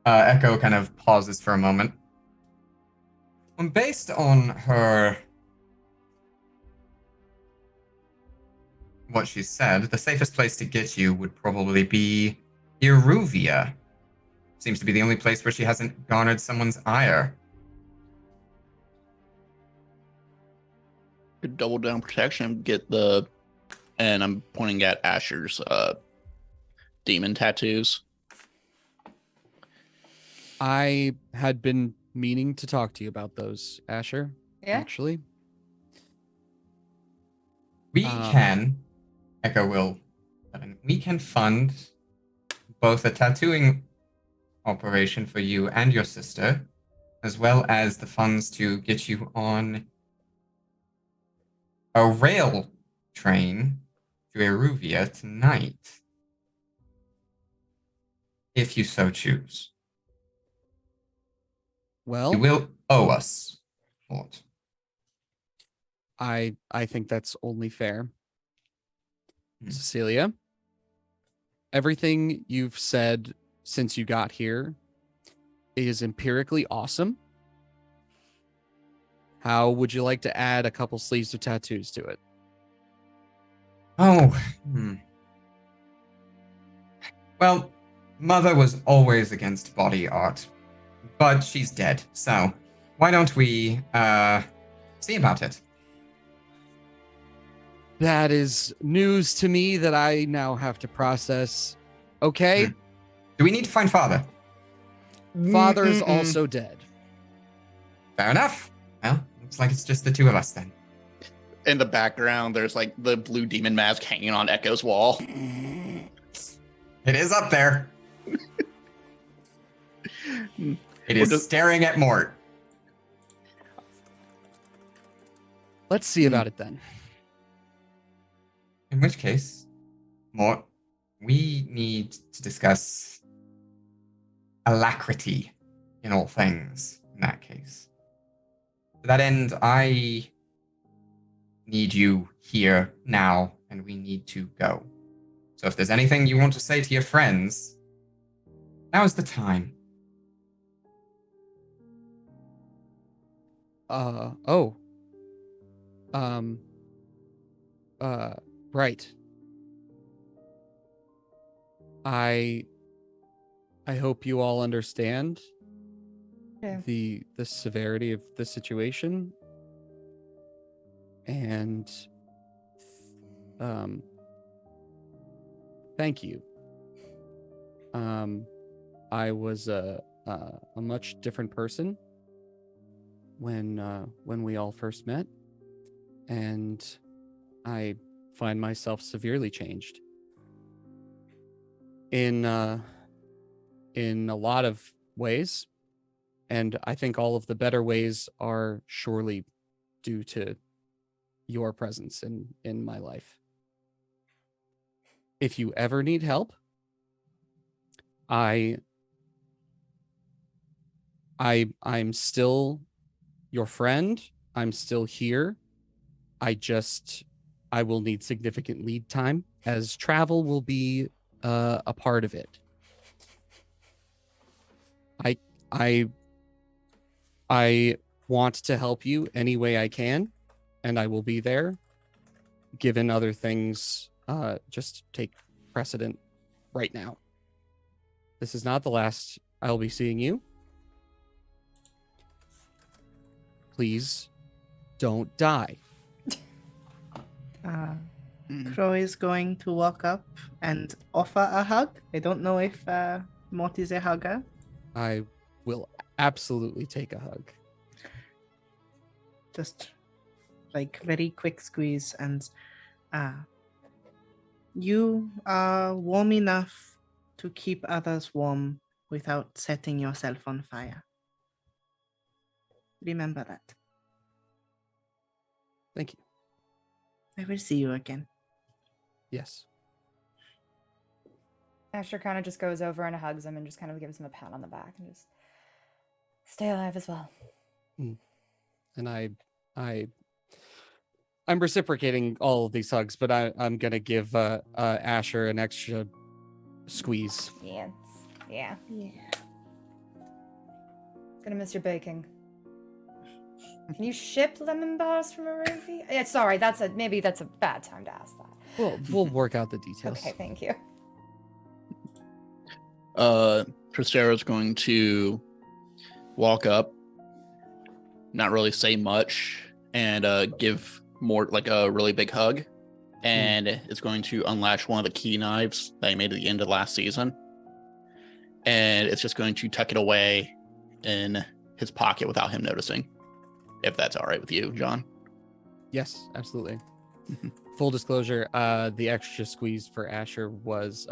Echo kind of pauses for a moment. Well, based on what she said, the safest place to get you would probably be Iruvia. Seems to be the only place where she hasn't garnered someone's ire.
Could double down protection, and I'm pointing at Asher's demon tattoos.
I had been meaning to talk to you about those, Asher.
Yeah.
Actually.
We can, Echo will, we can fund both a tattooing operation for you and your sister, as well as the funds to get you on a rail train to Iruvia tonight, if you so choose.
Well,
You will owe us for it.
I think that's only fair.
Hmm.
Cecilia, everything you've said since you got here is empirically awesome. How would you like to add a couple sleeves of tattoos to it?
Oh, Well, Mother was always against body art, but she's dead, so why don't we, see about it?
That is news to me that I now have to process. Okay,
Do we need to find Father?
Father is also dead.
Fair enough. Well, looks like it's just the two of us then.
In the background, there's like the blue demon mask hanging on Echo's wall.
It is up there. It is staring at Mort.
Let's see about it then.
In which case, Mort, we need to discuss alacrity in all things in that case. To that end, I need you here now, and we need to go. So if there's anything you want to say to your friends, now is the time.
Right. I hope you all understand the severity of the situation. And thank you. I was a much different person when we all first met, and I find myself severely changed in a lot of ways, and I think all of the better ways are surely due to your presence in my life. If you ever need help, I'm still your friend. I'm still here. I will need significant lead time, as travel will be a part of it. I want to help you any way I can, and I will be there. Given other things, just take precedent right now. This is not the last I'll be seeing you. Please don't die.
Crow is going to walk up and offer a hug. I don't know if Mort is a hugger.
I will absolutely take a hug.
Just like very quick squeeze, and you are warm enough to keep others warm without setting yourself on fire. Remember that.
Thank you.
I will see you again.
Yes.
Asher kind of just goes over and hugs him and just kind of gives him a pat on the back and just stay alive as well.
And I'm reciprocating all of these hugs, but I'm gonna give Asher an extra squeeze.
Yeah. Gonna miss your baking. Can you ship lemon bars from Aravi? Yeah, sorry, maybe that's a bad time to ask that.
We'll work out the details.
Okay, thank you.
Tristero's going to walk up, not really say much, and give Mort like a really big hug, and it's going to unlatch one of the key knives that he made at the end of last season, and it's just going to tuck it away in his pocket without him noticing, if that's all right with you, John.
Yes, absolutely. Full disclosure, the extra squeeze for Asher was,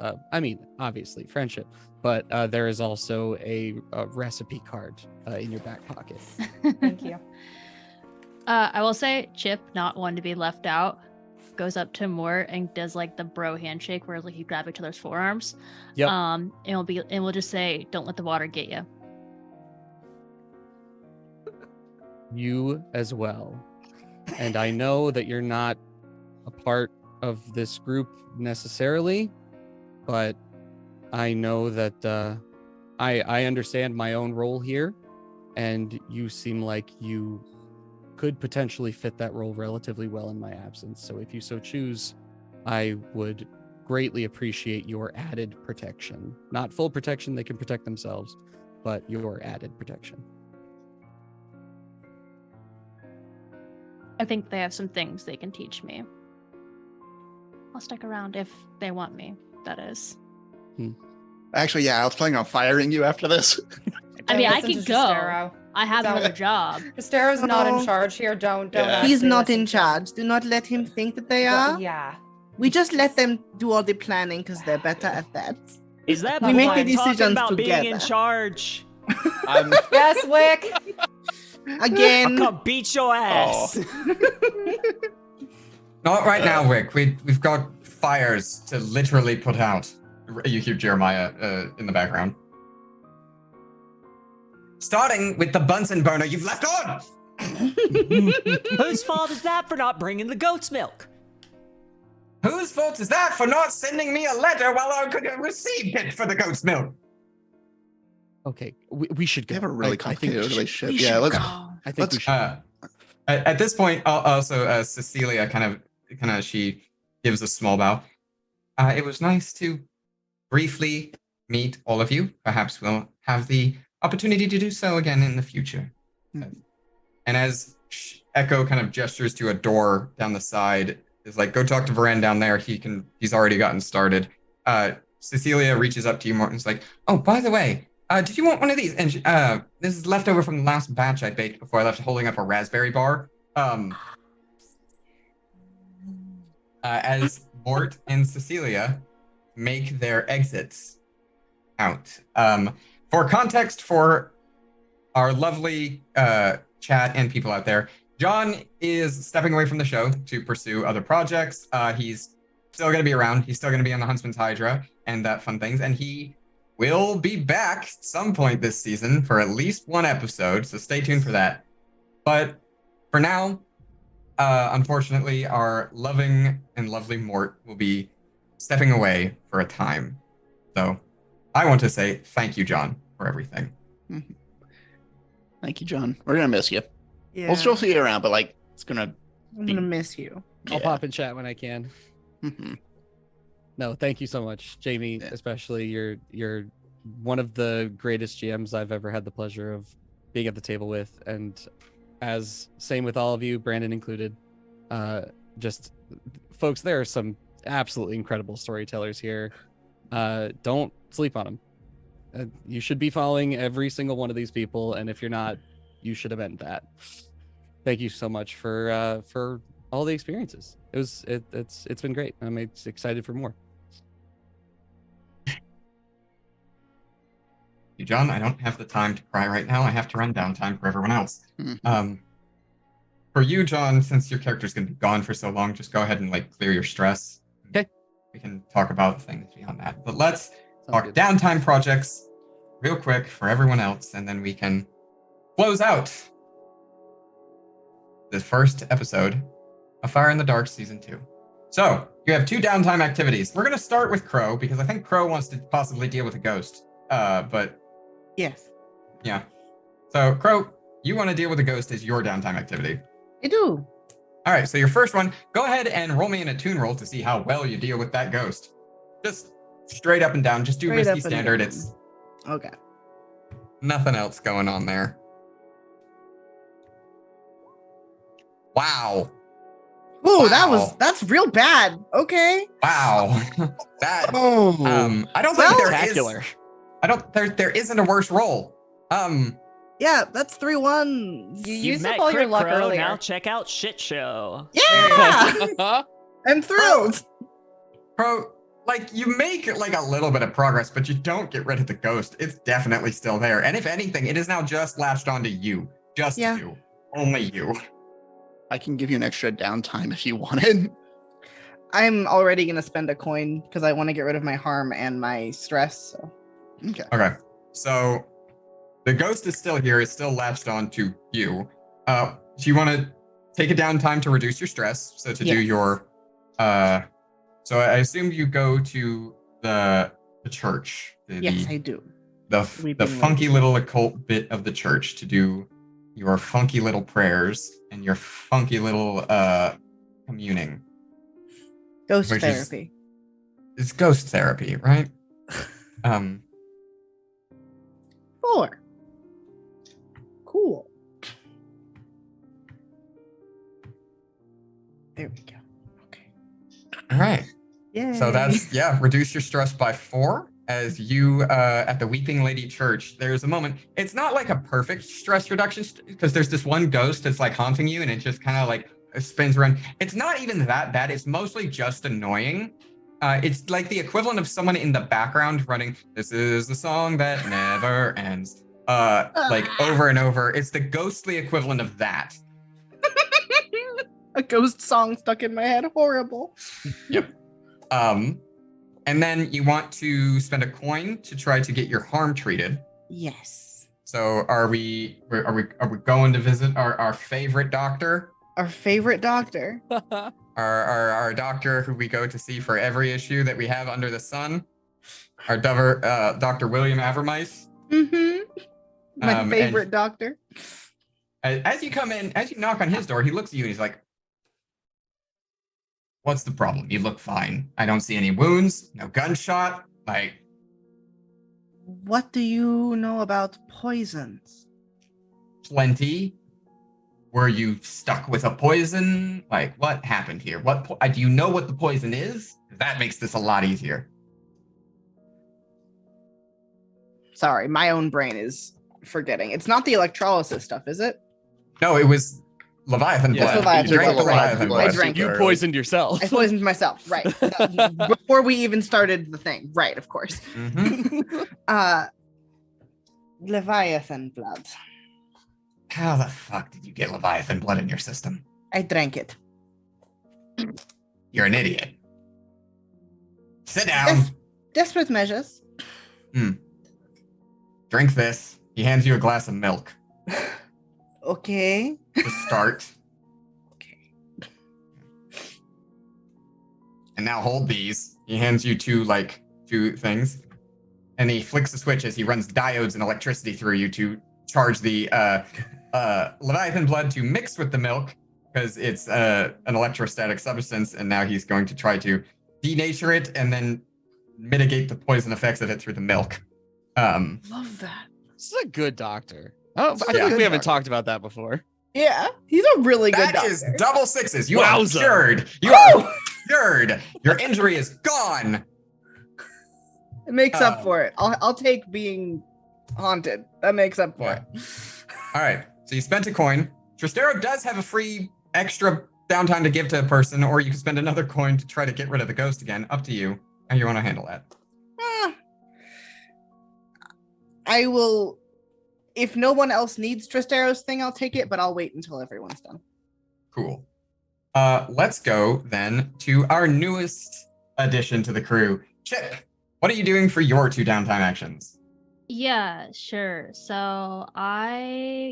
obviously friendship, but there is also a recipe card in your back pocket.
Thank you.
I will say Chip, not one to be left out, goes up to Mort and does like the bro handshake where like you grab each other's forearms.
Yep.
And we'll just say, don't let the water get you.
You as well. And I know that you're not a part of this group necessarily, but I know that I understand my own role here, and you seem like you could potentially fit that role relatively well in my absence. So if you so choose, I would greatly appreciate your added protection. Not full protection, they can protect themselves, but your added protection.
I think they have some things they can teach me. I'll stick around if they want me, that is.
Actually, yeah, I was planning on firing you after this.
I mean, I
Listen
could
to
go.
Tristero.
I have another job.
Tristero's not in
Oh.
charge here. Don't.
Yeah.
actually
He's not
listen
in
to-
charge. Do not let him think that they are.
Yeah.
We just let them do all the planning because they're better at that.
Is that
We make
boy
the
talking
decisions
about being in
together.
charge?
I'm
Yes, Wick.
I'll
Again,
come beat your ass.
Not right now, Wick. We've got fires to literally put out. You hear Jeremiah in the background. Starting with the Bunsen burner you've left on!
Whose fault is that for not bringing the goat's milk?
Whose fault is that for not sending me a letter while I could have received it for the goat's milk?
Okay, we should go.
They have a really
I think we
complicated
should-
relationship.
we
Yeah,
should
let's-
go. I think we should.
At this point, also Cecilia kind of she gives a small bow. It was nice to briefly meet all of you. Perhaps we'll have the opportunity to do so again in the future.
Mhm.
And as Echo kind of gestures to a door down the side, is like, go talk to Varan down there. He's already gotten started. Cecilia reaches up to you, Morton's like, oh, by the way, did you want one of these? And this is leftover from the last batch I baked before I left, holding up a raspberry bar. As Mort and Cecilia make their exits out. For context for our lovely chat and people out there, John is stepping away from the show to pursue other projects. He's still going to be around. He's still going to be on the Huntsman's Hydra and that fun things. And he will be back at some point this season for at least one episode. So stay tuned for that. But for now, unfortunately, our loving and lovely Mort will be stepping away for a time. So I want to say thank you, John, for everything.
Thank you, John. We're gonna miss you.
Yeah.
We'll still see you around, but like it's gonna.
I'm gonna miss you.
I'll pop in chat when I can.
Mhm.
No, thank you so much, Jamie.
Yeah.
Especially, you're one of the greatest GMs I've ever had the pleasure of being at the table with, and as same with all of you, Brandon included. Just folks, there are some absolutely incredible storytellers here. Don't sleep on them. You should be following every single one of these people, and if you're not, you should amend that. Thank you so much for all the experiences. It's been great. I'm excited for more.
John, I don't have the time to cry right now. I have to run downtime for everyone else.
Mhm.
For you, John, since your character's going to be gone for so long, just go ahead and like clear your stress.
Okay.
We can talk about things beyond that. But let's talk
good.
downtime projects real quick for everyone else, and then we can close out the first episode of Fire in the Dark Season 2. So, you have 2 downtime activities. We're going to start with Crow, because I think Crow wants to possibly deal with a ghost. But
Yes,
yeah. So, Crow, you want to deal with a ghost as your downtime activity.
I do.
All right, so your first one, go ahead and roll me in a tune roll to see how well you deal with that ghost. Just straight up and down. Just do
Straight
risky
up and
standard.
down.
It's
Okay.
nothing else going on there. Wow.
Ooh,
Wow.
that's real bad. Okay.
Wow. That
Oh,
I don't
Well-
think there
spectacular.
is I don't there isn't a worse roll.
Yeah, that's 3 1s.
You
You
used
met
up all your
Crit
luck
Crow,
earlier.
now check out Shit Show.
Yeah, I'm thrilled.
Bro, like you make like a little bit of progress, but you don't get rid of the ghost. It's definitely still there. And if anything, it is now just latched onto you. Just
Yeah.
you. Only you.
I can give you an extra downtime if you wanted.
I'm already gonna spend a coin because I want to get rid of my harm and my stress. So.
Okay.
Okay. So the ghost is still here, it's still latched on to you. Do you want to take a downtime to reduce your stress? So to do
Yes.
your so I assume you go to the church.
Yes, I do.
The
Weeping
funky
Lady.
little occult bit of the church to do your funky little prayers and your funky little communing.
Ghost
Which is-
therapy.
It's ghost therapy, right?
4. Cool. There we go. Okay.
All right.
Yeah.
So that's reduce your stress by 4 as you at the Weeping Lady Church. There's a moment. It's not like a perfect stress reduction because there's this one ghost that's like haunting you and it just kind of like spins around. It's not even that bad. It's mostly just annoying. It's like the equivalent of someone in the background running, "This is the song that never ends," like over and over. It's the ghostly equivalent of that.
A ghost song stuck in my head. Horrible.
Yep. And then you want to spend a coin to try to get your harm treated.
Yes.
So are we going to visit our favorite doctor?
Our favorite doctor.
Our doctor who we go to see for every issue that we have under the sun? Our Dr. William Avermice?
Mm-hmm. My
and
favorite doctor.
As you come in, as you knock on his door, he looks at you and he's like, "What's the problem? You look fine. I don't see any wounds, no gunshot. Like,
What do you know about poisons?
plenty. Were you stuck with a poison? Like, what happened here? Do you know what the poison is? That makes this a lot easier."
Sorry, my own brain is forgetting. It's not the electrolysis stuff, is it?
No, it was Leviathan
Yeah,
blood.
Leviathan
You drank
blood,
the
right.
Leviathan
I
blood.
drank
You
early.
poisoned yourself.
I poisoned myself, right. Before we even started the thing. Right, of course.
Mhm.
Leviathan blood.
How the fuck did you get Leviathan blood in your system?
I drank it.
You're an idiot. Sit down.
Yes. Desperate measures.
Drink this. He hands you a glass of milk
Okay.
to start.
Okay.
And now hold these. He hands you two things. And he flicks the switch as he runs diodes and electricity through you to charge the Leviathan blood to mix with the milk because it's an electrostatic substance, and now he's going to try to denature it and then mitigate the poison effects of it through the milk.
Love that.
This is a good doctor. Oh, I
This is
feel
a
like
good
we haven't
doctor.
talked about that before.
Yeah, he's a really good
That
doctor.
is double sixes. You
Wowza.
are cured. You
Woo!
are cured. Your injury is gone.
It makes up for it. I'll take being haunted. That makes up for
Yeah.
it.
All right. So you spent a coin. Tristero does have a free extra downtime to give to a person, or you can spend another coin to try to get rid of the ghost again. Up to you. How you want to handle that?
I will. If no one else needs Tristero's thing, I'll take it, but I'll wait until everyone's done.
Cool. Let's go then to our newest addition to the crew. Chip, what are you doing for your 2 downtime actions?
Yeah, sure. So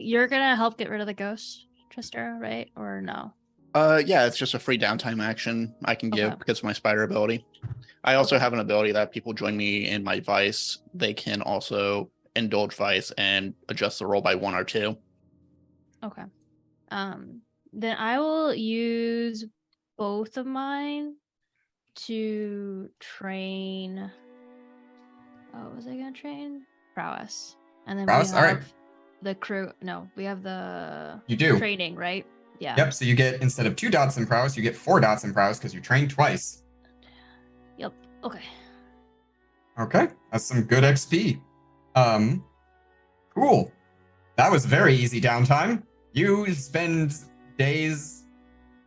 you're gonna help get rid of the ghost, Tristero, right? Or no?
Yeah, it's just a free downtime action I can give
Okay.
because of my spider ability. I also
Okay.
have an ability that people join me in my vice. They can also indulge vice and adjust the roll by 1 or 2.
Okay. Then I will use both of mine to train. Oh, was I gonna train prowess? And then
Prowess?
we
All
have
right.
the crew. No, we have the
You do.
training, right? Yeah.
Yep. So you get, instead of 2 dots in prowess, you get 4 dots in prowess because you trained twice.
Yep. Okay.
Okay. That's some good XP. Cool. That was very easy downtime. You spend days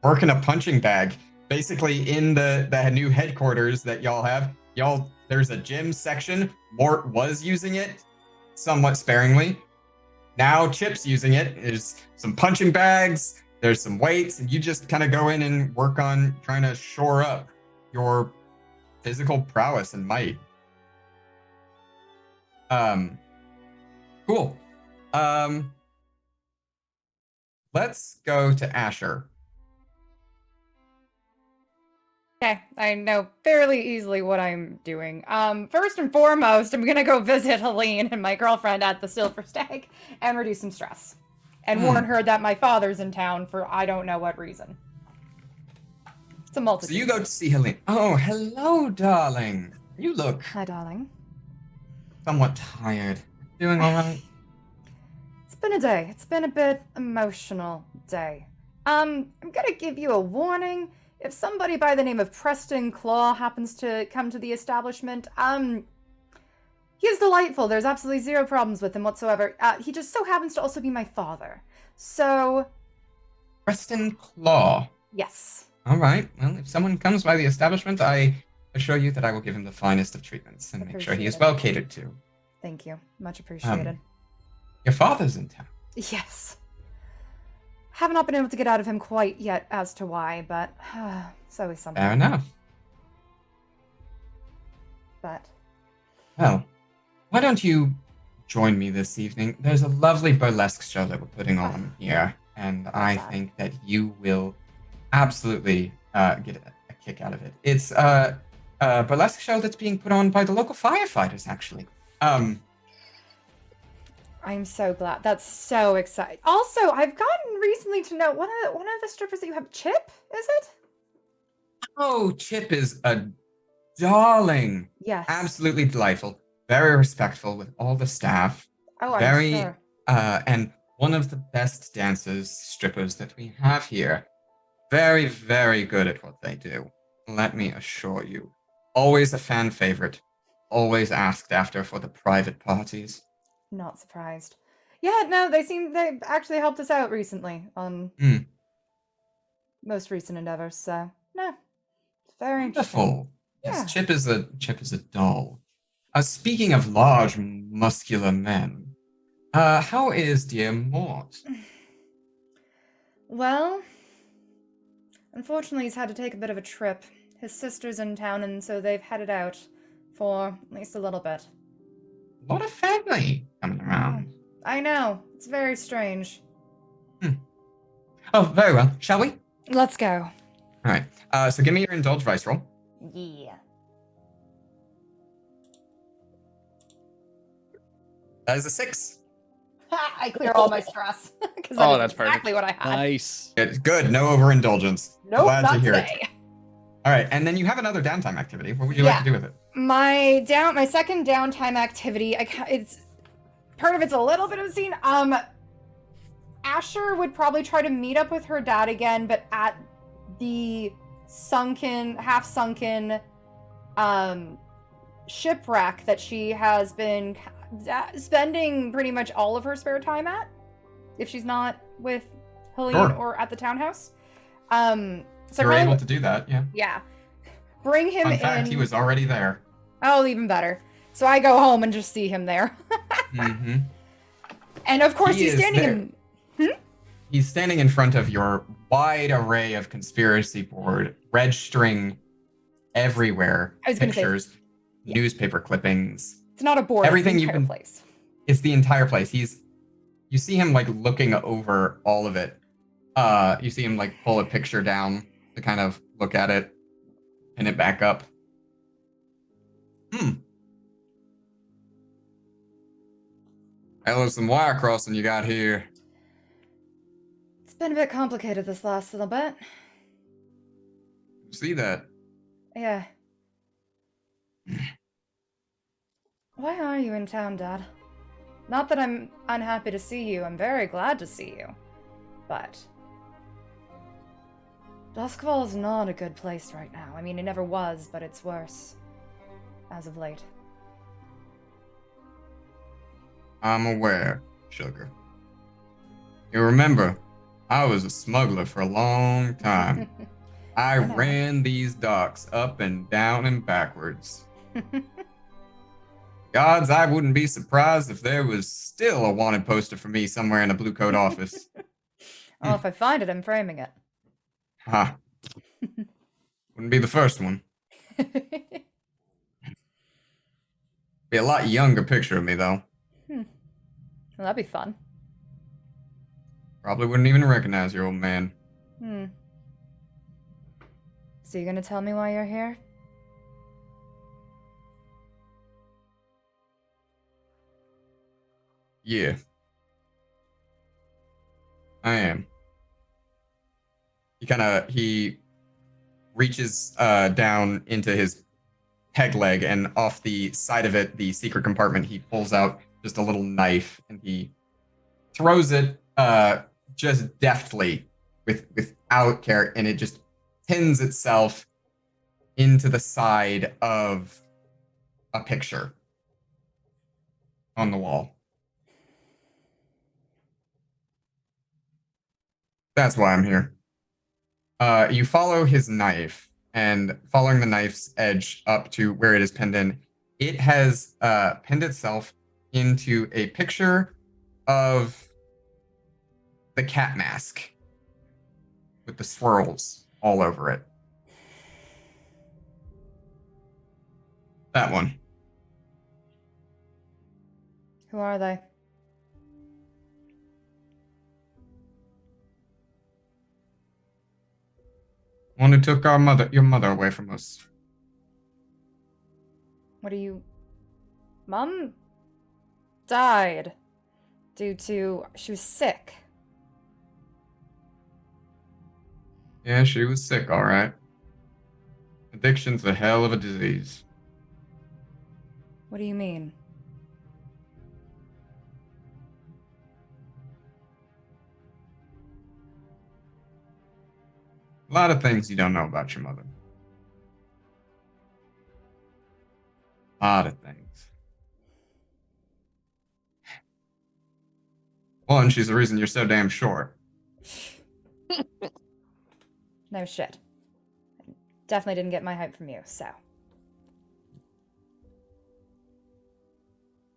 working a punching bag. Basically, in the new headquarters that y'all have, there's a gym section. Mort was using it somewhat sparingly. Now Chip's using it. There's some punching bags, there's some weights, and you just kind of go in and work on trying to shore up your physical prowess and might. Cool. Let's go to Asher.
Okay, I know fairly easily what I'm doing. First and foremost, I'm gonna go visit Helene and my girlfriend at the Silver Stag and reduce some stress. And warn her that my father's in town for I don't know what reason. It's a multitude.
So you go to see Helene. Oh, hello, darling. You look
Hi, darling.
somewhat tired. Doing all right?
It's been a day. It's been a bit emotional day. I'm gonna give you a warning. If somebody by the name of Preston Claw happens to come to the establishment, he is delightful. There's absolutely zero problems with him whatsoever. He just so happens to also be my father. So,
Preston Claw.
yes.
All right. Well, if someone comes by the establishment, I assure you that I will give him the finest of treatments and make sure he is
Appreciate it.
well catered to.
Thank you. Much appreciated.
Your father's in town.
Yes. Have not been able to get out of him quite yet as to why, but it's always something.
Fair enough.
But
Well, why don't you join me this evening? There's a lovely burlesque show that we're putting on here, and I think that you will absolutely get a kick out of it. It's a burlesque show that's being put on by the local firefighters, actually.
I'm so glad. That's so exciting. Also, I've gotten recently to know one of the strippers that you have, Chip, is it?
Oh, Chip is a darling.
Yes.
Absolutely delightful. Very respectful with all the staff.
Oh, I'm
Very,
sure.
and one of the best dancers, strippers that we have here. Very, very good at what they do. Let me assure you. Always a fan favorite. Always asked after for the private parties.
Not surprised. Yeah, no, they actually helped us out recently on most recent endeavors, so no. It's very interesting.
Wonderful. Yes,
Yeah.
Chip is a doll. Speaking of large, muscular men, how is dear Mort?
Well, unfortunately he's had to take a bit of a trip. His sister's in town, and so they've headed out for at least a little bit.
A lot of family coming around.
I know. It's very strange.
Oh, very well. Shall we?
Let's go.
All right. So give me your indulge vice roll.
Yeah.
That is a 6.
Ha! I clear all my stress. Because
Oh,
that's
that's perfect.
exactly what I had.
Nice.
It's good. No overindulgence.
Nope,
Glad
not
to hear
today.
it. All right, and then you have another downtime activity. What would you like to do with it?
My second downtime activity, it's part of it's a little bit of a scene. Asher would probably try to meet up with her dad again, but at the half sunken shipwreck that she has been spending pretty much all of her spare time at, if she's not with Helene or at the townhouse. So
You're able to do that, yeah.
Yeah. Bring him
Fun fact,
in.
he was already there.
Oh, even better. So I go home and just see him there.
Mm-hmm.
And of course,
He
he's
is
standing in.
He's standing in front of your wide array of conspiracy board, red string everywhere,
I was gonna say,
pictures,
yeah.
newspaper clippings.
It's not a board.
Everything
it's
you
the entire
can-
place.
It's the entire place. You see him like looking over all of it. You see him like pull a picture down to kind of look at it, pin it back up. Hell of some wire crossing you got here.
It's been a bit complicated this last little bit.
See that?
Yeah. Why are you in town, Dad? Not that I'm unhappy to see you. I'm very glad to see you. But Duskfall is not a good place right now. I mean, it never was, but it's worse as of late.
I'm aware, Sugar. You remember, I was a smuggler for a long time. I
I know.
ran these docks up and down and backwards. Gods, I wouldn't be surprised if there was still a wanted poster for me somewhere in a blue coat office.
Well, if I find it, I'm framing it.
Ha. Wouldn't be the first one. Be a lot younger picture of me, though.
Well, that'd be fun.
Probably wouldn't even recognize your old man.
So you gonna tell me why you're here?
Yeah. I am. He reaches down into his peg leg, and off the side of it, the secret compartment, he pulls out just a little knife, and he throws it just deftly without care, and it just pins itself into the side of a picture on the wall. That's why I'm here. You follow his knife, and following the knife's edge up to where it is pinned in, it has pinned itself into a picture of the cat mask with the swirls all over it. That one.
Who are they?
One who took your mother away from us.
What do you... Mom died due to... She was sick.
Yeah, she was sick, all right. Addiction's a hell of a disease.
What do you mean?
A lot of things you don't know about your mother. A lot of things. One, she's the reason you're so damn short.
No shit. Definitely didn't get my hype from you, so.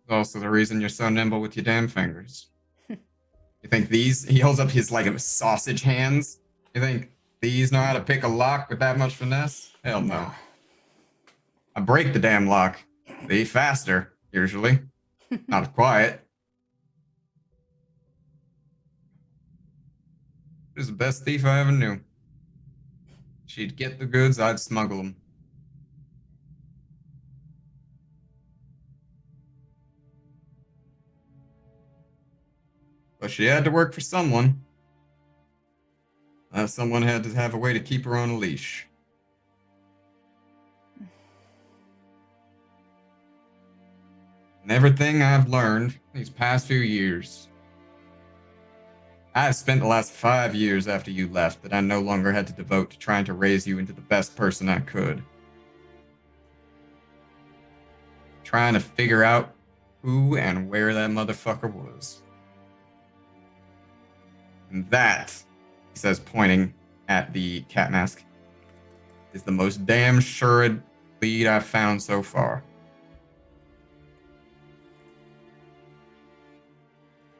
Also the reason you're so nimble with your damn fingers. You think these... He holds up his, like, sausage hands. You think these know how to pick a lock with that much finesse? Hell no. I break the damn lock. They faster, usually. Not as quiet. She was the best thief I ever knew. She'd get the goods, I'd smuggle them. but she had to work for someone. Someone had to have a way to keep her on a leash. And everything I've learned these past few years, I've spent the last 5 years after you left that I no longer had to devote to trying to raise you into the best person I could. Trying to figure out who and where that motherfucker was. And that, he says, pointing at the cat mask, is the most damn sure lead I've found so far.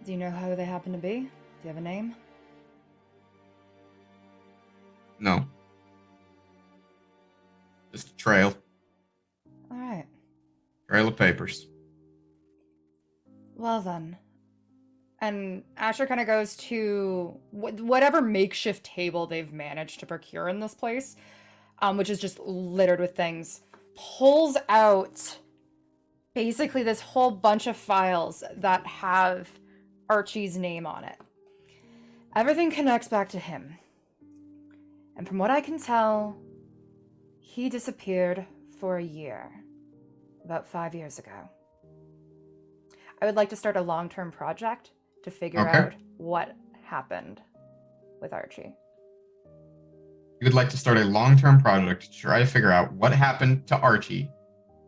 Do you know who they happen to be? Do you have a name?
No. Just a trail.
All right.
Trail of papers.
Well then. And Asher kind of goes to whatever makeshift table they've managed to procure in this place, which is just littered with things, pulls out basically this whole bunch of files that have Archie's name on it. Everything connects back to him. And from what I can tell, he disappeared for a year, about 5 years ago. I would like to start a long-term project to figure out what happened with Archie.
You would like to start a long-term project to try to figure out what happened to Archie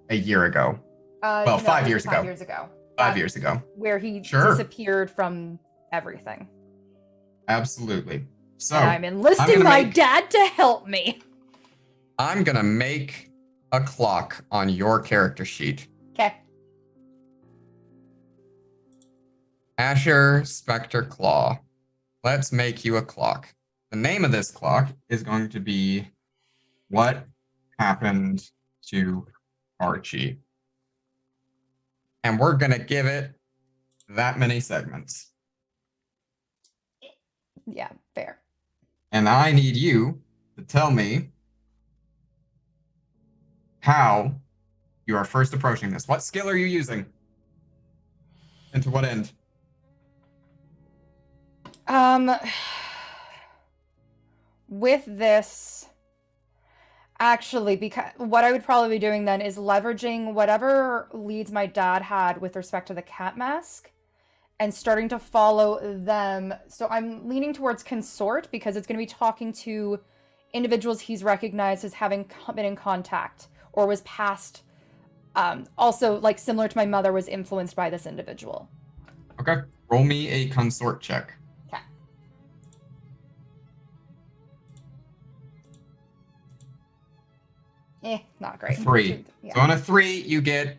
a year ago.
No,
5 years ago.
5 years ago.
5 years ago.
Where he disappeared from everything.
Absolutely. So
and I'm enlisting my dad to help me.
I'm gonna make a clock on your character sheet.
Okay.
Asher Spectre Claw. Let's make you a clock. The name of this clock is going to be What Happened to Archie. And we're going to give it that many segments.
Yeah, fair.
And I need you to tell me how you are first approaching this. What skill are you using? And to what end?
With this, actually, because what I would probably be doing then is leveraging whatever leads my dad had with respect to the cat mask and starting to follow them. So I'm leaning towards consort because it's going to be talking to individuals he's recognized as having been in contact or was past. Also, like similar to my mother, was influenced by this individual.
Okay. Roll me a consort check.
Not great.
3.
Yeah.
So on a 3, you get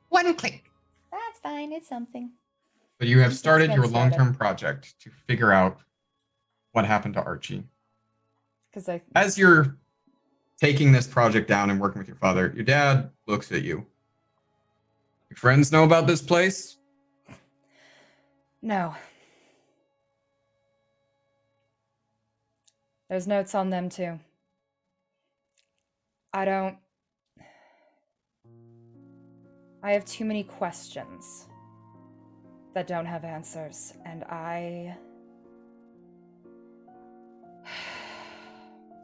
1 click.
That's fine. It's something.
So you have started
Get
your
started.
long-term project to figure out what happened to Archie. As you're taking this project down and working with your father, your dad looks at you. Your friends know about this place?
No. There's notes on them too. I have too many questions that don't have answers, and I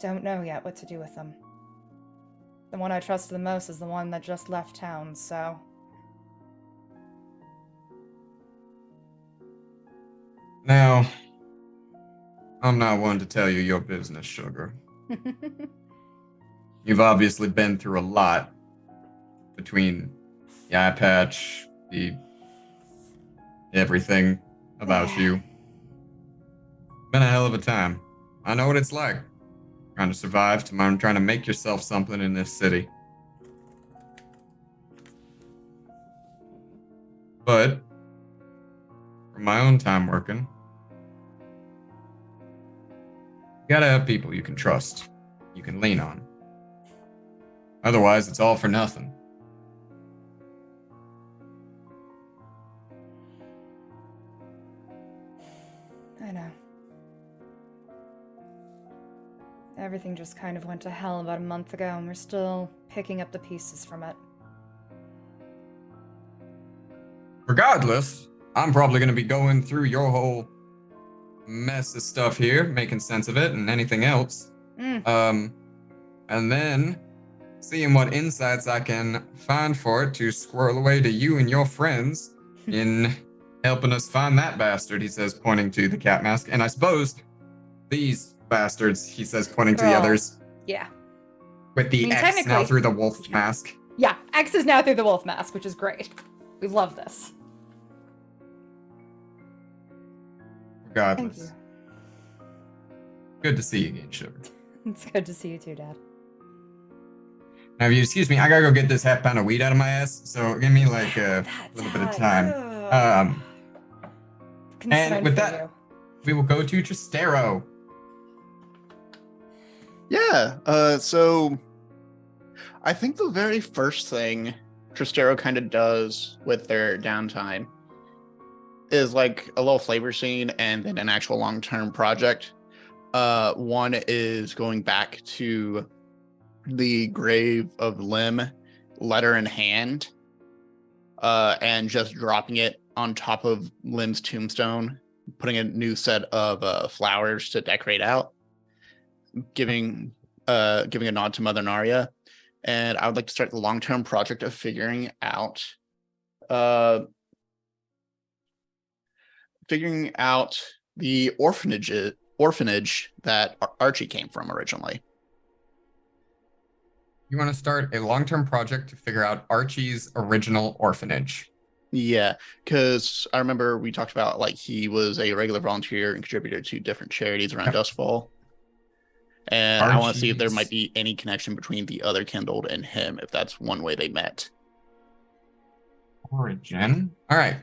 don't know yet what to do with them. The one I trust the most is the one that just left town, so...
Now, I'm not one to tell you your business, sugar. You've obviously been through a lot between the eye patch, the everything about you. Been a hell of a time. I know what it's like. Trying to survive, trying to make yourself something in this city. But, from my own time working, you gotta have people you can trust, you can lean on. Otherwise, it's all for nothing.
I know. Everything just kind of went to hell about a month ago, and we're still picking up the pieces from it.
Regardless, I'm probably going to be going through your whole mess of stuff here, making sense of it and anything else.
Mm.
And then seeing what insights I can find for it to squirrel away to you and your friends in helping us find that bastard, he says, pointing to the cat mask. And I suppose these bastards, he says, pointing to the others.
Yeah.
With the X now
technically-
through the wolf mask.
Yeah, X is now through the wolf mask, which is great. We love this.
Regardless.
Thank
Good to see you again, Sugar.
It's good to see you too, Dad.
Now, if you excuse me, I gotta go get this half pound of weed out of my ass, so give me like a little bit of time. And with that, we will go to Tristero.
Yeah. So I think the very first thing Tristero kind of does with their downtime is like a little flavor scene and then an actual long-term project. One is going back to the grave of Lim, letter in hand, and just dropping it on top of Lim's tombstone, putting a new set of flowers to decorate out, giving a nod to Mother Narya. And I would like to start the long-term project of figuring out the orphanage that Archie came from originally.
You want to start a long-term project to figure out Archie's original orphanage.
Yeah, because I remember we talked about like he was a regular volunteer and contributed to different charities around Dustfall. And I want to see if there might be any connection between the other Kindled and him, if that's one way they met.
Origin? All right.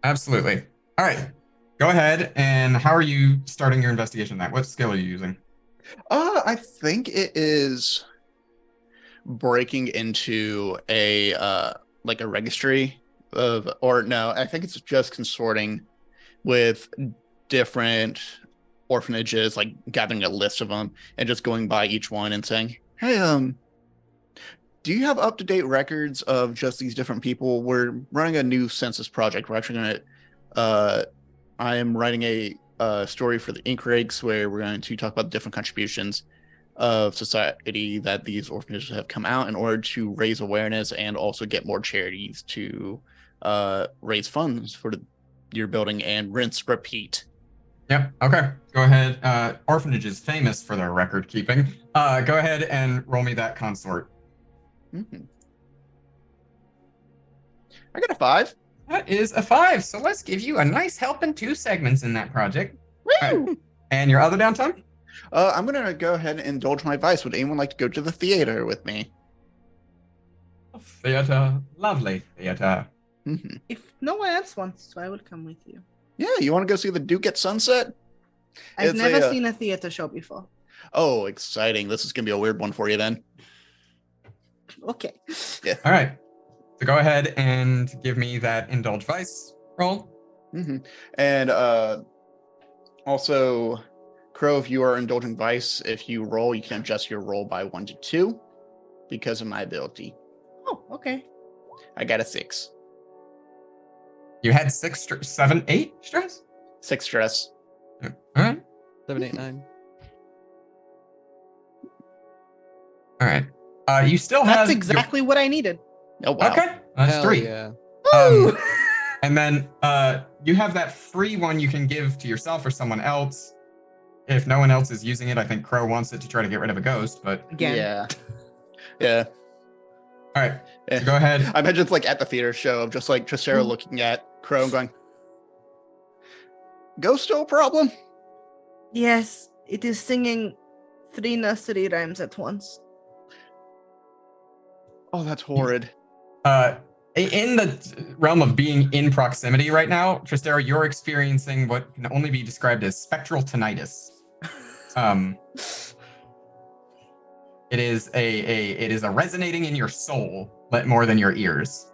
Absolutely. All right. Go ahead. And how are you starting your investigation? What skill are you using?
I think it is breaking into a registry I think it's just consorting with different orphanages, like gathering a list of them and just going by each one and saying, hey, do you have up-to-date records of just these different people? We're running a new census project. We're actually going to I am writing a story for the Ink Rakes where we're going to talk about the different contributions of society that these orphanages have come out in order to raise awareness and also get more charities to raise funds for your building and rinse, repeat.
Yep. Okay. Go ahead. Orphanage is famous for their record keeping. Go ahead and roll me that consort.
Mm-hmm. I got a 5.
That is a 5. So let's give you a nice help in 2 segments in that project.
Woo!
Right. And your other downtime?
I'm going to go ahead and indulge my vice. Would anyone like to go to the theater with me?
Theater. Lovely theater.
Mm-hmm.
If no one else wants to, I will come with you.
Yeah, you want to go see the Duke at sunset?
I've
It's
never seen a theater show before.
Oh, exciting. This is going to be a weird one for you then.
Okay.
Yeah.
All right. So go ahead and give me that indulge vice roll.
Mm-hmm. And also, Crow, if you are indulging vice, if you roll, you can adjust your roll by 1 to 2 because of my ability.
Oh, okay.
I got a 6.
You had 6, 7, 8 stress?
6 stress.
All right.
7, 8, 9.
All right. You still have
That's exactly what I needed.
Oh, wow.
Okay. That's
Hell
3.
yeah.
Woo!
And then you have that free one you can give to yourself or someone else. If no one else is using it, I think Crow wants it to try to get rid of a ghost, but...
Again.
Yeah. Yeah.
All right. So go ahead.
I imagine it's like at the theater show of just like Tristero looking at Crow and going, ghost still a problem?
Yes, it is singing 3 nursery rhymes at once.
Oh, that's horrid.
In the realm of being in proximity right now, Tristero, you're experiencing what can only be described as spectral tinnitus. It is a resonating in your soul, but more than your ears.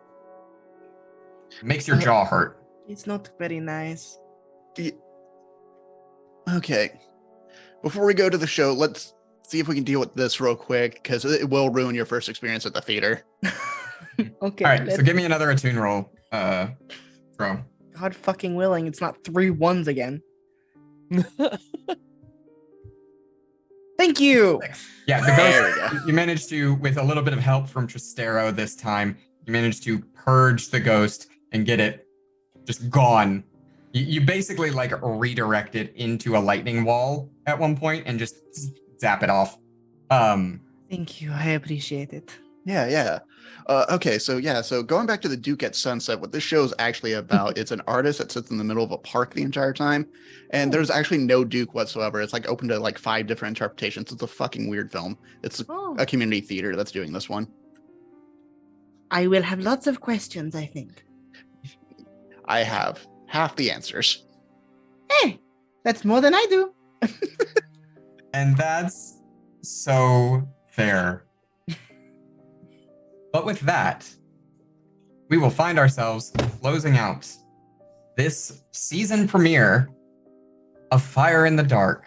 It makes your jaw hurt.
It's not very nice.
Okay. Before we go to the show, let's see if we can deal with this real quick, because it will ruin your first experience at the theater.
Okay.
All right, so give me another attune roll, Bro.
God fucking willing, it's not 3 1s again. Thank you.
Yeah, the
There we
ghost.
go.
You managed to, with a little bit of help from Tristero this time, you managed to purge the ghost and get it just gone. You basically like redirect it into a lightning wall at one point and just zap it off.
Thank you. I appreciate it.
Yeah. Okay, so going back to the Duke at Sunset, what this show is actually about, it's an artist that sits in the middle of a park the entire time, and there's actually no Duke whatsoever. It's like open to like 5 different interpretations. It's a fucking weird film. It's
Oh.
a community theater that's doing this one.
I will have lots of questions, I think.
I have half the answers.
Hey, that's more than I do.
And that's so fair. But with that, we will find ourselves closing out this season premiere of Fire in the Dark.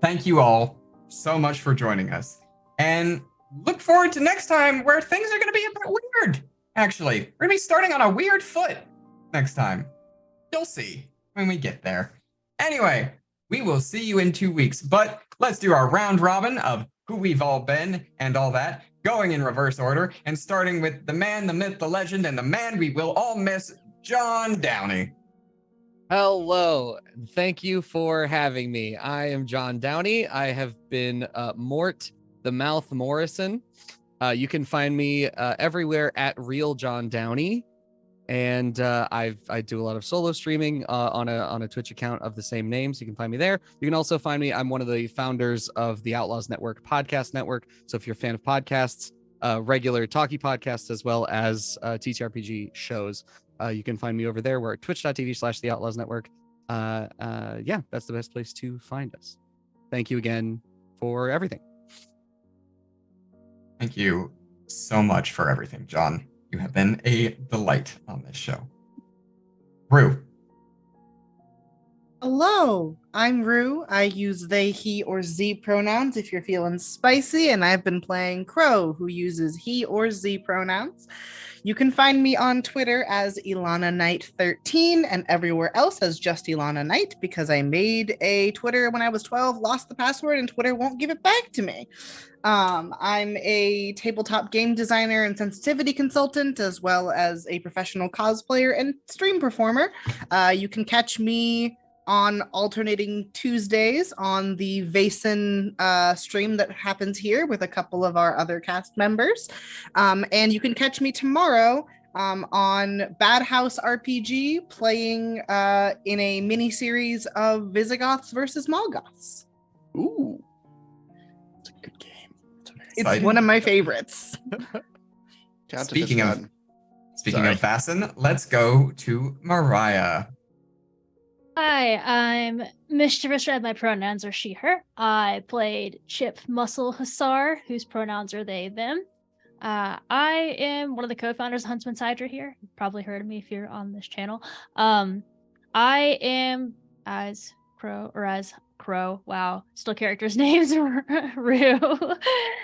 Thank you all so much for joining us. And look forward to next time where things are going to be a bit weird, actually. We're going to be starting on a weird foot next time. You'll see when we get there. Anyway, we will see you in 2 weeks, but let's do our round robin of who we've all been and all that, going in reverse order, and starting with the man, the myth, the legend, and the man we will all miss, John Downey.
Hello. Thank you for having me. I am John Downey. I have been Mort the Mouth Morrison. You can find me everywhere at Real John Downey. And I do a lot of solo streaming on a Twitch account of the same name, so you can find me there. You can also find me. I'm one of the founders of the Outlaws Network podcast network. So if you're a fan of podcasts, regular talkie podcasts, as well as TTRPG shows, you can find me over there. We're at twitch.tv/the Outlaws Network. Yeah, that's the best place to find us. Thank you again for everything.
Thank you so much for everything, John. You have been a delight on this show. Rue.
Hello, I'm Rue. I use they, he, or z pronouns if you're feeling spicy, and I've been playing Crow, who uses he or z pronouns. You can find me on Twitter as Ilana Knight 13 and everywhere else as just Ilana Knight, because I made a Twitter when I was 12, lost the password, and Twitter won't give it back to me. I'm a tabletop game designer and sensitivity consultant, as well as a professional cosplayer and stream performer. You can catch me on alternating Tuesdays on the Vason stream that happens here with a couple of our other cast members. And you can catch me tomorrow on Bad House RPG playing in a mini series of Visigoths versus Molgoths.
Ooh, it's a good game.
It's
Exciting.
one of my favorites.
Speaking of Vason, let's go to Mariah.
Hi, I'm Mischievous Red. My pronouns are she, her. I played Chip Muscle Hussar, whose pronouns are they, them. I am one of the co-founders of Huntsman's Hydra here. You've probably heard of me if you're on this channel. I am as Crow. Wow, still characters' names. Rue,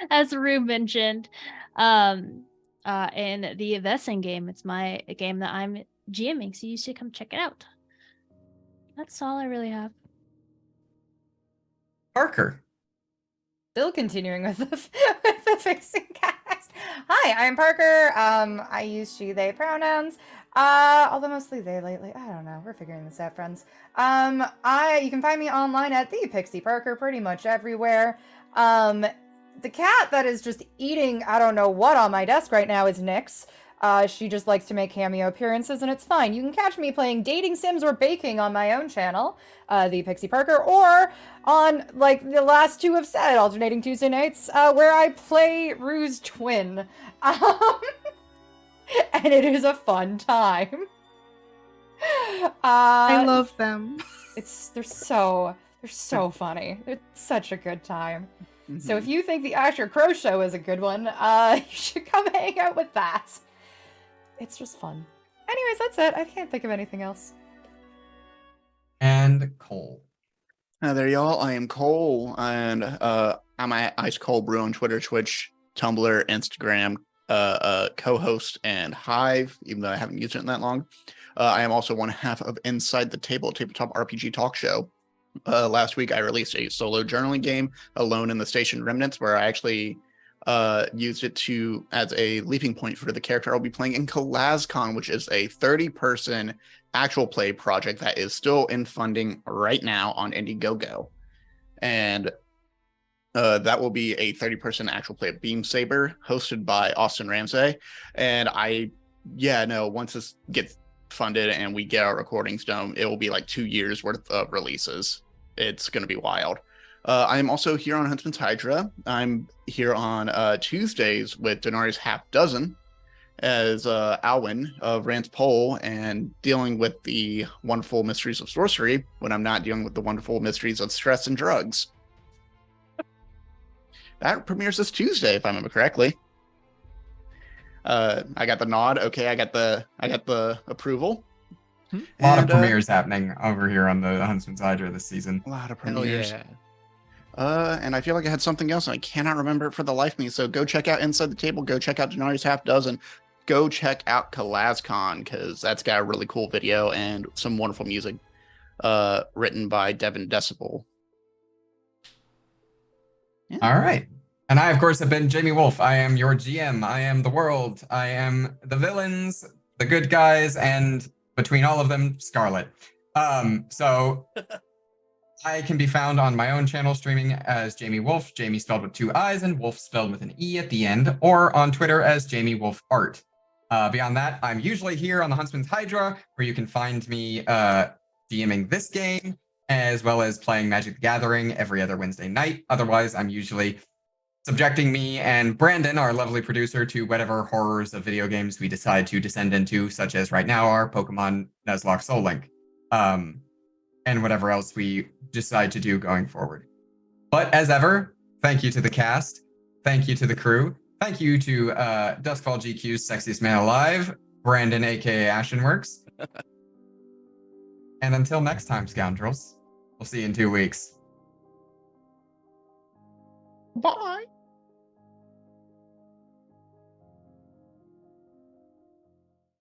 as Rue mentioned. In the Vesson game, it's a game that I'm GMing, so you should come check it out. That's all I really have.
Parker.
Still continuing with the fixing cast. Hi, I'm Parker. I use she, they pronouns. Although mostly they lately. I don't know. We're figuring this out, friends. You can find me online at the Pixie Parker pretty much everywhere. The cat that is just eating I don't know what on my desk right now is Nyx. She just likes to make cameo appearances, and it's fine. You can catch me playing dating sims or baking on my own channel, the Pixie Parker, or on, like the last two have said, alternating Tuesday nights, where I play Rue's twin. And it is a fun time.
I love them.
They're so funny. It's such a good time. Mm-hmm. So if you think the Asher Crow show is a good one, you should come hang out with that. It's just fun. Anyways, that's it. I can't think of anything else.
And Cole.
Hi there, y'all. I am Cole, and I'm at Ice Cold Brew on Twitter, Twitch, Tumblr, Instagram, co-host and Hive, even though I haven't used it in that long. I am also one half of Inside the Tabletop RPG talk show. Last week, I released a solo journaling game, Alone in the Station Remnants, where I actually used it as a leaping point for the character I'll be playing in KalazCon, which is a 30-person actual play project that is still in funding right now on Indiegogo. And that will be a 30-person actual play of Beam Saber, hosted by Austin Ramsey. And once this gets funded and we get our recordings done, it will be like 2 years worth of releases. It's going to be wild. I'm also here on Huntsman's Hydra. I'm here on Tuesdays with Denari's Half Dozen as Alwyn of Rance Pole and dealing with the wonderful mysteries of sorcery when I'm not dealing with the wonderful mysteries of stress and drugs. That premieres this Tuesday, if I remember correctly. I got the nod. Okay, I got the approval.
A lot of premieres happening over here on the Huntsman's Hydra this season.
A lot of
Hell
premieres.
yeah.
And I feel like I had something else and I cannot remember it for the life of me. So go check out Inside the Table. Go check out Denari's Half Dozen. Go check out KalazCon, because that's got a really cool video and some wonderful music written by Devin Decibel. Yeah.
All right. And I, of course, have been Jamie Wolf. I am your GM. I am the world. I am the villains, the good guys, and between all of them, Scarlet. So I can be found on my own channel streaming as Jamie Wolf, Jamie spelled with 2 I's and Wolf spelled with an E at the end, or on Twitter as Jamie Wolf Art. Beyond that, I'm usually here on the Huntsman's Hydra, where you can find me DMing this game, as well as playing Magic the Gathering every other Wednesday night. Otherwise, I'm usually subjecting me and Brandon, our lovely producer, to whatever horrors of video games we decide to descend into, such as right now our Pokemon Nuzlocke Soul Link, and whatever else we decide to do going forward. But as ever, thank you to the cast, thank you to the crew, thank you to Duskfall GQ's Sexiest Man Alive, Brandon, aka AshenWorks. And until next time, scoundrels, we'll see you in 2 weeks.
Bye.